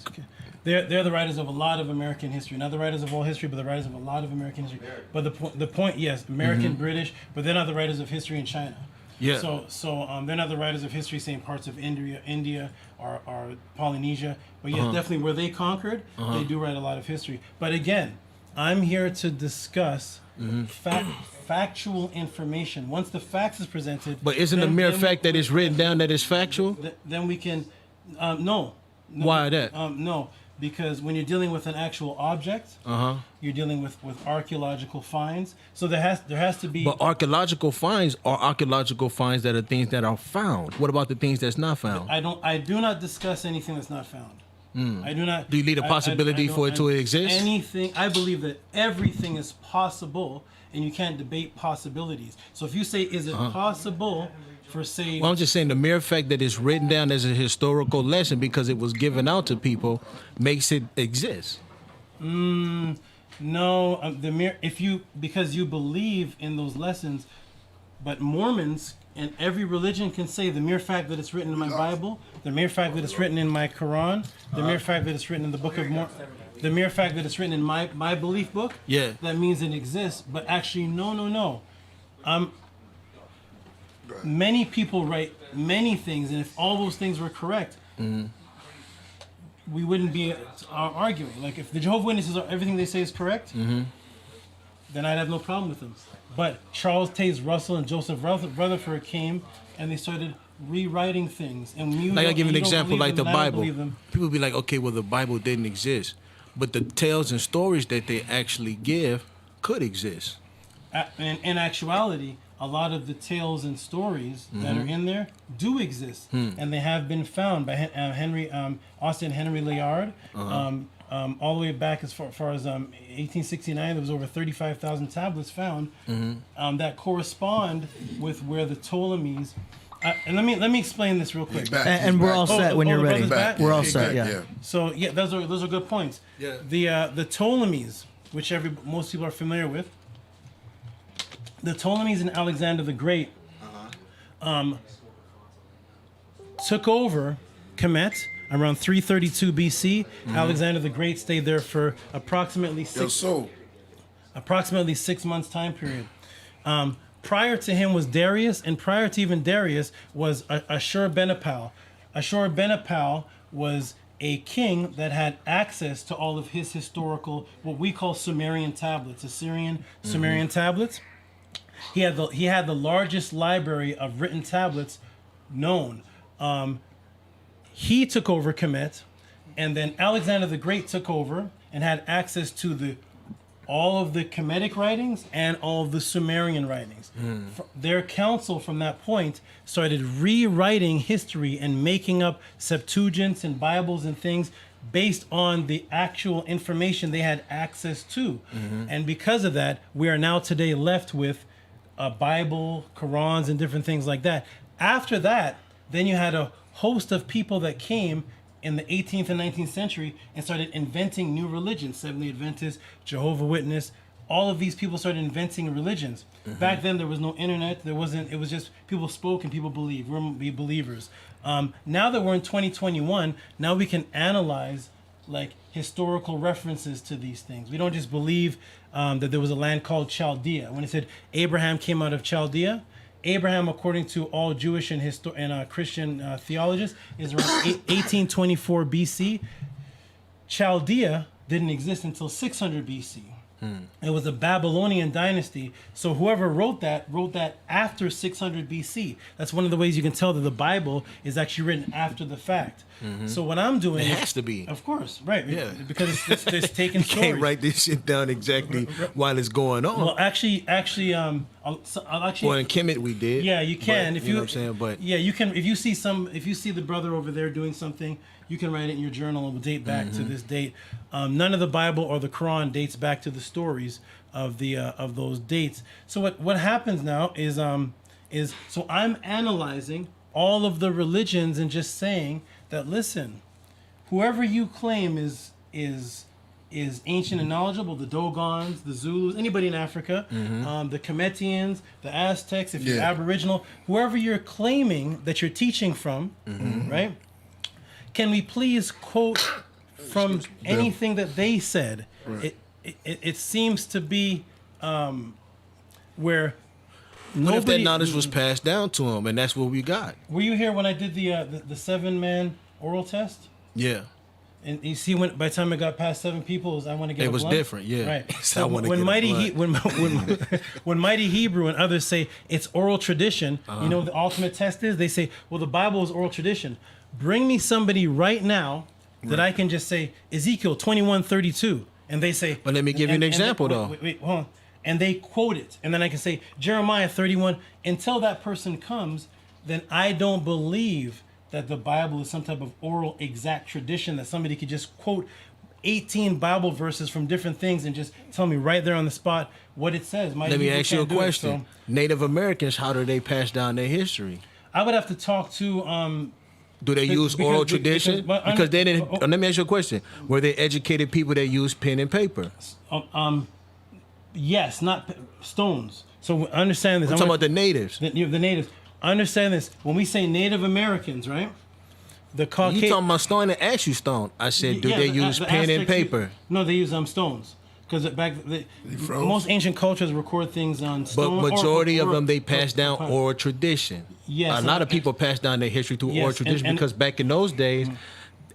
They're the writers of a lot of American history, not the writers of all history, but the writers of a lot of American history. But the point, yes, American, British, but they're not the writers of history in China. Yeah. So they're not the writers of history saying parts of India or Polynesia. But yes, definitely where they conquered, they do write a lot of history. But again, I'm here to discuss factual information. Once the facts is presented. But isn't the mere fact that it's written down that it's factual? Then we can, no. Why that? No. Because when you're dealing with an actual object, you're dealing with archaeological finds. So there has to be. But archaeological finds are archaeological finds that are things that are found. What about the things that's not found? I do not discuss anything that's not found. I do not. Do you leave a possibility for it to exist? Anything. I believe that everything is possible, and you can't debate possibilities. So if you say, is it possible? Well, I'm just saying the mere fact that it's written down as a historical lesson because it was given out to people makes it exist. No, because you believe in those lessons, but Mormons and every religion can say the mere fact that it's written in my Bible, the mere fact that it's written in my Quran, the mere fact that it's written in the Book of Mormon, the mere fact that it's written in my belief book, that means it exists. But actually, no. Many people write many things, and if all those things were correct, we wouldn't be arguing. Like if the Jehovah's Witnesses everything they say is correct, then I'd have no problem with them. But Charles Taze Russell and Joseph Rutherford came and they started rewriting things. And Like I give an example, like the Bible. Them. People be like, okay, well the Bible didn't exist, but the tales and stories that they actually give could exist. In actuality, a lot of the tales and stories that are in there do exist, and they have been found by Austin Henry Layard. All the way back as far as 1869, there was over 35,000 tablets found that correspond with where the Ptolemies. And let me explain this real quick. And we're all set when you're ready. We're all set. Yeah. So yeah, those are good points. Yeah. The Ptolemies, which most people are familiar with. The Ptolemies and Alexander the Great took over Kemet around 332 BC. Alexander the Great stayed there for approximately 6 months time period. Prior to him was Darius, and prior to even Darius was Ashurbanipal. Ashurbanipal was a king that had access to all of his historical, what we call Sumerian tablets, Assyrian Sumerian tablets. He had the largest library of written tablets known. He took over Kemet, and then Alexander the Great took over and had access to all of the Kemetic writings and all of the Sumerian writings. Their council from that point started rewriting history and making up Septuagints and Bibles and things based on the actual information they had access to. And because of that, we are now today left with a Bible, Qurans, and different things like that. After that, then you had a host of people that came in the 18th and 19th century and started inventing new religions. Seventh-day Adventists, Jehovah's Witness, all of these people started inventing religions. Back then there was no internet. It was just people spoke and people believed. We're believers. Now that we're in 2021, now we can analyze like historical references to these things. We don't just believe that there was a land called Chaldea. When it said Abraham came out of Chaldea, Abraham, according to all Jewish and Christian theologists, is around 1824 BC. Chaldea didn't exist until 600 BC. It was a Babylonian dynasty. So whoever wrote that after 600 BC. That's one of the ways you can tell that the Bible is actually written after the fact. So what I'm doing, it has to be, of course, right? Yeah, because it's taking. You can't write this shit down exactly while it's going on. Well, actually, I'll well, in Kemet we did. Yeah, you can. But, you know what I'm saying, but yeah, you can. If you see the brother over there doing something, you can write it in your journal. It will date back to this date. None of the Bible or the Quran dates back to the stories of those dates. So what happens now is so I'm analyzing all of the religions and just saying that, listen, whoever you claim is ancient and knowledgeable, the Dogons, the Zulus, anybody in Africa, the Kemetians, the Aztecs, if you're Aboriginal, whoever you're claiming that you're teaching from, right? Can we please quote from anything that they said? Right. It seems to be where what if that knowledge was passed down to them, and that's what we got? Were you here when I did the 7-man oral test? Yeah. And you see, by the time it got past 7 people, I want to get. It was different, yeah. Right. So when Mighty Hebrew and others say it's oral tradition, you know what the ultimate test is? They say, well, the Bible is oral tradition. Bring me somebody right now that I can just say Ezekiel 21:32, and they say. But let me give you an example, though. Wait, hold on. And they quote it, and then I can say Jeremiah 31. Until that person comes, then I don't believe that the Bible is some type of oral exact tradition that somebody could just quote 18 Bible verses from different things and just tell me right there on the spot what it says. Let me ask you a question. Native Americans, how do they pass down their history? I would have to talk to. Do they use oral tradition? Because they didn't. Let me ask you a question. Were they educated people that use pen and paper? Yes, not stones. So understand this. I'm talking about the natives. The natives. Understand this. When we say Native Americans, right? The Caucasian. You talking about stone? I asked you stone. I said, do they use pen and paper? No, they use stones. Because most ancient cultures record things on stone. But majority of them, they pass down oral tradition. Yes. A lot of people pass down their history through oral tradition because back in those days,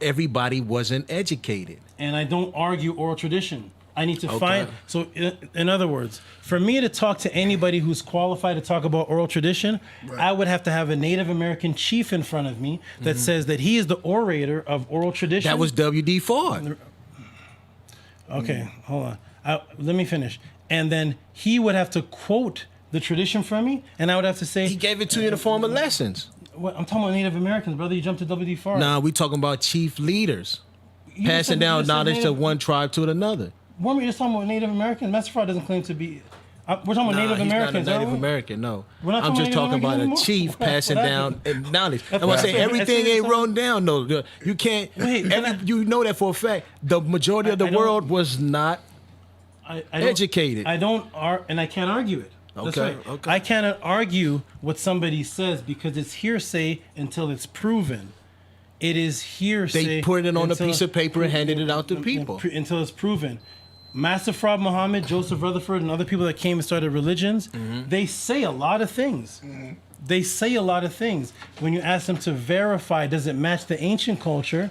everybody wasn't educated. And I don't argue oral tradition. I need to find. So, in other words, for me to talk to anybody who's qualified to talk about oral tradition, I would have to have a Native American chief in front of me that says that he is the orator of oral tradition. That was W.D. Ford. Okay, hold on. Let me finish. And then he would have to quote the tradition from me, and I would have to say he gave it to you in the form of lessons. What, I'm talking about Native Americans, brother. You jumped to W.D. Ford. Nah, we talking about chief leaders passing down knowledge to one tribe to another. Weren't we just talking about Native Americans? Master Fard doesn't claim to be. We're talking about Native Americans. He's not a Native American, no. We're not I'm just talking about Native a chief anymore? passing down knowledge. That's I'm what saying I'm saying. everything ain't written down, though. You can't. You know that for a fact. The majority of the world was not educated. I don't, and I can't argue it. That's Okay, right. okay. I cannot argue what somebody says because it's hearsay until it's proven. It is hearsay. They put it on a piece of paper and handed it out to people. Until it's proven. Master Fard Muhammad, Joseph Rutherford, and other people that came and started religions, they say a lot of things. They say a lot of things. When you ask them to verify, does it match the ancient culture?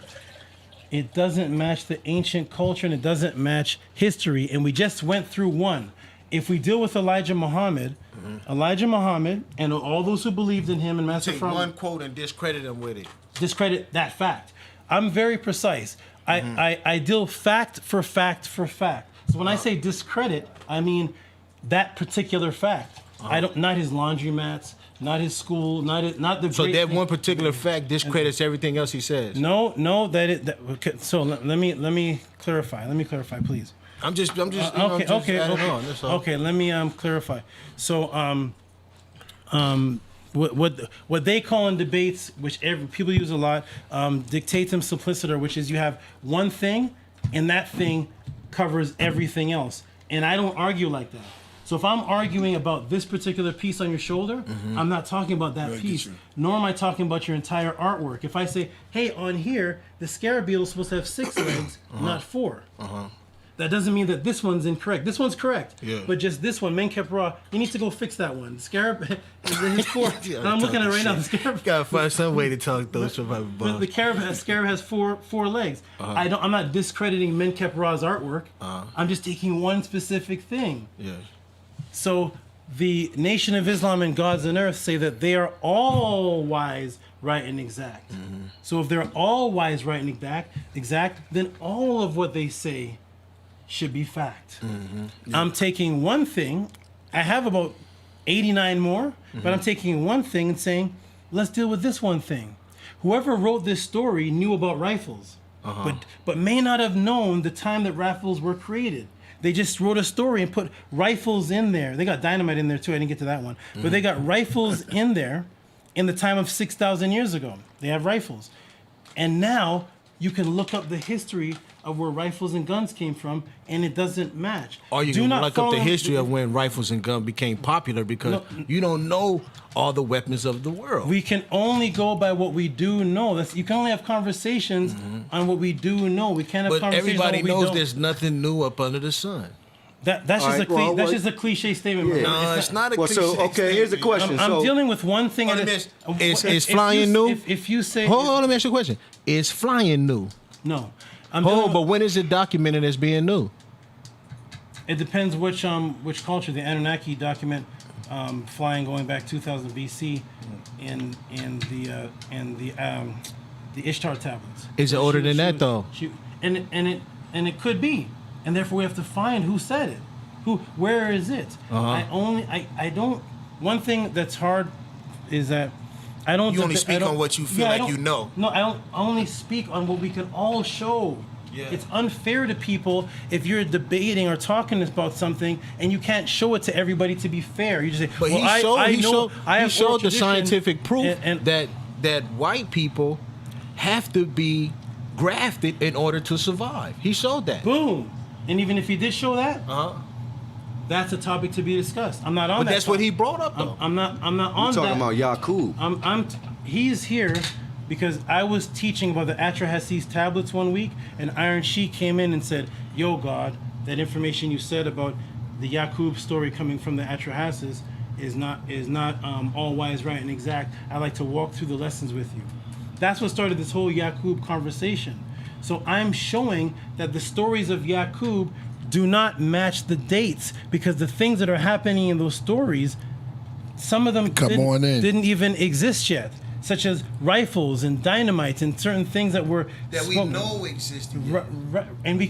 It doesn't match the ancient culture, and it doesn't match history. And we just went through one. If we deal with Elijah Muhammad, and all those who believed in him and Master Take Fard, one quote and discredit him with it. discredit that fact. I'm very precise. I deal fact for fact for fact. So when I say discredit, I mean that particular fact. I don't, not his laundromats, not his school, not the. So great that thing. one particular fact discredits everything else he says. No, okay, so let me clarify. Let me clarify, please. I'm just adding on, that's all. Okay. Let me clarify. So what they call in debates, which people use a lot, dictatum simpliciter, which is you have one thing, and that thing covers everything else. And I don't argue like that. So if I'm arguing about this particular piece on your shoulder, I'm not talking about that piece, nor am I talking about your entire artwork. If I say, hey, on here, the scarab beetle is supposed to have 6 legs, not 4. That doesn't mean that this one's incorrect. This one's correct. Yeah. But just this one, Menkep Ra, you need to go fix that one. The scarab is 4. I'm looking at it right now. The scarab gotta find some way to talk those survivor bombs. the scarab has four legs. I'm not discrediting Menkep Ra's artwork. I'm just taking one specific thing. Yeah. So the Nation of Islam and Gods on Earth say that they are all wise, right, and exact. So if they're all wise, right, and exact, then all of what they say should be fact. I'm taking one thing. I have about 89 more, but I'm taking one thing and saying, let's deal with this one thing. Whoever wrote this story knew about rifles, but may not have known the time that rifles were created. They just wrote a story and put rifles in there. They got dynamite in there too. I didn't get to that one. But they got rifles in there in the time of 6,000 years ago. They have rifles. And now you can look up the history of where rifles and guns came from, and it doesn't match. Or you can look up the history of when rifles and guns became popular because you don't know all the weapons of the world. We can only go by what we do know. You can only have conversations on what we do know. We can't have conversations on what we don't. Everybody knows there's nothing new up under the sun. That's just a cliche statement. Yeah. No, it's not a cliche statement. Here's the question. I'm dealing with one thing. Is flying new? If you say... Hold on, let me ask you a question. Is flying new? No. But when is it documented as being new? It depends which culture. The Anunnaki document flying going back 2000 BC in the Ishtar tablets. Is it older than that though? And it could be, and therefore we have to find who said it. Where is it? I don't. One thing that's hard is that I don't. You only speak on what you feel like you know. No, I only speak on what we can all show. Yeah. It's unfair to people if you're debating or talking about something and you can't show it to everybody to be fair. You just say, but well, he showed the scientific proof and that white people have to be grafted in order to survive. He showed that. Boom. And even if he did show that, that's a topic to be discussed. I'm not on that. But that's what he brought up though. I'm not on that. We're talking about Yaqub. He's here because I was teaching about the Atrahasis tablets one week, and Iron Sheik came in and said, "Yo, God, that information you said about the Yaqub story coming from the Atrahasis is not all wise, right, and exact. I'd like to walk through the lessons with you." That's what started this whole Yaqub conversation. So I'm showing that the stories of Yaqub do not match the dates, because the things that are happening in those stories, some of them didn't even exist yet, such as rifles and dynamite and certain things that were we know existed. And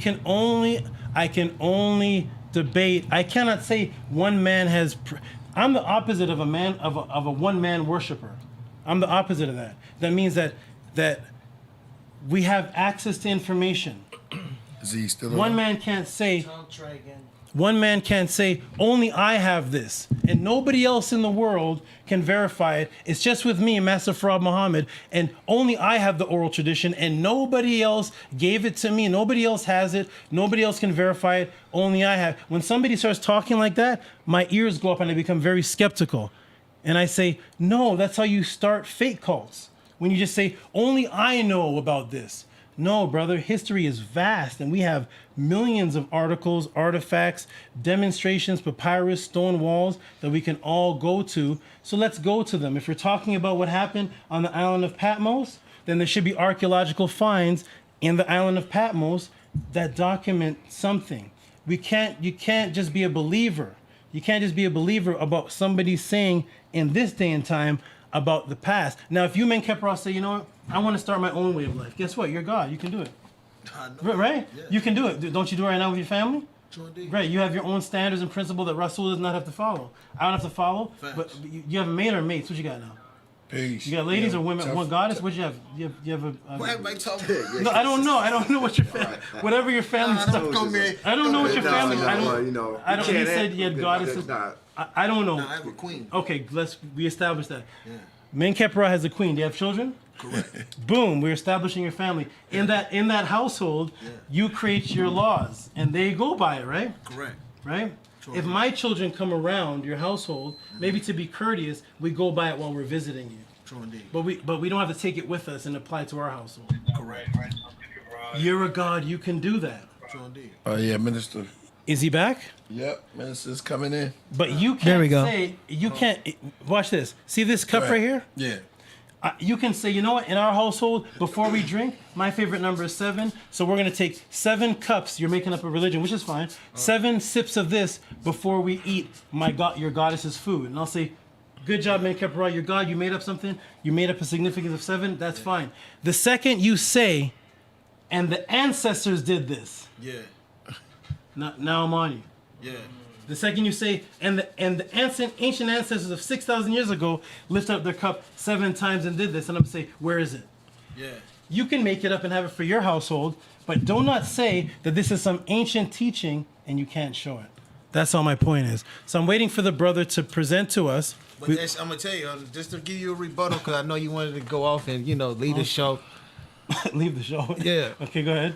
I can only debate. I cannot say one man has. I'm the opposite of a one man worshiper. I'm the opposite of that. That means that we have access to information. Is he still One man can't say. One man can't say, only I have this, and nobody else in the world can verify it. It's just with me, Master Farad Muhammad, and only I have the oral tradition, and nobody else gave it to me. Nobody else has it. Nobody else can verify it. Only I have. When somebody starts talking like that, my ears go up and I become very skeptical. And I say, no, that's how you start fake cults. When you just say, only I know about this. No, brother, history is vast, and we have millions of articles, artifacts, demonstrations, papyrus, stone walls that we can all go to. So let's go to them. If we're talking about what happened on the island of Patmos, then there should be archaeological finds in the island of Patmos that document something. You can't just be a believer. You can't just be a believer about somebody saying in this day and time about the past. Now, if you men Kepra say, you know what, I want to start my own way of life. Guess what? You're God. You can do it. Right? Yeah. You can do it. Don't you do it right now with your family? Sure do. Right. You have your own standards and principles that Rasul does not have to follow. I don't have to follow. Facts. But you have a maid or mates? What you got now? Peace. You got ladies or women? One goddess? What you have? You have a. What everybody talking about? No, I don't know. I don't know what your family. Whatever your family stuff. I don't know what your family. I don't. He said you had goddesses. I don't know. No, I have a queen. Okay, we establish that. Yeah. Men Kepra has a queen. Do you have children? Correct. Boom, we're establishing your family. In that household, you create your laws and they go by it, right? Correct. Right? If my children come around your household, maybe to be courteous, we go by it while we're visiting you. True indeed. But we don't have to take it with us and apply it to our household. Correct. You're a God, you can do that. True indeed. Oh yeah, Minister. Is he back? Yep, Minister's coming in. But you can't There we go. say, you can't, watch this. See this cup right here? Yeah. You can say, you know what, in our household, before we drink, my favorite number is 7. So we're going to take 7 cups. You're making up a religion, which is fine. 7 sips of this before we eat your goddess's food. And I'll say, good job, man, Kepra, your God, you made up something. You made up a significance of 7. That's fine. The second you say, and the ancestors did this. Yeah. Now I'm on you. Yeah. The second you say, and the ancient ancestors of 6,000 years ago lifted up their cup 7 times and did this, and I'm gonna say, where is it? Yeah. You can make it up and have it for your household, but do not say that this is some ancient teaching and you can't show it. That's all my point is. So I'm waiting for the brother to present to us. But I'm gonna tell you, just to give you a rebuttal, because I know you wanted to go off and leave the show. Leave the show. Yeah. Okay, go ahead.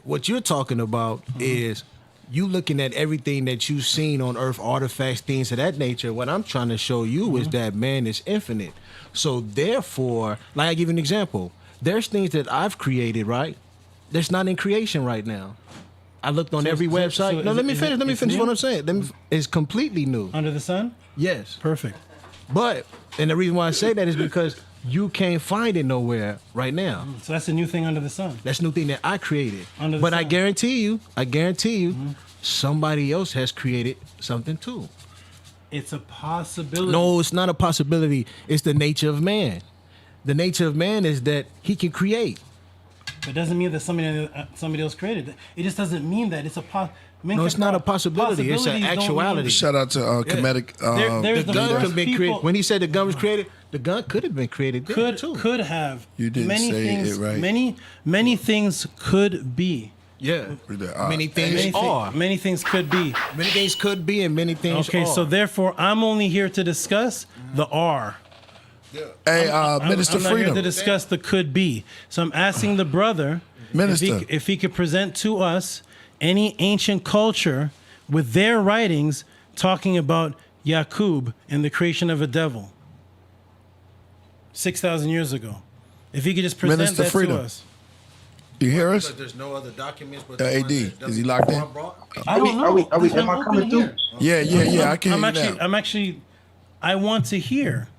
What you're talking about is you looking at everything that you've seen on earth, artifacts, things of that nature. What I'm trying to show you is that man is infinite. So therefore, like I give you an example, there's things that I've created, right? That's not in creation right now. I looked on every website. Let me finish what I'm saying. It's completely new. Under the sun? Yes. Perfect. But, and the reason why I say that is because you can't find it nowhere right now. So that's a new thing under the sun. That's a new thing that I created. Under the but sun. I guarantee you, somebody else has created something too. It's a possibility. No, it's not a possibility. It's the nature of man. The nature of man is that he can create. It doesn't mean that somebody else created it. It just doesn't mean that. It's a No, it's not a possibility. It's an actuality. Shout out to Comedic. The gun could be created. When he said the gun was created, the gun could have been created. Could have. You didn't many say things, it right. Many things could be. Yeah. Many things are. Many things could be. Many things could be, and many things are. Okay, so therefore, I'm only here to discuss the are. Hey, Minister I'm not Freedom. here to discuss the could be. So I'm asking the brother Minister. if he could present to us any ancient culture with their writings talking about Yaqub and the creation of a devil 6,000 years ago. If he could just present Minister that Freedom. to us. You hear us? There's no other documents. But AD, is he locked in? I don't know. Am I coming through? Yeah. I can hear you now. I want to hear.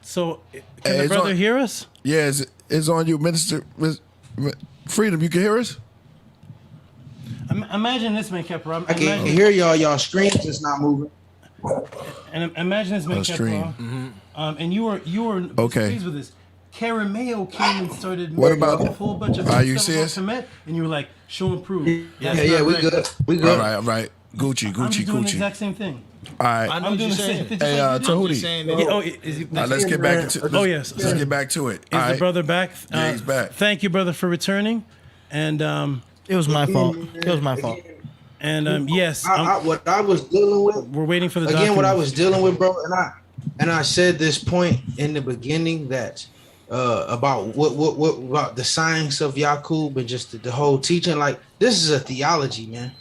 So, can the it's brother on- hear us? Yeah, it's on you, Minister Freedom. You can hear us? Imagine this, man, Kepler. I can hear y'all. Y'all screens is not moving. And imagine this, man, Kepler. And you were Okay. pleased with this. Carameo came and started What making about- a whole bunch of Are you stuff serious? about Kemet, and you were like, show and prove. That's Yeah, not we right. good. We good. All right. Gucci. I'm doing the Gucci. exact same thing. All right. I know I'm what doing you're the saying. same thing. Hey, Tehuti. All right, let's get back to. Oh, yes. Let's get back to it. Is All the right. brother back? Yeah, he's back. Thank you, brother, for returning. And it was my fault. It was my fault. And yes, what I was dealing with. We're waiting for the again. What I documents. was dealing with, bro, and I said this point in the beginning that about what about the science of Yakub and just the whole teaching. Like this is a theology, man.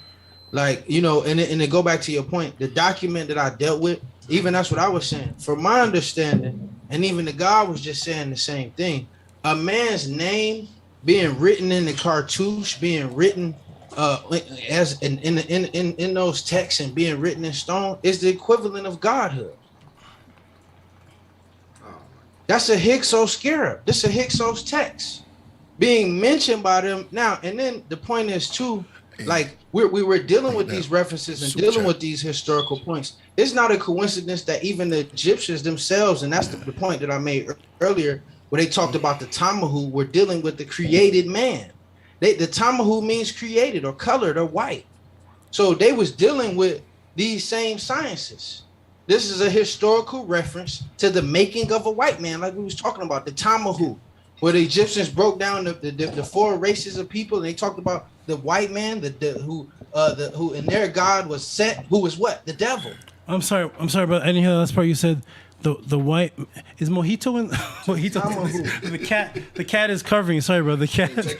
Like and to go back to your point, the document that I dealt with, even that's what I was saying. From my understanding, and even the God was just saying the same thing. A man's name being written in the cartouche, being written as in those texts and being written in stone is the equivalent of godhood. That's a Hyksos scarab. This is a Hyksos text being mentioned by them now. And then the point is too, like we were dealing with these references and dealing with these historical points. It's not a coincidence that even the Egyptians themselves, and that's the point that I made earlier, where they talked about the Tamahu, were dealing with the created man. The Tamahu means created or colored or white. So they was dealing with these same sciences. This is a historical reference to the making of a white man, like we was talking about, the Tamahu, where the Egyptians broke down the four races of people, and they talked about the white man, who and their god was Set, who was what? The devil. I'm sorry, but I didn't hear the last part. You said the white is Mojito in Mojito. The cat is covering you. Sorry, bro. The cat.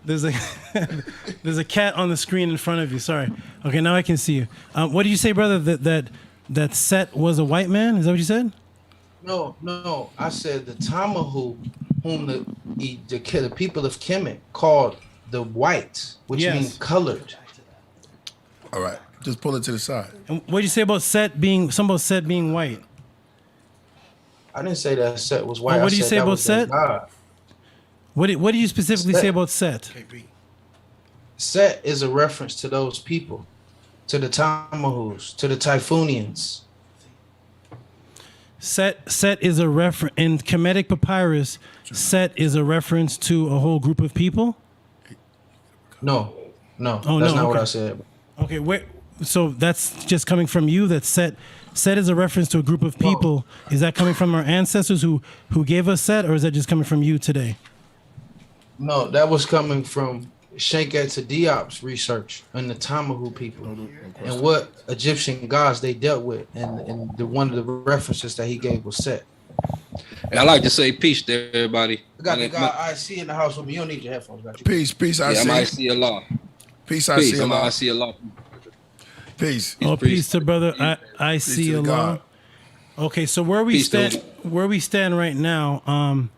There's a cat on the screen in front of you. Sorry. Okay, now I can see you. What did you say, brother? That Set was a white man? Is that what you said? No. I said the Tamahu, whom the people of Kemet called the whites, which means colored. All right, just pull it to the side. And what did you say about Set being white? I didn't say that Set was white. What did you say about Set? What did you specifically say about Set? Set is a reference to those people, to the Tamahus, to the Typhonians. Set is a reference in Kemetic papyrus. Set is a reference to a whole group of people. No, Oh, that's no, not what okay. I said. Okay, so that's just coming from you. That Set is a reference to a group of people. Is that coming from our ancestors who gave us Set, or is that just coming from you today? No, that was coming from Shenket Diop's research on the Tamahu people and what Egyptian gods they dealt with, and one of the references that he gave was Set. And I like to say peace to everybody. I got the guy I see in the house with me. You don't need your headphones. Got you. Peace. I see. I see a lot. Peace. I see a lot. I see a lot. Peace. Peace to brother. I see a lot. Okay, so where we stand right now,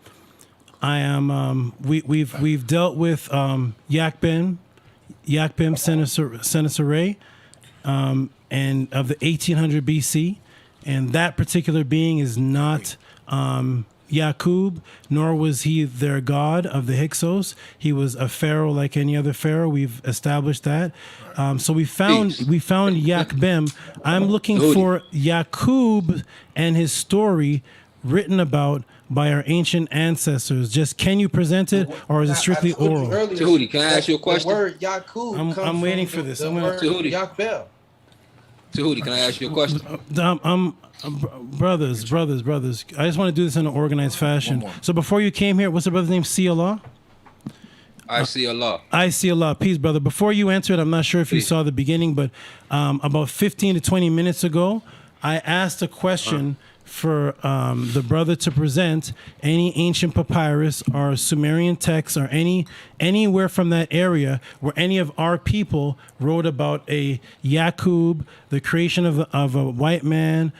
I am. We've dealt with Yakbim Sennacherib, and of the 1800 BC, and that particular being is not Yakub, nor was he their god of the Hyksos. He was a pharaoh like any other pharaoh. We've established that. So we found Yakbim. I'm looking for Yakub and his story written about by our ancient ancestors. Just can you present it, or is it strictly oral? Tehuti, can I ask you a question? The word Yakub. I'm waiting for this. Tehuti. Yakbel. Tehuti, can I ask you a question? Brothers. I just want to do this in an organized fashion. So before you came here, what's the brother's name? See Allah? I see a lot. I see a lot. Peace, brother. Before you answer it, I'm not sure if you saw the beginning, but about 15 to 20 minutes ago, I asked a question for the brother to present any ancient papyrus or Sumerian text or anywhere from that area where any of our people wrote about a Yakub, the creation of a white man,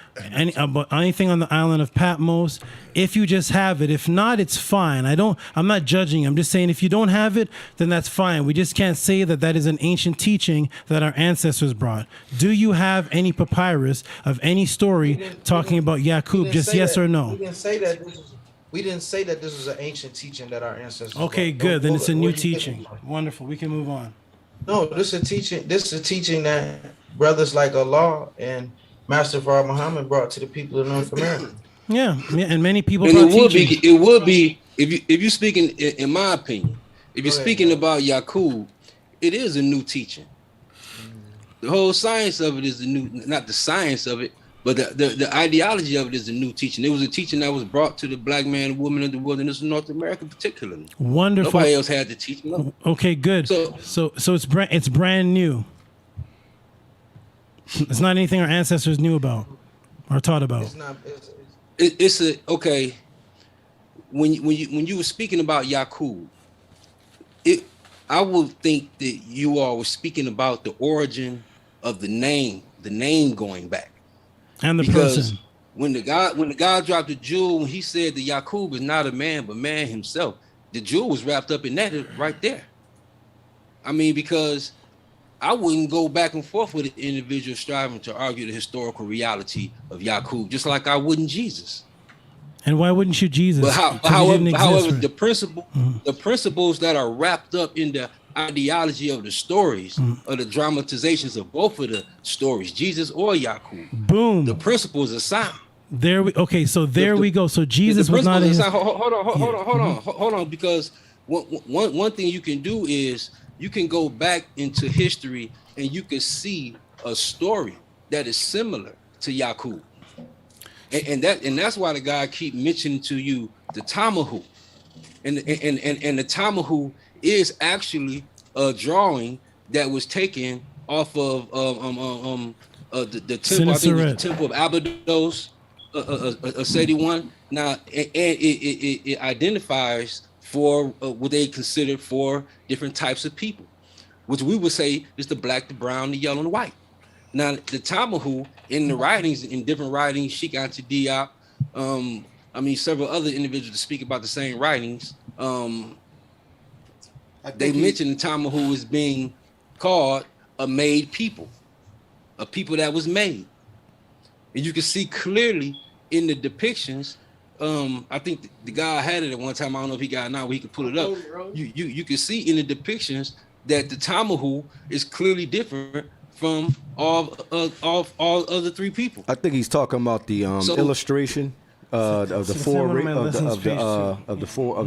about anything on the island of Patmos. If you just have it, if not, it's fine. I'm not judging. I'm just saying if you don't have it, then that's fine. We just can't say that is an ancient teaching that our ancestors brought. Do you have any papyrus of any story talking about Yakub? Just yes or no. We didn't say that. We didn't say that this was an ancient teaching that our ancestors. Okay, good. Then it's a new teaching. Wonderful. We can move on. No, this is a teaching. This is a teaching that brothers like Allah and Master Fard Muhammad brought to the people of North America. Yeah, and many people. And brought it would teaching. be. It would be if you speaking in my opinion. If you're speaking about Yaqub, it is a new teaching. The whole science of it is the new, not the science of it, but the ideology of it is the new teaching. It was a teaching that was brought to the black man and woman in the wilderness of North America, particularly. Wonderful. Nobody else had the teaching. Okay, good. So it's brand new. It's not anything our ancestors knew about or taught about. It's not. It's a okay. When you were speaking about Yaqub, I would think that you all were speaking about the origin of the name going back, and the because person. When the God dropped the jewel, when he said that Yaqub is not a man but man himself, the jewel was wrapped up in that right there. I mean, because I wouldn't go back and forth with an individual striving to argue the historical reality of Yaqub, just like I wouldn't Jesus. And why wouldn't you Jesus? But 'Cause he however, didn't exist, however, right? the principles that are wrapped up in the ideology of the stories, or the dramatizations of both of the stories, Jesus or Yaqub. Boom. The principles are sound. There we okay. So there we go. So Jesus The was not. principles A, are sound. Hold on, because one thing you can do is you can go back into history and you can see a story that is similar to Yaqub. And that's why the guy keep mentioning to you the Tamahu, and the Tamahu is actually a drawing that was taken off of the temple. I think it was the temple of Abydos, Seti one. Now, and it identifies for what they considered 4 different types of people, which we would say is the black, the brown, the yellow, and the white. Now, the Tamahu in the writings, in different writings, Sheikh Anta Diop, several other individuals that speak about the same writings, they mention the Tamahu as being called a made people, a people that was made. And you can see clearly in the depictions, I think the guy had it at one time, I don't know if he got it now, where he could pull it up. You can see in the depictions that the Tamahu is clearly different from all other 3 people. I think he's talking about the illustration of the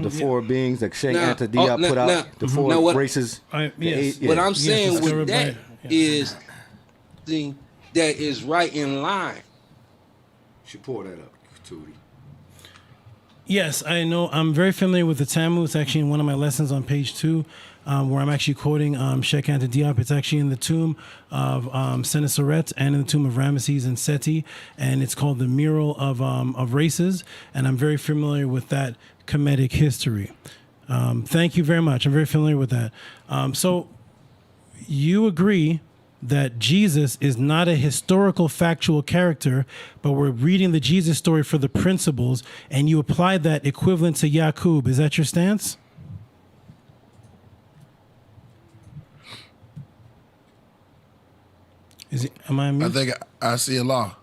four beings that Sheikh Anta Diop put out. The 4 races. What I'm saying with that is thing that is right in line. Should pull that up, Tehuti. Yes, I know. I'm very familiar with the Tamu. It's actually in one of my lessons on page 2, where I'm actually quoting Sheikh Anta Diop. It's actually in the tomb of Senuseret and in the tomb of Ramesses and Seti, and it's called the Mural of Races. And I'm very familiar with that Kemetic history. Thank you very much. I'm very familiar with that. So you agree that Jesus is not a historical factual character, but we're reading the Jesus story for the principles, and you apply that equivalent to Yaqub. Is that your stance? Is it? Am I on mute? I think I see a law.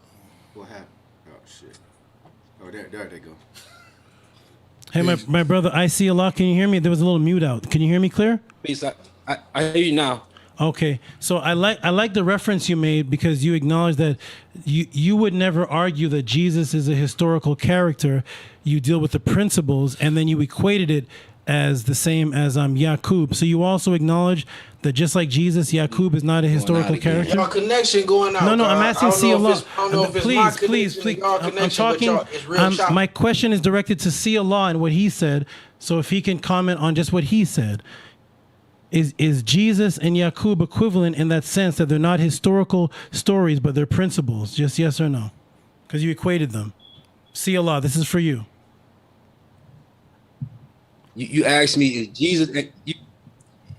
What happened? Oh shit! Oh, there they go. Hey, my brother, I see a lot. Can you hear me? There was a little mute out. Can you hear me clear? Please, I hear you now. Okay, so I like the reference you made, because you acknowledge that you would never argue that Jesus is a historical character. You deal with the principles, and then you equated it as the same as Yaqub. So you also acknowledge that just like Jesus, Yaqub is not a historical character. Your connection going out. No, I'm asking C Allah. Please. I'm talking. My question is directed to C Allah and what he said. So if he can comment on just what he said. Is Jesus and Yaqub equivalent in that sense, that they're not historical stories, but they're principles? Just yes or no? Because you equated them. See Allah, this is for you. You asked me, is Jesus and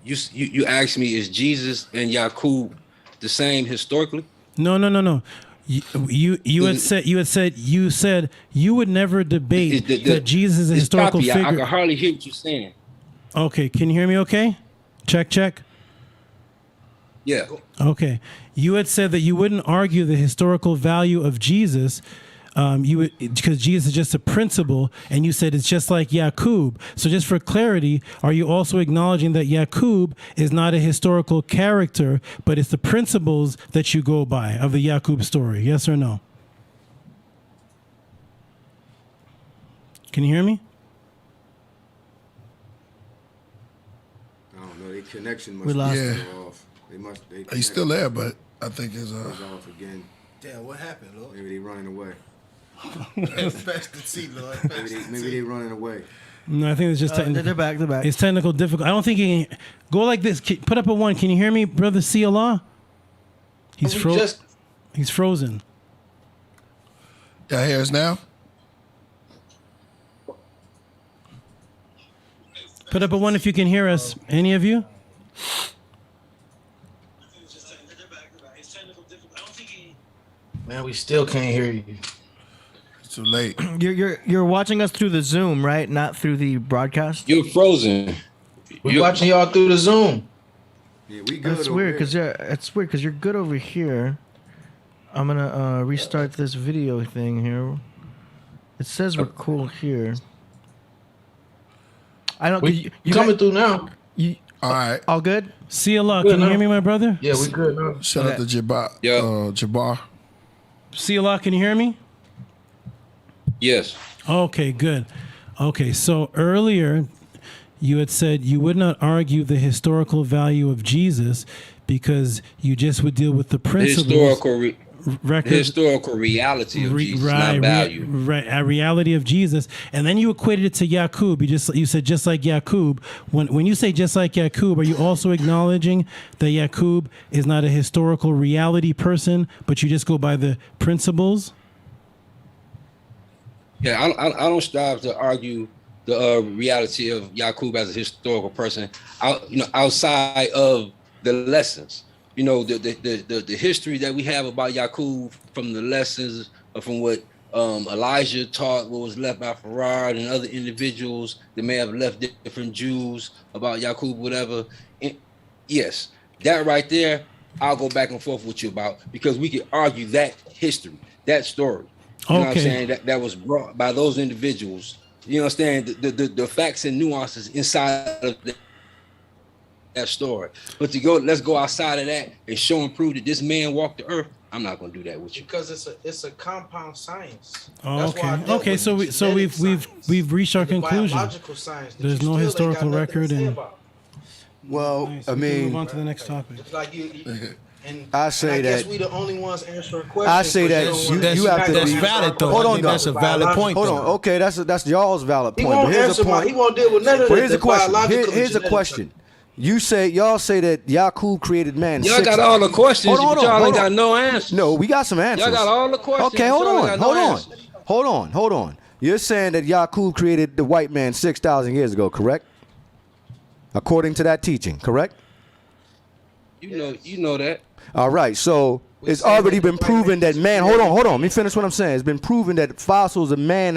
you asked me, is Jesus and Yaqub the same historically? No. You said you would never debate that Jesus is a historical figure. I can hardly hear what you're saying. Okay, can you hear me okay? Check. Yeah. Okay. You had said that you wouldn't argue the historical value of Jesus because Jesus is just a principle, and you said it's just like Yaqub. So just for clarity, are you also acknowledging that Yaqub is not a historical character, but it's the principles that you go by of the Yaqub story? Yes or no? Can you hear me? I don't know. Their connection must We lost Yeah. be off. He's still there, but I think it's He's off again. Damn, what happened, Lord? Maybe they running away. Fast to see, Lord. Maybe they running away. No, I think it's just technical. They're back. They're back. It's technical difficult. I don't think you can go like this. Put up a 1. Can you hear me, brother Allah? He's He's frozen. Y'all hear us now? Put up a 1 if you can hear us. Any of you? Man, we still can't hear you. It's too late. You're watching us through the Zoom, right? Not through the broadcast. You're frozen. We're watching y'all through the Zoom. Yeah, we good. That's over weird here. because you're good over here. I'm gonna restart this video thing here. It says we're cool here. I don't. You coming through now? All right. All good? Allah, can you hear me, my brother? Yeah, we good now. Shout out to Jabbar. Jabbar. Allah, can you hear me? Yes. Okay, good. Okay, so earlier you had said you would not argue the historical value of Jesus because you just would deal with the principles. The historical reality of Jesus, not value. A reality of Jesus, and then you equated it to Yaqub. You said just like Yaqub. When you say just like Yaqub, are you also acknowledging that Yaqub is not a historical reality person, but you just go by the principles? Yeah, I don't strive to argue the reality of Yaqub as a historical person, outside of the lessons. The history that we have about Yaqub from the lessons, from what Elijah taught, what was left by Farad and other individuals that may have left different Jews about Yaqub, whatever. And yes, that right there, I'll go back and forth with you about, because we can argue that history, that story. You know what I'm saying? That was brought by those individuals. You understand the facts and nuances inside of that story. But let's go outside of that and show and prove that this man walked the earth. I'm not going to do that with you. Because it's a compound science. Oh, okay. So we've reached our conclusion. There's no historical record, and well, nice. I mean, move on to the next topic. Like I say guess that we the only ones answering questions. I say that you have to. That's valid though. Hold on, that's a valid point. Hold on. Okay, that's y'all's valid He point. won't But here's answer a point. he won't deal with none of But that. here's a question. Here's a question. Y'all say that Yaqub created man. Y'all got all the questions, Hold but y'all on. ain't got no answers. No, we got some answers. Y'all got all the questions. Okay, but y'all ain't got no hold on. You're saying that Yaqub created the white man 6,000 years ago, correct? According to that teaching, correct? You know that. All right, so it's already been proven that man. Hold on. Let me finish what I'm saying. It's been proven that fossils of man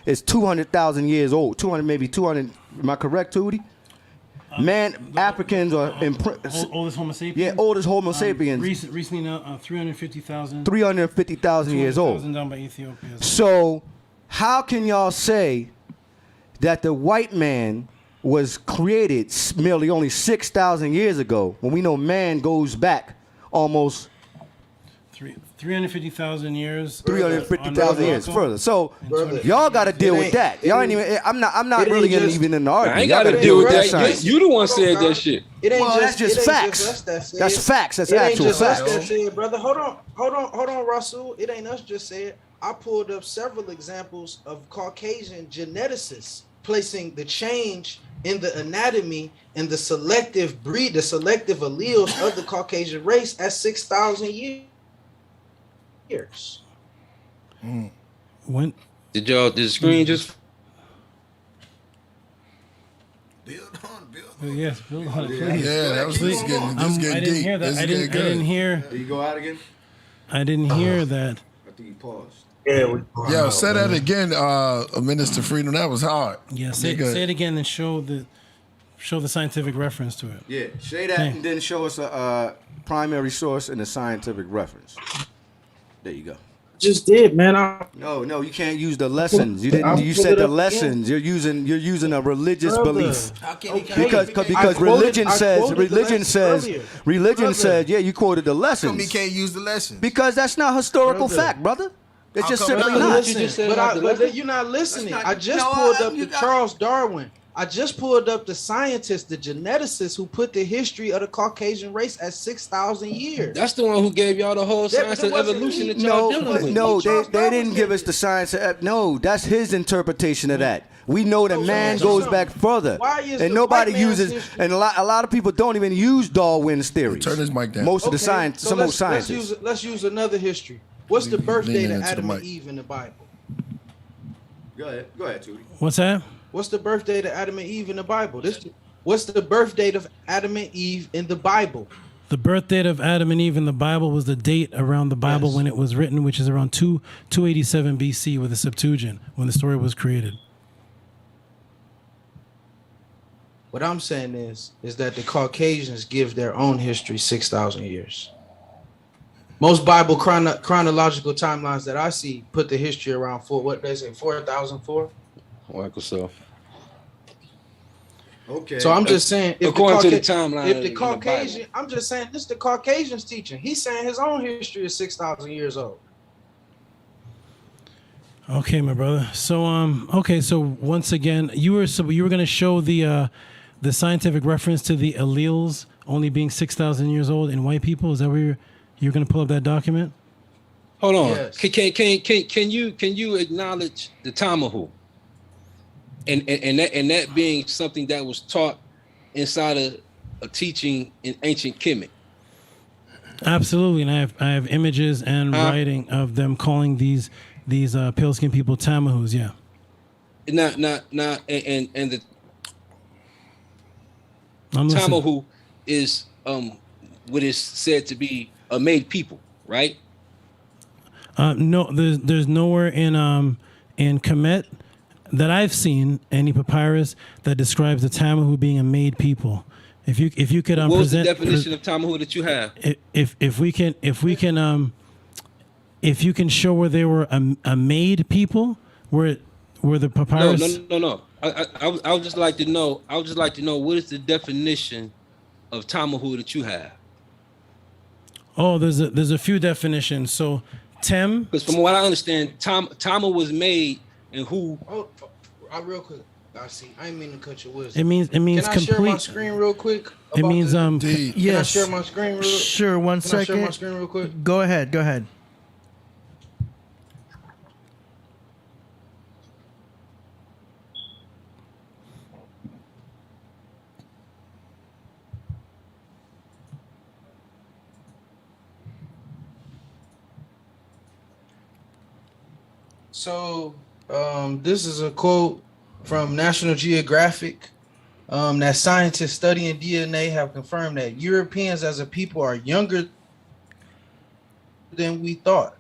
is 200,000 years old. 200. Am I correct, Tehuti? Man, Africans are oldest Homo sapiens. Yeah, oldest Homo sapiens. Recently, now 350,000. 350,000 years old. 200,000 down by Ethiopia. So, how can y'all say that the white man was created merely only 6,000 years ago when we know man goes back almost 350,000 years. 350,000 years further. So y'all got to deal with that. Y'all ain't even. I'm not really even in the argument. I ain't got to deal with that. You the one said that shit. That's just facts. That's facts. That's actual facts. It ain't just us that said, brother. Hold on, Russell. It ain't us just said. I pulled up several examples of Caucasian geneticists placing the change in the anatomy and the selective alleles of the Caucasian race at 6,000 years. When did the screen just yes, build on it, please. Yeah, that was this getting I didn't deep. hear that. This is I getting didn't hear. Did you go out again? I didn't hear that. I think you paused. Yo, say that again, Minister Freedom. That was hard. Yeah, say it again and show the scientific reference to it. Yeah, say that and then show us a primary source and a scientific reference. There you go. just did, man. No, you can't use the lessons. You didn't. You said the lessons. You're using a religious belief. Because religion says yeah. You quoted the lessons. How come he can't use the lessons? Because that's not historical fact, brother. It's just simply not. But you're not listening. I just pulled up the Charles Darwin. I just pulled up the scientist, the geneticist who put the history of the Caucasian race at 6,000 years. That's the one who gave y'all the whole science of evolution that y'all dealing with. No, they didn't give us the science. No, that's his interpretation of that. We know that man goes back further, and nobody uses, and a lot of people don't even use Darwin's theories. Turn his mic down. Most of the science, so some of scientists. Let's use another history. What's the birthday of Adam and Eve in the Bible? Go ahead, Tootie. What's that? What's the birthday of Adam and Eve in the Bible? What's the birth date of Adam and Eve in the Bible? The birth date of Adam and Eve in the Bible was the date around the Bible when it was written, which is around 287 BC with the Septuagint, when the story was created. What I'm saying is that the Caucasians give their own history 6,000 years. Most Bible chronological timelines that I see put the history around 4,004. Like so. Okay. So I'm just saying, according to the timeline, if the Caucasian, I'm just saying this is the Caucasian's teaching. He's saying his own history is 6,000 years old. Okay, my brother. So so once again, you were going to show the scientific reference to the alleles only being 6,000 years old in white people. Is that where you're going to pull up that document? Hold on. Yes. Can you acknowledge the Tamahu? And that being something that was taught inside of a teaching in ancient Kemet. Absolutely, and I have images and writing of them calling these pale skinned people Tamahus. Yeah. And the Tamahu is what is said to be a made people, right? No, there's nowhere in Kemet that I've seen any papyrus that describes the Tamahu being a made people. If you could what was the definition of Tamahu that you have? If you can show where they were a made people, where the papyrus. No. I would just like to know. What is the definition of Tamahu that you have? Oh, there's a few definitions. So Tem. Because from what I understand, Tama was made, and who? Oh, real quick. I see. I didn't mean to cut your wisdom. It means Can I complete. share my screen real quick? It means Can I yes. share my screen real? Sure. One Can I second. share my screen real quick? Go ahead. So this is a quote from National Geographic that scientists studying DNA have confirmed that Europeans as a people are younger than we thought.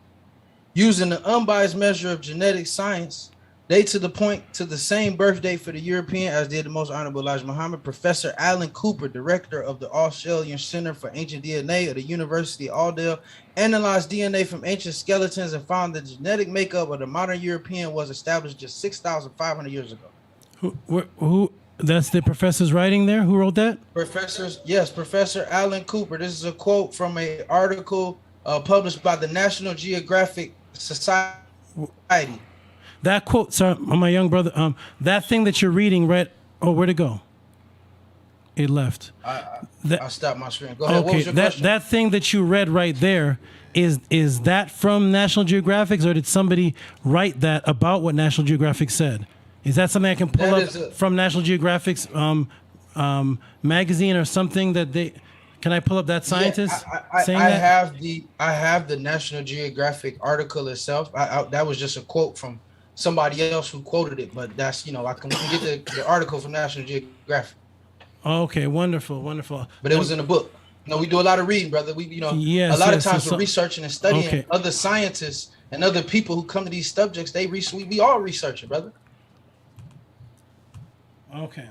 Using the unbiased measure of genetic science, they to the same birth date for the European as did the most honorable Elijah Muhammad. Professor Alan Cooper, director of the Australian Center for Ancient DNA of the University of Aldale, analyzed DNA from ancient skeletons and found the genetic makeup of the modern European was established just 6,500 years ago. Who? That's the professor's writing there. Who wrote that? Professor Alan Cooper. This is a quote from an article published by the National Geographic Society. That quote, sorry, my young brother. That thing that you're reading, right? Oh, where'd it go? It left. I stopped my screen. Go ahead. What was your question? That thing that you read right there is that from National Geographic, or did somebody write that about what National Geographic said? Is that something I can pull up from National Geographic's magazine or something that they? Can I pull up that scientist saying that? I have the National Geographic article itself. That was just a quote from somebody else who quoted it, but that's I can get the article from National Geographic. Okay, wonderful. But it was in a book. We do a lot of reading, brother. We a lot of times we're researching and studying other scientists and other people who come to these subjects. We all research it, brother. Okay.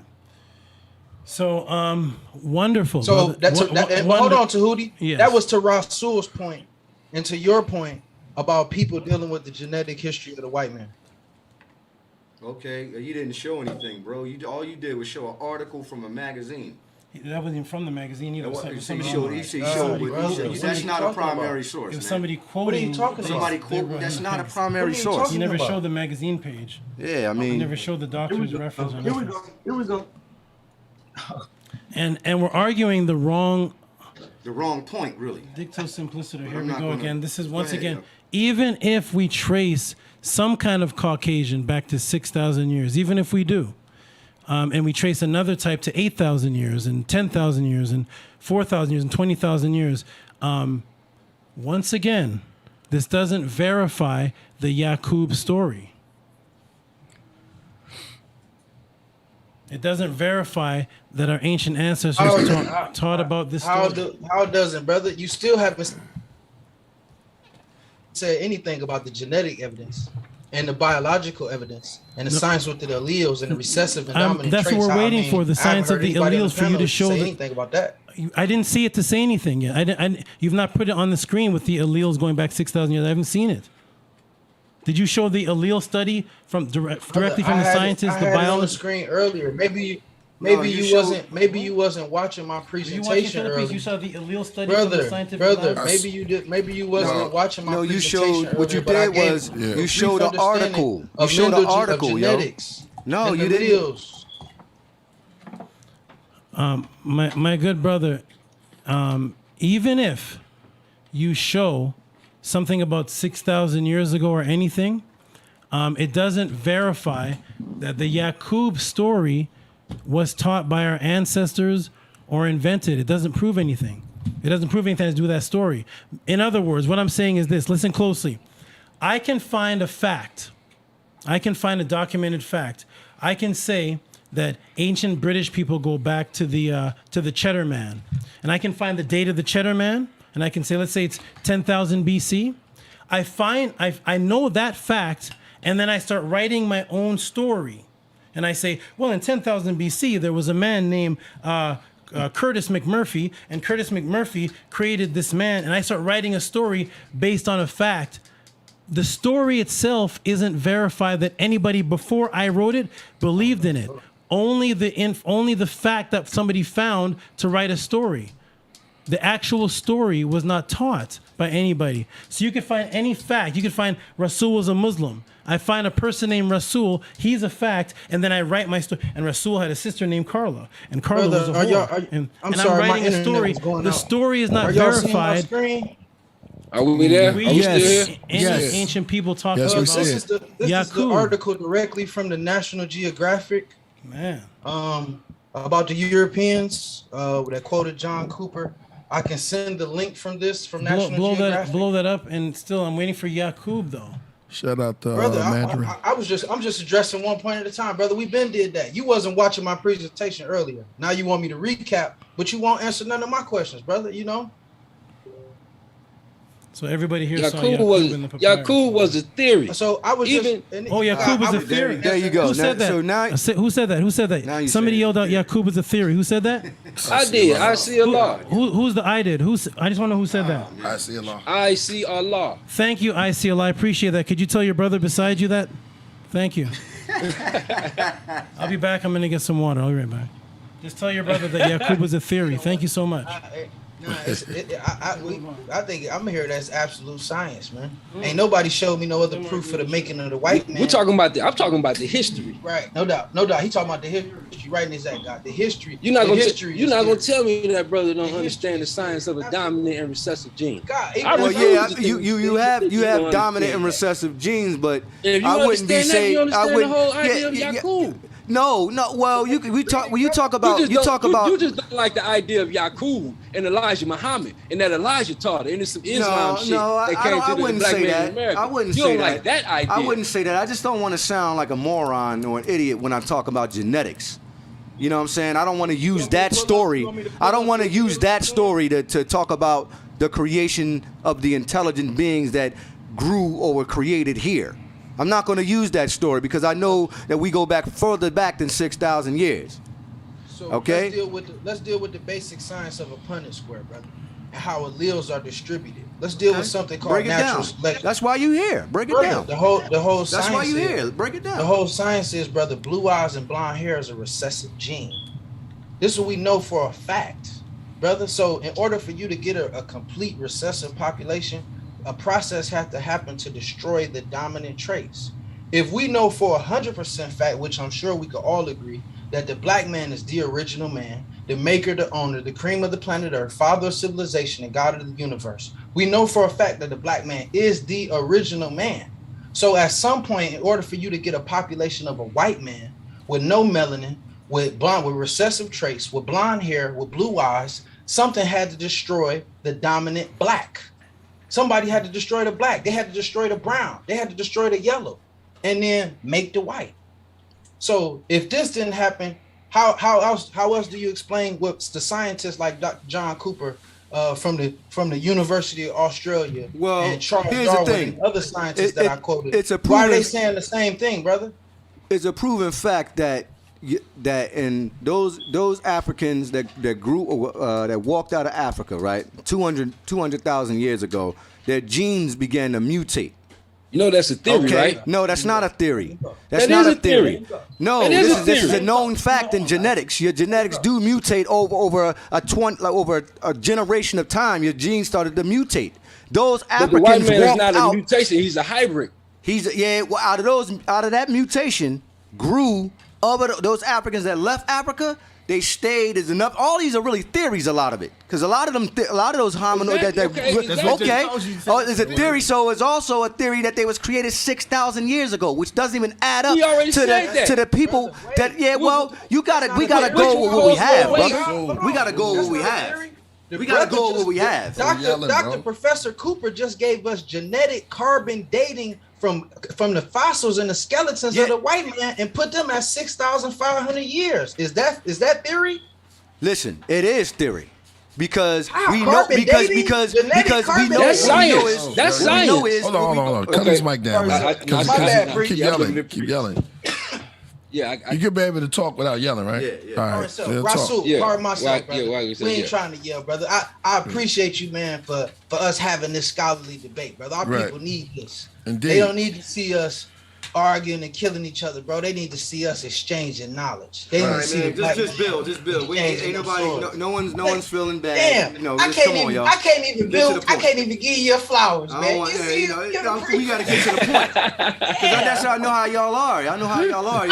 So wonderful. So hold on, Tehuti. Yes. That was to Rasul's point, and to your point. about people dealing with the genetic history of the white man. Okay, you didn't show anything, bro. All you did was show an article from a magazine. That wasn't even from the magazine either. That's not a primary source. It was somebody quoting. Somebody quoting. That's not a primary source. You never showed the magazine page. Yeah, I mean, you never showed the doctor's reference. Here we go. And we're arguing the wrong point, really. Dicto simpliciter. Here we go again. This is once again, even if we trace some kind of Caucasian back to 6,000 years, even if we do. And we trace another type to 8,000 years and 10,000 years and 4,000 years and 20,000 years. Once again, this doesn't verify the Yaqub story. It doesn't verify that our ancient ancestors taught about this story. How doesn't, brother? You still haven't said anything about the genetic evidence and the biological evidence and the science with the alleles and the recessive and dominant that's traits. what we're waiting for, the science of the alleles for you to show anything about that. I didn't see it to say anything yet. You've not put it on the screen with the alleles going back 6,000 years. I haven't seen it. Did you show the allele study from directly from the scientists, the biologists? I had it on the screen earlier. Maybe you wasn't watching my presentation earlier. You saw the allele study from the scientific brother. Maybe you did. Maybe you wasn't watching my presentation. No, you showed what you did was you showed an article. You showed an article, yo. No, you didn't. My good brother, even if you show something about 6,000 years ago or anything, it doesn't verify that the Yaqub story was taught by our ancestors or invented. It doesn't prove anything. It doesn't prove anything to do with that story. In other words, what I'm saying is this. Listen closely. I can find a fact. I can find a documented fact. I can say that ancient British people go back to the Cheddar Man. And I can find the date of the Cheddar Man. And I can say, let's say it's 10,000 BC. I know that fact, and then I start writing my own story. And I say, well, in 10,000 BC, there was a man named Curtis McMurphy, and Curtis McMurphy created this man. And I start writing a story based on a fact. The story itself isn't verified that anybody before I wrote it believed in it. Only the fact that somebody found to write a story. The actual story was not taught by anybody. So you could find any fact. You could find Rasul was a Muslim. I find a person named Rasul. He's a fact. And then I write my story. And Rasul had a sister named Carla. And Carla was a whore. And I'm writing a story. The story is not verified. Are we there? Ancient people talk about this is the article directly from the National Geographic. Man. About the Europeans that quoted John Cooper. I can send the link from this from National Geographic. Blow that up, and still I'm waiting for Yaqub though. Shout out to brother. Mandarin. I'm just addressing one point at a time, brother. We been did that. You wasn't watching my presentation earlier. Now you want me to recap, but you won't answer none of my questions, brother. You know. So everybody here saw Yaqub was a theory. So I was Yaqub was a theory. There you go. Who said that? So now, who said that? Who said that? Somebody yelled out Yaqub was a theory. Who said that? I did. I see Allah. Who's the I did? I just want to know who said that. I see Allah. I see Allah. Thank you, I see Allah. I appreciate that. Could you tell your brother beside you that? Thank you. I'll be back. I'm gonna get some water. I'll be right back. Just tell your brother that Yaqub was a theory. Thank you so much. I think I'm here. That's absolute science, man. Ain't nobody showed me no other proof for the making of the white man. I'm talking about the history. Right, no doubt. He talking about the history. Right in his act, God. The history. You're not gonna tell me that brother don't understand the science of a dominant and recessive gene. God, you have dominant and recessive genes, but I wouldn't be saying the whole idea of Yaqub. No. Well, you talk about You just don't like the idea of Yaqub and Elijah Muhammad and that Elijah taught it and it's some Islam shit that came to the black man in America. I wouldn't say that. You don't like that idea. I wouldn't say that. I just don't want to sound like a moron or an idiot when I talk about genetics. You know what I'm saying? I don't want to use that story. I don't want to use that story to talk about the creation of the intelligent beings that grew or were created here. I'm not going to use that story because I know that we go back further back than 6,000 years. So okay? Let's deal with the basic science of a Punnett square, brother, and how alleles are distributed. Let's deal with something called Break it natural down. selection. That's why you here. Break it Brother, down. The whole That's science why you is- here. Break it down. The whole science is, brother, blue eyes and blonde hair is a recessive gene. This is what we know for a fact, brother. So in order for you to get a complete recessive population, a process has to happen to destroy the dominant traits. If we know for 100% fact, which I'm sure we could all agree, that the black man is the original man, the maker, the owner, the cream of the planet Earth, father of civilization, and God of the universe. We know for a fact that the black man is the original man. So at some point, in order for you to get a population of a white man with no melanin, with recessive traits, with blonde hair, with blue eyes, something had to destroy the dominant black. Somebody had to destroy the black. They had to destroy the brown. They had to destroy the yellow, and then make the white. So if this didn't happen, how else do you explain what the scientists like Dr. John Cooper from the University of Australia and Charles Darwin and other scientists that I quoted? Why are they saying the same thing, brother? It's a proven fact that in those Africans that grew that walked out of Africa, right, 200,000 years ago, their genes began to mutate. You know that's a theory, right? No, that's not a theory. That's That not is a theory. No, That is a this is a theory. known fact in genetics. Your genetics do mutate over a generation of time. Your genes started to mutate. Those But the white Africans man is walked not a out. mutation. He's a hybrid. Well, out of that mutation grew those Africans that left Africa. They stayed. There's enough. All these are really theories. A lot of it, because a lot of those hominoid it's a theory. So it's also a theory that they was created 6,000 years ago, which doesn't even add up We already to said that. the people that. Yeah, well, we gotta go with what we have, brother. We gotta go with what we have. We gotta go with what we have. Dr. Professor Cooper just gave us genetic carbon dating from the fossils and the skeletons of the white man and put them at 6,500 years. Is that theory? Listen, it is theory. Because How? we know Carbon because dating? because Genetic because we carbon know That's what we know science. is- That's what we know science. is- Hold on. Cut Okay. his mic down. My bad, Bree. Keep yelling. Yeah, You could be able to talk without yelling, right? Yeah. All All right. right, so We'll Rasul, talk. pardon myself, brother. why you say We ain't yeah. trying to yell, brother. I appreciate you, man, for us having this scholarly debate, brother. Our Right. people need this. Indeed. They don't need to see us arguing and killing each other, bro. They need to see us exchanging knowledge. They All need right, to see man, the black just man build. We ain't nobody. No one's feeling bad. Damn, No, I just can't come on, even. y'all. I can't even Get to build. the I point. can't even give you your flowers, I man. don't want, You see, we gotta get to the point. Because that's how I know how y'all are. Y'all know how y'all are.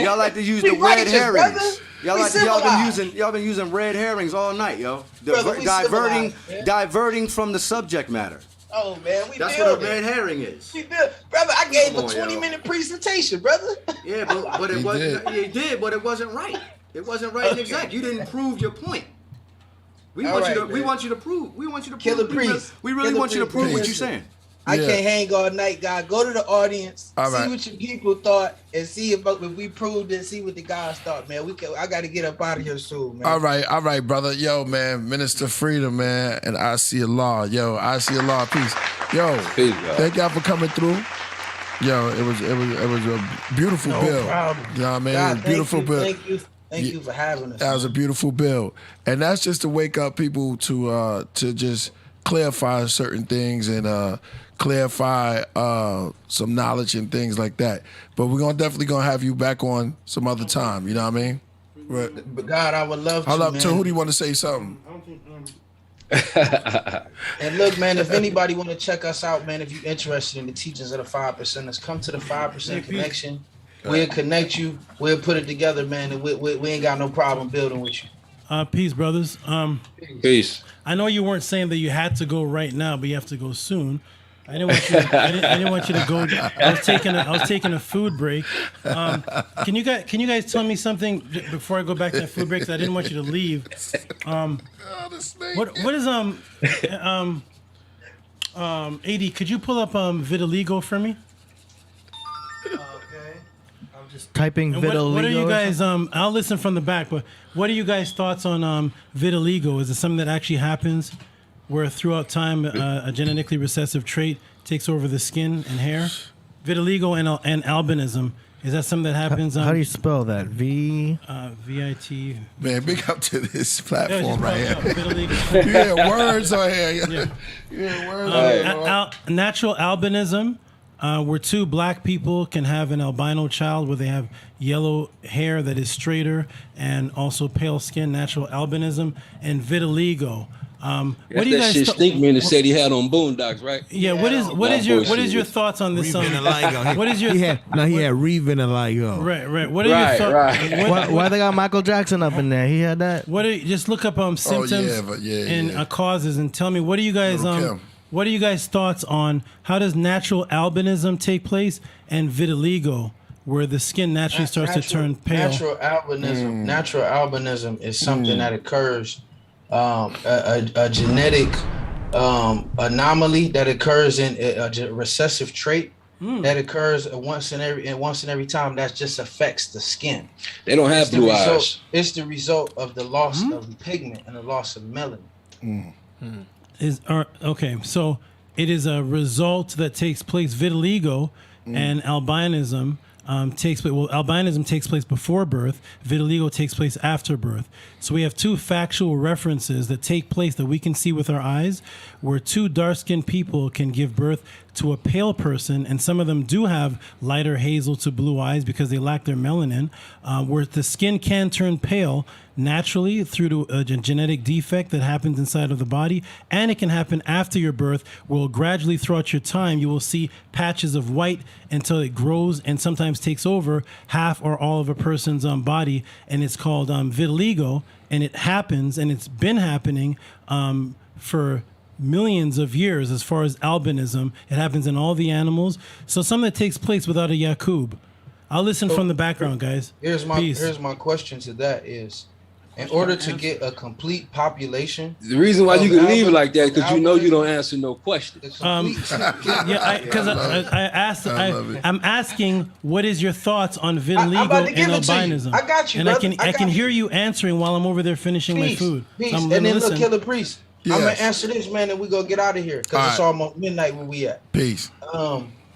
Y'all like to use the red righteous, herrings. brother. Y'all We like civilized. y'all been using red herrings all night, yo. Brother, we civilized, man. Diverting from the subject matter. Oh man, we That's build what a it. red herring is. We build, brother. I gave Come a on, 20-minute presentation, brother. Yeah, but it He wasn't. did. He did, but it wasn't right. It wasn't right and exact. You didn't prove your point. We All want right, you to. We man. want you to prove. We want you to Killer prove. Priest. We really Killer want you to Priest. prove what Listen. you're saying. I Yeah. can't hang all night, God. Go to the audience, All see right. what your people thought, and see if we proved it. See what the guys thought, man. I got to get up out of here soon, man. All right, brother. Yo, man, Minister Freedom, man, and I see a law. Yo, I see a law. Peace. Yo, Peace, bro. thank y'all for coming through. Yo, it was a beautiful bill. problem. You know what I mean? God, It was a beautiful bill. Thank you for having us. That was a beautiful bill, and that's just to wake up people to just clarify certain things and clarify some knowledge and things like that. But we're definitely gonna have you back on some other time. You know what I mean? Right. But God, I would love to. Hold up, man. Tehuti want to say something? And look, man, if anybody want to check us out, man, if you're interested in the teachings of the 5%ers, come to the 5% Connection. We'll connect you. We'll put it together, man, and we ain't got no problem building with you. Peace, brothers. Peace. I know you weren't saying that you had to go right now, but you have to go soon. I didn't want you. I didn't want you to go. I was taking a food break. Can you guys tell me something before I go back to that food break? 'Cause I didn't want you to leave. What is AD? Could you pull up vitiligo for me? Typing And vitiligo. what are you or guys? I'll listen from the back, but what are you guys' thoughts on vitiligo? Is it something that actually happens, where throughout time a genetically recessive trait takes over the skin and hair? Vitiligo and albinism Is that something that happens? How do you spell that? V-I-T. Man, big up to this platform right here. Vitiligo. Yeah, words on here. Yeah, words on here. Natural albinism, where two black people can have an albino child where they have yellow hair that is straighter and also pale skin. Natural albinism and vitiligo. What do you guys? Stinkman said he had on Boondocks, right? Yeah. What is your thoughts on this? What is your? He had revitiligo. Right. What are your thoughts? Why they got Michael Jackson up in there? He had that. Just look up symptoms and causes and tell me what do you guys what are you guys' thoughts on how does natural albinism take place and vitiligo, where the skin naturally starts to turn pale? Natural albinism is something that occurs. A genetic anomaly that occurs in a recessive trait that occurs once in every time that just affects the skin. They don't have blue eyes. It's the result of the loss of pigment and the loss of melanin. Okay, so it is a result that takes place. Vitiligo and albinism takes place. Well, albinism takes place before birth. Vitiligo takes place after birth. So we have two factual references that take place that we can see with our eyes, where two dark-skinned people can give birth to a pale person, and some of them do have lighter hazel to blue eyes because they lack their melanin, where the skin can turn pale naturally through to a genetic defect that happens inside of the body, and it can happen after your birth, where gradually throughout your time you will see patches of white until it grows and sometimes takes over half or all of a person's body, and it's called vitiligo, and it happens, and it's been happening for millions of years. As far as albinism, it happens in all the animals. So something that takes place without a Yakub. I'll listen from the background, guys. Here's my question to that is, in order to get a complete population, the reason why you can leave it like that because you know you don't answer no questions. Because I'm asking, what is your thoughts on vitiligo and albinism? I got you. And I can hear you answering while I'm over there finishing my food. Peace. So And then listen. look, Killah Priest. Yes. I'm gonna answer this, man, and we gonna get out of here because it's almost midnight where we at. Peace.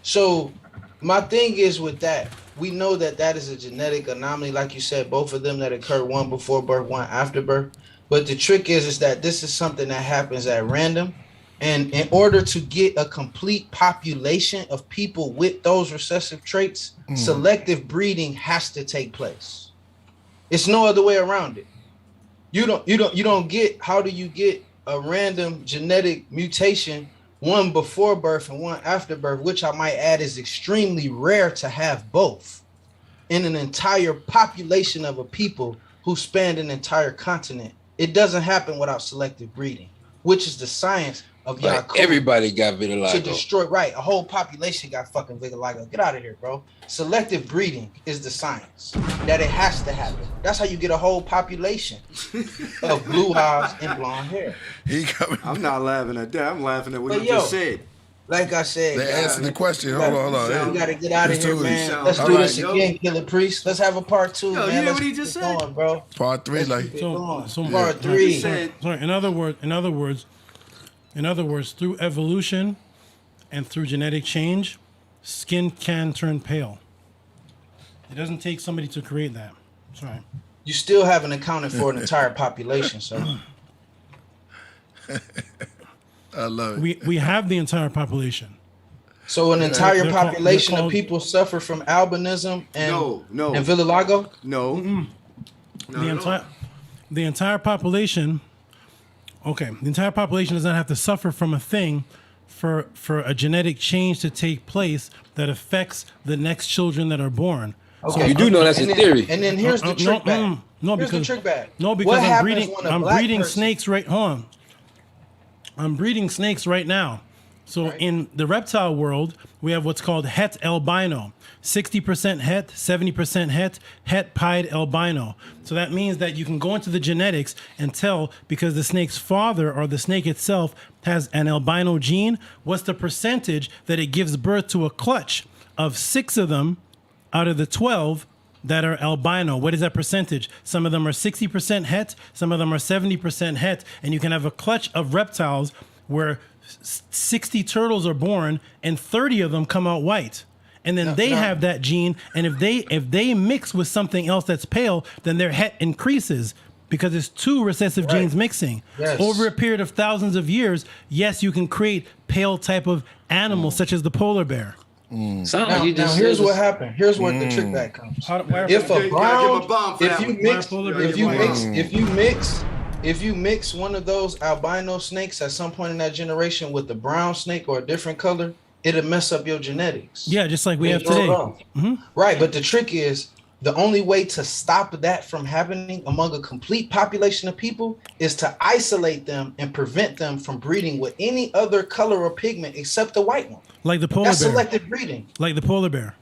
So my thing is with that, we know that is a genetic anomaly, like you said, both of them that occur, one before birth, one after birth. But the trick is that this is something that happens at random. And in order to get a complete population of people with those recessive traits, selective breeding has to take place. It's no other way around it. You don't get, how do you get a random genetic mutation, one before birth and one after birth, which I might add is extremely rare to have both in an entire population of a people who span an entire continent. It doesn't happen without selective breeding, which is the science of Yaakov. Everybody got vitiligo. To destroy, right, a whole population got fucking vitiligo. Get out of here, bro. Selective breeding is the science that it has to happen. That's how you get a whole population of blue eyes and blonde hair. I'm not laughing at that. I'm laughing at what But you just said. Like I said, they answered the question. Hold on. We gotta get out of here, man. Let's do this again, Killah Priest. Let's have a part 2, man. You know Let's what he just keep said? going, bro. Part 3, part 3. Sorry. In other words, through evolution and through genetic change, skin can turn pale. It doesn't take somebody to create that. That's right. You still haven't accounted for an entire population, sir. I love it. We have the entire population. So an entire population of people suffer from albinism and vitiligo? No. The entire population. Okay, the entire population does not have to suffer from a thing for a genetic change to take place that affects the next children that are born. Okay, so you do know that's a theory. And then here's the trick bag. Here's the trick bag. No, because I'm breeding snakes right. Hold on. I'm breeding snakes right now. So in the reptile world, we have what's called het albino. 60% het, 70% het pied albino. So that means that you can go into the genetics and tell, because the snake's father or the snake itself has an albino gene, what's the percentage that it gives birth to a clutch of 6 of them out of the 12 that are albino. What is that percentage? Some of them are 60% het, some of them are 70% het, and you can have a clutch of reptiles where 60 turtles are born and 30 of them come out white. and then they have that gene, and if they mix with something else that's pale, then their het increases because it's two recessive genes mixing. Yes. Over a period of thousands of years, yes, you can create pale type of animals such as the polar bear. Now, here's what happened. Here's where the trick back comes. If you mix one of those albino snakes at some point in that generation with the brown snake or a different color, it'll mess up your genetics. Yeah, just like we have today. Right, but the trick is the only way to stop that from happening among a complete population of people is to isolate them and prevent them from breeding with any other color or pigment except the white one. Like the polar That's bear. selective breeding. Like the polar bear.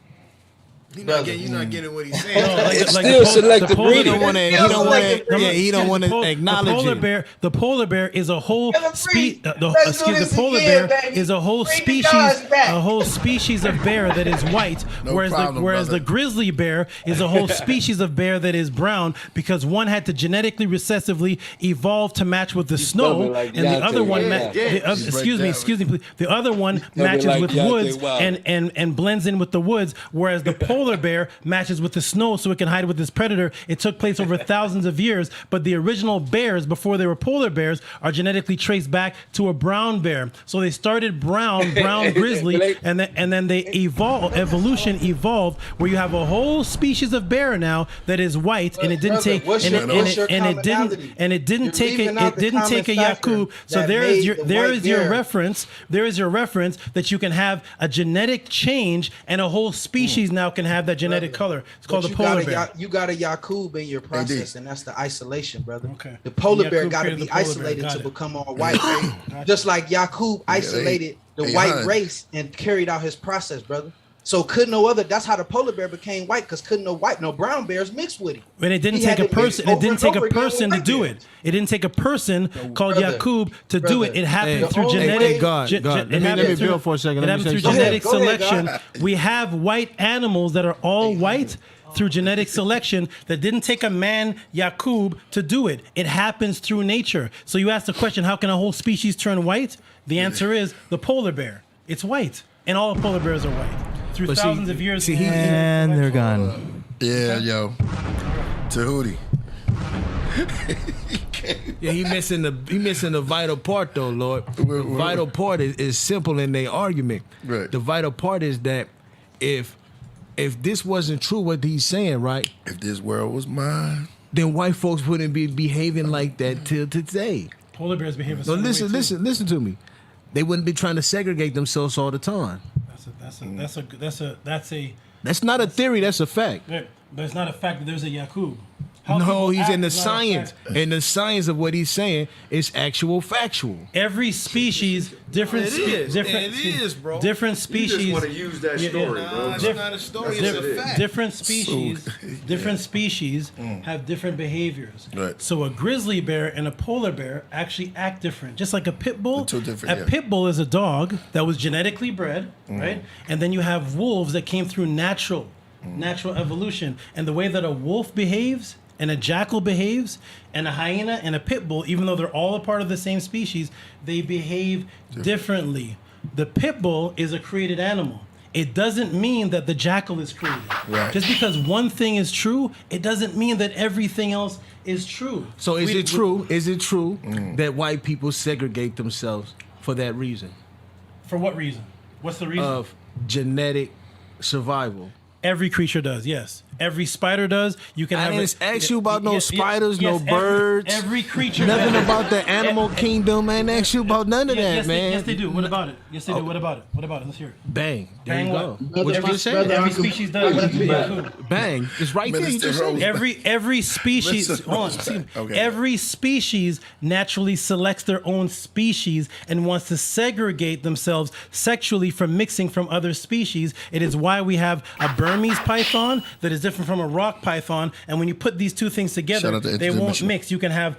You're not getting what he's saying. It's still selective breeding. He don't want to acknowledge it. The polar bear is a whole species. The polar bear is a whole species of bear that is white, whereas the grizzly bear is a whole species of bear that is brown, because one had to genetically recessively evolve to match with the snow, and the other one the other one matches with woods and blends in with the woods, whereas the polar bear matches with the snow so it can hide with its predator. It took place over thousands of years, but the original bears, before they were polar bears, are genetically traced back to a brown bear. So they started brown grizzly, and then they evolution evolved where you have a whole species of bear now that is white, and it didn't take a Yakub. So there is your reference that you can have a genetic change and a whole species now can have that genetic color. It's called the polar bear. You got a Yakub in your process, and that's the isolation, brother. Okay. The polar bear got to be isolated to become all white, right? Just like Yakub isolated the white race and carried out his process, brother. So couldn't no other. That's how the polar bear became white, because couldn't no brown bears mix with him. And it didn't take a person. It didn't take a person to do it. It didn't take a person called Yakub to do it. It happened through genetic. Let me build for a second. It happened through genetic selection. We have white animals that are all white through genetic selection that didn't take a man, Yakub, to do it. It happens through nature. So you ask the question, how can a whole species turn white? The answer is the polar bear. It's white, and all the polar bears are white. Through thousands of years. And they're gone. Yeah, yo. Tehuti. Yeah, he missing the vital part though, Lord. The vital part is simple in their argument. Right. The vital part is that if this wasn't true what he's saying, right? If this world was mine, then white folks wouldn't be behaving like that till today. Polar bears behave. No, listen to me. They wouldn't be trying to segregate themselves all the time. That's not a theory. That's a fact. But it's not a fact that there's a Yakub. No, he's in the science. And the science of what he's saying is actual factual. Every species, different species. It is, bro. Different species. You just want to use that story, bro. It's not a story. It's a fact. Different species have different behaviors. Right. So a grizzly bear and a polar bear actually act different. Just like a pit bull. They're two different, pit bull is a dog that was genetically bred, right? And then you have wolves that came through natural evolution. And the way that a wolf behaves and a jackal behaves, and a hyena and a pit bull, even though they're all a part of the same species, they behave differently. The pit bull is a created animal. It doesn't mean that the jackal is created. Right. Just because one thing is true, it doesn't mean that everything else is true. So is it true that white people segregate themselves for that reason? For what reason? What's the reason? Of genetic survival. Every creature does, yes. Every spider does. You can. I didn't ask you about no spiders, no yes, birds. Every creature. Nothing about the animal kingdom. I didn't ask you about none of that, man. Yes, they do. What about it? Yes, they do. What about it? What about it? Let's hear it. Bang. There Bang you go. What you just said? Every species does. Bang. It's right there. You just said it. Every species. Every species naturally selects their own species and wants to segregate themselves sexually from mixing from other species. It is why we have a Burmese python that is different from a rock python, and when you put these two things together, they won't mix. You can have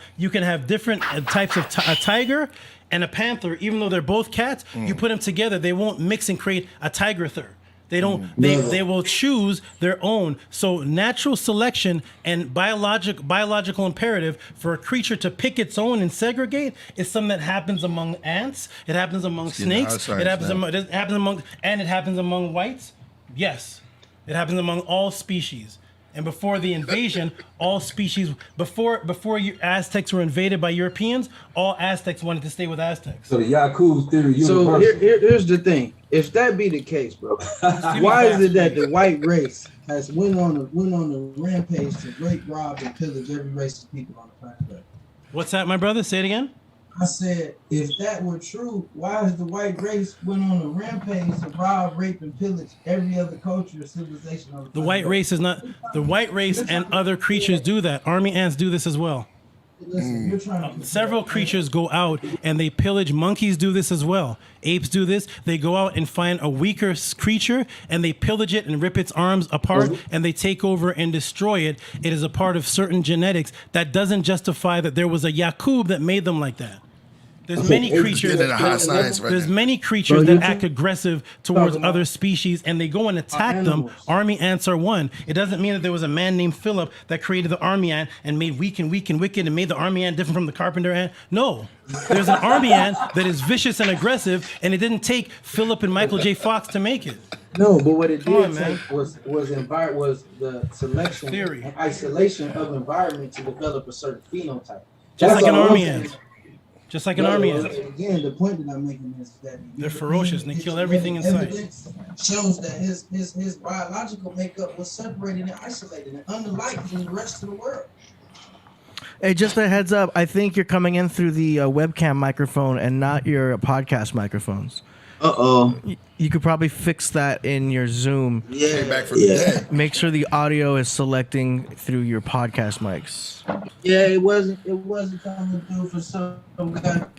different types of a tiger and a panther, even though they're both cats. You put them together, they won't mix and create a tiger-ther. They don't. They will choose their own. So natural selection and biological imperative for a creature to pick its own and segregate is something that happens among ants. It happens among snakes. It happens among whites. Yes, it happens among all species. And before the invasion, all species before Aztecs were invaded by Europeans, all Aztecs wanted to stay with Aztecs. So the Yakub theory. So here's the thing: if that be the case, bro, why is it that the white race has went on a rampage to rape, rob, and pillage every race of people on the planet? What's that, my brother? Say it again. I said, if that were true, why has the white race went on a rampage to rob, rape, and pillage every other culture or civilization on the planet? The white race is not. The white race and other creatures do that. Army ants do this as well. Listen, you're trying to Several creatures go out and they pillage. Monkeys do this as well. Apes do this. They go out and find a weaker creature and they pillage it and rip its arms apart and they take over and destroy it. It is a part of certain genetics. That doesn't justify that there was a Yakub that made them like that. There's many creatures. There's many creatures that act aggressive towards other species, and they go and attack them. Army ants are one. It doesn't mean that there was a man named Philip that created the army ant and made weak and wicked and made the army ant different from the carpenter ant. No, there's an army ant that is vicious and aggressive, and it didn't take Philip and Michael J. Fox to make it. No, but what it did take was the selection and isolation of environment to develop a certain phenotype. Just like an army ant. Just like an army ant. Again, the point that I'm making is that they're ferocious and they kill everything in sight. Shows that his biological makeup was separated and isolated and unlike from the rest of the world. Hey, just a heads up. I think you're coming in through the webcam microphone and not your podcast microphones. You could probably fix that in your Zoom. Yeah. Came back from the dead. Make sure the audio is selecting through your podcast mics. Yeah, it wasn't coming through for some goddamn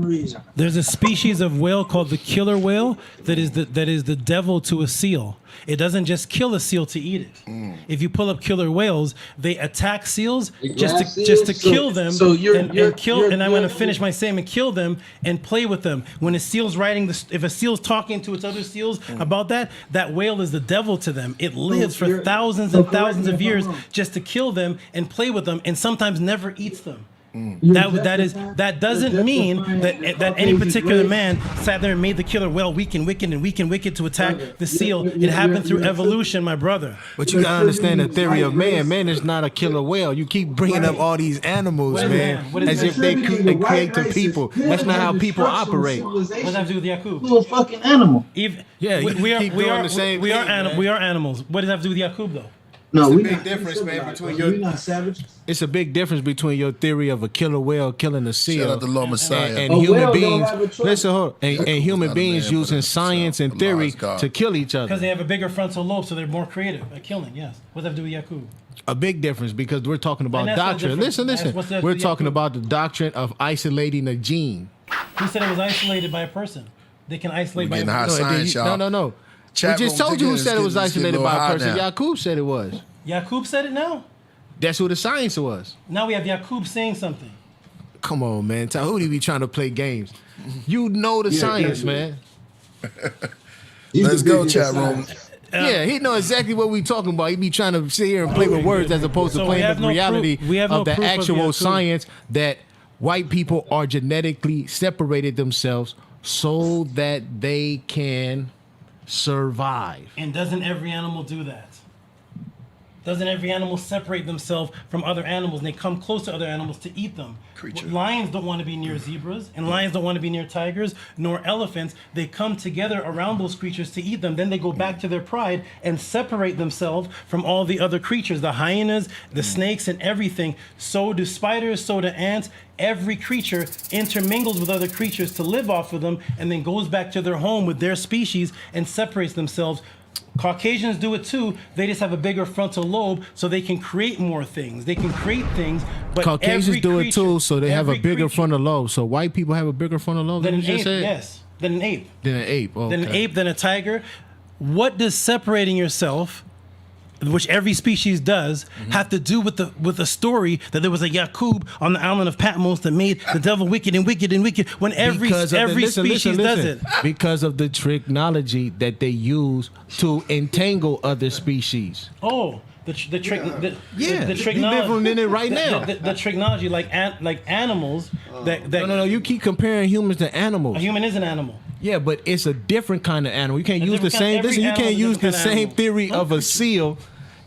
reason. There's a species of whale called the killer whale that is the devil to a seal. It doesn't just kill a seal to eat it. If you pull up killer whales, they attack seals just to kill them. And I'm going to finish my statement. Kill them and play with them. When a seal's if a seal's talking to its other seals about that whale is the devil to them. It lives for thousands and thousands of years just to kill them and play with them, and sometimes never eats them. That doesn't mean that any particular man sat there and made the killer whale weak and wicked to attack the seal. It happened through evolution, my brother. But you gotta understand the theory of man. Man is not a killer whale. You keep bringing up all these animals, man, as if they create the people. That's not how people operate. What does that have to do with Yakub? You're a fucking animal. We are animals. What does that have to do with Yakub, though? No, it's a big difference, man, between your. Not savages. It's a big difference between your theory of a killer whale killing a seal. Shout out to Lord Messiah. And human beings. Listen, hold on, and human beings using science and theory to kill each other. Because they have a bigger frontal lobe, so they're more creative at killing. Yes. What does that have to do with Yakub? A big difference, because we're talking about doctrine. Listen. We're talking about the doctrine of isolating a gene. Who said it was isolated by a person? They can isolate by a person. No. We just told you who said it was isolated by a person. Yakub said it was. Yakub said it now? That's who the science was. Now we have Yakub saying something. Come on, man. Tehuti be trying to play games. You know the science, man. Let's go, chat room. Yeah, he know exactly what we talking about. He be trying to sit here and play with words as opposed to playing with the reality of the actual science that white people are genetically separated themselves so that they can survive. And doesn't every animal do that? Doesn't every animal separate themselves from other animals and they come close to other animals to eat them? Lions don't want to be near zebras, and lions don't want to be near tigers, nor elephants. They come together around those creatures to eat them. Then they go back to their pride and separate themselves from all the other creatures, the hyenas, the snakes, and everything. So do spiders, so do ants. Every creature intermingles with other creatures to live off of them and then goes back to their home with their species and separates themselves. Caucasians do it too. They just have a bigger frontal lobe so they can create more things. They can create things, but Caucasians do it too, so they have a bigger frontal lobe. So white people have a bigger frontal lobe than an ape. Yes, than an ape. Than an ape. Okay. Than an ape, than a tiger. What does separating yourself, which every species does, have to do with the story that there was a Yakub on the island of Patmos that made the devil wicked when every species does it? Because of the technology that they use to entangle other species. Oh, the technology. We living in it right now. The technology, like animals. No, you keep comparing humans to animals. A human is an animal. Yeah, but it's a different kind of animal. You can't use the same. Listen, you can't use the same theory of a seal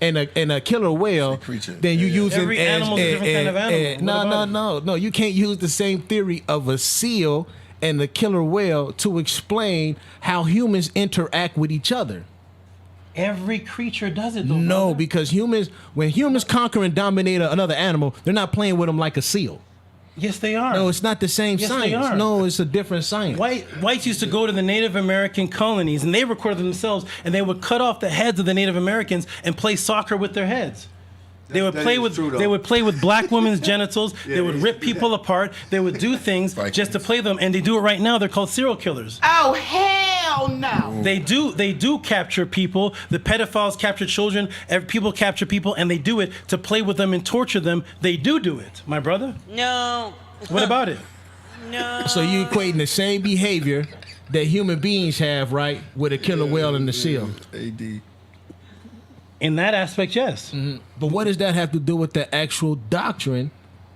and a killer whale. Then you use every animal is a different kind of animal. No. You can't use the same theory of a seal and a killer whale to explain how humans interact with each other. Every creature does it, though. No, brother. because when humans conquer and dominate another animal, they're not playing with them like a seal. Yes, they are. No, it's not the same Yes, science. they are. No, it's a different science. Whites used to go to the Native American colonies, and they recorded themselves, and they would cut off the heads of the Native Americans and play soccer with their heads. They would play with black women's genitals. They would rip people apart. They would do things just to play them, and they do it right now. They're called serial killers. Oh, hell no. They do capture people. The pedophiles capture children. People capture people, and they do it to play with them and torture them. They do it, my brother. No. What about it? No. So you equating the same behavior that human beings have, right, with a killer whale and the seal. AD. In that aspect, yes. Mm-hmm. But what does that have to do with the actual doctrine?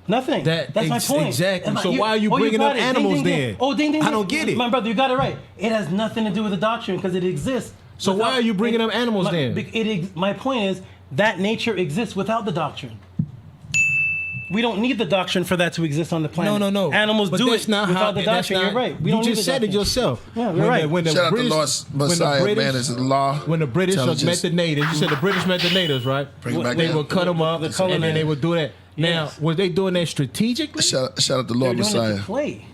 Nothing. That's my point. Exactly. So why are you bringing up animals then? Oh, ding, ding, I don't get it. My brother, you got it right. It has nothing to do with the doctrine because it exists. So why are you bringing up animals then? My point is that nature exists without the doctrine. We don't need the doctrine for that to exist on the planet. No. Animals but do that's it not without how, the doctrine. You're right. We you don't need just the said it doctrine. yourself. Yeah, you're right. Shout out to Lost Messiah, man. It's a law. When the British met the natives, you said the British met the natives, right? They would cut them up, and then they would do that. Now, was they doing that strategically? Shout out to Lord Messiah. They were doing it to play.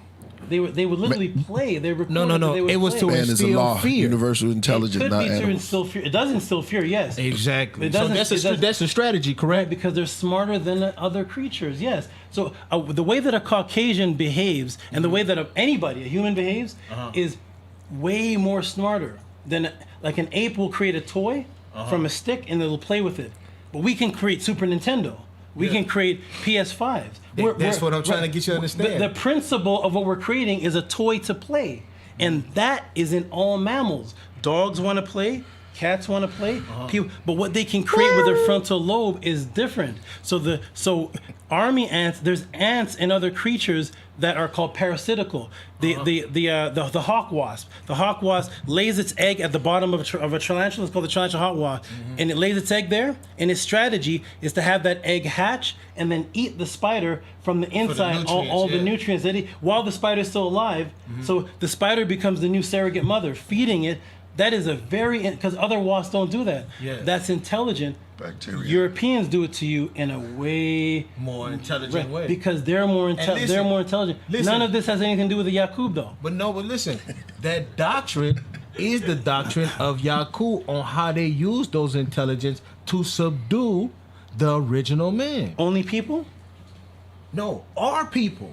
They would literally play. They recorded. No. It was to instill fear. Universal intelligence, it could not be to animals. instill fear. It does instill fear, yes. Exactly. It So doesn't- that's a strategy, correct? Because they're smarter than other creatures, yes. So the way that a Caucasian behaves and the way that a human behaves, is way more smarter than like an ape will create a toy from a stick and they'll play with it. But we can create Super Nintendo. We can create PS5s. That's what I'm trying to get you to understand. The principle of what we're creating is a toy to play. And that is in all mammals. Dogs want to play. Cats want to play. People, but what they can create with their frontal lobe is different. So army ants, there's ants and other creatures that are called parasitical. The hawk wasp. The hawk wasp lays its egg at the bottom of a tarantula. It's called the tarantula hawk wasp, and it lays its egg there. And its strategy is to have that egg hatch and then eat the spider from the inside, all the nutrients that while the spider is still alive. So the spider becomes the new surrogate mother, feeding it. That is because other wasps don't do that. Yeah. That's intelligent. Bacteria. Europeans do it to you in a way more intelligent way. Because they're more intelligent. None of this has anything to do with the Yaqub, though. But listen, that doctrine is the doctrine of Yaqub on how they use those intelligence to subdue the original man. Only people? No, our people.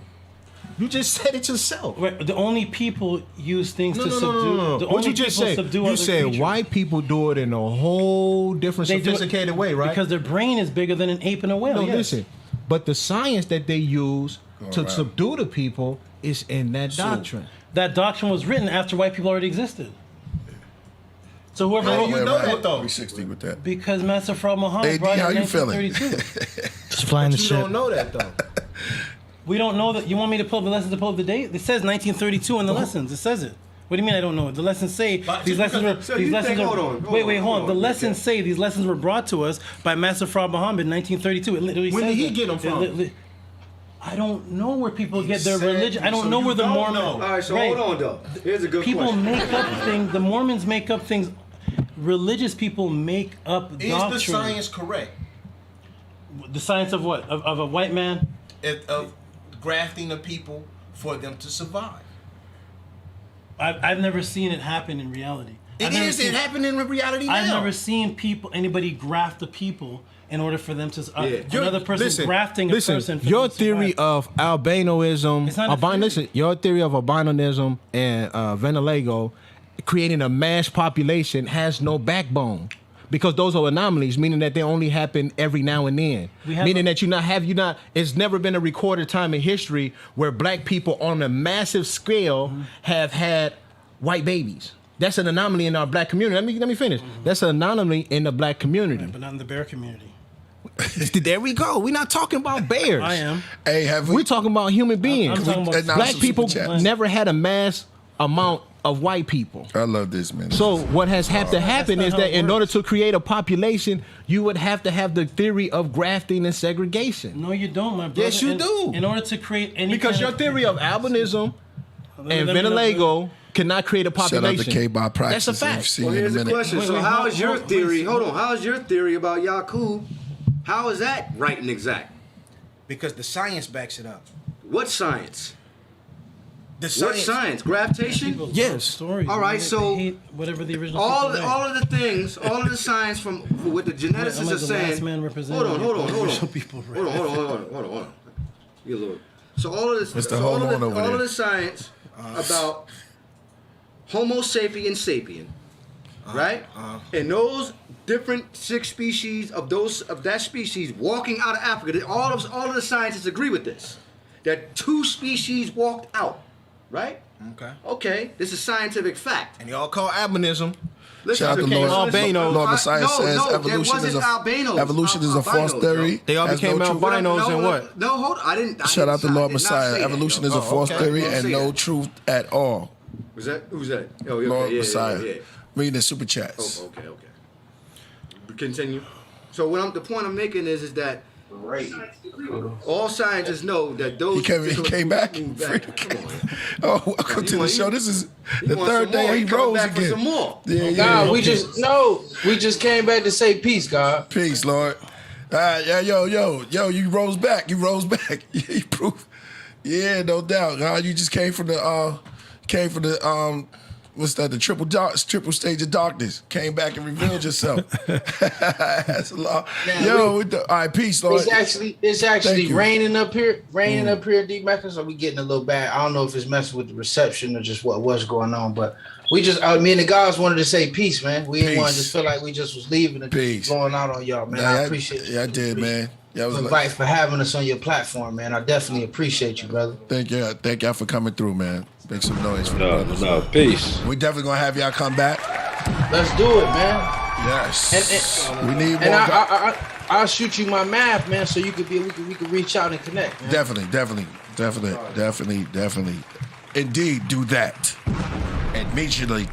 You just said it yourself. Right, the only people use things to subdue. No. The What only you just people said? subdue You other said creatures. white people do it in a whole different, sophisticated way, right? Because their brain is bigger than an ape and a whale. No, yes. listen. But the science that they use to subdue the people is in that doctrine. That doctrine was written after white people already existed. So whoever How wrote do you know that though? 360 with that. Because Master Fard Muhammad AD, brought it how in you feeling? 1932. Just flying the You ship. don't know that though. We don't know that. You want me to pull up the lessons to pull up the date? It says 1932 in the lessons. It says it. What do you mean I don't know it? The lessons say these lessons were. Wait, hold on. The lessons say these lessons were brought to us by Master Fard Muhammad in 1932. It literally When says did he that. get them from? I don't know where people get their religion. I don't know where the Mormons. All right, so hold on though. Here's a good People question. make up things. The Mormons make up things. Religious people make up Is doctrine. the science correct? The science of what? Of a white man? Of grafting the people for them to survive. I've never seen it happen in reality. It happening in reality now. I've never seen anybody graft the people in order for them to another person Listen, grafting a person. For your them to theory survive. of albinoism, It's not a theory. listen, your theory of albinism and Venelego creating a mass population has no backbone. Because those are anomalies, meaning that they only happen every now and then. Meaning that it's never been a recorded time in history where black people on a massive scale have had white babies. That's an anomaly in our black community. Let me finish. That's an anomaly in the black community. But not in the bear community. There we go. We're not talking about bears. I am. Hey, We're talking about human beings. I'm talking about Black people never had a mass amount of white people. I love this, man. So what has had to happen not is how that it in order works. to create a population, you would have to have the theory of grafting and segregation. No, you don't, my brother. Yes, you do. In order to create any Because kind your theory of albinism and let me know, vitiligo cannot create a Shout out population. to K-By Practice. That's a fact. See Well, you in a here's the minute. question. Wait, So wait, how hold- is your hold- theory? wait. Hold on. How is your theory about Yakub? How is that right and exact? Because the science backs it up. What science? The What science? Gravitation? People Yes. Stories. All right, They so hate whatever the original. all people all made. of the things, all of the science from what the geneticists I'm like are the saying. last man Hold representative on, hold on, of hold original on. people, Hold on, hold on. You Lord. So all of this, Mr. so Hold all, On of the, over all there. of the science about Homo sapien sapien, right? And those different 6 species of that species walking out of Africa. All of the scientists agree with this. That 2 species walked out, right? Okay. Okay, this is scientific fact. And y'all call albinism. Listen, Shout out to became Lord, albinos. Lord Messiah No, says no, evolution there is wasn't albinos. evolution is a false Albinos, theory. They all has became no truth. albinos and what? No, hold on. I didn't. Shout out to I Lord did not Messiah. say that, Evolution yo. is a false okay. theory Don't and say no that. truth at all. Was that? Who's that? Oh, okay, Lord yeah, Messiah. Yeah, yeah. Reading the super chats. Oh, okay. Continue. So the point I'm making is that all scientists know that those. He came back. Come on. Oh, welcome to the show. This is the wants third some more. day he He coming rose back for again. some more. Yeah, yeah. God, we okay. just came back to say peace, God. Peace, Lord. Yeah, yo, you rose back. You rose back. You proved. Yeah, no doubt. You just came from the what's that? The triple stage of darkness. Came back and revealed yourself. That's a lot. Yo, all right, peace, Lord. It's actually you. raining up here. Up here, D Mecca. So we getting a little bad. I don't know if it's messing with the reception or just what's going on, but we just me and the guys wanted to say peace, man. We didn't want to just feel like we just was leaving and just going out on y'all, man. I appreciate you. Yeah, I did, man. Yeah, I was invite for having us on your platform, man. I definitely appreciate you, brother. Thank y'all for coming through, man. Make some noise for the brothers. No, peace. We definitely gonna have y'all come back. Let's do it, man. Yes. And we need more. And I'll shoot you my math, man, so you could we could reach out and connect. Man. Definitely. Indeed, do that. Immediately.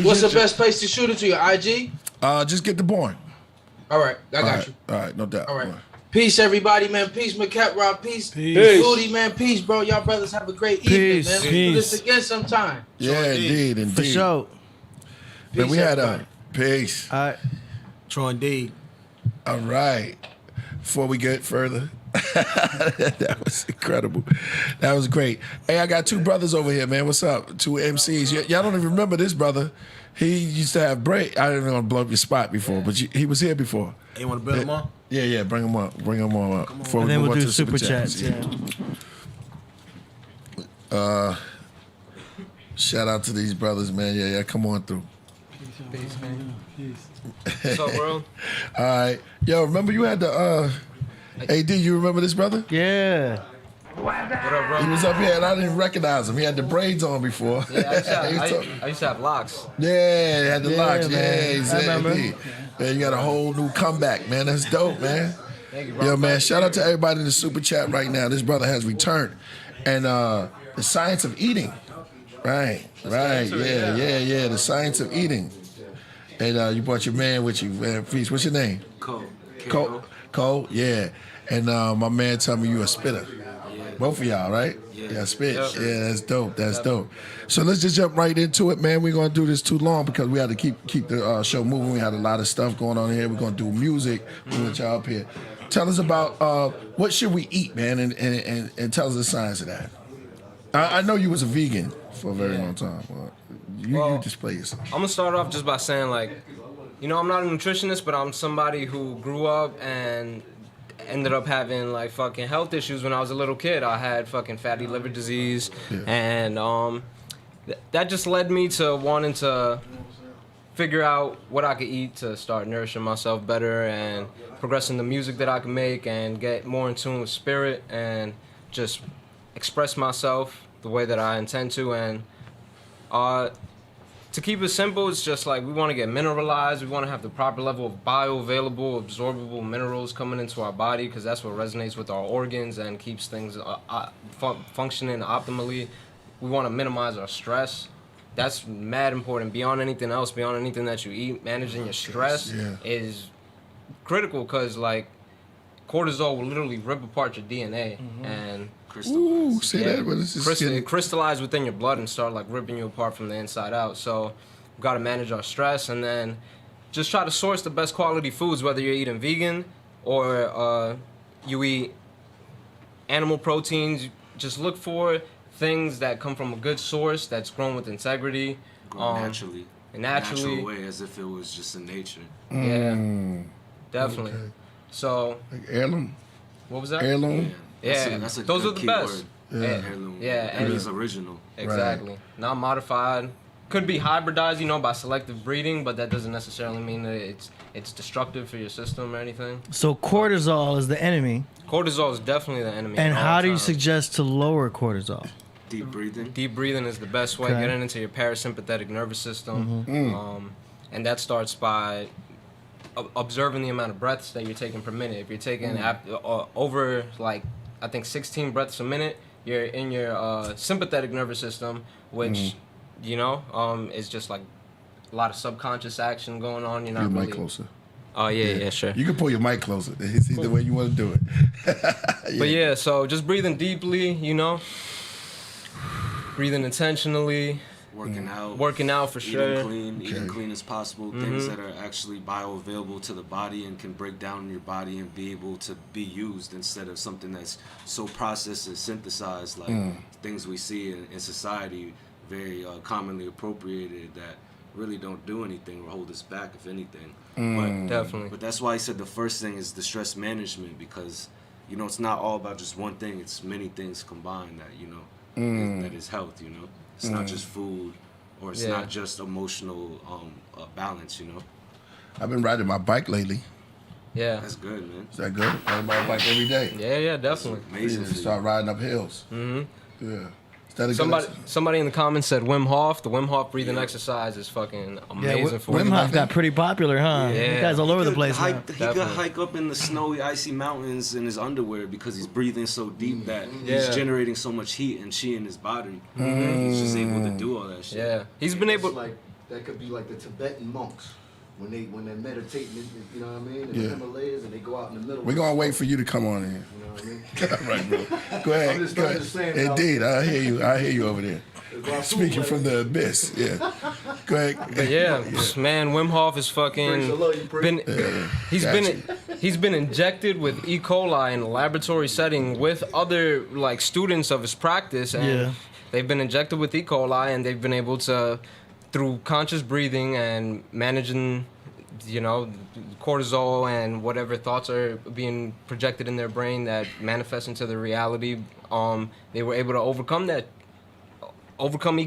What's the best place to shoot it to? Your IG? Just get the born. All right, I got you. All right, no doubt. All right. Peace, everybody, man. Peace, McCap Rob. Peace. Booty, man. Peace, bro. Y'all brothers have a great evening, man. Let's do this again sometime. Yeah, indeed. For sure. Man, we had peace. All right. True indeed. All right. Before we get further, that was incredible. That was great. Hey, I got 2 brothers over here, man. What's up? 2 MCs. Y'all don't even remember this brother. He used to have break. I didn't want to blow up your spot before, but he was here before. You want to bring him on? Yeah, bring him up. Bring him on up. Before And we then move we'll on do to super chats. Yeah. Shout out to these brothers, man. Yeah, come on through. Peace, man. What's up, world? All right. Yo, remember you had the AD, you remember this brother? Yeah. What up, bro? He was up here and I didn't recognize him. He had the braids on before. Yeah, I used to have locks. Yeah, he had the locks. man. Yeah, exactly. Man, you got a whole new comeback, man. That's dope, man. Thank you, bro. Yo, man, shout out to everybody in the super chat right now. This brother has returned. And the science of eating. Right. Yeah. The science of eating. And you brought your man with you, man. Peace. What's your name? Cole, yeah. And my man told me you a spitter. Both of y'all, right? Yeah, spit. Yep. Yeah, that's dope. That's dope. So let's just jump right into it, man. We're gonna do this too long because we had to keep the show moving. We had a lot of stuff going on here. We're gonna do music. We want y'all up here. Tell us about what should we eat, man, and tell us the science of that. I know you was a vegan for a very long time. You display yourself. I'm gonna start off just by saying, like, I'm not a nutritionist, but I'm somebody who grew up and ended up having like fucking health issues when I was a little kid. I had fucking fatty liver disease, and that just led me to wanting to figure out what I could eat to start nourishing myself better and progressing the music that I can make and get more in tune with spirit and just express myself the way that I intend to. And to keep it simple, it's just like we want to get mineralized. We want to have the proper level of bioavailable, absorbable minerals coming into our body because that's what resonates with our organs and keeps things functioning optimally. We want to minimize our stress. that's mad important. Beyond anything else, beyond anything that you eat, managing your stress is critical because like cortisol will literally rip apart your DNA and it crystallized within your blood and start like ripping you apart from the inside out. So we've got to manage our stress and then just try to source the best quality foods, whether you're eating vegan or you eat animal proteins. Just look for things that come from a good source that's grown with integrity. Naturally. Naturally. Natural way, as if it was just in nature. Yeah, definitely. Okay. So. Like heirloom? What was that? Heirloom? Yeah, that's a those are good the key best. word. Yeah, Heirloom. yeah, It is original. Exactly. Right. Not modified. Could be hybridized, you know, by selective breeding, but that doesn't necessarily mean that it's destructive for your system or anything. So cortisol is the enemy. Cortisol is definitely the enemy. And at all how do you times. suggest to lower cortisol? Deep breathing. Deep breathing is the best way. Okay. Getting into your parasympathetic nervous system, and that starts by observing the amount of breaths that you're taking per minute. If you're taking over like I think 16 breaths a minute, you're in your sympathetic nervous system, which you know is just like a lot of subconscious action going on. You're not Your really. mic closer. Oh yeah, sure. You can pull your mic closer. It's the way you want to do it. But yeah, so just breathing deeply, you know, breathing intentionally, working out for sure, eating clean as possible, things that are actually bioavailable to the body and can break down in your body and be able to be used instead of something that's so processed and synthesized like things we see in society very commonly appropriated that really don't do anything or hold us back, if anything. Definitely. But that's why I said the first thing is the stress management, because you know it's not all about just one thing. It's many things combined that you know that is health. You know, it's not just food, or it's not just emotional balance. You know. I've been riding my bike lately. Yeah. That's good, man. Is that good? I ride my bike every day. Yeah, definitely. Amazing. Start riding up hills. Yeah. Somebody in the comments said Wim Hof. The Wim Hof breathing exercise is fucking amazing for Wim Hof got pretty popular, huh? Yeah. You guys all over the place now. He could hike up in the snowy, icy mountains in his underwear because he's breathing so deep that he's generating so much heat and chi in his body. He's just able to do all that shit. Yeah, he's been able. Like that could be like the Tibetan monks. When they're meditating, you know what I mean, in the Himalayas, and they go out in the middle. We're gonna wait for you to come on in. You know what I mean? Right, bro. Go ahead. I'm just saying, Indeed, I hear you. I hear you over there. Speaking from the abyss. Yeah. Go ahead. But yeah, man, Wim Hof is fucking he's been injected with E. coli in a laboratory setting with other like students of his practice, and they've been injected with E. coli, and they've been able to, through conscious breathing and managing, you know, cortisol and whatever thoughts are being projected in their brain that manifest into the reality, they were able to overcome E.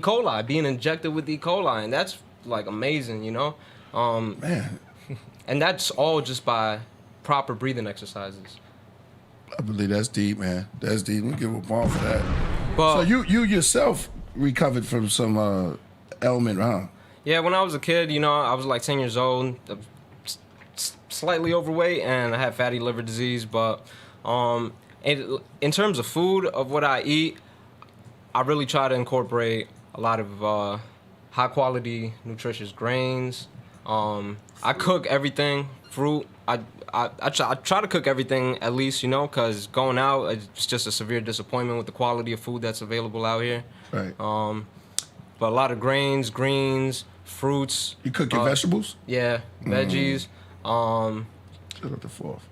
coli, being injected with E. coli, and that's like amazing, you know. Man. And that's all just by proper breathing exercises. I believe that's deep, man. That's deep. We give a ball for that. But, so you yourself recovered from some ailment, huh? Yeah, when I was a kid, you know, I was like 10 years old, slightly overweight, and I had fatty liver disease. But in terms of food, of what I eat, I really try to incorporate a lot of high quality, nutritious grains. I cook everything, fruit. I try to cook everything at least, you know, because going out, it's just a severe disappointment with the quality of food that's available out here. Right. But a lot of grains, greens, fruits. You cook your vegetables? Yeah, veggies. Shout out to Fourth.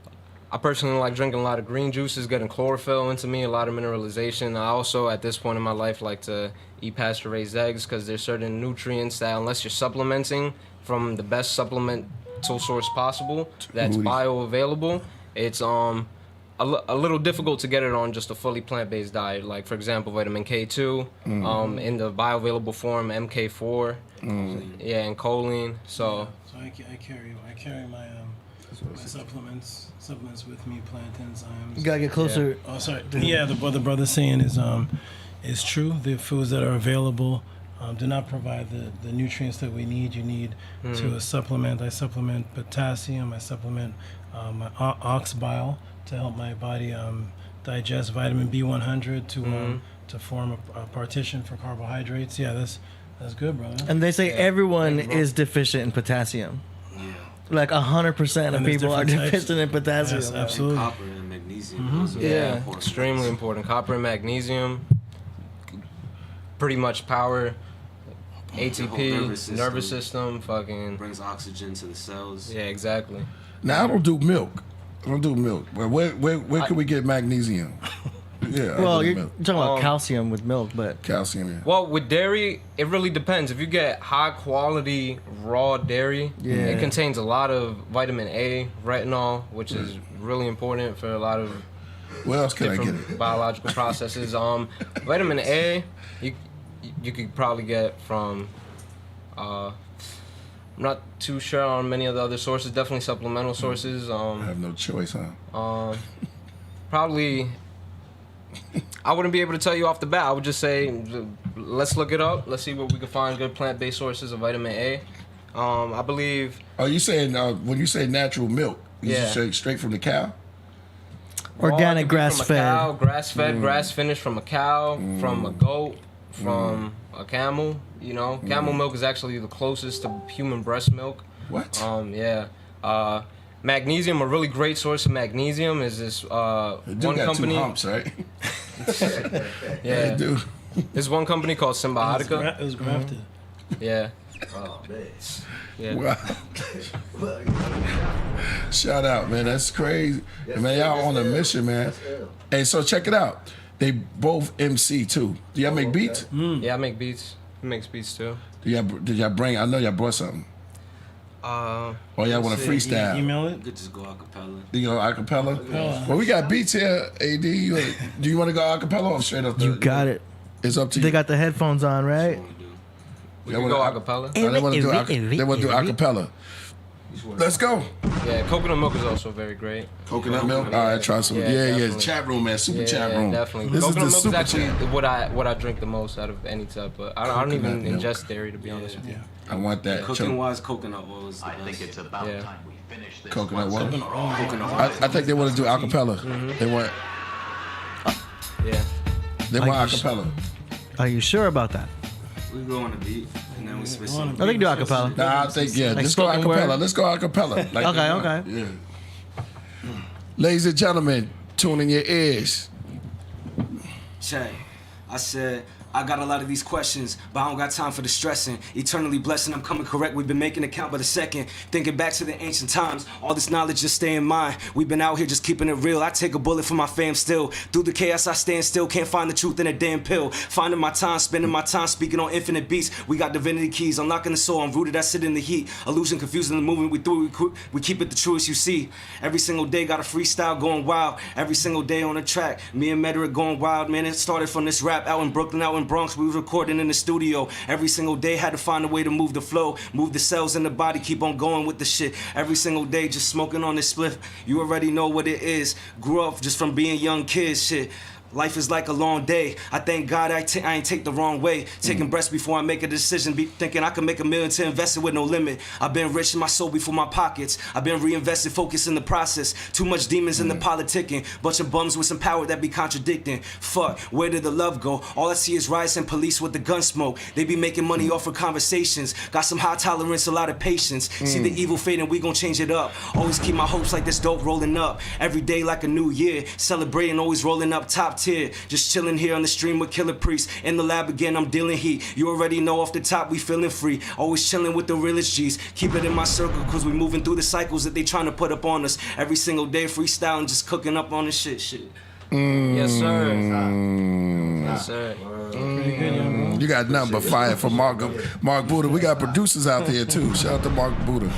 I personally like drinking a lot of green juices, getting chlorophyll into me, a lot of mineralization. I also, at this point in my life, like to eat pasture-raised eggs because there's certain nutrients that, unless you're supplementing from the best supplemental source possible that's bioavailable, it's a little difficult to get it on just a fully plant-based diet. Like, for example, vitamin K2, in the bioavailable form, MK4, and choline. So I carry my supplements with me, plant enzymes. You gotta get closer. Yeah. Oh, sorry. Yeah, what the brother's saying is true. The foods that are available do not provide the nutrients that we need. You need to supplement. I supplement potassium. I supplement my ox bile to help my body digest vitamin B100 to form a partition for carbohydrates. Yeah, That's good, brother. And they say everyone is deficient in potassium. Like 100% of And there's people are different types. deficient in potassium. Yes, absolutely. Copper and magnesium. Mhm. Those are Yeah. important. Extremely important. Copper and magnesium pretty much power ATP, nervous system, fucking brings oxygen to the cells. Yeah, exactly. Now I don't do milk. But where can we get magnesium? Yeah. Well, I do you're milk. talking about calcium with milk, but calcium. Yeah. Well, with dairy, it really depends. If you get high quality raw dairy, it contains a lot of vitamin A, retinol, which is really important for a lot of Where else can I get different biological processes. Vitamin A, you could probably get from. I'm not too sure on many of the other sources. Definitely supplemental sources. I have no choice, huh? Probably. I wouldn't be able to tell you off the bat. I would just say, let's look it up. Let's see where we can find good plant-based sources of vitamin A. I believe. Are you saying when you say natural milk? You Yeah. just straight from the cow? organic Grass-fed, grass-fed. grass-finished from a cow, from a goat, from a camel. You know, camel milk is actually the closest to human breast milk. What? Yeah. Magnesium, a really great source of magnesium is this one got company. 2 humps, right? Yeah. They do. There's one company called Symbiotica. It was grafted. Yeah. Oh man. Yeah. Wow. Shout out, man. That's crazy. Yes, Man, y'all yes, on a sir. mission, man. Yes, sir. Hey, so check it out. They both MC too. Do y'all make beats? Yeah, I make beats. He makes beats too. Did y'all bring? I know y'all brought something. Or y'all want to freestyle? Email it. You could just go acapella. You go acapella? Well, we got beats here, AD. Do you want to go acapella or straight up? You got it. It's up to you. They got the headphones on, right? We can go acapella. They want to do acapella. Let's go. Yeah, coconut milk is also very great. Coconut milk? All right, try some. Yeah, definitely. Chat room, man. Super chat room. Definitely. This Coconut is the milk super is actually chat. what I drink the most out of any type, but I don't even Coconut milk. ingest dairy, to be honest with you. I want that. Cooking wise, coconut oil is the I best. think it's about time we finish this. Coconut what? Coconut oil. I think they want to do acapella. They want. Yeah. They want acapella. Are you sure about that? We go on the beat and then we switch some. I think do acapella. Nah, I think Like let's go spoken acapella. word? Let's go acapella. Like Okay. Yeah. Ladies and gentlemen, tune in your ears. Check. I said, I got a lot of these questions, but I don't got time for the stressing. Eternally blessing, I'm coming correct. We've been making it count by the second. Thinking back to the ancient times, all this knowledge just stay in mind. We've been out here just keeping it real. I take a bullet for my fam still. Through the chaos I stand still, can't find the truth in a damn pill. Finding my time, spending my time speaking on infinite beats. We got divinity keys, unlocking the soul. I'm rooted, I sit in the heat. Illusion, confusing the movement we through. We keep it the truest you see. Every single day got a freestyle going wild. Every single day on the track. Me and Mederick going wild, man. It started from this rap out in Brooklyn, out in Bronx. We was recording in the studio. Every single day had to find a way to move the flow. Move the cells in the body, keep on going with the shit. Every single day just smoking on this spliff. You already know what it is. Grew up just from being young kids, shit. Life is like a long day. I thank God I ain't take the wrong way. Taking breaths before I make a decision. Be thinking I can make $1 million to invest it with no limit. I've been rich in my soul before my pockets. I've been reinvested, focused in the process. Too much demons in the politicking. Bunch of bums with some power that be contradicting. Fuck, where did the love go? All I see is riots and police with the gun smoke. They be making money off of conversations. Got some high tolerance, a lot of patience. See the evil fade and we gon' change it up. Always keep my hopes like this dope rolling up. Every day like a new year. Celebrating, always rolling up top tier. Just chilling here on the stream with Killer Priest. In the lab again, I'm dealing heat. You already know off the top we feeling free. Always chilling with the realest G's. Keep it in my circle cause we moving through the cycles that they trying to put up on us. Every single day freestyling, just cooking up on the shit. Yes, sir. Yes, sir. Pretty good, young bro. You got nothing but fire for Mark Buddha. We got producers out there too. Shout out to Mark Buddha.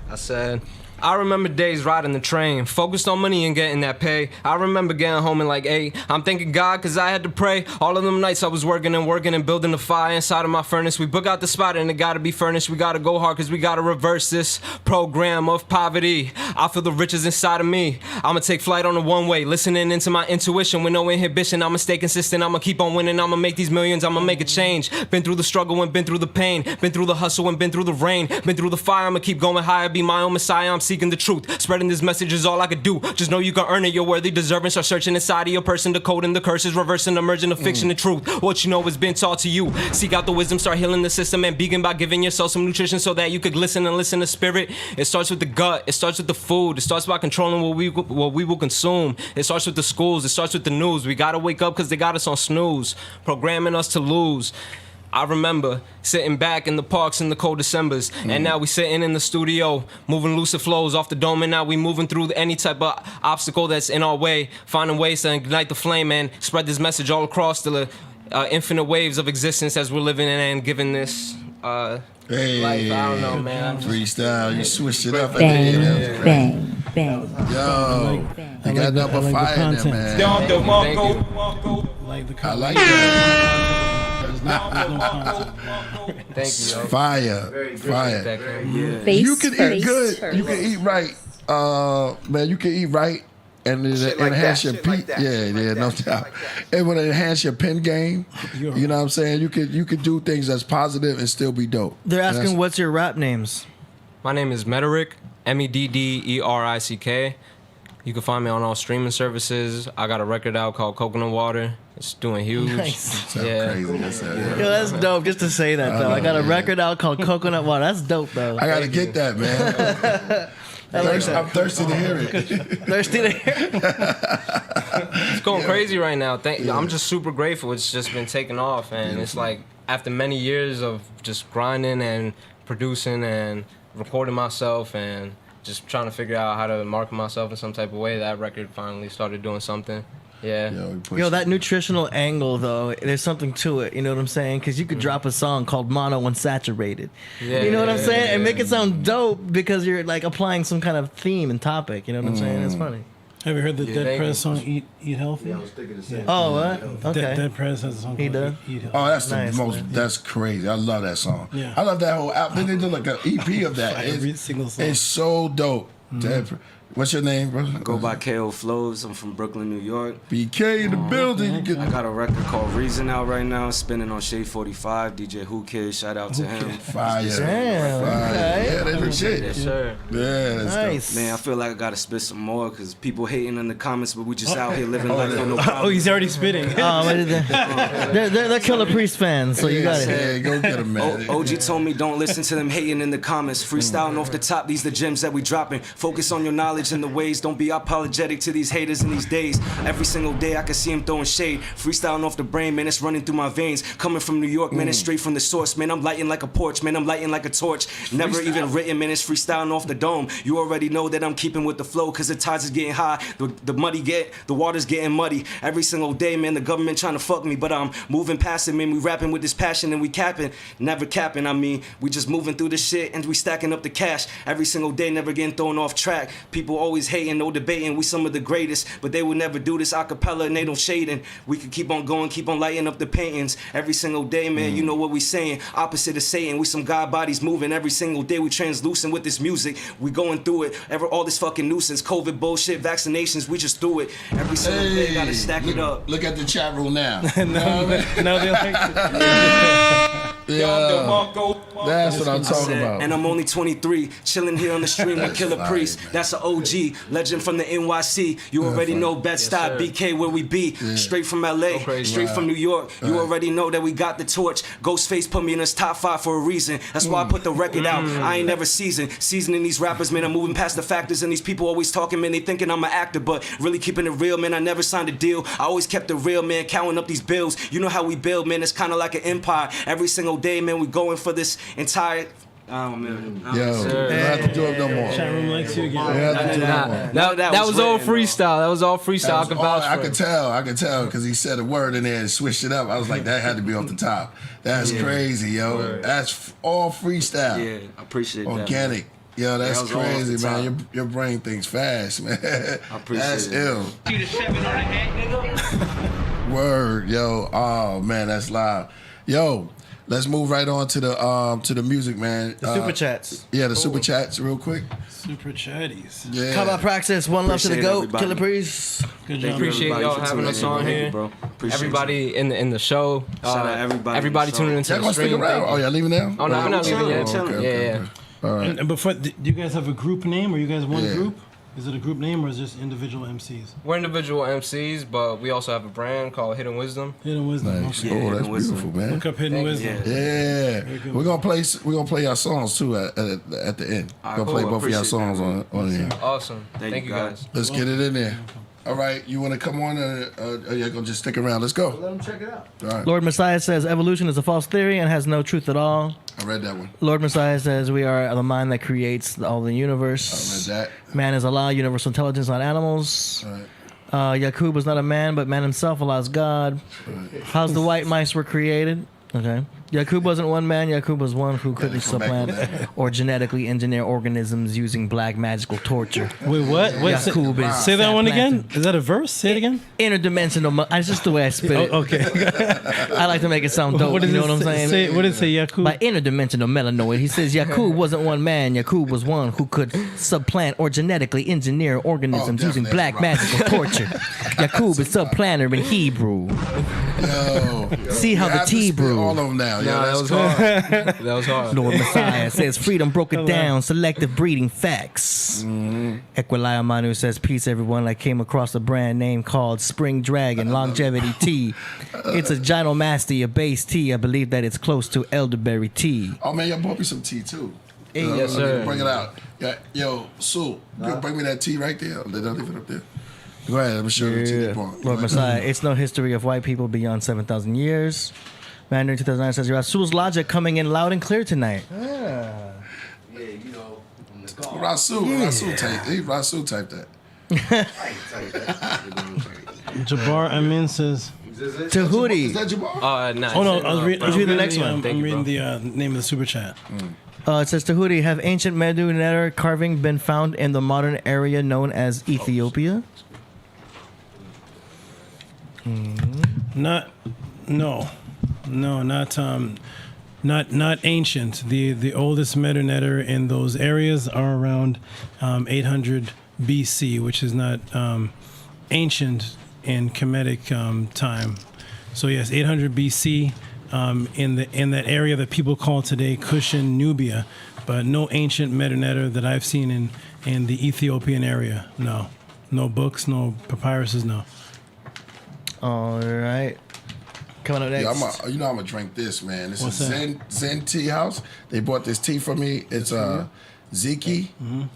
I said, I remember days riding the train, focused on money and getting that pay. I remember getting home in like 8. I'm thanking God cause I had to pray. All of them nights I was working and building the fire inside of my furnace. We book out the spot and it gotta be furnished. We gotta go hard cause we gotta reverse this program of poverty. I feel the riches inside of me. I'ma take flight on the one way, listening into my intuition with no inhibition. I'ma stay consistent, I'ma keep on winning. I'ma make these millions, I'ma make a change. Been through the struggle and been through the pain. Been through the hustle and been through the rain. Been through the fire, I'ma keep going higher, be my own messiah. I'm seeking the truth. Spreading this message is all I could do. Just know you can earn it, you're worthy, deserving. Start searching inside of your person, decoding the curses, reversing the merging of fiction and truth. What you know has been taught to you. Seek out the wisdom, start healing the system, and begin by giving yourself some nutrition so that you could listen and listen to spirit. It starts with the gut, it starts with the food, it starts by controlling what we will consume. It starts with the schools, it starts with the news. We gotta wake up because they got us on snooze, programming us to lose. I remember sitting back in the parks in the cold Decembers, and now we sitting in the studio, moving lucid flows off the dome, and now we moving through any type of obstacle that's in our way, finding ways to ignite the flame and spread this message all across the infinite waves of existence as we're living in and giving this life. I don't know, man. Freestyle, you switched it up. Bang, bang, bang. Yo, you got nothing but fire in there, man. Thank you. I like that. Thank you. Yo. Fire. Face You can eat first. good. You can eat right. Man, you can eat right. And it enhance your pen. Yeah, no doubt. It will enhance your pen game. You know what I'm saying? You could do things that's positive and still be dope. They're asking, what's your rap names? My name is Mederick, Medderick. You can find me on all streaming services. I got a record out called Coconut Water. It's doing huge. Nice. Yeah. Crazy. Yo, that's dope just to say that, though. I got a record out called Coconut Water. That's dope, though. I got to get that, man. I'm thirsty to hear it. Thirsty to hear it? It's going crazy right now. I'm just super grateful. It's just been taking off. And it's like after many years of just grinding and producing and recording myself and just trying to figure out how to market myself in some type of way, that record finally started doing something. Yeah. Yo, that nutritional angle, though, there's something to it. You know what I'm saying? Because you could drop a song called Mono Unsaturated. Yeah, you know what I'm saying? yeah, And make it sound dope because you're like applying some kind of theme and topic. You know what I'm saying? It's funny. Have you heard the Dead Prez song "Eat Healthy"? Yeah, I was thinking the same. Oh, what? Okay. Dead Prez has a song He called does? "Eat Healthy." Oh, that's Nice, the most. man. That's crazy. I love that song. Yeah. I love that whole album. They did like an EP of that. Every single song. It's so dope. What's your name, bro? I go by KO Flows. I'm from Brooklyn, New York. BK in the building. You I got a record called Reason out right now, spinning on Shade 45. DJ Who Kid, shout out to him. Fire. Damn, okay. Yeah, they legit. Yes, sir. Yeah, that's Nice. Man, I feel like I gotta spit some more because people hating in the comments, but we just out here living life with no problem. Oh, he's already spitting. They're Killer Priest fans, so you got it. Yeah, go get him, man. OG told me don't listen to them hating in the comments. Freestyling off the top, these the gems that we dropping. Focus on your knowledge and the ways. Don't be apologetic to these haters in these days. Every single day I can see him throwing shade. Freestyling off the brain, man, it's running through my veins. Coming from New York, man, it's straight from the source. Man, I'm lighting like a porch, man, I'm lighting like a torch. Never even written, man, it's freestyling off the dome. You already know that I'm keeping with the flow, cause the tides is getting high. The water's getting muddy. Every single day, man, the government trying to fuck me, but I'm moving past it, man. We rapping with this passion and we capping. Never capping, I mean, we just moving through this shit and we stacking up the cash. Every single day, never getting thrown off track. People always hating, no debating, we some of the greatest, but they would never do this a cappella and they don't shading. We could keep on going, keep on lighting up the paintings. Every single day, man, you know what we saying. Opposite of Satan, we some God bodies moving. Every single day we translucent with this music. We going through it. All this fucking nuisance, COVID bullshit, vaccinations, we just threw it. Every single day, gotta stack it up. Look at the chat room now. No, they like That's what I'm talking about. And I'm only 23, chilling here on the stream with Killer Priest. That's an OG, legend from the NYC. You already know Bed-Stuy, BK, where we be. Straight from LA, straight from New York. You already know that we got the torch. Ghostface put me in his top 5 for a reason. That's why I put the record out. I ain't never seasoning these rappers, man. I'm moving past the factors, and these people always talking, man. They thinking I'm an actor, but really keeping it real, man. I never signed a deal. I always kept it real, man. Counting up these bills. You know how we build, man. It's kind of like an empire. Every single day, man, we going for this entire. Oh man, Yo, you don't have to do it no more. Chat room likes you again. That was all freestyle. That was all freestyle. I could tell because he said a word in there and switched it up. I was like, that had to be off the top. That's crazy, yo. Word. That's all freestyle. Yeah, I appreciate that. Organic. Yo, that's That was all off crazy, the man. Your brain thinks fast, man. I appreciate that's it. ill. See the 7 on the head, nigga? Word, yo. Oh man, that's loud. Yo, let's move right on to the music, man. The super chats. Yeah, the super chats, real quick. Super chatties. Yeah. How about Praxis? One love to the Appreciate GOAT, everybody. Killer Priest. Good job. Appreciate y'all having us on here. bro. Appreciate Everybody in the show. Shout out everybody in the show. tuning into Y'all the gonna stick stream. around? Oh, y'all leaving now? Oh no, we're not leaving yet. Okay, Yeah. All right. And before, do you guys have a group name? Or you guys one Yeah. group? Is it a group name or is it just individual MCs? We're individual MCs, but we also have a brand called Hidden Wisdom. Hidden Wisdom. Nice. Okay. Oh, that's beautiful, man. Look up Hidden Wisdom. Yeah. We're gonna play our songs too at the end. All right, We're gonna play cool. both of your Appreciate songs that. on here. Awesome. Thank you guys. Let's get it in there. All right, you want to come on or you're gonna just stick around? Let's go. Let them check it out. All right. Lord Messiah says evolution is a false theory and has no truth at all. I read that one. Lord Messiah says we are the mind that creates all the universe. I read that. Man is Allah, universal intelligence, not animals. Yaqub was not a man, but man himself, Allah's God. How's the white mice were created? Okay. Yaqub wasn't one man. Yaqub was one who couldn't supplant or genetically engineer organisms using black magical torture. Wait, what? Yaqub is say that one again. supplanted. Is that a verse? Say it again. Interdimensional. That's just the way I spit it. Okay. I like to make it sound dope. What does You know it what I'm saying? say? What did it say, Yaqub? By interdimensional melanoid, he says Yaqub wasn't one man. Yaqub was one who could supplant or genetically engineer organisms using black magical torture. Yaqub is subplanter in Hebrew. Yo, See how you the have to tea spit brew. all of them now. Nah, Yeah, that that's was cool. hard. That was hard. Lord Messiah says freedom broke it down. Selective breeding facts. Equilaya Manu says peace everyone. I came across a brand name called Spring Dragon Longevity Tea. It's a gynomasty, a base tea. I believe that it's close to elderberry tea. Oh man, y'all bought me some tea too. Hey, yes, sir. Bring it out. Yeah, yo, Sue, you bring me that tea right there. Let that leave it up there. Go ahead. Let me show you the tea they brought. Lord Messiah, it's no history of white people beyond 7,000 years. Mandarin 2009 says, Rasul's logic coming in loud and clear tonight. Yeah, you know. Rasul typed that. Jabbar Amin says. Tehuti. Is that Jabbar? Nah, Oh no, I was reading the next one. Thank I'm you, reading bro. the name of the super chat. It says Tehuti, have ancient Medu Netter carving been found in the modern area known as Ethiopia? Not ancient. The oldest Medu-Netter in those areas are around 800 BC, which is not ancient in Kemetic time. So yes, 800 BC in that area that people call today Cushan, Nubia, but no ancient Medu-Netter that I've seen in the Ethiopian area. No books, no papyruses, no. All right. Coming up next. Yeah, I'm gonna drink this, man. This What's is that? Zen Tea House. They bought this tea for me. It's Ziki.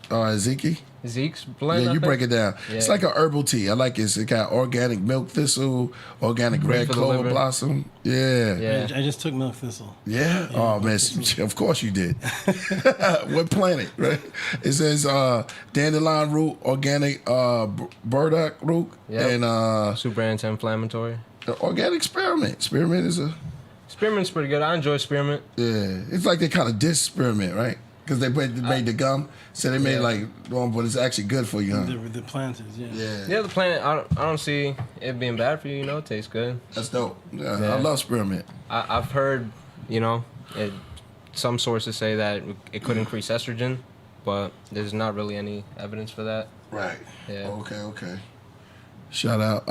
Ziki. Zeke's blend. Yeah, I you think? break it down. Yeah. It's like an herbal tea. I like it. It got organic milk thistle, organic Great red for the clover liver. blossom. Yeah. I just took milk thistle. Yeah. Oh man, of course you did. What planet, right? It says dandelion root, organic burdock root, Yep. and super anti-inflammatory. the organic spearmint. Spearmint is Spearmint's pretty good. I enjoy spearmint. yeah. It's like they kind of diss spearmint, right? Because they made the gum, so they made like one, but it's actually good for you, huh? The planters, yeah. Yeah, the plant. I don't see it being bad for you. You know, it tastes good. That's dope. Yeah. I love spearmint. I've heard, some sources say that it could increase estrogen, but there's not really any evidence for that. Right. Yeah. Okay. Shout out.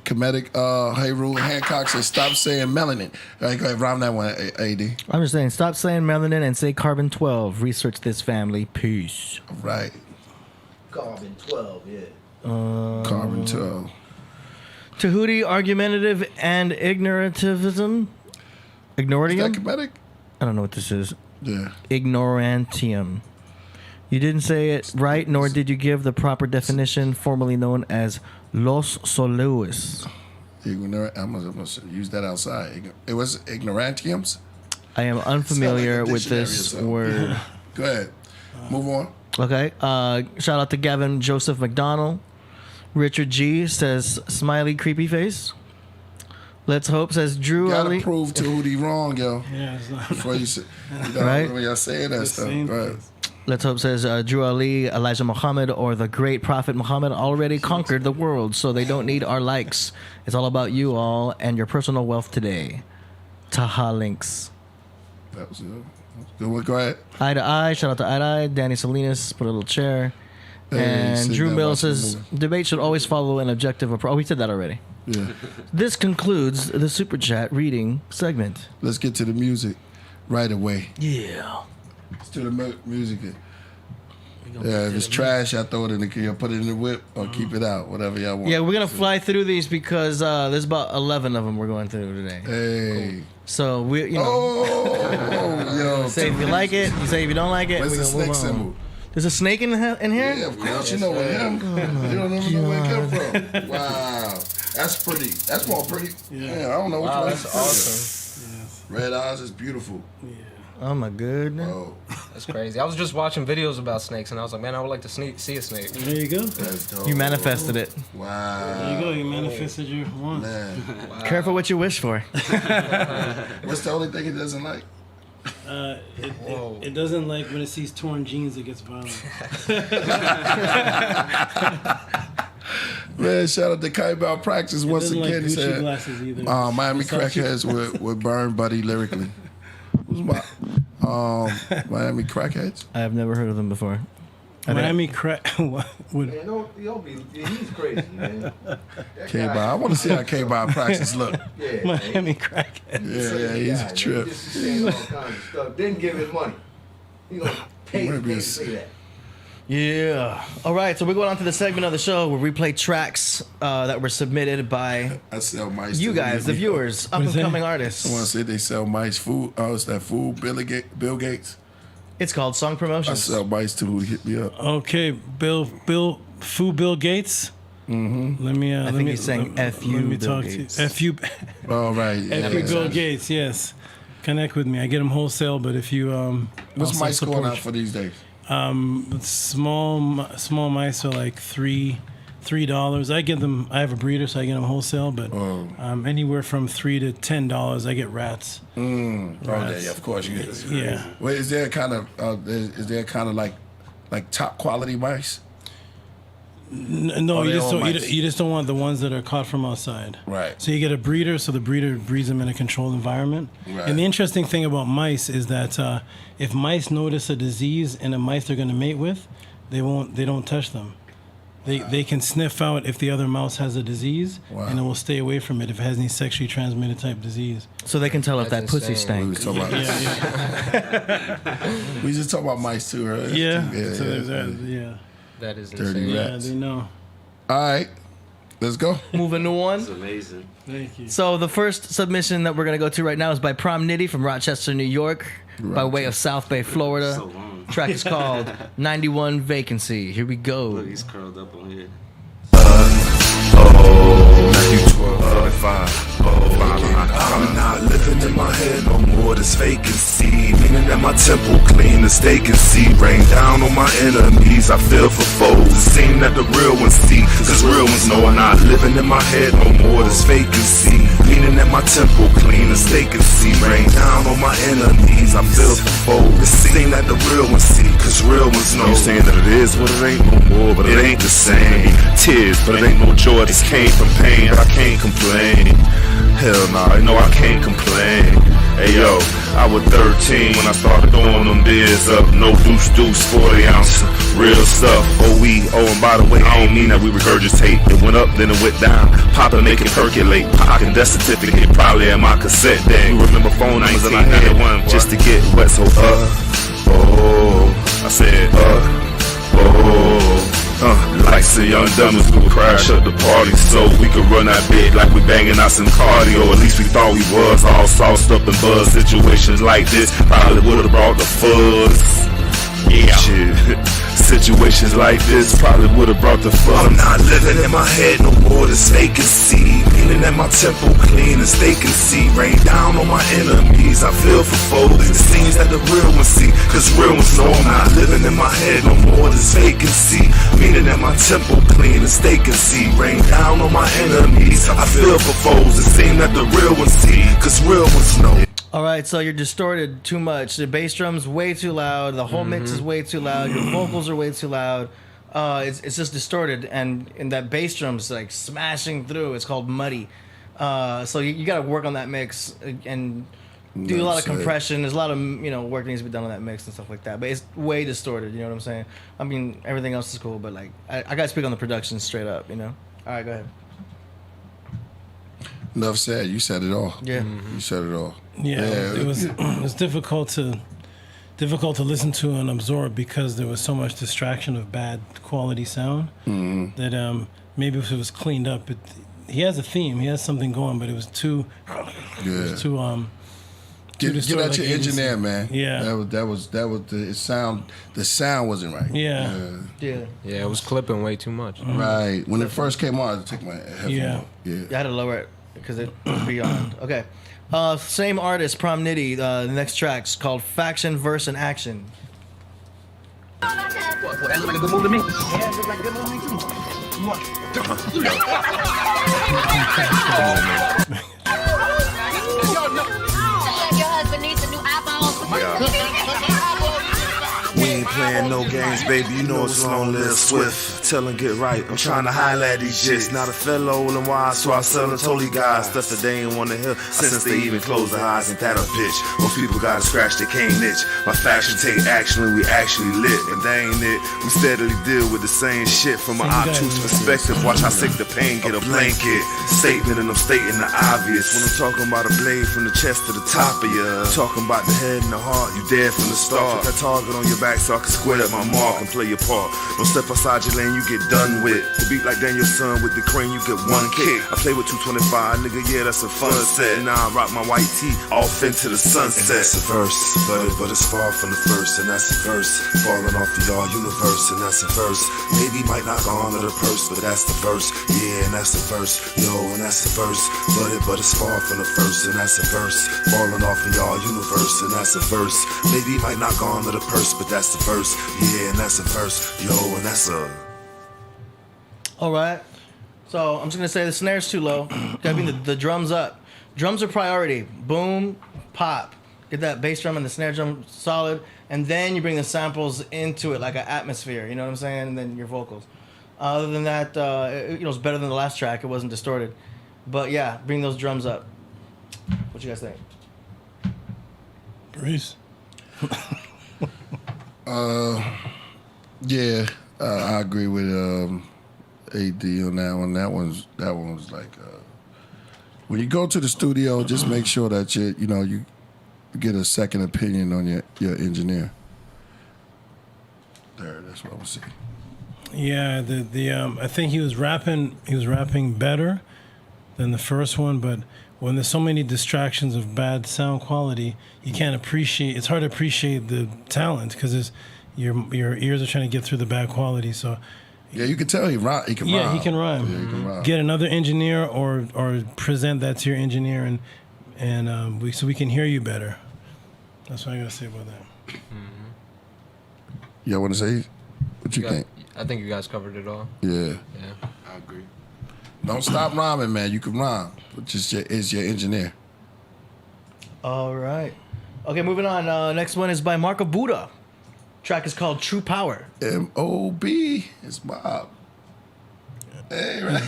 Comedic Hayru Hancock says stop saying melanin. All right, go ahead, rhyme that one, AD. I'm just saying, stop saying melanin and say carbon 12. Research this family. Peace. All right. Carbon 12, yeah. Carbon 12. Tehuti, argumentative and ignorantivism. Ignorantium? Is that comedic? I don't know what this is. Yeah. Ignorantium. You didn't say it right, nor did you give the proper definition, formerly known as Los Soluis. Ignorant. I'm gonna use that outside. It was ignorantiums. I am unfamiliar Sound like a with dictionary or this something. word. Go ahead. Move on. Okay. Shout out to Gavin Joseph McDonald. Richard G says smiley creepy face. Let's Hope says Drew Gotta Ali. prove Tehuti wrong, yo. Yeah, it's not. Before you say, Right? when y'all saying that stuff, right? Let's Hope says Drew Ali, Elijah Muhammad, or the great prophet Muhammad already conquered the world, so they don't need our likes. It's all about you all and your personal wealth today. Taha links. That was it. Good one. Go ahead. Eye to Eye. Shout out to Eye to Eye. Danny Salinas put a little chair. Hey, And sit Drew down, Mill watch the says movie. debate should always follow an objective approach. Oh, we said that already. Yeah. This concludes the super chat reading segment. Let's get to the music right away. Yeah. Let's do the music. Yeah, if it's trash, I throw it in the can. Put it in the whip or keep it out, whatever y'all want. Yeah, we're gonna fly through these because there's about 11 of them we're going through today. Hey. Cool. So we, you know. Oh, yo. Say if you like it, you say if you don't like it. Where's the snake symbol? There's a snake in here? Yeah, of course. You know him. You don't even know where it came from. Wow. That's pretty. That's more pretty. Yeah, I don't know which one. That's awesome. Yes. Red eyes is beautiful. Yeah. Oh my goodness. Oh. That's crazy. I was just watching videos about snakes and I was like, man, I would like to see a snake. There you go. That's dope. You manifested it. Wow. There you go. You manifested your want. Wow. Careful what you wish for. What's the only thing it doesn't like? It doesn't like when it sees torn jeans, it gets violent. Man, shout out to Kaibal Practice once doesn't again. like He Gucci said, glasses either. Miami Versace. Crackheads would burn Buddy lyrically. Who's my Miami Crackheads? I have never heard of them before. Miami Crack. What? Man, don't be. He's crazy, man. K-Bar. I want to see how K-Bar Practice look. Yeah, Miami Crackheads. Yeah, he's a trip. Just saying all kinds of stuff. Didn't give his money. He gonna pay to say that. Yeah. All right, so we're going on to the segment of the show where we play tracks that were submitted by I sell mice. you to guys, the viewers, up and coming artists. I want to say they sell mice food. Oh, it's that food, Bill Gates. It's called Song I Promotions. sell mice to who hit me up. Okay, Bill Gates. Mm-hmm. Let me. I think he's saying F-U Let me Bill talk Gates. to you. F-U. All right. F-U Bill Gates. Yes. Connect with me. I get them wholesale, but if you What's also mice going support- out for these days? Small mice are like $3. I get them. I have a breeder, so I get them wholesale. But anywhere from $3 to $10, I get rats. Oh, Rats. yeah, of course you get. Yeah. Wait, is there kind of like top quality mice? No, Or you they just all don't. mice? You just don't want the ones that are caught from outside. Right. So you get a breeder, so the breeder breeds them in a controlled environment. Right. And the interesting thing about mice is that if mice notice a disease in a mice they're going to mate with, they don't touch them. They can sniff out if the other mouse has a disease, and it will stay away from it if it has any sexually transmitted type disease. So they can tell if that pussy stank. We was talking about, we just talk about mice too, right? Yeah. Yeah. So there's that. Yeah. That is Dirty insane. rats. Yeah, they know. All right, let's go. Moving on. It's amazing. Thank you. So the first submission that we're gonna go to right now is by Prom Nitty from Rochester, New York, by way of South Bay, Florida. So long. Track is called 91 Vacancy. Here we go. Look, he's curled up on here. I'm not living in my head no more, this vacancy. Meaning that my temple clean, the steak and see. Rain down on my enemies, I feel for foes. It seem that the real ones see, cause real ones know I'm not living in my head no more, this vacancy. Meaning that my temple clean, the steak and see. Rain down on my enemies, I feel for foes. It seem that the real ones see, cause real ones know. You saying that it is, but it ain't no more, but it ain't the same. Tears, but it ain't no joy, this came from pain, but I can't complain. Hell nah, no, I can't complain. Hey yo, I was 13 when I started throwing them beers up. No deuce, 40 ounce, real stuff. And by the way, I don't mean that we regurgitate. It went up, then it went down. Pop and make it percolate. Pocket death certificate, probably at my cassette day. You remember phone numbers and I had one just to get wet, so I said like some young dummies who crash up the party so we could run that bit like we banging out some cardio. At least we thought we was all sauced up and buzzed. Situations like this probably would've brought the fuzz. Yeah, shit. Situations like this probably would've brought the fun. I'm not living in my head no more, this vacancy. Meaning that my temple clean as they can see. Rain down on my enemies, I feel for foes. It seems that the real ones see, cause real ones know I'm not living in my head no more, this vacancy. Meaning that my temple clean as they can see. Rain down on my enemies, I feel for foes. It seems that the real ones see, cause real ones know. All right, so you're distorted too much. The bass drum's way too loud. The whole mix is way too loud. Your vocals are way too loud. It's just distorted, and that bass drum's like smashing through. It's called muddy. So you got to work on that mix and do a lot of compression. There's a lot of work that needs to be done on that mix and stuff like that. But it's way distorted. You know what I'm saying? I mean, everything else is cool, but like I got to speak on the production straight up. All right, go ahead. Enough said. You said it all. Yeah. You said it all. Yeah, it was difficult to difficult to listen to and absorb because there was so much distraction of bad quality sound that maybe if it was cleaned up, he has a theme, he has something going, but it was too, Get at your engineer, man. Yeah, that was the sound. The sound wasn't right. Yeah. It was clipping way too much. Right. When it first came on, I had to take my headphone off. I had to lower it because it was beyond. Okay. Same artist, Prom Nitty. The next track's called Faction, Verse, and Action. What, that look like a good move to me? Yeah, it looks like a good move to me too. Your husband needs a new We ain't playing no games, baby. You know it's long live Swift. Tell him get right. I'm trying to highlight these shits. Not a fellow and wise, so I sell them totally guys. Stuff that they ain't wanna hear since they even closed their eyes. Ain't that a bitch? Most people gotta scratch their cane itch. My faction take action when we actually lit. And that ain't it. We steadily deal with the same shit from an obtuse perspective. Watch how sick the pain get a blanket. Statement and I'm stating the obvious. When I'm talking about a blade from the chest to the top of you. Talking about the head and the heart. You dead from the start. Put that target on your back so I can square up my mark and play your part. Don't step outside your lane, you get done with. To beat like Daniel's son with the crane, you get one kick. I play with 225, nigga, yeah, that's a fun set. Now I rock my white tee off into the sunset. And that's a verse, but it's far from the first. And that's a verse, falling off the all universe. And that's a verse, maybe might not go on to the purse, but that's the verse. Yeah, and that's the verse, yo, and that's the verse. But it's far from the first. And that's a verse, falling off the all universe. And that's a verse, maybe might not go on to the purse, but that's the verse. Yeah, and that's a verse, yo, and that's a. All right. So I'm just gonna say the snare's too low. Gotta bring the drums up. Drums are priority. Boom, pop. Get that bass drum and the snare drum solid, and then you bring the samples into it like an atmosphere. You know what I'm saying? And then your vocals. Other than that, it's better than the last track. It wasn't distorted. But yeah, bring those drums up. What you guys think? Breeze. Yeah, I agree with AD on that one. That one was like when you go to the studio, just make sure that you get a second opinion on your engineer. That's what I was saying. Yeah, I think he was rapping better than the first one, but when there's so many distractions of bad sound quality, you can't appreciate. It's hard to appreciate the talent because your ears are trying to get through the bad quality. So yeah, you can tell he can rhyme. He can rhyme. Yeah, he can rhyme. Get another engineer or present that to your engineer and so we can hear you better. That's what I gotta say about that. Y'all want to say what you think? I think you guys covered it all. Yeah. I agree. Don't stop rhyming, man. You can rhyme, but just is your engineer. All right. Okay, moving on. Next one is by Marco Buddha. Track is called True Power. M.O.B. It's Bob. Hey, right.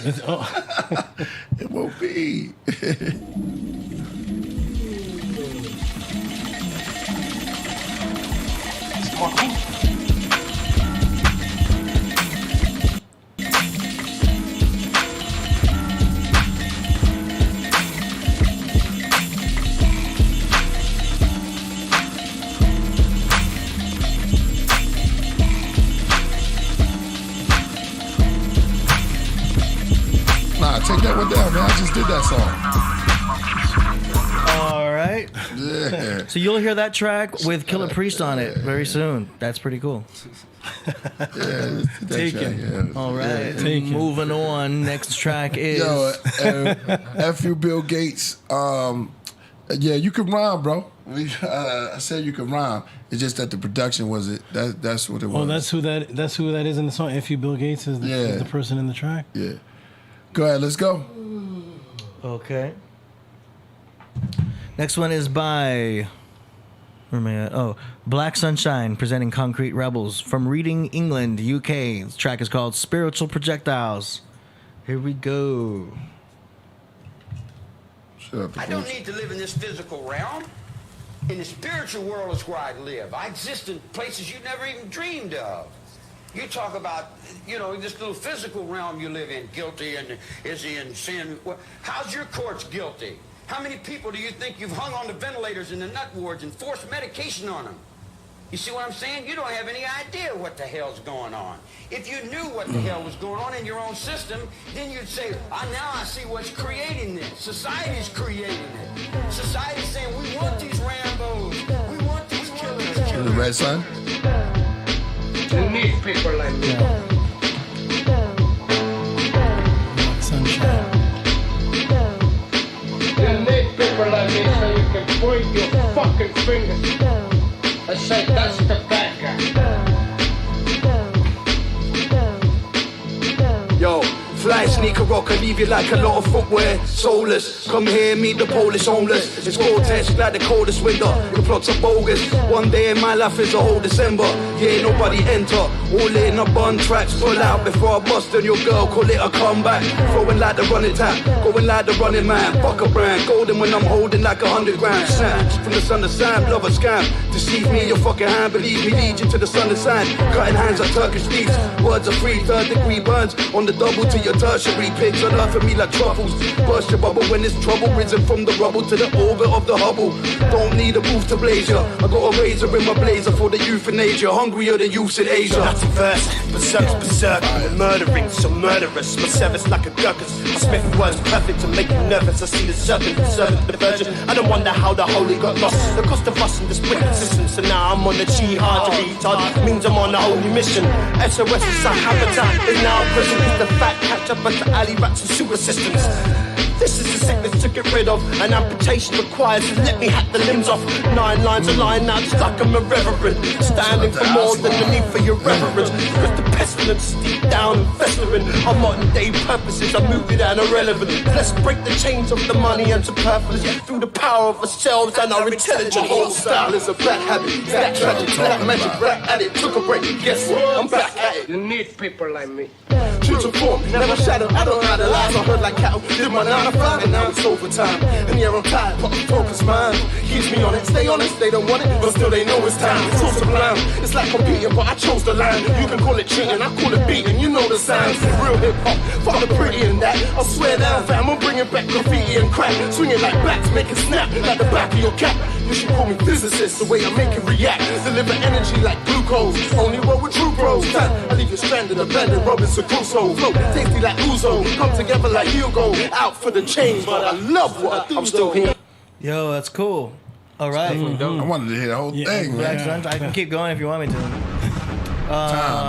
M.O.B. Take that one down, man. I just did that song. All right. Yeah. So you'll hear that track with Killer Priest on it very soon. That's pretty cool. Take it. Yeah. All right. Moving on. Next track is. F you, Bill Gates. Yeah, you can rhyme, bro. I said you can rhyme. It's just that the production was it. That's what it was. Oh, that's who that is in the song. F you, Bill Gates is the person in the track. Yeah. Go ahead, let's go. Okay. Next one is by... Where am I at? Oh, Black Sunshine presenting Concrete Rebels from Reading, England, UK. This track is called Spiritual Projectiles. Here we go. I don't need to live in this physical realm. In the spiritual world is where I live. I exist in places you never even dreamed of. You talk about, this little physical realm you live in, guilty, and is he in sin? Well, how's your courts guilty? How many people do you think you've hung on the ventilators in the nut wards and forced medication on them? You see what I'm saying? You don't have any idea what the hell's going on. If you knew what the hell was going on in your own system, then you'd say, now I see what's creating this. Society's creating it. Society's saying, we want these Rambos. We want these killers. The red sun? You need people like me. Sunshine. You need people like me so you can point your fucking fingers and say that's the bad guy. Yo, fly sneaker rocker, leave you like a lot of footwear. Soulless, come here, meet the Polish homeless. It's Gore-Tex, like the coldest winter. Your plots are bogus. One day in my life is a whole December. Yeah, nobody enter. All in a bun tracks, pull out before I bust on your girl, call it a comeback. Throwing like the running tap, going like the running man. Fuck a brand, golden when I'm holding like 100 grand. Snap, from the sun to sand, love a scam. Deceive me in your fucking hand, believe me, lead you to the sun and sand. Cutting hands like Turkish thieves, words are free, 3rd degree burns. On the double to your tertiary, pigs on earth for me like truffles. Burst your bubble when it's trouble, risen from the rubble to the orbit of the Hubble. Don't need a roof to blaze ya, I got a razor in my blazer for the euthanasia. Hungrier than youths in Asia. Verse, berserk, murdering, so murderous. My service like a gurkus. I spit words perfect to make you nervous. I see the serpent, the virgin. I don't wonder how the holy got lost. The cost of us in this brick system. So now I'm on the jihad to retard. Means I'm on a holy mission. SOS is our habitat. Is now a prison. It's the fat catch up at the alley rats and sewer systems. This is the sickness to get rid of. An amputation requires to let me hack the limbs off. 9 lines of lying out just like I'm irreverent. Standing for more than the need for your reverence. Because the pestilence is deep down and festering. Our modern day purposes are mooted and irrelevant. Let's break the chains of the money and superfluous through the power of ourselves and our intelligent whole style is a black habit. Black tragic, black magic, black addict. Took a break, guess what? I'm back at it. You need people like me. True to form, never shadow. I don't know the lies I heard like cattle. Did my 9 to 5 and now it's overtime. And yeah, I'm tired, but I'm focused mind. Keeps me on it, stay honest, they don't want it, but still they know it's time. It's so sublime, it's like competing, but I chose the line. You can call it cheating, I call it beating, you know the signs. Real hip hop, fuck the pretty and that. I swear down, fam, I'm bringing back graffiti and crack. Swinging like bats, make it snap like the back of your cap. You should call me physicist, the way I make it react. Deliver energy like glucose, only roll with true pros. I leave you stranded, abandoned, Robinson Crusoe. Flow tasty like Uzo, come together like Hugo. Out for the change, but I love what I do. I'm still here. Yo, that's cool. All right. I wanted to hear the whole thing, Black man. Sunshine. I can keep going if you want me to.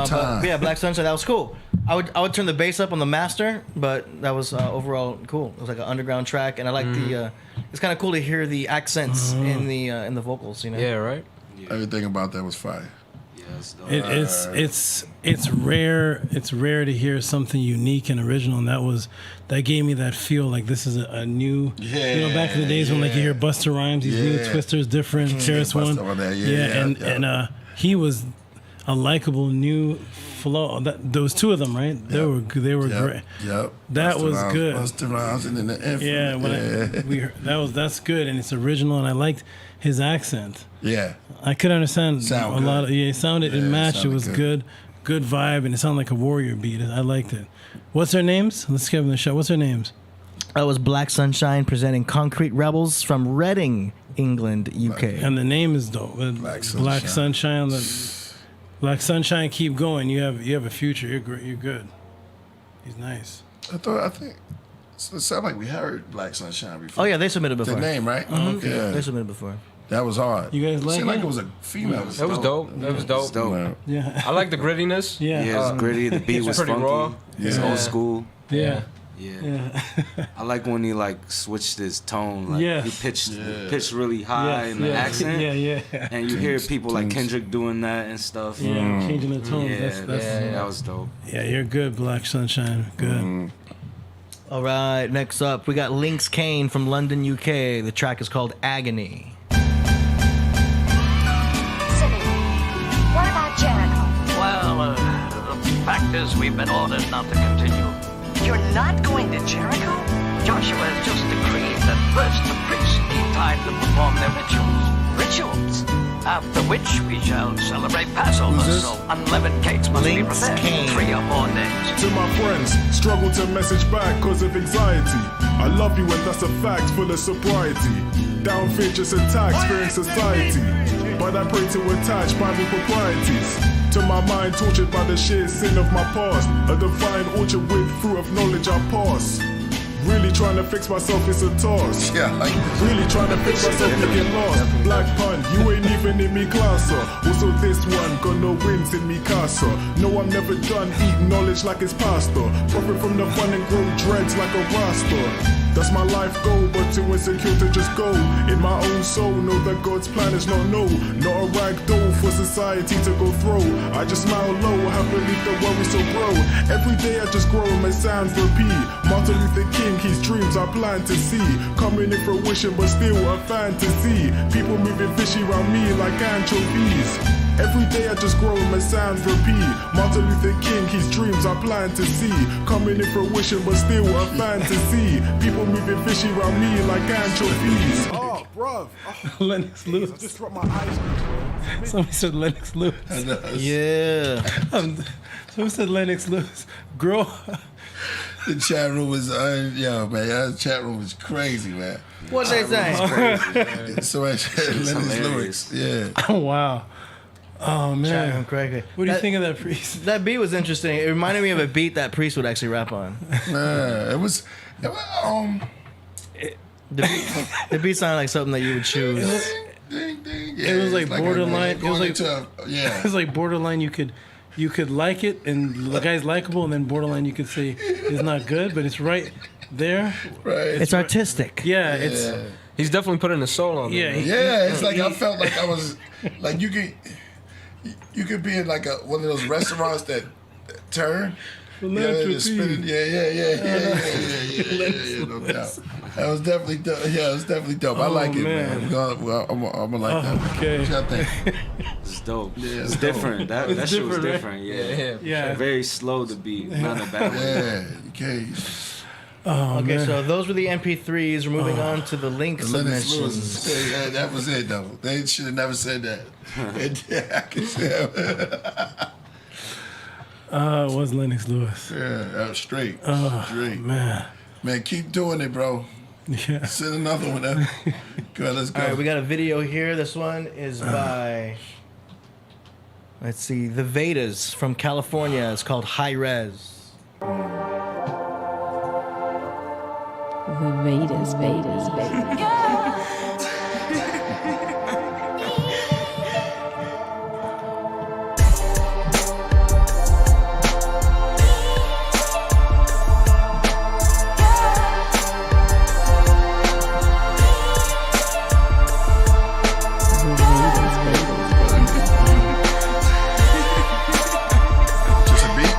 Time. But yeah, Black Sunshine. That was cool. I would turn the bass up on the master, but that was overall cool. It was like an underground track, and I like the. It's kind of cool to hear the accents in the vocals. You know. Yeah. Right. Everything about that was fire. It's rare. It's rare to hear something unique and original, and that gave me that feel like this is a new. You know, back in the days when like you hear Busta Rhymes, these new twisters, different. Karis One, and he was a likable new flow. Those two of them, right? They were great. Yep. That was good. Busta Rhymes and then the infant. Yeah, we heard, that's good, and it's original, and I liked his accent. Yeah. I could understand a lot of it sounded it matched, it was good vibe, and it sounded like a warrior beat. I liked it. What's their names? Let's give them the shot. What's their names? That was Black Sunshine presenting Concrete Rebels from Reading, England, UK. And the name is dope. Black Sunshine. Black Sunshine, keep going. You have a future. You're great. You're good. He's nice. I think it sounded like we heard Black Sunshine before. Oh yeah, they submitted before. The name, right? Mm-hmm. Okay. Yeah. They submitted before. That was hard. You guys like it? Seemed like it? it was a female. That was dope. That was dope. Yeah. I like the grittiness. Yeah, it's gritty. The beat was pretty funky. raw. It's old school. Yeah. I like when he like switched his tone. Like he pitched really high in the accent. And you hear people like Kendrick doing that and stuff. Yeah, changing the tone. That was dope. Yeah, you're good, Black Sunshine. Good. All right, next up, we got Lynx Kane from London, UK. The track is called Agony. What about Jericho? Well, the fact is we've been ordered not to continue. You're not going to Jericho? Joshua has just decreed that first the priests need time to perform their rituals. Rituals? After which we shall celebrate Passover, so unleavened cakes must be prepared in 3 or 4 days. To my friends, struggle to message back cause of anxiety. I love you and that's a fact full of sobriety. Down features attacks, fearing society. but I pray to attach Bible proprieties to my mind, tortured by the sheer sin of my past. A divine orchard with fruit of knowledge I pass. Really trying to fix myself is a task. Yeah, really trying to fix myself to get lost. Black pun, you ain't even in me class. Also this one got no wins in me casa. No, I'm never done eating knowledge like it's pasta. Profit from the fun and grow dreads like a rasta. That's my life goal, but too insecure to just go. In my own soul, know that God's plan is not no. Not a rag doll for society to go throw. I just smile low, have belief the worry so grow. Every day I just grow, my sounds repeat. Martin Luther King, his dreams I plan to see. Coming in fruition, but still a fantasy. People moving fishy around me like anchovies. Every day I just grow, my sounds repeat. Martin Luther King, his dreams I plan to see. Coming in fruition, but still a fantasy. People moving fishy around me like anchovies. Oh, bruv. Lennox Lewis. I just dropped my eyes. Somebody said Lennox Lewis. Yeah. Who said Lennox Lewis? Girl. The chat room was, yo, man, that chat room was crazy, man. What they say? So I said Lennox Lewis. Yeah. Oh, wow. Oh, man. Crazy. What do you think of that Priest? That beat was interesting. It reminded me of a beat that Priest would actually rap on. It was the beat sounded like something that you would choose. It was like borderline. It was like yeah. It was like borderline. You could like it, and the guy's likable, and then borderline you could say it's not good, but it's right there. Right. It's artistic. Yeah, it's. He's definitely putting his soul on Yeah, it. Yeah, it's like I felt like I was like you could be in like one of those restaurants that turn. Spinning. Yeah, no doubt. That was definitely dope. Yeah, it was definitely dope. I like it, man. I'm gonna like that. Okay. What y'all think? It's dope. Yeah, it's different. That shit was different, different. Yeah. Very slow to beat. Not a bad way. Yeah, okay. Okay, so those were the MP3s. We're moving on to the link Yeah, submissions. that was it, though. They should have never said that. I can say it was Lennox Lewis. Yeah, that was straight. Straight. Man, keep doing it, bro. Yeah. Send another one up. Go ahead, let's go. All right, we got a video here. This one is by, let's see, the Vedas from California. It's called High Res. The Vedas. Just a beat?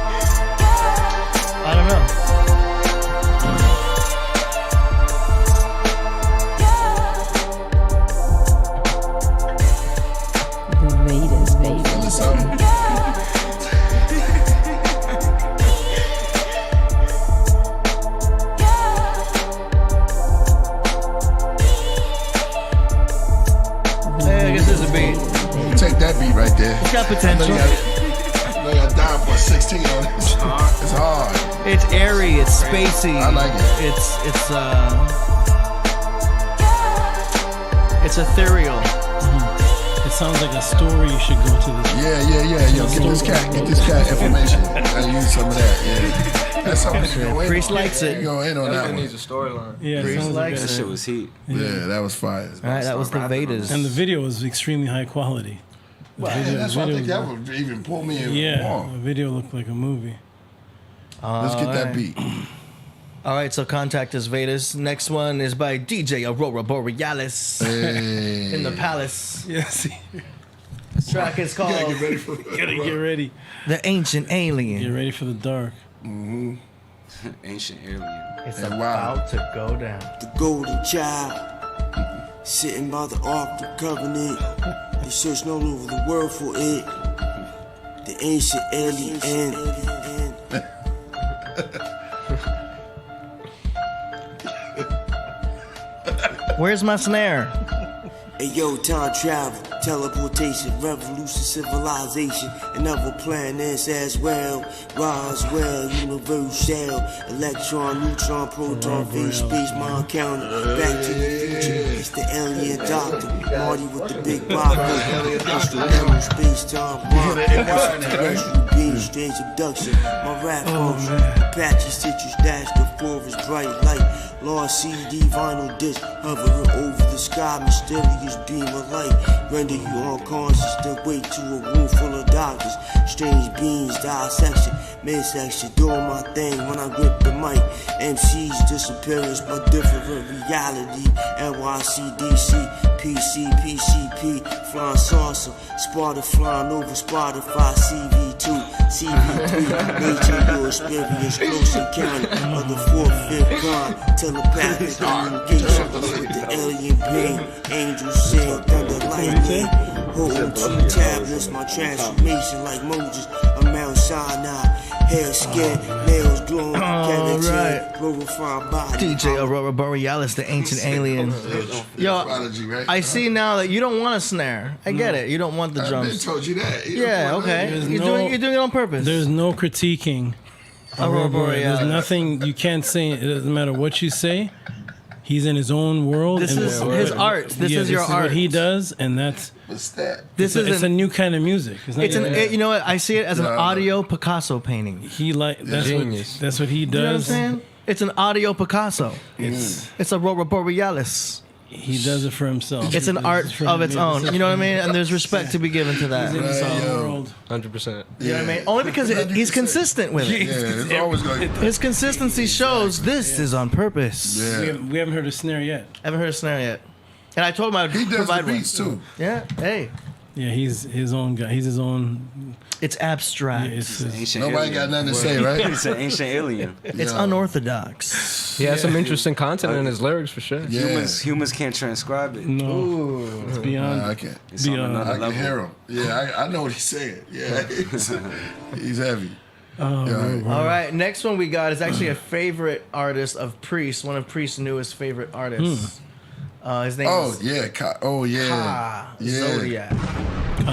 I don't know. Take that beat right there. It's got potential. I got down for a 16 on it. It's hard. It's airy. It's spacey. I like it. It's ethereal. It sounds like a story you should go to. Yeah. Yo, get this cat information. I use some of that. Yeah. That's something you go in. Priest likes it. You go in on that one. needs a storyline. Yeah, Priest likes That it. shit was heat. Yeah, that was fire. All right, that was the Vedas. And the video was extremely high quality. Well, that's why I think that would even pull me in more. The video looked like a movie. Let's get that beat. All right, so contact us, Vedas. Next one is by DJ Aurora Borealis in the Palace. Yes. This track is called Get ready for Gotta get ready. The Ancient Alien. Get ready for the dark. Mm-hmm. Ancient alien. It's about to go down. The golden child, sitting by the Ark of the Covenant. They searching all over the world for it. The ancient alien. Where's my snare? Hey yo, time travel. Teleportation, revolution, civilization, and other planets as well. Roswell, universal, electron, neutron, proton, phase, space, mind counter. Back to the future, it's the alien doctor. Marty with the big bottle. Instrumental, space, time, bomb. Extraterrestrial being, strange abduction. My rap culture, Apache, citrus, dash, the forest, bright light. Lost CD, vinyl disc, hovering over the sky, mysterious beam of light. Render you unconscious, then wait to a room full of doctors. Strange beings, dissection, midsection, doing my thing when I grip the mic. MC's disappearance, my different reality. NYCDC, PC, PCP, flying saucer, Sparta flying over Spotify, CV2, CV3, nature, your experience, close encounter of the fourth, fifth kind, telepathic communication with the alien being, angels sing, thunder, lightning, holding 2 tablets, my transformation like Moses, a Mount Sinai, hair, skin, nails glowing, keratin, glorified body. DJ Aurora Borealis, the ancient alien. Yo, I see now that you don't want a snare. I get it. You don't want the drums. I told you that. Yeah, okay. You're doing it on purpose. There's no critiquing Aurora Borealis. There's nothing you can't say. It doesn't matter what you say. He's in his own world. This is his art. This is your art. What he does, and that's. What's that? It's a new kind of music. You know what? I see it as an audio Picasso painting. That's genius. That's what he does. You know what I'm saying? It's an audio Picasso. It's Aurora Borealis. He does it for himself. It's an art of its own. You know what I mean? And there's respect to be given to that. He's in his own world. 100%. You know what I mean? Only because he's consistent with it. Yeah, it's always like his consistency shows this is on purpose. Yeah. We haven't heard a snare yet. Haven't heard a snare yet. And I told him I'd provide the beats one. too. Yeah. Hey. Yeah, he's his own guy. He's his own. It's abstract. Ancient Nobody alien. got nothing to say, right? It's an ancient alien. It's unorthodox. He has some interesting content in his lyrics for sure. Yeah. Humans can't transcribe it. No, it's beyond. I can't. It's on another I can level. hear him. Yeah, I know what he's saying. Yeah, he's heavy. All right, next one we got is actually a favorite artist of Priest, one of Priest's newest favorite artists. His name is Zodiac.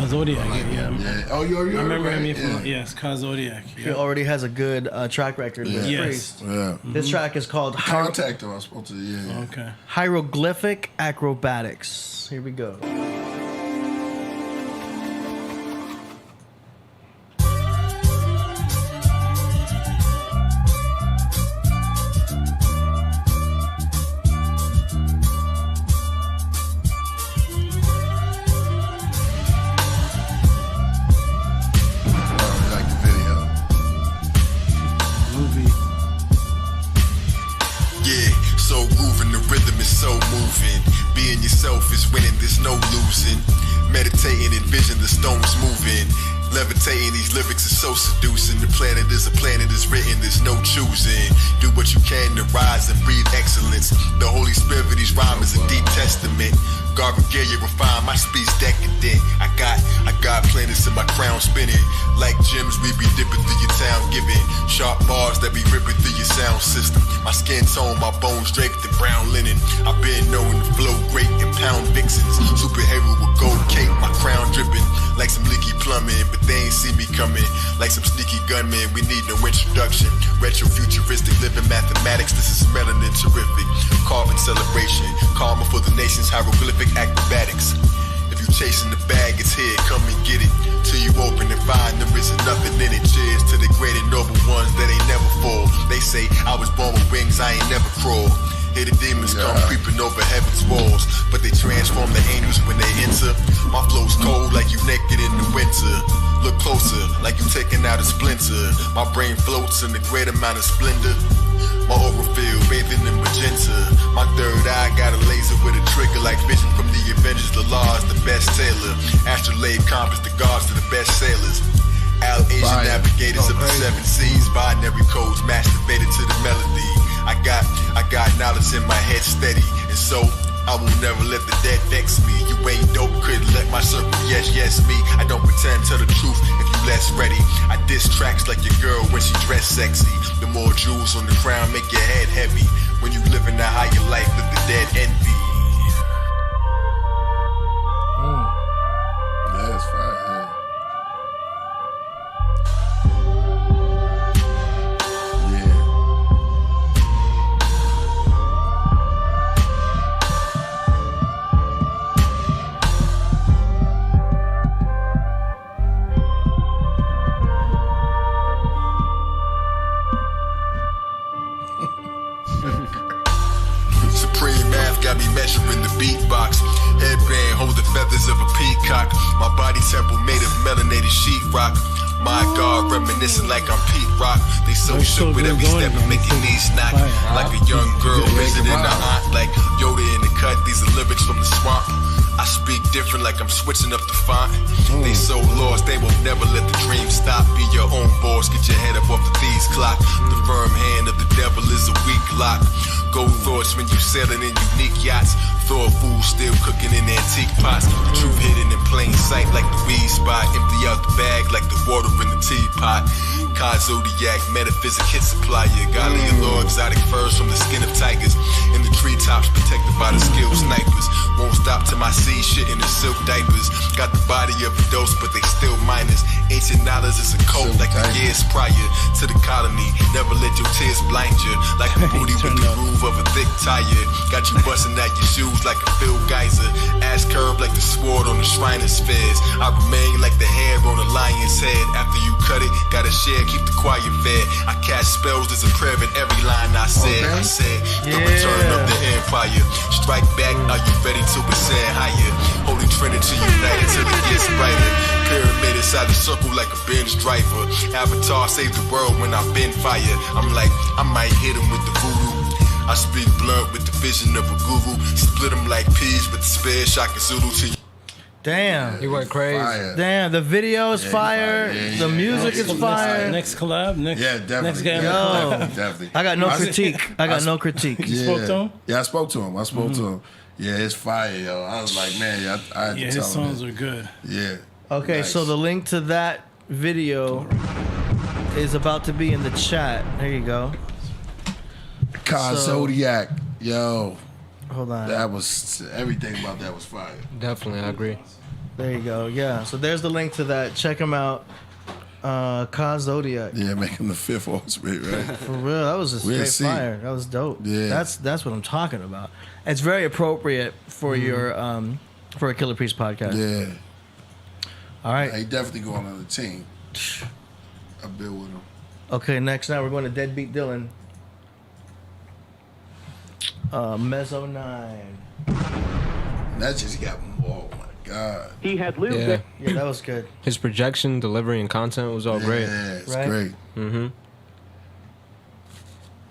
Zodiac, yeah. Oh, you already I remember right? him from yes, Zodiac. He already has a good track record with Priest. Yeah. This track is called Contact him. I was supposed to. Okay. Hieroglyphic Acrobatics. Here we go. Is winning, there's no losing. Meditating, envision the stones moving. Levitating, these lyrics are so seducing. The planet is a planet is written, there's no choosing. Do what you can to rise and breathe excellence. The Holy Spirit, these rhymes is a deep testament. God regalia refine, my speech decadent. I got planets in my crown spinning. Like gems, we be dipping through your town, giving sharp bars that be ripping through your sound system. My skin tone, my bones draped in brown linen. I've been known to flow great and pound vixens. Superhero with gold cape, my crown dripping. Like some leaky plumbing, but they ain't see me coming. Like some sneaky gunmen, we need no introduction. Retro futuristic living mathematics, this is melanin terrific. Carving celebration, karma for the nation's hieroglyphic acrobatics. If you chasing the bag, it's here, come and get it. Till you open and find there isn't nothing in it. Cheers to the great and noble ones that ain't never fall. They say I was born with wings, I ain't never crawl. Hear the demons come creeping over heaven's walls, but they transform the angels when they enter. My flow's cold like you naked in the winter. Look closer, like you taking out a splinter. My brain floats in a great amount of splendor. My aura field bathing in magenta. My third eye got a laser with a trigger like Vision from the Avengers. The law is the best tailor. Astrolabe compass the guards to the best sailors. Al Asian navigators of the 7 seas. Binary codes masturbated to the melody. I got knowledge in my head steady, and so I will never let the dead vex me. You ain't dope, couldn't let my circle yes me. I don't pretend, tell the truth if you less ready. I diss tracks like your girl when she dress sexy. The more jewels on the crown make your head heavy. When you living a higher life, live the dead envy. measuring the beatbox. Headband hold the feathers of a peacock. My body temple made of melanated sheetrock. My God, reminiscing like I'm Pete Rock. They so shook with every step and make your knees knock. Like a young girl visiting a aunt. Like Yoda in the cut, these are lyrics from the swamp. I speak different like I'm switching up the font. They so lost, they will never let the dream stop. Be your own boss, get your head up off the thieves' clock. The firm hand of the devil is a weak lock. Gold thoughts when you sailing in unique yachts. Thought fools still cooking in antique pots. The truth hidden in plain sight like the weed spot. Empty out the bag like the water in the teapot. Kai Zodiac, metaphysic hit supplier. Galia law, exotic furs from the skin of tigers. In the treetops, protected by the skilled snipers. Won't stop till my seed shit in the silk diapers. Got the body of a dose, but they still minors. Ancient knowledge is a cult like the years prior to the colony. Never let your tears blind you. Like a booty with the groove of a thick tire. Got you busting at your shoes like a Phil Geyser. Ass curved like the sword on the Shriners Fez. I remain like the hair on a lion's head. After you cut it, gotta share, keep the choir fed. I cast spells, there's a prayer in every line I said. I said, the return of the empire. Strike back, are you ready to ascend higher? Holy Trinity united till it gets brighter. Pyramid inside the circle like a Benz driver. Avatar saved the world when I've been fired. I'm like, I might hit him with the voodoo. I speak blunt with the vision of a guru. Split them like peas with the spare Shaka Zulu to you. Damn. He went crazy. Fire. Damn, the video is fire. The music is fire. Next collab? Definitely. Next guy. Definitely. I got no critique. I got no critique. You spoke to him? Yeah, I spoke to him. To him. Yeah, it's fire, yo. I was like, man, I had to his tell songs him are good. Yeah. Okay, Nice. so the link to that video is about to be in the chat. There you go. Kai Zodiac, yo. Hold on. That was, everything about that was fire. Definitely, I agree. There you go. Yeah. So there's the link to that. Check him out. Kai Zodiac. Yeah, making the fifth horseman, right? For real, that was a We'll straight see. fire. That was dope. Yeah. That's what I'm talking about. It's very appropriate for your for a Killer Priest podcast. Yeah. All right. He definitely going on the team. I build with him. Okay, next now we're going to Deadbeat Dylan. Mezzo 9. That just got, oh my God. He had lived Yeah. there. Yeah, that was good. His projection, delivery, and content was all great. Yeah, it's Right? great. Mm-hmm.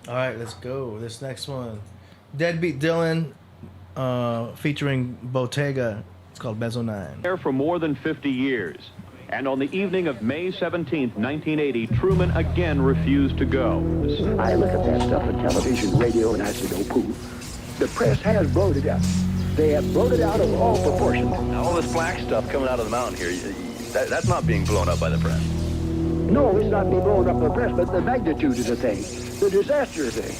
All right, let's go. This next one. Deadbeat Dylan featuring Bottega. It's called Mezzo 9. There for more than 50 years. And on the evening of May 17th, 1980, Truman again refused to go. I look at that stuff on television, radio, and I say, oh, pooh. The press has blown it up. They have blown it out of all proportion. All this black stuff coming out of the mountain here, that's not being blown up by the press. No, it's not being blown up by the press, but the magnitude of the thing, the disaster thing.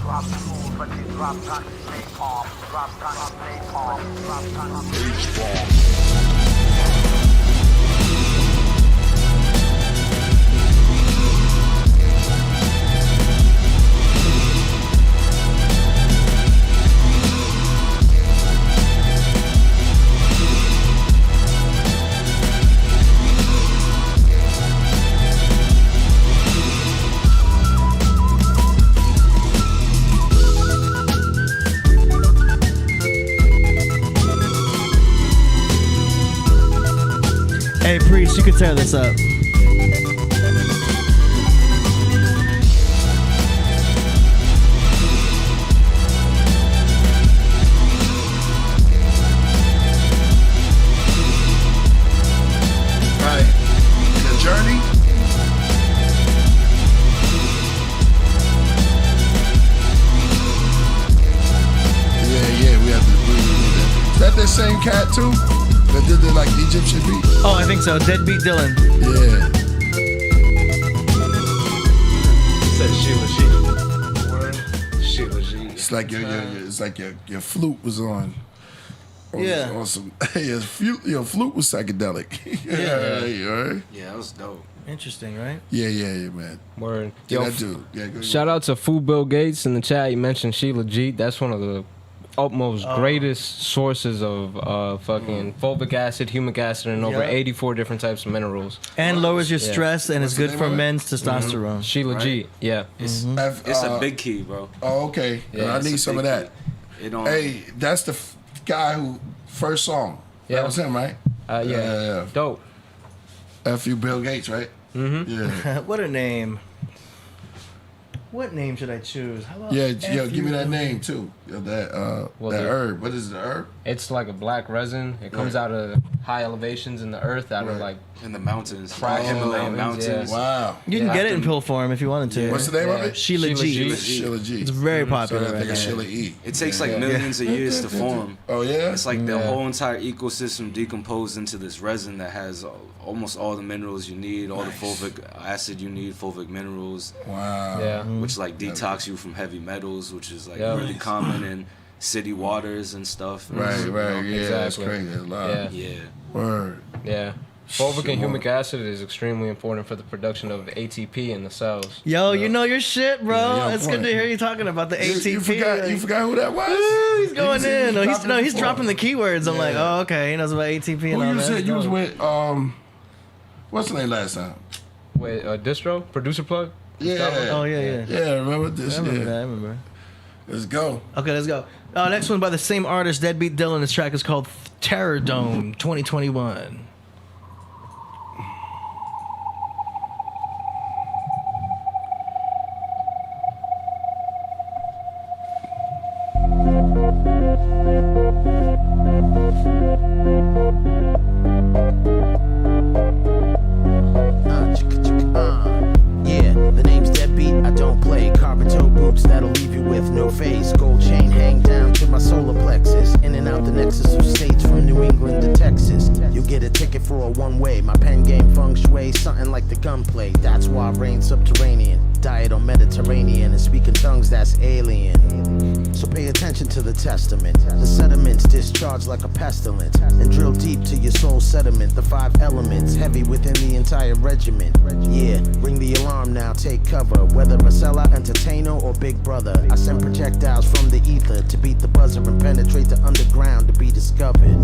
Drop food, but they drop toxic napalm. Drop toxic napalm. Drop toxic napalm. Hey, Priest, you can tear this up. Right. The journey. Yeah, we have to agree with that. Is that the same cat too? That did the like Egyptian beat? Oh, I think so. Deadbeat Dylan. Yeah. Said Sheila G. It's like your flute was on. Yeah. On some, your flute was psychedelic. Yeah. Right? Yeah, that was dope. Interesting, right? Yeah, man. Word. Yeah, Yo, that dude. Yeah, go shout out to Fu Bill Gates in the chat. He mentioned Sheila G. That's one of the utmost greatest sources of fucking fulvic acid, humic acid, and over Yeah. 84 different types of minerals. And lowers your Yeah. stress and is good for men's testosterone. Sheila G. Yeah. It's a big key, bro. Oh, okay. Yeah, I it's a need some of big that. Hey, that's the guy who first song. Yeah. That was him, right? Yeah. Dope. F.U. Bill Gates, right? Mm-hmm. Yeah. What a name. What name should I choose? How about give me that name too. That herb. What is the herb? It's like a black resin. It comes out of high elevations in the earth, out of like in the mountains, Himalayan mountains. Yeah. Wow. You can get it in pill form if you wanted to. What's the name of it? Sheila G. Sheila G. It's very popular. So I think right it's now. Sheila E. It takes like millions of years to form. Oh yeah. It's like the whole entire ecosystem decomposed into this resin that has almost all the minerals you need, all the fulvic acid you need, fulvic minerals. Wow. Yeah. Which like detox you from heavy metals, which is like really common in city waters and stuff. Right. Yeah. Exactly. That's crazy. A lot. Yeah. Word. Yeah. Fulvic and humic acid is extremely important for the production of ATP in the cells. Yo, you know your shit, bro. Yeah, it's good to hear you talking about the ATP. You forgot who that was? Ooh, he's going in. He's before. dropping the keywords. I'm like, oh, okay. He knows about ATP and Who all you that. said you was with? What's the name last time? Wait, Distro? Producer plug? Yeah. Oh, yeah. Yeah, remember this? I remember. Let's go. Okay, let's go. Next one by the same artist, Deadbeat Dylan. This track is called Terror Dome 2021. Yeah, the name's Deadbeat, I don't play. Carbon toe boots that'll leave you with no face. Gold chain hang down to my solar plexus. In and out the nexus of states from New England to Texas. You get a ticket for a one-way. My pen game feng shui, something like the gunplay. That's why I reign subterranean. Diet on Mediterranean and speaking tongues that's alien. So pay attention to the testament. The sediments discharge like a pestilence and drill deep to your soul sediment. The 5 elements heavy within the entire regiment. Yeah, ring the alarm now, take cover. Whether a seller, entertainer, or big brother, I send projectiles from the ether to beat the buzzer and penetrate the underground to be discovered.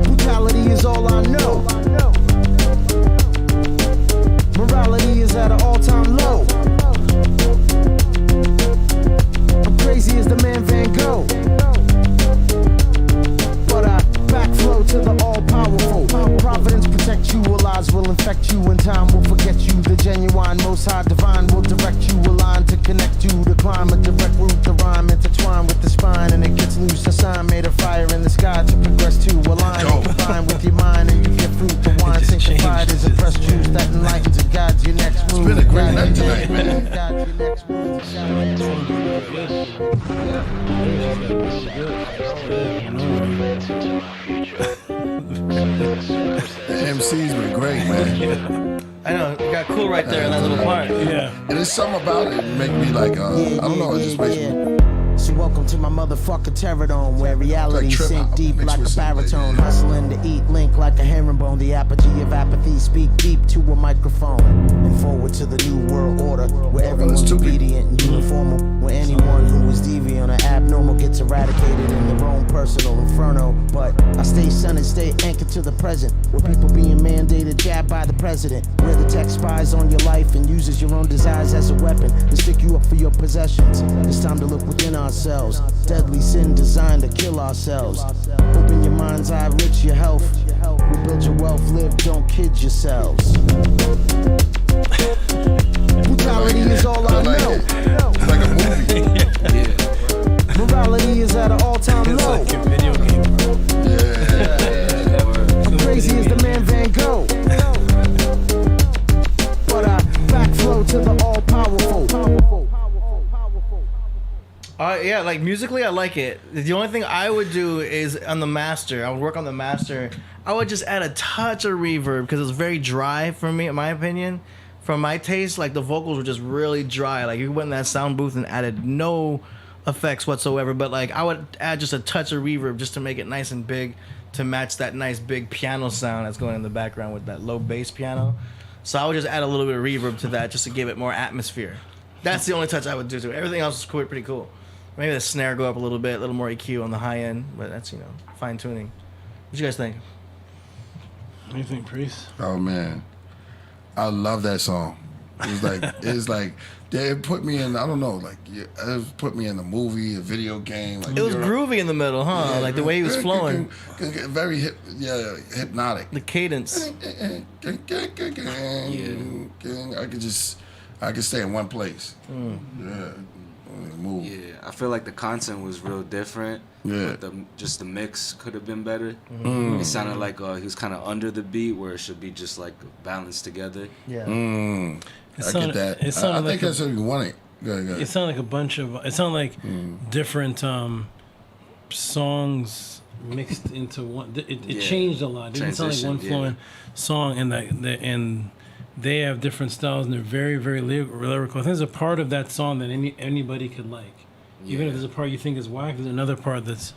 Brutality is all I know. Morality is at an all-time low. I'm crazy as the man Van Gogh, but I backflow to the all-powerful. Providence protect you, while lies will infect you, and time will forget you. The genuine, most high divine will direct you, aligned to connect you. To climb a direct route, the rhyme intertwined with the spine, and it gets loose. A sign made of fire in the sky to progress to align. Combine with your mind, and you get fruit. The wine sanctified is a pressed juice that enlightens and guides your next move. It's been a great night tonight, man. The MC's been great, man. I know, it got cool right there in that little part. Yeah. And there's something about it that make me like, I don't know, it just makes me. So welcome to my motherfucking terror dome, where reality Like sink deep mixed like a with some, baritone. Hustling to eat, link like a herringbone. The apogee of apathy, speak deep to a microphone. And forward to the new world order, where everyone's obedient and uniformal. Where anyone who is deviant or abnormal gets eradicated in their own personal inferno. But I stay centered, stay anchored to the present, where people being mandated, jabbed by the president. Where the tech spies on your life and uses your own desires as a weapon to stick you up for your possessions. It's time to look within ourselves. Deadly sin designed to kill ourselves. Open your mind's eye, rich your health. Rebuild your wealth, live, don't kid yourselves. Brutality is all I know. It's like a movie. Morality is at an all-time low. Like a video game. I'm crazy as the man Van Gogh, but I backflow to the all-powerful. Yeah, like musically, I like it. The only thing I would do is on the master. I would work on the master. I would just add a touch of reverb because it was very dry for me, in my opinion. From my taste, like the vocals were just really dry. Like you went in that sound booth and added no effects whatsoever. But like I would add just a touch of reverb just to make it nice and big to match that nice big piano sound that's going in the background with that low bass piano. So I would just add a little bit of reverb to that just to give it more atmosphere. That's the only touch I would do to it. Everything else is pretty cool. Maybe the snare go up a little bit, a little more EQ on the high end, but that's, fine tuning. What you guys think? What do you think, Priest? Oh man, I love that song. It's like they put me in. I don't know, like it put me in a movie, a video game. Like It was groovy in in the middle, huh? Yeah, like the way he was flowing. Very hypnotic. The cadence. I could stay in one place. Yeah. Move. Yeah, I feel like the content was real different. Yeah. But just the mix could have been better. Mm. It sounded like he was kind of under the beat where it should be just like balanced together. Yeah. I get that. It sounded I like think that's what you wanted. Go ahead. It sounded like a bunch of. It sounded like different songs mixed into one. It changed a lot. It didn't sound like one flowing song, and and they have different styles, and they're very, very lyrical. I think there's a part of that song that anybody could like. Even if there's a part you think is whack, there's another part that's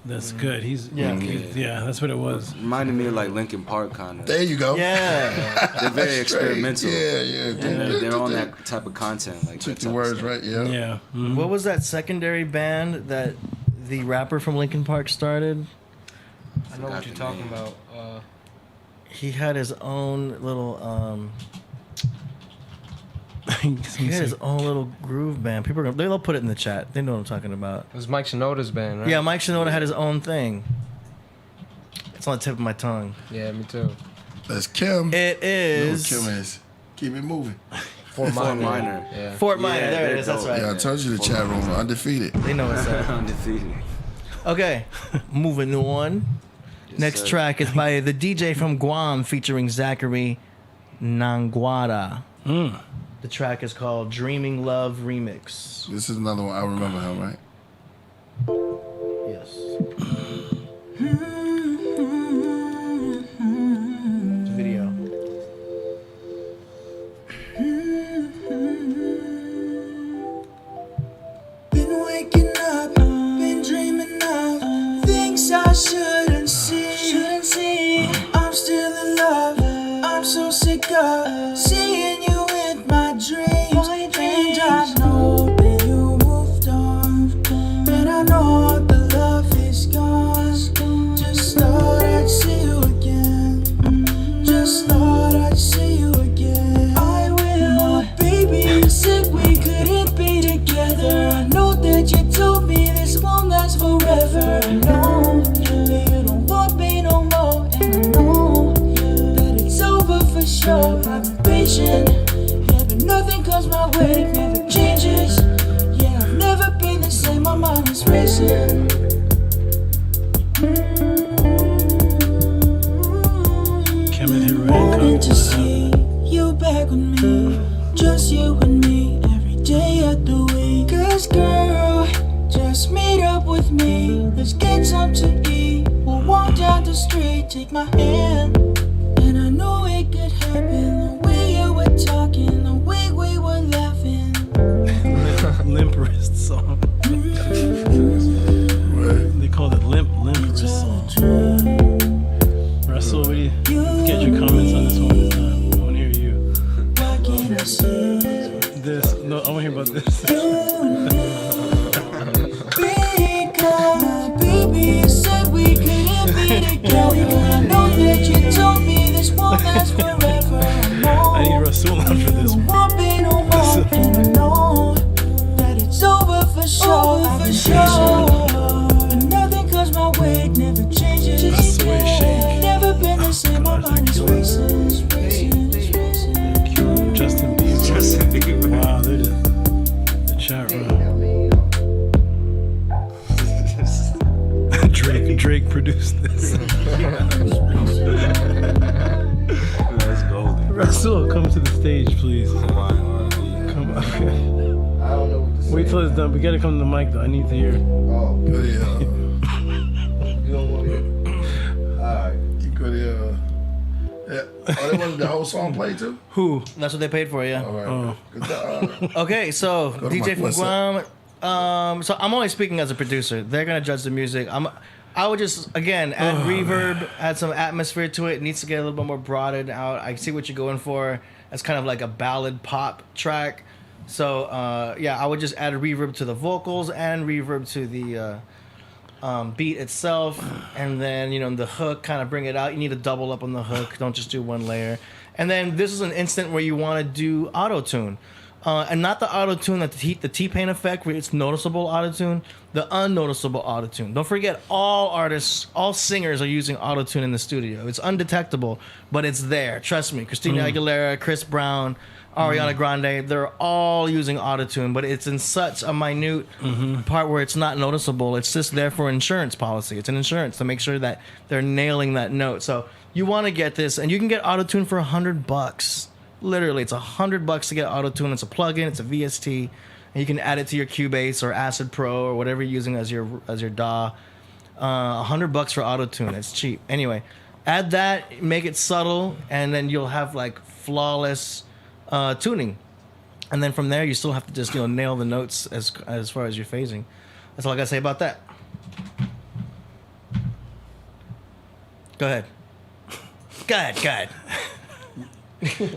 good. That's what it was. Reminded me of like Linkin Park kind of. There you go. Yeah. They're very experimental. Yeah. They're on that type of content. Like took the words right. Yeah. Yeah. Mm-hmm. What was that secondary band that the rapper from Linkin Park started? I know what you're talking about. He had his own little he had his own little groove band. People are they'll put it in the chat. They know what I'm talking about. It was Mike Shinoda's band, right? Yeah, Mike Shinoda had his own thing. It's on the tip of my tongue. Yeah, me too. That's Kim. It is. You know what Kim is. Keep it moving. Fort Minor. Yeah. Fort Minor. There it is. That's right. Yeah, I told you the chat room undefeated. They know what's up. Undefeated. Okay, moving on. Next track is by the DJ from Guam featuring Zachary Nangwada. The track is called Dreaming Love Remix. This is another one. I remember him, right? Yes. It's a video. Been waking up, been dreaming of things I shouldn't see. I'm still in love, I'm so sick of seeing you in my dreams. And I know that you moved on, and I know the love is gone. Just thought I'd see you again. Just thought I'd see you again. I will, baby. You said we couldn't be together. I know that you told me this won't last forever. I know that you don't want me no more, and I know that it's over for sure. I've been patient, yeah, but nothing comes my way, it never changes. Yeah, I've never been the same. My mind is racing. Wanted to see you back with me, just you and me, every day of the week. 'Cause girl, just meet up with me, let's get something to eat. We'll walk down the street, take my hand, and I know it could happen. The way you were talking, the way we were laughing. Limp wrist song. They called it limp wrist song. Russell, what do you get your comments on this one this time? I want to hear you. This, no, I want to hear about this. Because, baby, you said we couldn't be together. I know that you told me this won't last forever. I need Rasul on for this one. Won't be no more, and I know that it's over for sure. For sure. But nothing comes my way, it never changes. That's the way it shake. Never been the same. My mind is racing. Justin Bieber. Wow, they're the chat room. Drake produced this. That's golden. Russell, come to the stage, please. Come on. I don't know what to say. Wait till it's done. We gotta come to the mic, though. I need to hear it. Oh, good. You don't want to hear. Alright. You could yeah. Oh, they wanted the whole song played too? Who? That's what they paid for, yeah. All right. Okay, so Go to DJ from my Guam. So I'm only speaking as a producer. They're gonna judge the music. I would just again add reverb, add some atmosphere to it. It needs to get a little bit more broadened out. I see what you're going for. It's kind of like a ballad pop track. So yeah, I would just add a reverb to the vocals and reverb to beat itself, and then the hook kind of bring it out. You need to double up on the hook. Don't just do one layer. And then this is an instant where you want to do auto tune, and not the auto tune that the T-Pain effect where it's noticeable auto tune, the unnoticeable auto tune. Don't forget, all artists, all singers are using auto tune in the studio. It's undetectable, but it's there. Trust me. Christina Aguilera, Chris Brown, Ariana Grande, they're all using autotune, but it's in such a minute part where it's not noticeable. It's just there for insurance policy. It's an insurance to make sure that they're nailing that note. So you want to get this, and you can get autotune for $100. Literally, it's $100 to get autotune. It's a plugin. It's a VST, and you can add it to your Cubase or Acid Pro or whatever you're using as your DAW. $100 for autotune. It's cheap. Anyway, add that, make it subtle, and then you'll have like flawless tuning, and then from there you still have to just nail the notes as far as your phasing. That's all I gotta say about that. Go ahead.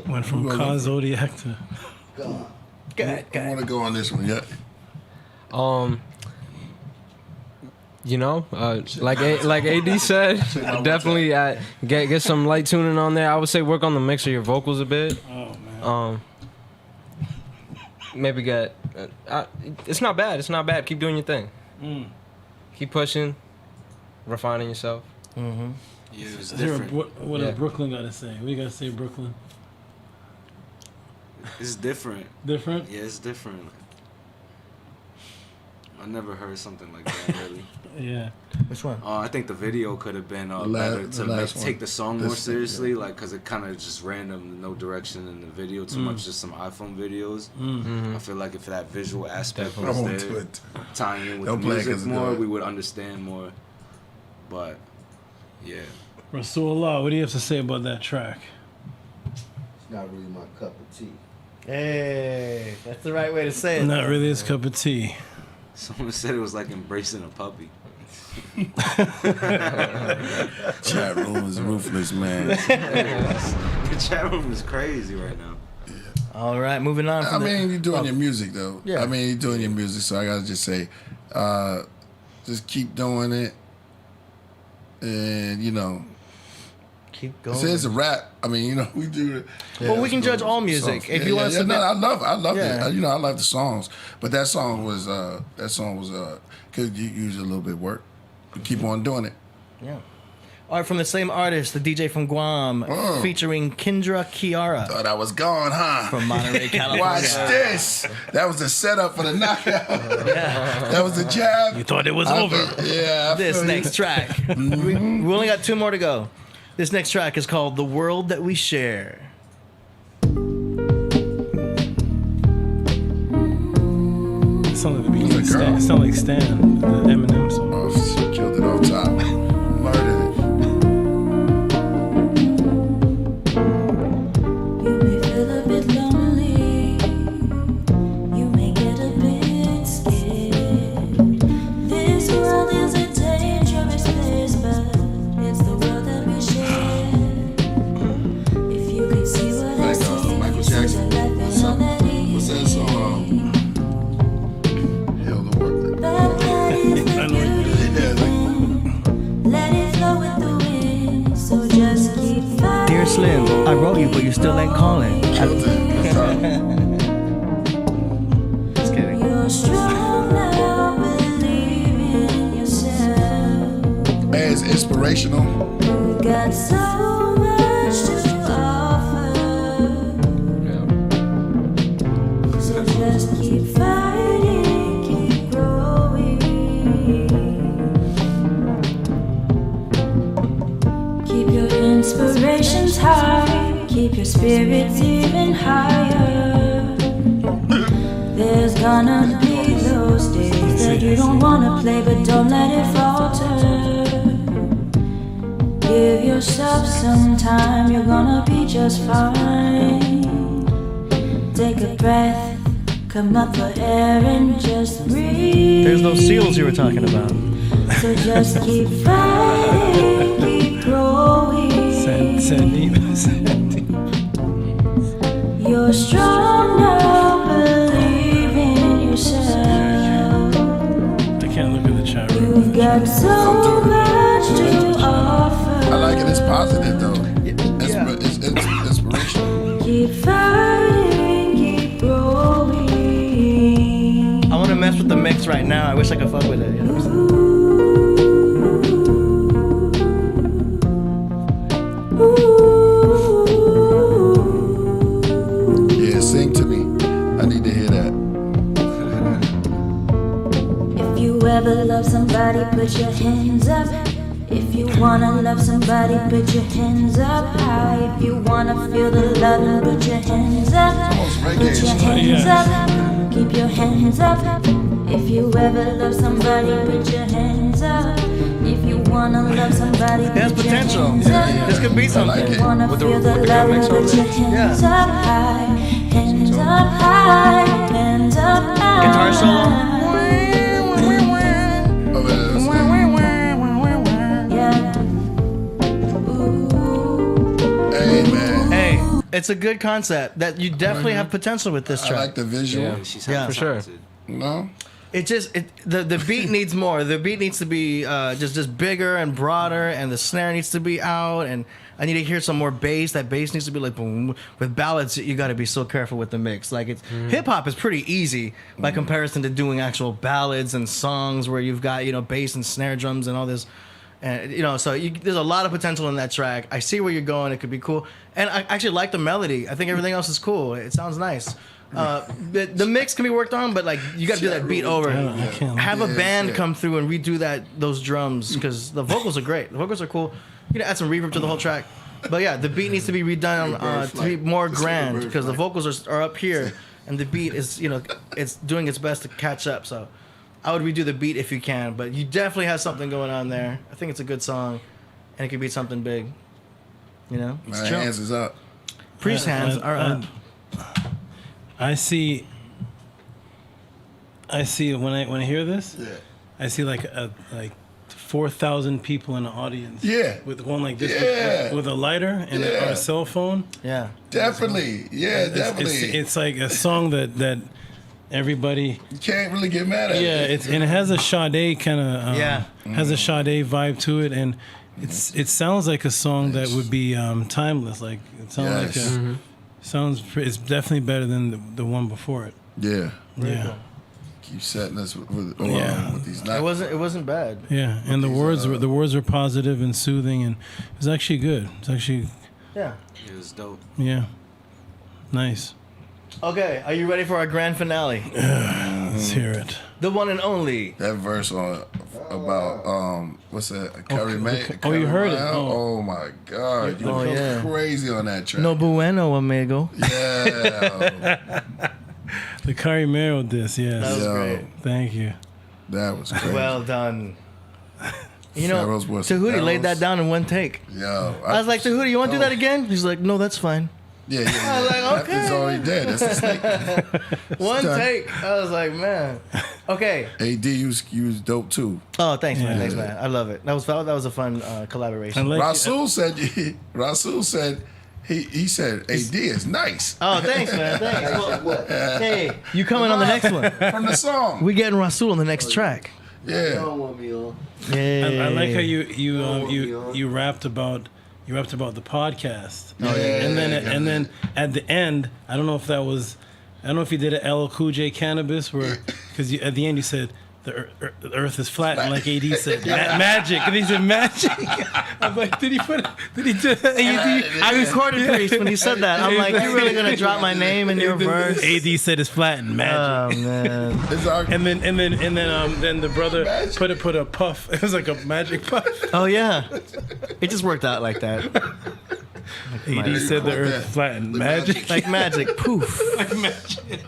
Went from Ka Zodiac to I want to go on this one. Yeah. Like AD said, definitely get some light tuning on there. I would say work on the mix of your vocals a bit. Oh man. Maybe get. It's not bad. It's not bad. Keep doing your thing. Keep pushing, refining yourself. Yeah, it's different. What does Brooklyn got to say? What do you got to say, Brooklyn? It's different. Different? Yeah, it's different. I never heard something like that, really. Yeah. Which one? I think the video could have been better to take the song more seriously, because it kind of just random, no direction in the video, too much, just some iPhone videos. I feel like if that visual aspect was there, tying in with the music more, we would understand more. But, yeah. Rasulullah, what do you have to say about that track? It's not really my cup of tea. Hey, that's the right way to say it. Not really his cup of tea. Someone said it was like embracing a puppy. Chat room is ruthless, man. The chat room is crazy right now. Yeah. All right, moving on. You're doing your music, though. Yeah. You're doing your music, so I got to just say, just keep doing it. And, keep going. It's a rap. We do it. Well, we can judge all music. If you want to submit, I love it. I like the songs, but that song was could use a little bit of work. Keep on doing it. Yeah. All right, from the same artist, the DJ from Guam, featuring Kendra Kiara. Thought I was gone, huh? From Monterey, California. Watch this. That was the setup for the knockout. That was the jab. You thought it was over. Yeah. This next track. We only got 2 more to go. This next track is called "The World That We Share." It sounds like the beginning. It sounds like Stan, the Eminem song. Oh, she killed it off top. Murdered it. You may feel a bit lonely. You may get a bit scared. This world is a dangerous place, but it's the world that we share. If you could see what I see, Michael Jackson. What's that song? Hell, the work. But that is the beauty. Let it flow with the wind, so just keep fighting. Dear Slim, I wrote you, but you still ain't calling. Just kidding. You're strong now, believe in yourself. As inspirational. You got so much to offer. So just keep fighting, keep growing. Keep your inspirations high, keep your spirits even higher. There's gonna be those days that you don't wanna play, but don't let it falter. Give yourself some time, you're gonna be just fine. Take a breath, come up for air and just breathe. There's those seals you were talking about. So just keep fighting, keep growing. You're strong now, believe in yourself. I can't look at the chat room. You've got so much to offer. I like it. It's positive though. It's inspirational. Keep fighting, keep growing. I want to mess with the mix right now. I wish I could fuck with it. You know what I'm saying? Yeah, sing to me. I need to hear that. If you ever love somebody, put your hands up. If you wanna love somebody, put your hands up high. If you wanna feel the love, put your hands up. Put your hands up. Keep your hands up. If you ever love somebody, put your hands up. If you wanna love somebody, It has put your potential. hands up. This could be something. If you wanna With the feel the drum mix love, over put your it. hands Yeah. up high. Hands up high. Hands up high. Guitar solo. Hey man. Hey, it's a good concept that you definitely have potential with this I track. like the visual. Yeah, she's for sure. No. It just the beat needs more. The beat needs to be just bigger and broader, and the snare needs to be out. And I need to hear some more bass. That bass needs to be like boom. With ballads, you got to be so careful with the mix. Like hip hop is pretty easy by comparison to doing actual ballads and songs where you've got bass and snare drums and all this. And so there's a lot of potential in that track. I see where you're going. It could be cool, and I actually like the melody. I think everything else is cool. It sounds nice. The mix can be worked on, but like you got to do that beat over. Have a band come through and redo those drums because the vocals are great. The vocals are cool. You can add some reverb to the whole track, but yeah, the beat needs to be redone to be more grand because the vocals are up here and the beat is it's doing its best to catch up. So I would redo the beat if you can, but you definitely have something going on there. I think it's a good song, and it could be something big. My hands is up. Priest's hands are up. I see when I hear this, I see like 4,000 people in the audience. Yeah. With one like this Yeah. with a lighter and a cell phone. Yeah. Definitely. Yeah, definitely. It's like a song that everybody you can't really get mad at. Yeah, and it has a Sade kind of has a Mm-hmm. Sade vibe to it, and it sounds like a song that would be timeless. Like it sounds like it's definitely better than the one before it. Yeah. Yeah. Keep setting us with these. It wasn't bad. Yeah, and the words were positive and soothing, and it was actually good. It's actually Yeah. It was dope. Yeah. Nice. Okay, are you ready for our grand finale? Let's hear it. The one and only. That verse about what's that? Carrie May. Oh, you heard it? Oh my God! You Oh, go yeah. crazy on that track. No bueno, amigo. Yeah. The Carimero disc, yes. That was great. Thank you. That was great. Well done. Pharaoh's was- Tahuti laid that down in one take. Yo, I was like, Tahuti, you want to do that again? He's like, no, that's fine. Yeah. I was like, okay. That's all he did. That's the snake. One done. take. I was like, man. Okay. AD, you was dope too. Oh, thanks, man. Yeah. Thanks, man. I love it. That was a fun collaboration. Rasul said he said AD is nice. Oh, thanks, man. Thanks. Well, hey, you coming on the next one? From the song. We getting Rasul on the next track. Yeah. Don't want me on. Yeah. I like how you rapped about the podcast. Oh, yeah, and then at the end, I don't know if you did an LL Cool J Cannabis where because at the end you said the earth is flat and like AD said magic and he said magic. I'm like, did he do that? I recorded Priest when he said that. I'm like, you really gonna drop my name in your verse? AD said it's flat and magic. Oh man. and then the brother put a puff. It was like a magic puff. Oh yeah. It just worked out like that. AD said the earth is flat and magic. Like magic. Poof. Like magic.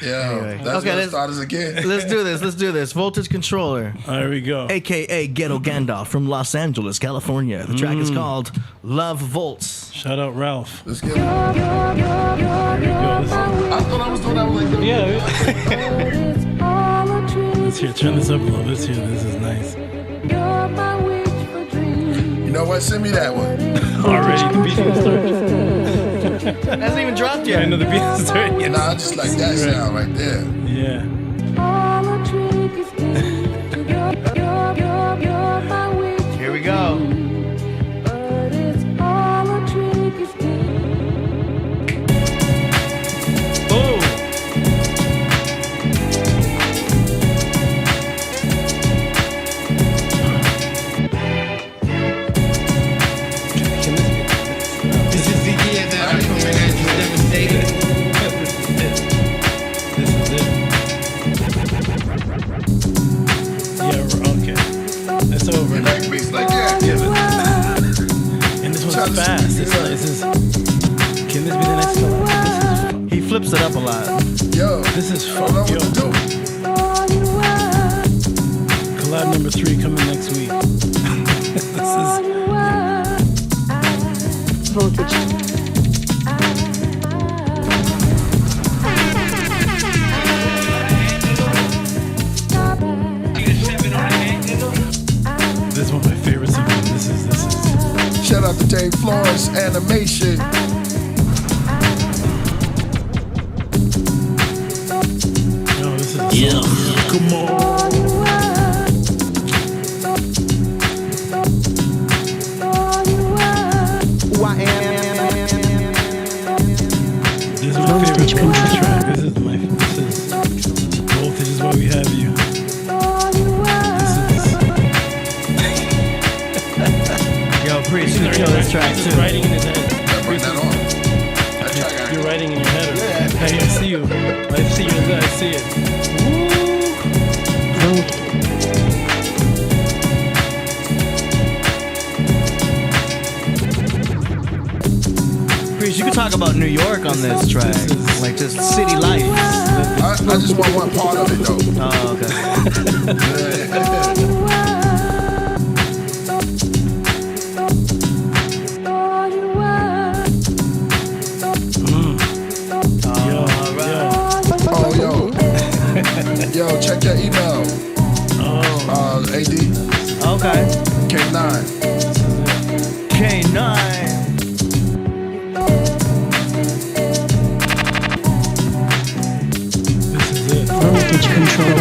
Yeah, Anyway. that's Okay, gonna let's- start us again. Let's do this. Voltage Controller. There we go. AKA Ghetto Gandalf from Los Angeles, California. The track is called Love Volts. Shout out Ralph. Let's get it. There we go. I thought I was doing that one like Let's hear. Turn this up a little. Let's hear. This is nice. You know what? Send me that one. Already the beat is started. Hasn't even dropped yet. I know the beat is started. Yes. Nah, I just like that sound right there. Yeah. gotta fast. see. This is. Can this be the next collab? He flips it up a lot. Yo, This is I don't know fun. what to do. Collab number 3 coming next week. This is. Voltage. This is one of my favorites of them. This is. Shout out to Dave Flores Animation. No, this is. Come on. This is my favorite voltage track. This is voltage is why we have you. Yo, Priest, you kill this track This is too. writing in his head. Bring that on. That track got You're writing in your head. Hey, I see you. I see you. I see it. Priest, you could talk about New York on this track, like just city life. I just want one part of it though. Oh, okay. Oh, yo, check your email. AD. Okay. K9. K9. Voltage control.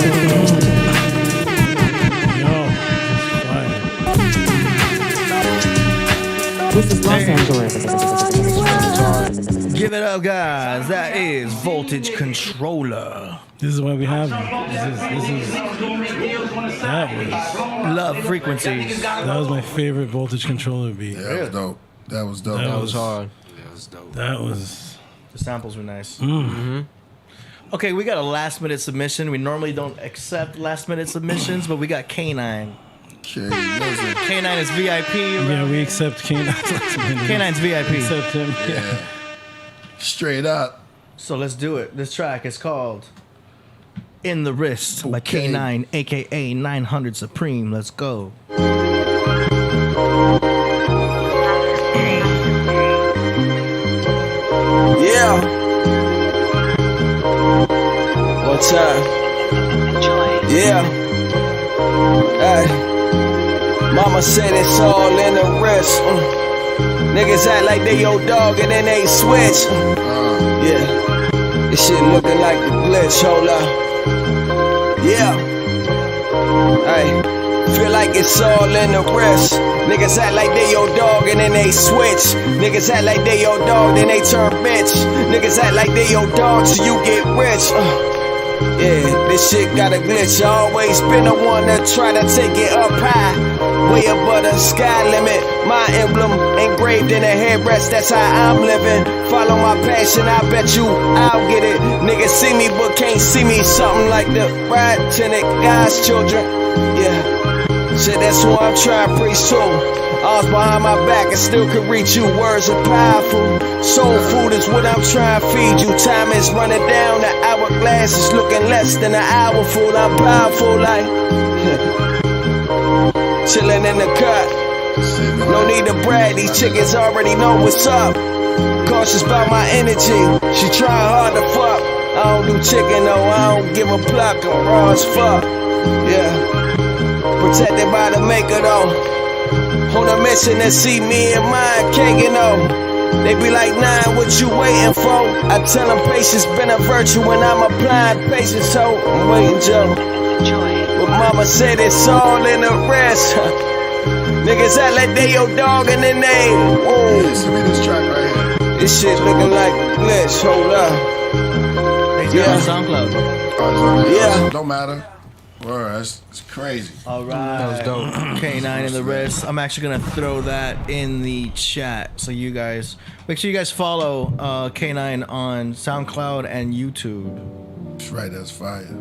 This is Los Angeles. Give it up, guys. That is Voltage Controller. This is why we have you. That was Love Frequencies. That was my favorite voltage controller beat. Yeah, that was dope. That was dope. That was hard. That was dope. That was. The samples were nice. Mm-hmm. Okay, we got a last minute submission. We normally don't accept last minute submissions, but we got K9. K9 is VIP. Yeah, we accept K9. K9's VIP. Accept him. Yeah. Straight up. So let's do it. This track is called In the Wrist by Okay. K9, aka 900 Supreme. Let's go. Yeah. One time. Yeah. Hey. Mama said it's all in the wrist. Niggas act like they your dog and then they switch. Yeah. This shit looking like a glitch. Hold up. Yeah. Hey. Feel like it's all in the wrist. Niggas act like they your dog and then they switch. Niggas act like they your dog, then they turn bitch. Niggas act like they your dog till you get rich. Yeah, this shit got a glitch. I always been the one to try to take it up high, way above the sky limit. My emblem engraved in a headrest, that's how I'm living. Follow my passion, I bet you I'll get it. Niggas see me but can't see me. Something like the right tenant, God's children. Yeah, shit, that's who I'm trying to preach to. All's behind my back, I still could reach you. Words are powerful. Soul food is what I'm trying to feed you. Time is running down, the hourglass is looking less than an hour full. I'm powerful like chilling in the cut. No need to brag, these chickens already know what's up. Cautious about my energy, she trying hard to fuck. I don't do chicken though, I don't give a pluck. I'm raw as fuck, yeah. Protected by the maker though. On a mission to see me and mine caking though. They be like, nah, what you waiting for? I tell them patience been a virtue when I'm applying patience, so I'm waiting, Joe. But mama said it's all in the rest. Niggas act like they your dog and then they, whoa. Listen to me this track right here. This shit looking like a glitch, hold up. Yeah. SoundCloud. Yeah. Don't matter. Word, it's crazy. All right. That was dope. K9 in the wrist. I'm actually going to throw that in the chat. So you guys, make sure you guys follow K9 on SoundCloud and YouTube. That's right, that's fire.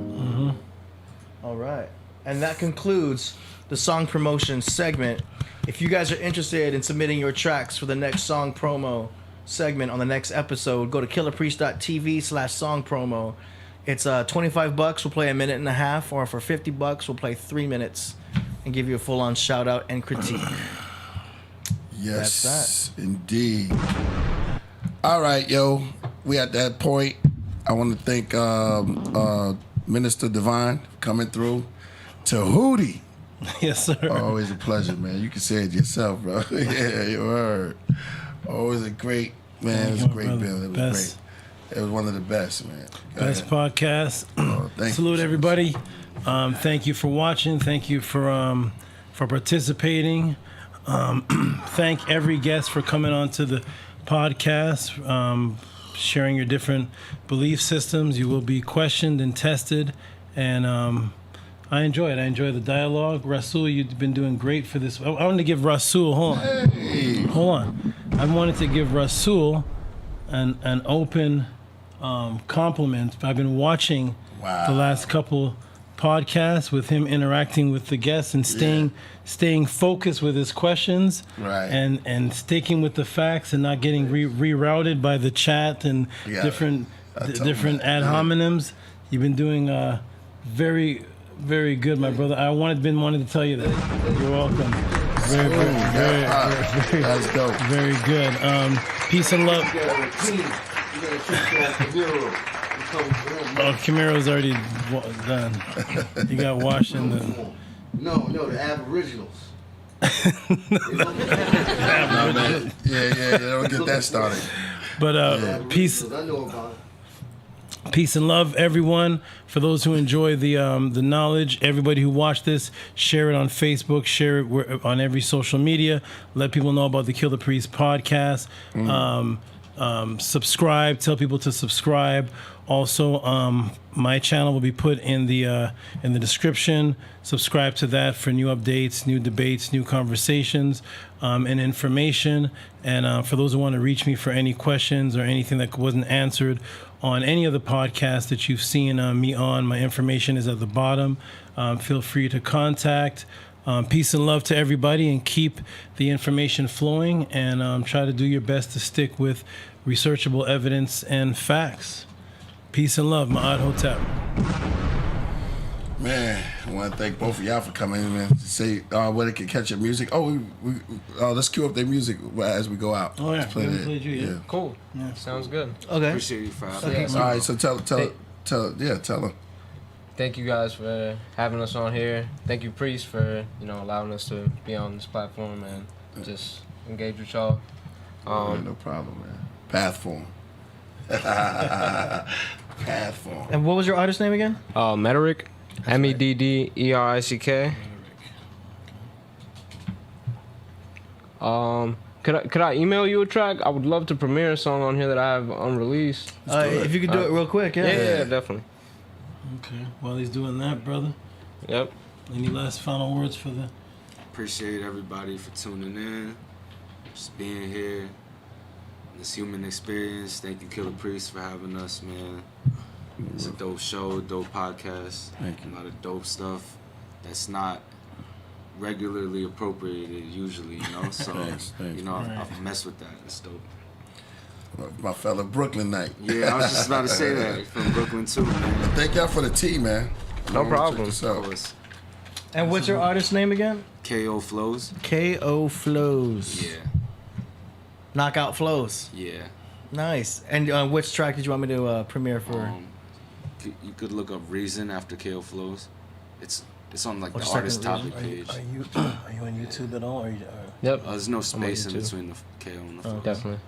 All right. And that concludes the song promotion segment. If you guys are interested in submitting your tracks for the next song promo segment on the next episode, go to killerpriest.tv/song promo. It's $25. We'll play a minute and a half, or for $50, we'll play 3 minutes and give you a full-on shout-out and critique. Yes, That's that. indeed. All right, yo. We at that point. I want to thank Minister Divine for coming through. Tehuti. Yes, sir. Always a pleasure, man. You can say it yourself, bro. Yeah, you heard. Always a great, man. It was a great bill. It was Best. great. It was one of the best, man. Best podcast. Thank Salute everybody. Thank you for watching. Thank you for participating. Thank every guest for coming on to the podcast, sharing your different belief systems. You will be questioned and tested, and I enjoy it. I enjoy the dialogue. Rasul, you've been doing great for this. I wanted to give Rasul, hold on. I wanted to give Rasul an open compliment. I've been watching the last couple podcasts with him interacting with the guests and staying focused with his questions, and sticking with the facts and not getting rerouted by the chat and different ad hominems. You've been doing very, very good, my brother. I wanted to tell you that. You're welcome. Very, that's dope. Very good. Peace and love. Oh, Camaro's already done. You got washed in the... No, the Aboriginals. Yeah, don't get that started. But peace and love, everyone. For those who enjoy the knowledge, everybody who watched this, share it on Facebook, share it on every social media. Let people know about the Kill the Priest podcast. Subscribe. Tell people to subscribe. Also, my channel will be put in the description. Subscribe to that for new updates, new debates, new conversations, and information. And for those who want to reach me for any questions or anything that wasn't answered on any of the podcasts that you've seen me on, my information is at the bottom. Feel free to contact. Peace and love to everybody, and keep the information flowing, and try to do your best to stick with researchable evidence and facts. Peace and love, Ma'at Hotep. Man, I want to thank both of y'all for coming in, man. Say where they can catch your music. Oh, let's cue up their music as we go out. Oh, yeah. Let's play that. Yeah. Cool. Yeah. Sounds good. Okay. Appreciate you for having us. All right, so tell them. Thank you guys for having us on here. Thank you, Priest, for allowing us to be on this platform and just engage with y'all. No problem, man. Pathform. Pathform. And what was your artist name again? Medderick. MEDDERICK. Could I email you a track? I would love to premiere a song on here that I have unreleased. If you could do it real quick, Yeah, definitely. Okay. While he's doing that, brother. Yep. Any last final words for the... Appreciate everybody for tuning in, just being here. This human experience. Thank you, Killer Priest, for having us, man. It's a dope show, dope podcast. Thank you. A lot of dope stuff that's not regularly appropriated usually, So, Thanks. I mess with that. It's dope. My fellow Brooklyn night. Yeah, I was just about to say that. From Brooklyn too, man. Thank y'all for the tea, man. No problem. And what's your artist name again? KO Flows. KO Flows. Yeah. Knockout Flows. Yeah. Nice. And which track did you want me to premiere for? You could look up Reason after KO Flows. It's on like the Just artist type in topic page. Are you on YouTube at all? Or Yep. There's no space in between the KO and the Flows. Definitely.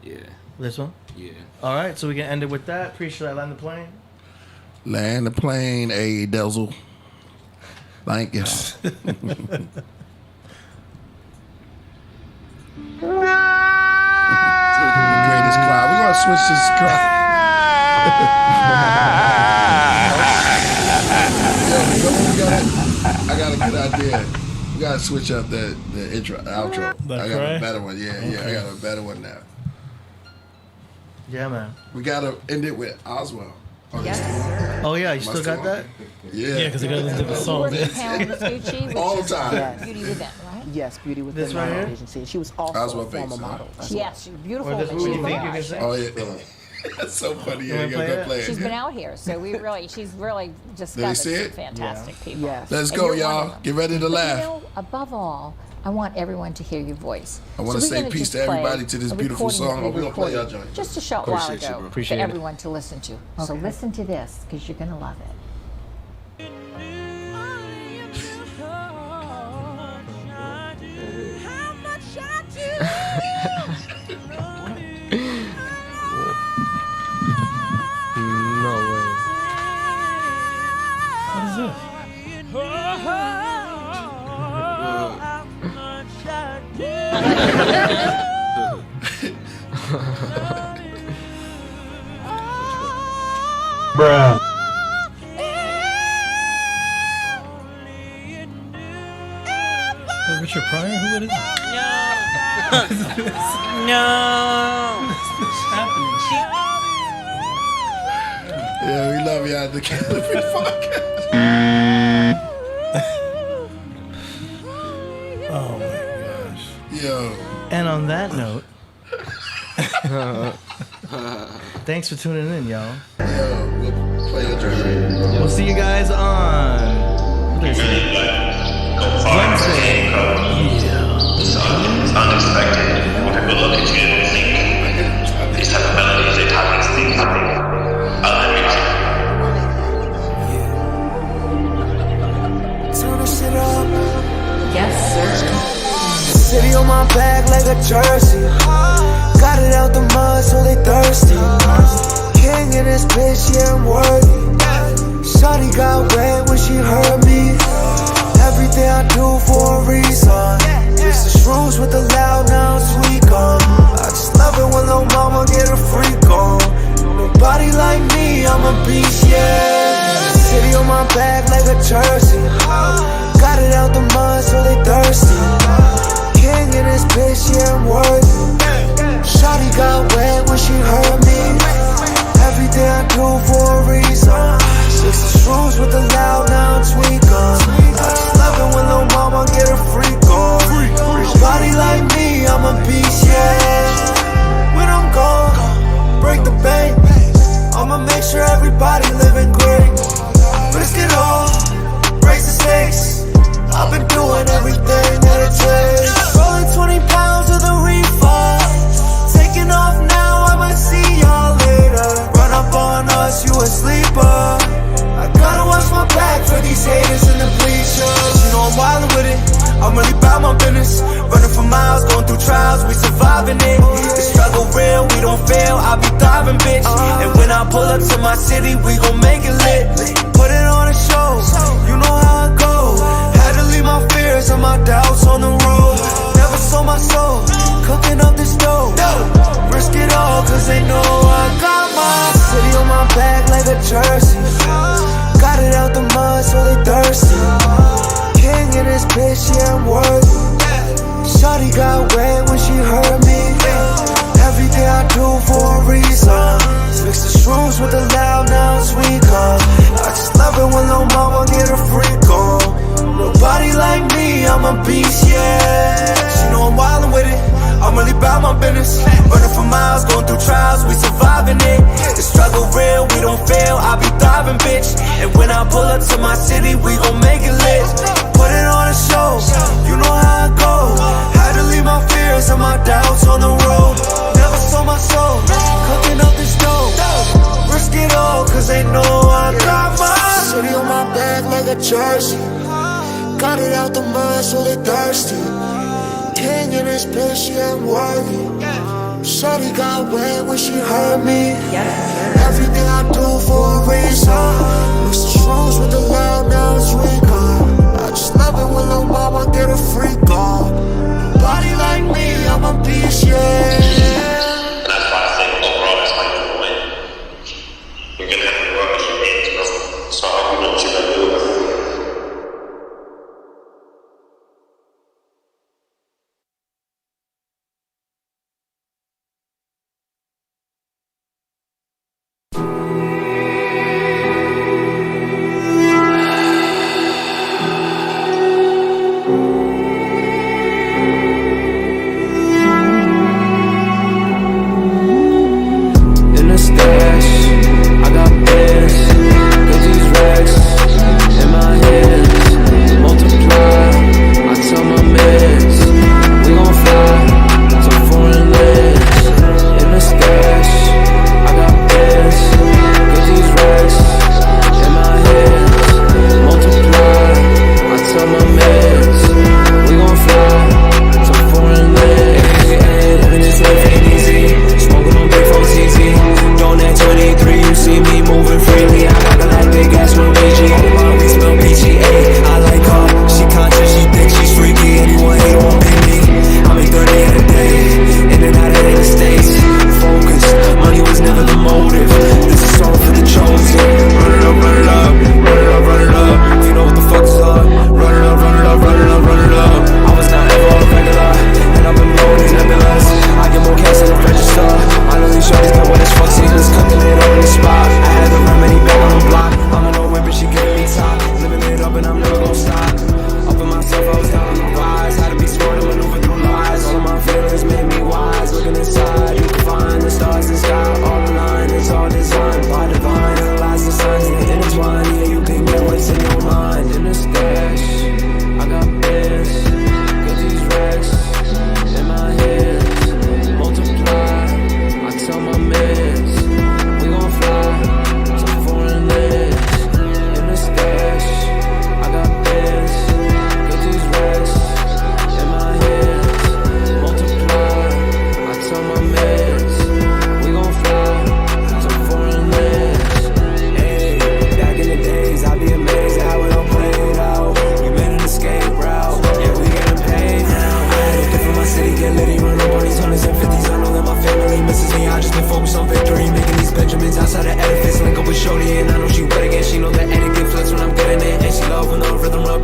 Yeah. This one? Yeah. All right, so we can end it with that. Should I land the plane? Land the plane, A Delzel. Thank you. Greatest cry. We're gonna switch this cry. I got a good idea. We gotta switch up the outro. I got a better one. Yeah, I got a better one now. Yeah, man. We gotta end it with Oswald. Oh yeah, you still got that? Yeah, because I got to listen to the song. All the time. Yes. Beauty with them, right? Yes, Beauty with This Them right here? agency. She was also That's a what former face, model. as Yes, she's beautiful. Or this and what you she's think been you on can our say? show. Oh yeah. That's so funny. Yeah, wanna you play gotta that? play She's it. been out here, so she's really discovered Let me see some it? fantastic people. Yes. Let's And go, you're one of y'all. them. Get ready to But laugh. You know, above all, I want everyone to hear your voice. I wanna we're say gonna peace just to everybody play to this a beautiful recording song. that we We're gonna play recorded y'all joint. just a short while Appreciate you, ago bro. for Appreciate it. everyone to listen to. So listen to this, because you're going to love it. No way. What is this? Bruh. Richard Pryor? Who it is? No. What's happening? Yeah, we love y'all at the Killah podcast. Oh my gosh. Yo. And on that note, thanks for tuning in, y'all. Yo, we'll play your joint. We'll see you guys on Wednesday. It's unexpected. When people look at you and think these type of melodies, they talk these things. Other music. Turn the shit up. Yes, sir. City on my back like a jersey. Got it out the mud so they thirsty. King in this bitch, yeah, I'm worthy. Shawty got wet when she heard me. Everything I do for a reason. Mix the shrooms with the loud, now I'm sweet gone. I just love it when little mama get a freak on. Nobody like me, I'm a beast, yeah. City on my back like a jersey. Got it out the mud so they thirsty. King in this bitch, yeah, I'm worthy. Shawty got wet when she heard me. Everything I do for a reason. Mix the shrooms with the loud, now I'm sweet gone. I just love it when little mama get a freak on. Nobody like me, I'm a beast, yeah. When I'm gone, break the bank. I'ma make sure everybody living great. Risk it all, raise the stakes. I've been doing everything that it takes. Rolling 20 pounds of the reefer. Taking off now, I might see y'all later. Run up on us, you a sleeper. I gotta watch my back for these haters in the bleachers. You know I'm wildin' with it, I'm really about my business. Running for miles, going through trials, we surviving it. The struggle real, we don't fail, I be thriving, bitch. And when I pull up to my city, we gon' make it lit. Put it on a show, you know how it go. Had to leave my fears and my doubts on the road. Never sold my soul, cooking up this dough. Risk it all, cause they know I got my city on my back like a jersey. Got it out the mud so they thirsty. King in this bitch, yeah, I'm worthy. Shawty got wet when she heard me. Everything I do for a reason. Mix the shrooms with the loud, now I'm sweet gone. I just love it when little mama get a freak on. Nobody like me, I'm a beast, yeah. She know I'm wildin' with it, I'm really about my business. Running for miles, going through trials, we surviving it. The struggle real, we don't fail, I be thriving, bitch. And when I pull up to my city, we gon' make it lit. Put it on a show, you know how it go. Had to leave my fears and my doubts on the road. Never sold my soul, cooking up this dough. Risk it all, cause they know I got my city on my back like a jersey. Got it out the mud so they thirsty. King in this bitch, yeah, I'm worthy. Shawty got wet when she heard me. Everything I do for a reason. Mix the shrooms with the loud, now it's recon. I just love it when little mama get a freak on. Nobody like me, I'm a beast, yeah. And that's why I think overall it's like the win. You're gonna have to work with your hands, bro. So I hope you know what you're gonna do.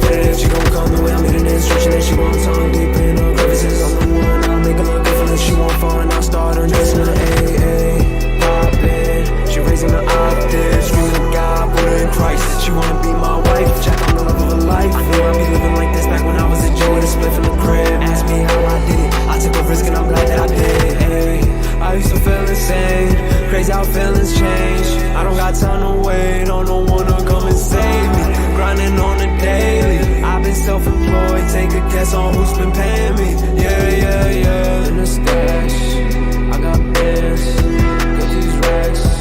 put it if she gon' come the way I'm hitting the instruction. And she wants tongue deep in her crevices. I'm the one, I'll make her look different. If she want fun, I'll start her dressing her AA. Poppin', she raising the octaves. Screaming to God, put her in Christ. She wanna be my wife, check on the love of her life. I knew I'd be living like this back when I was a Joe with a split in the crib. Ask me how I did it, I took a risk and I'm glad that I did. Ay, I used to feel insane, crazy how feelings change. I don't got time to wait on no one to come and save me. Grinding on the daily, I've been self-employed. Take a guess on who's been paying me. Yeah, yeah, yeah. In the stash, I got bands, got these racks.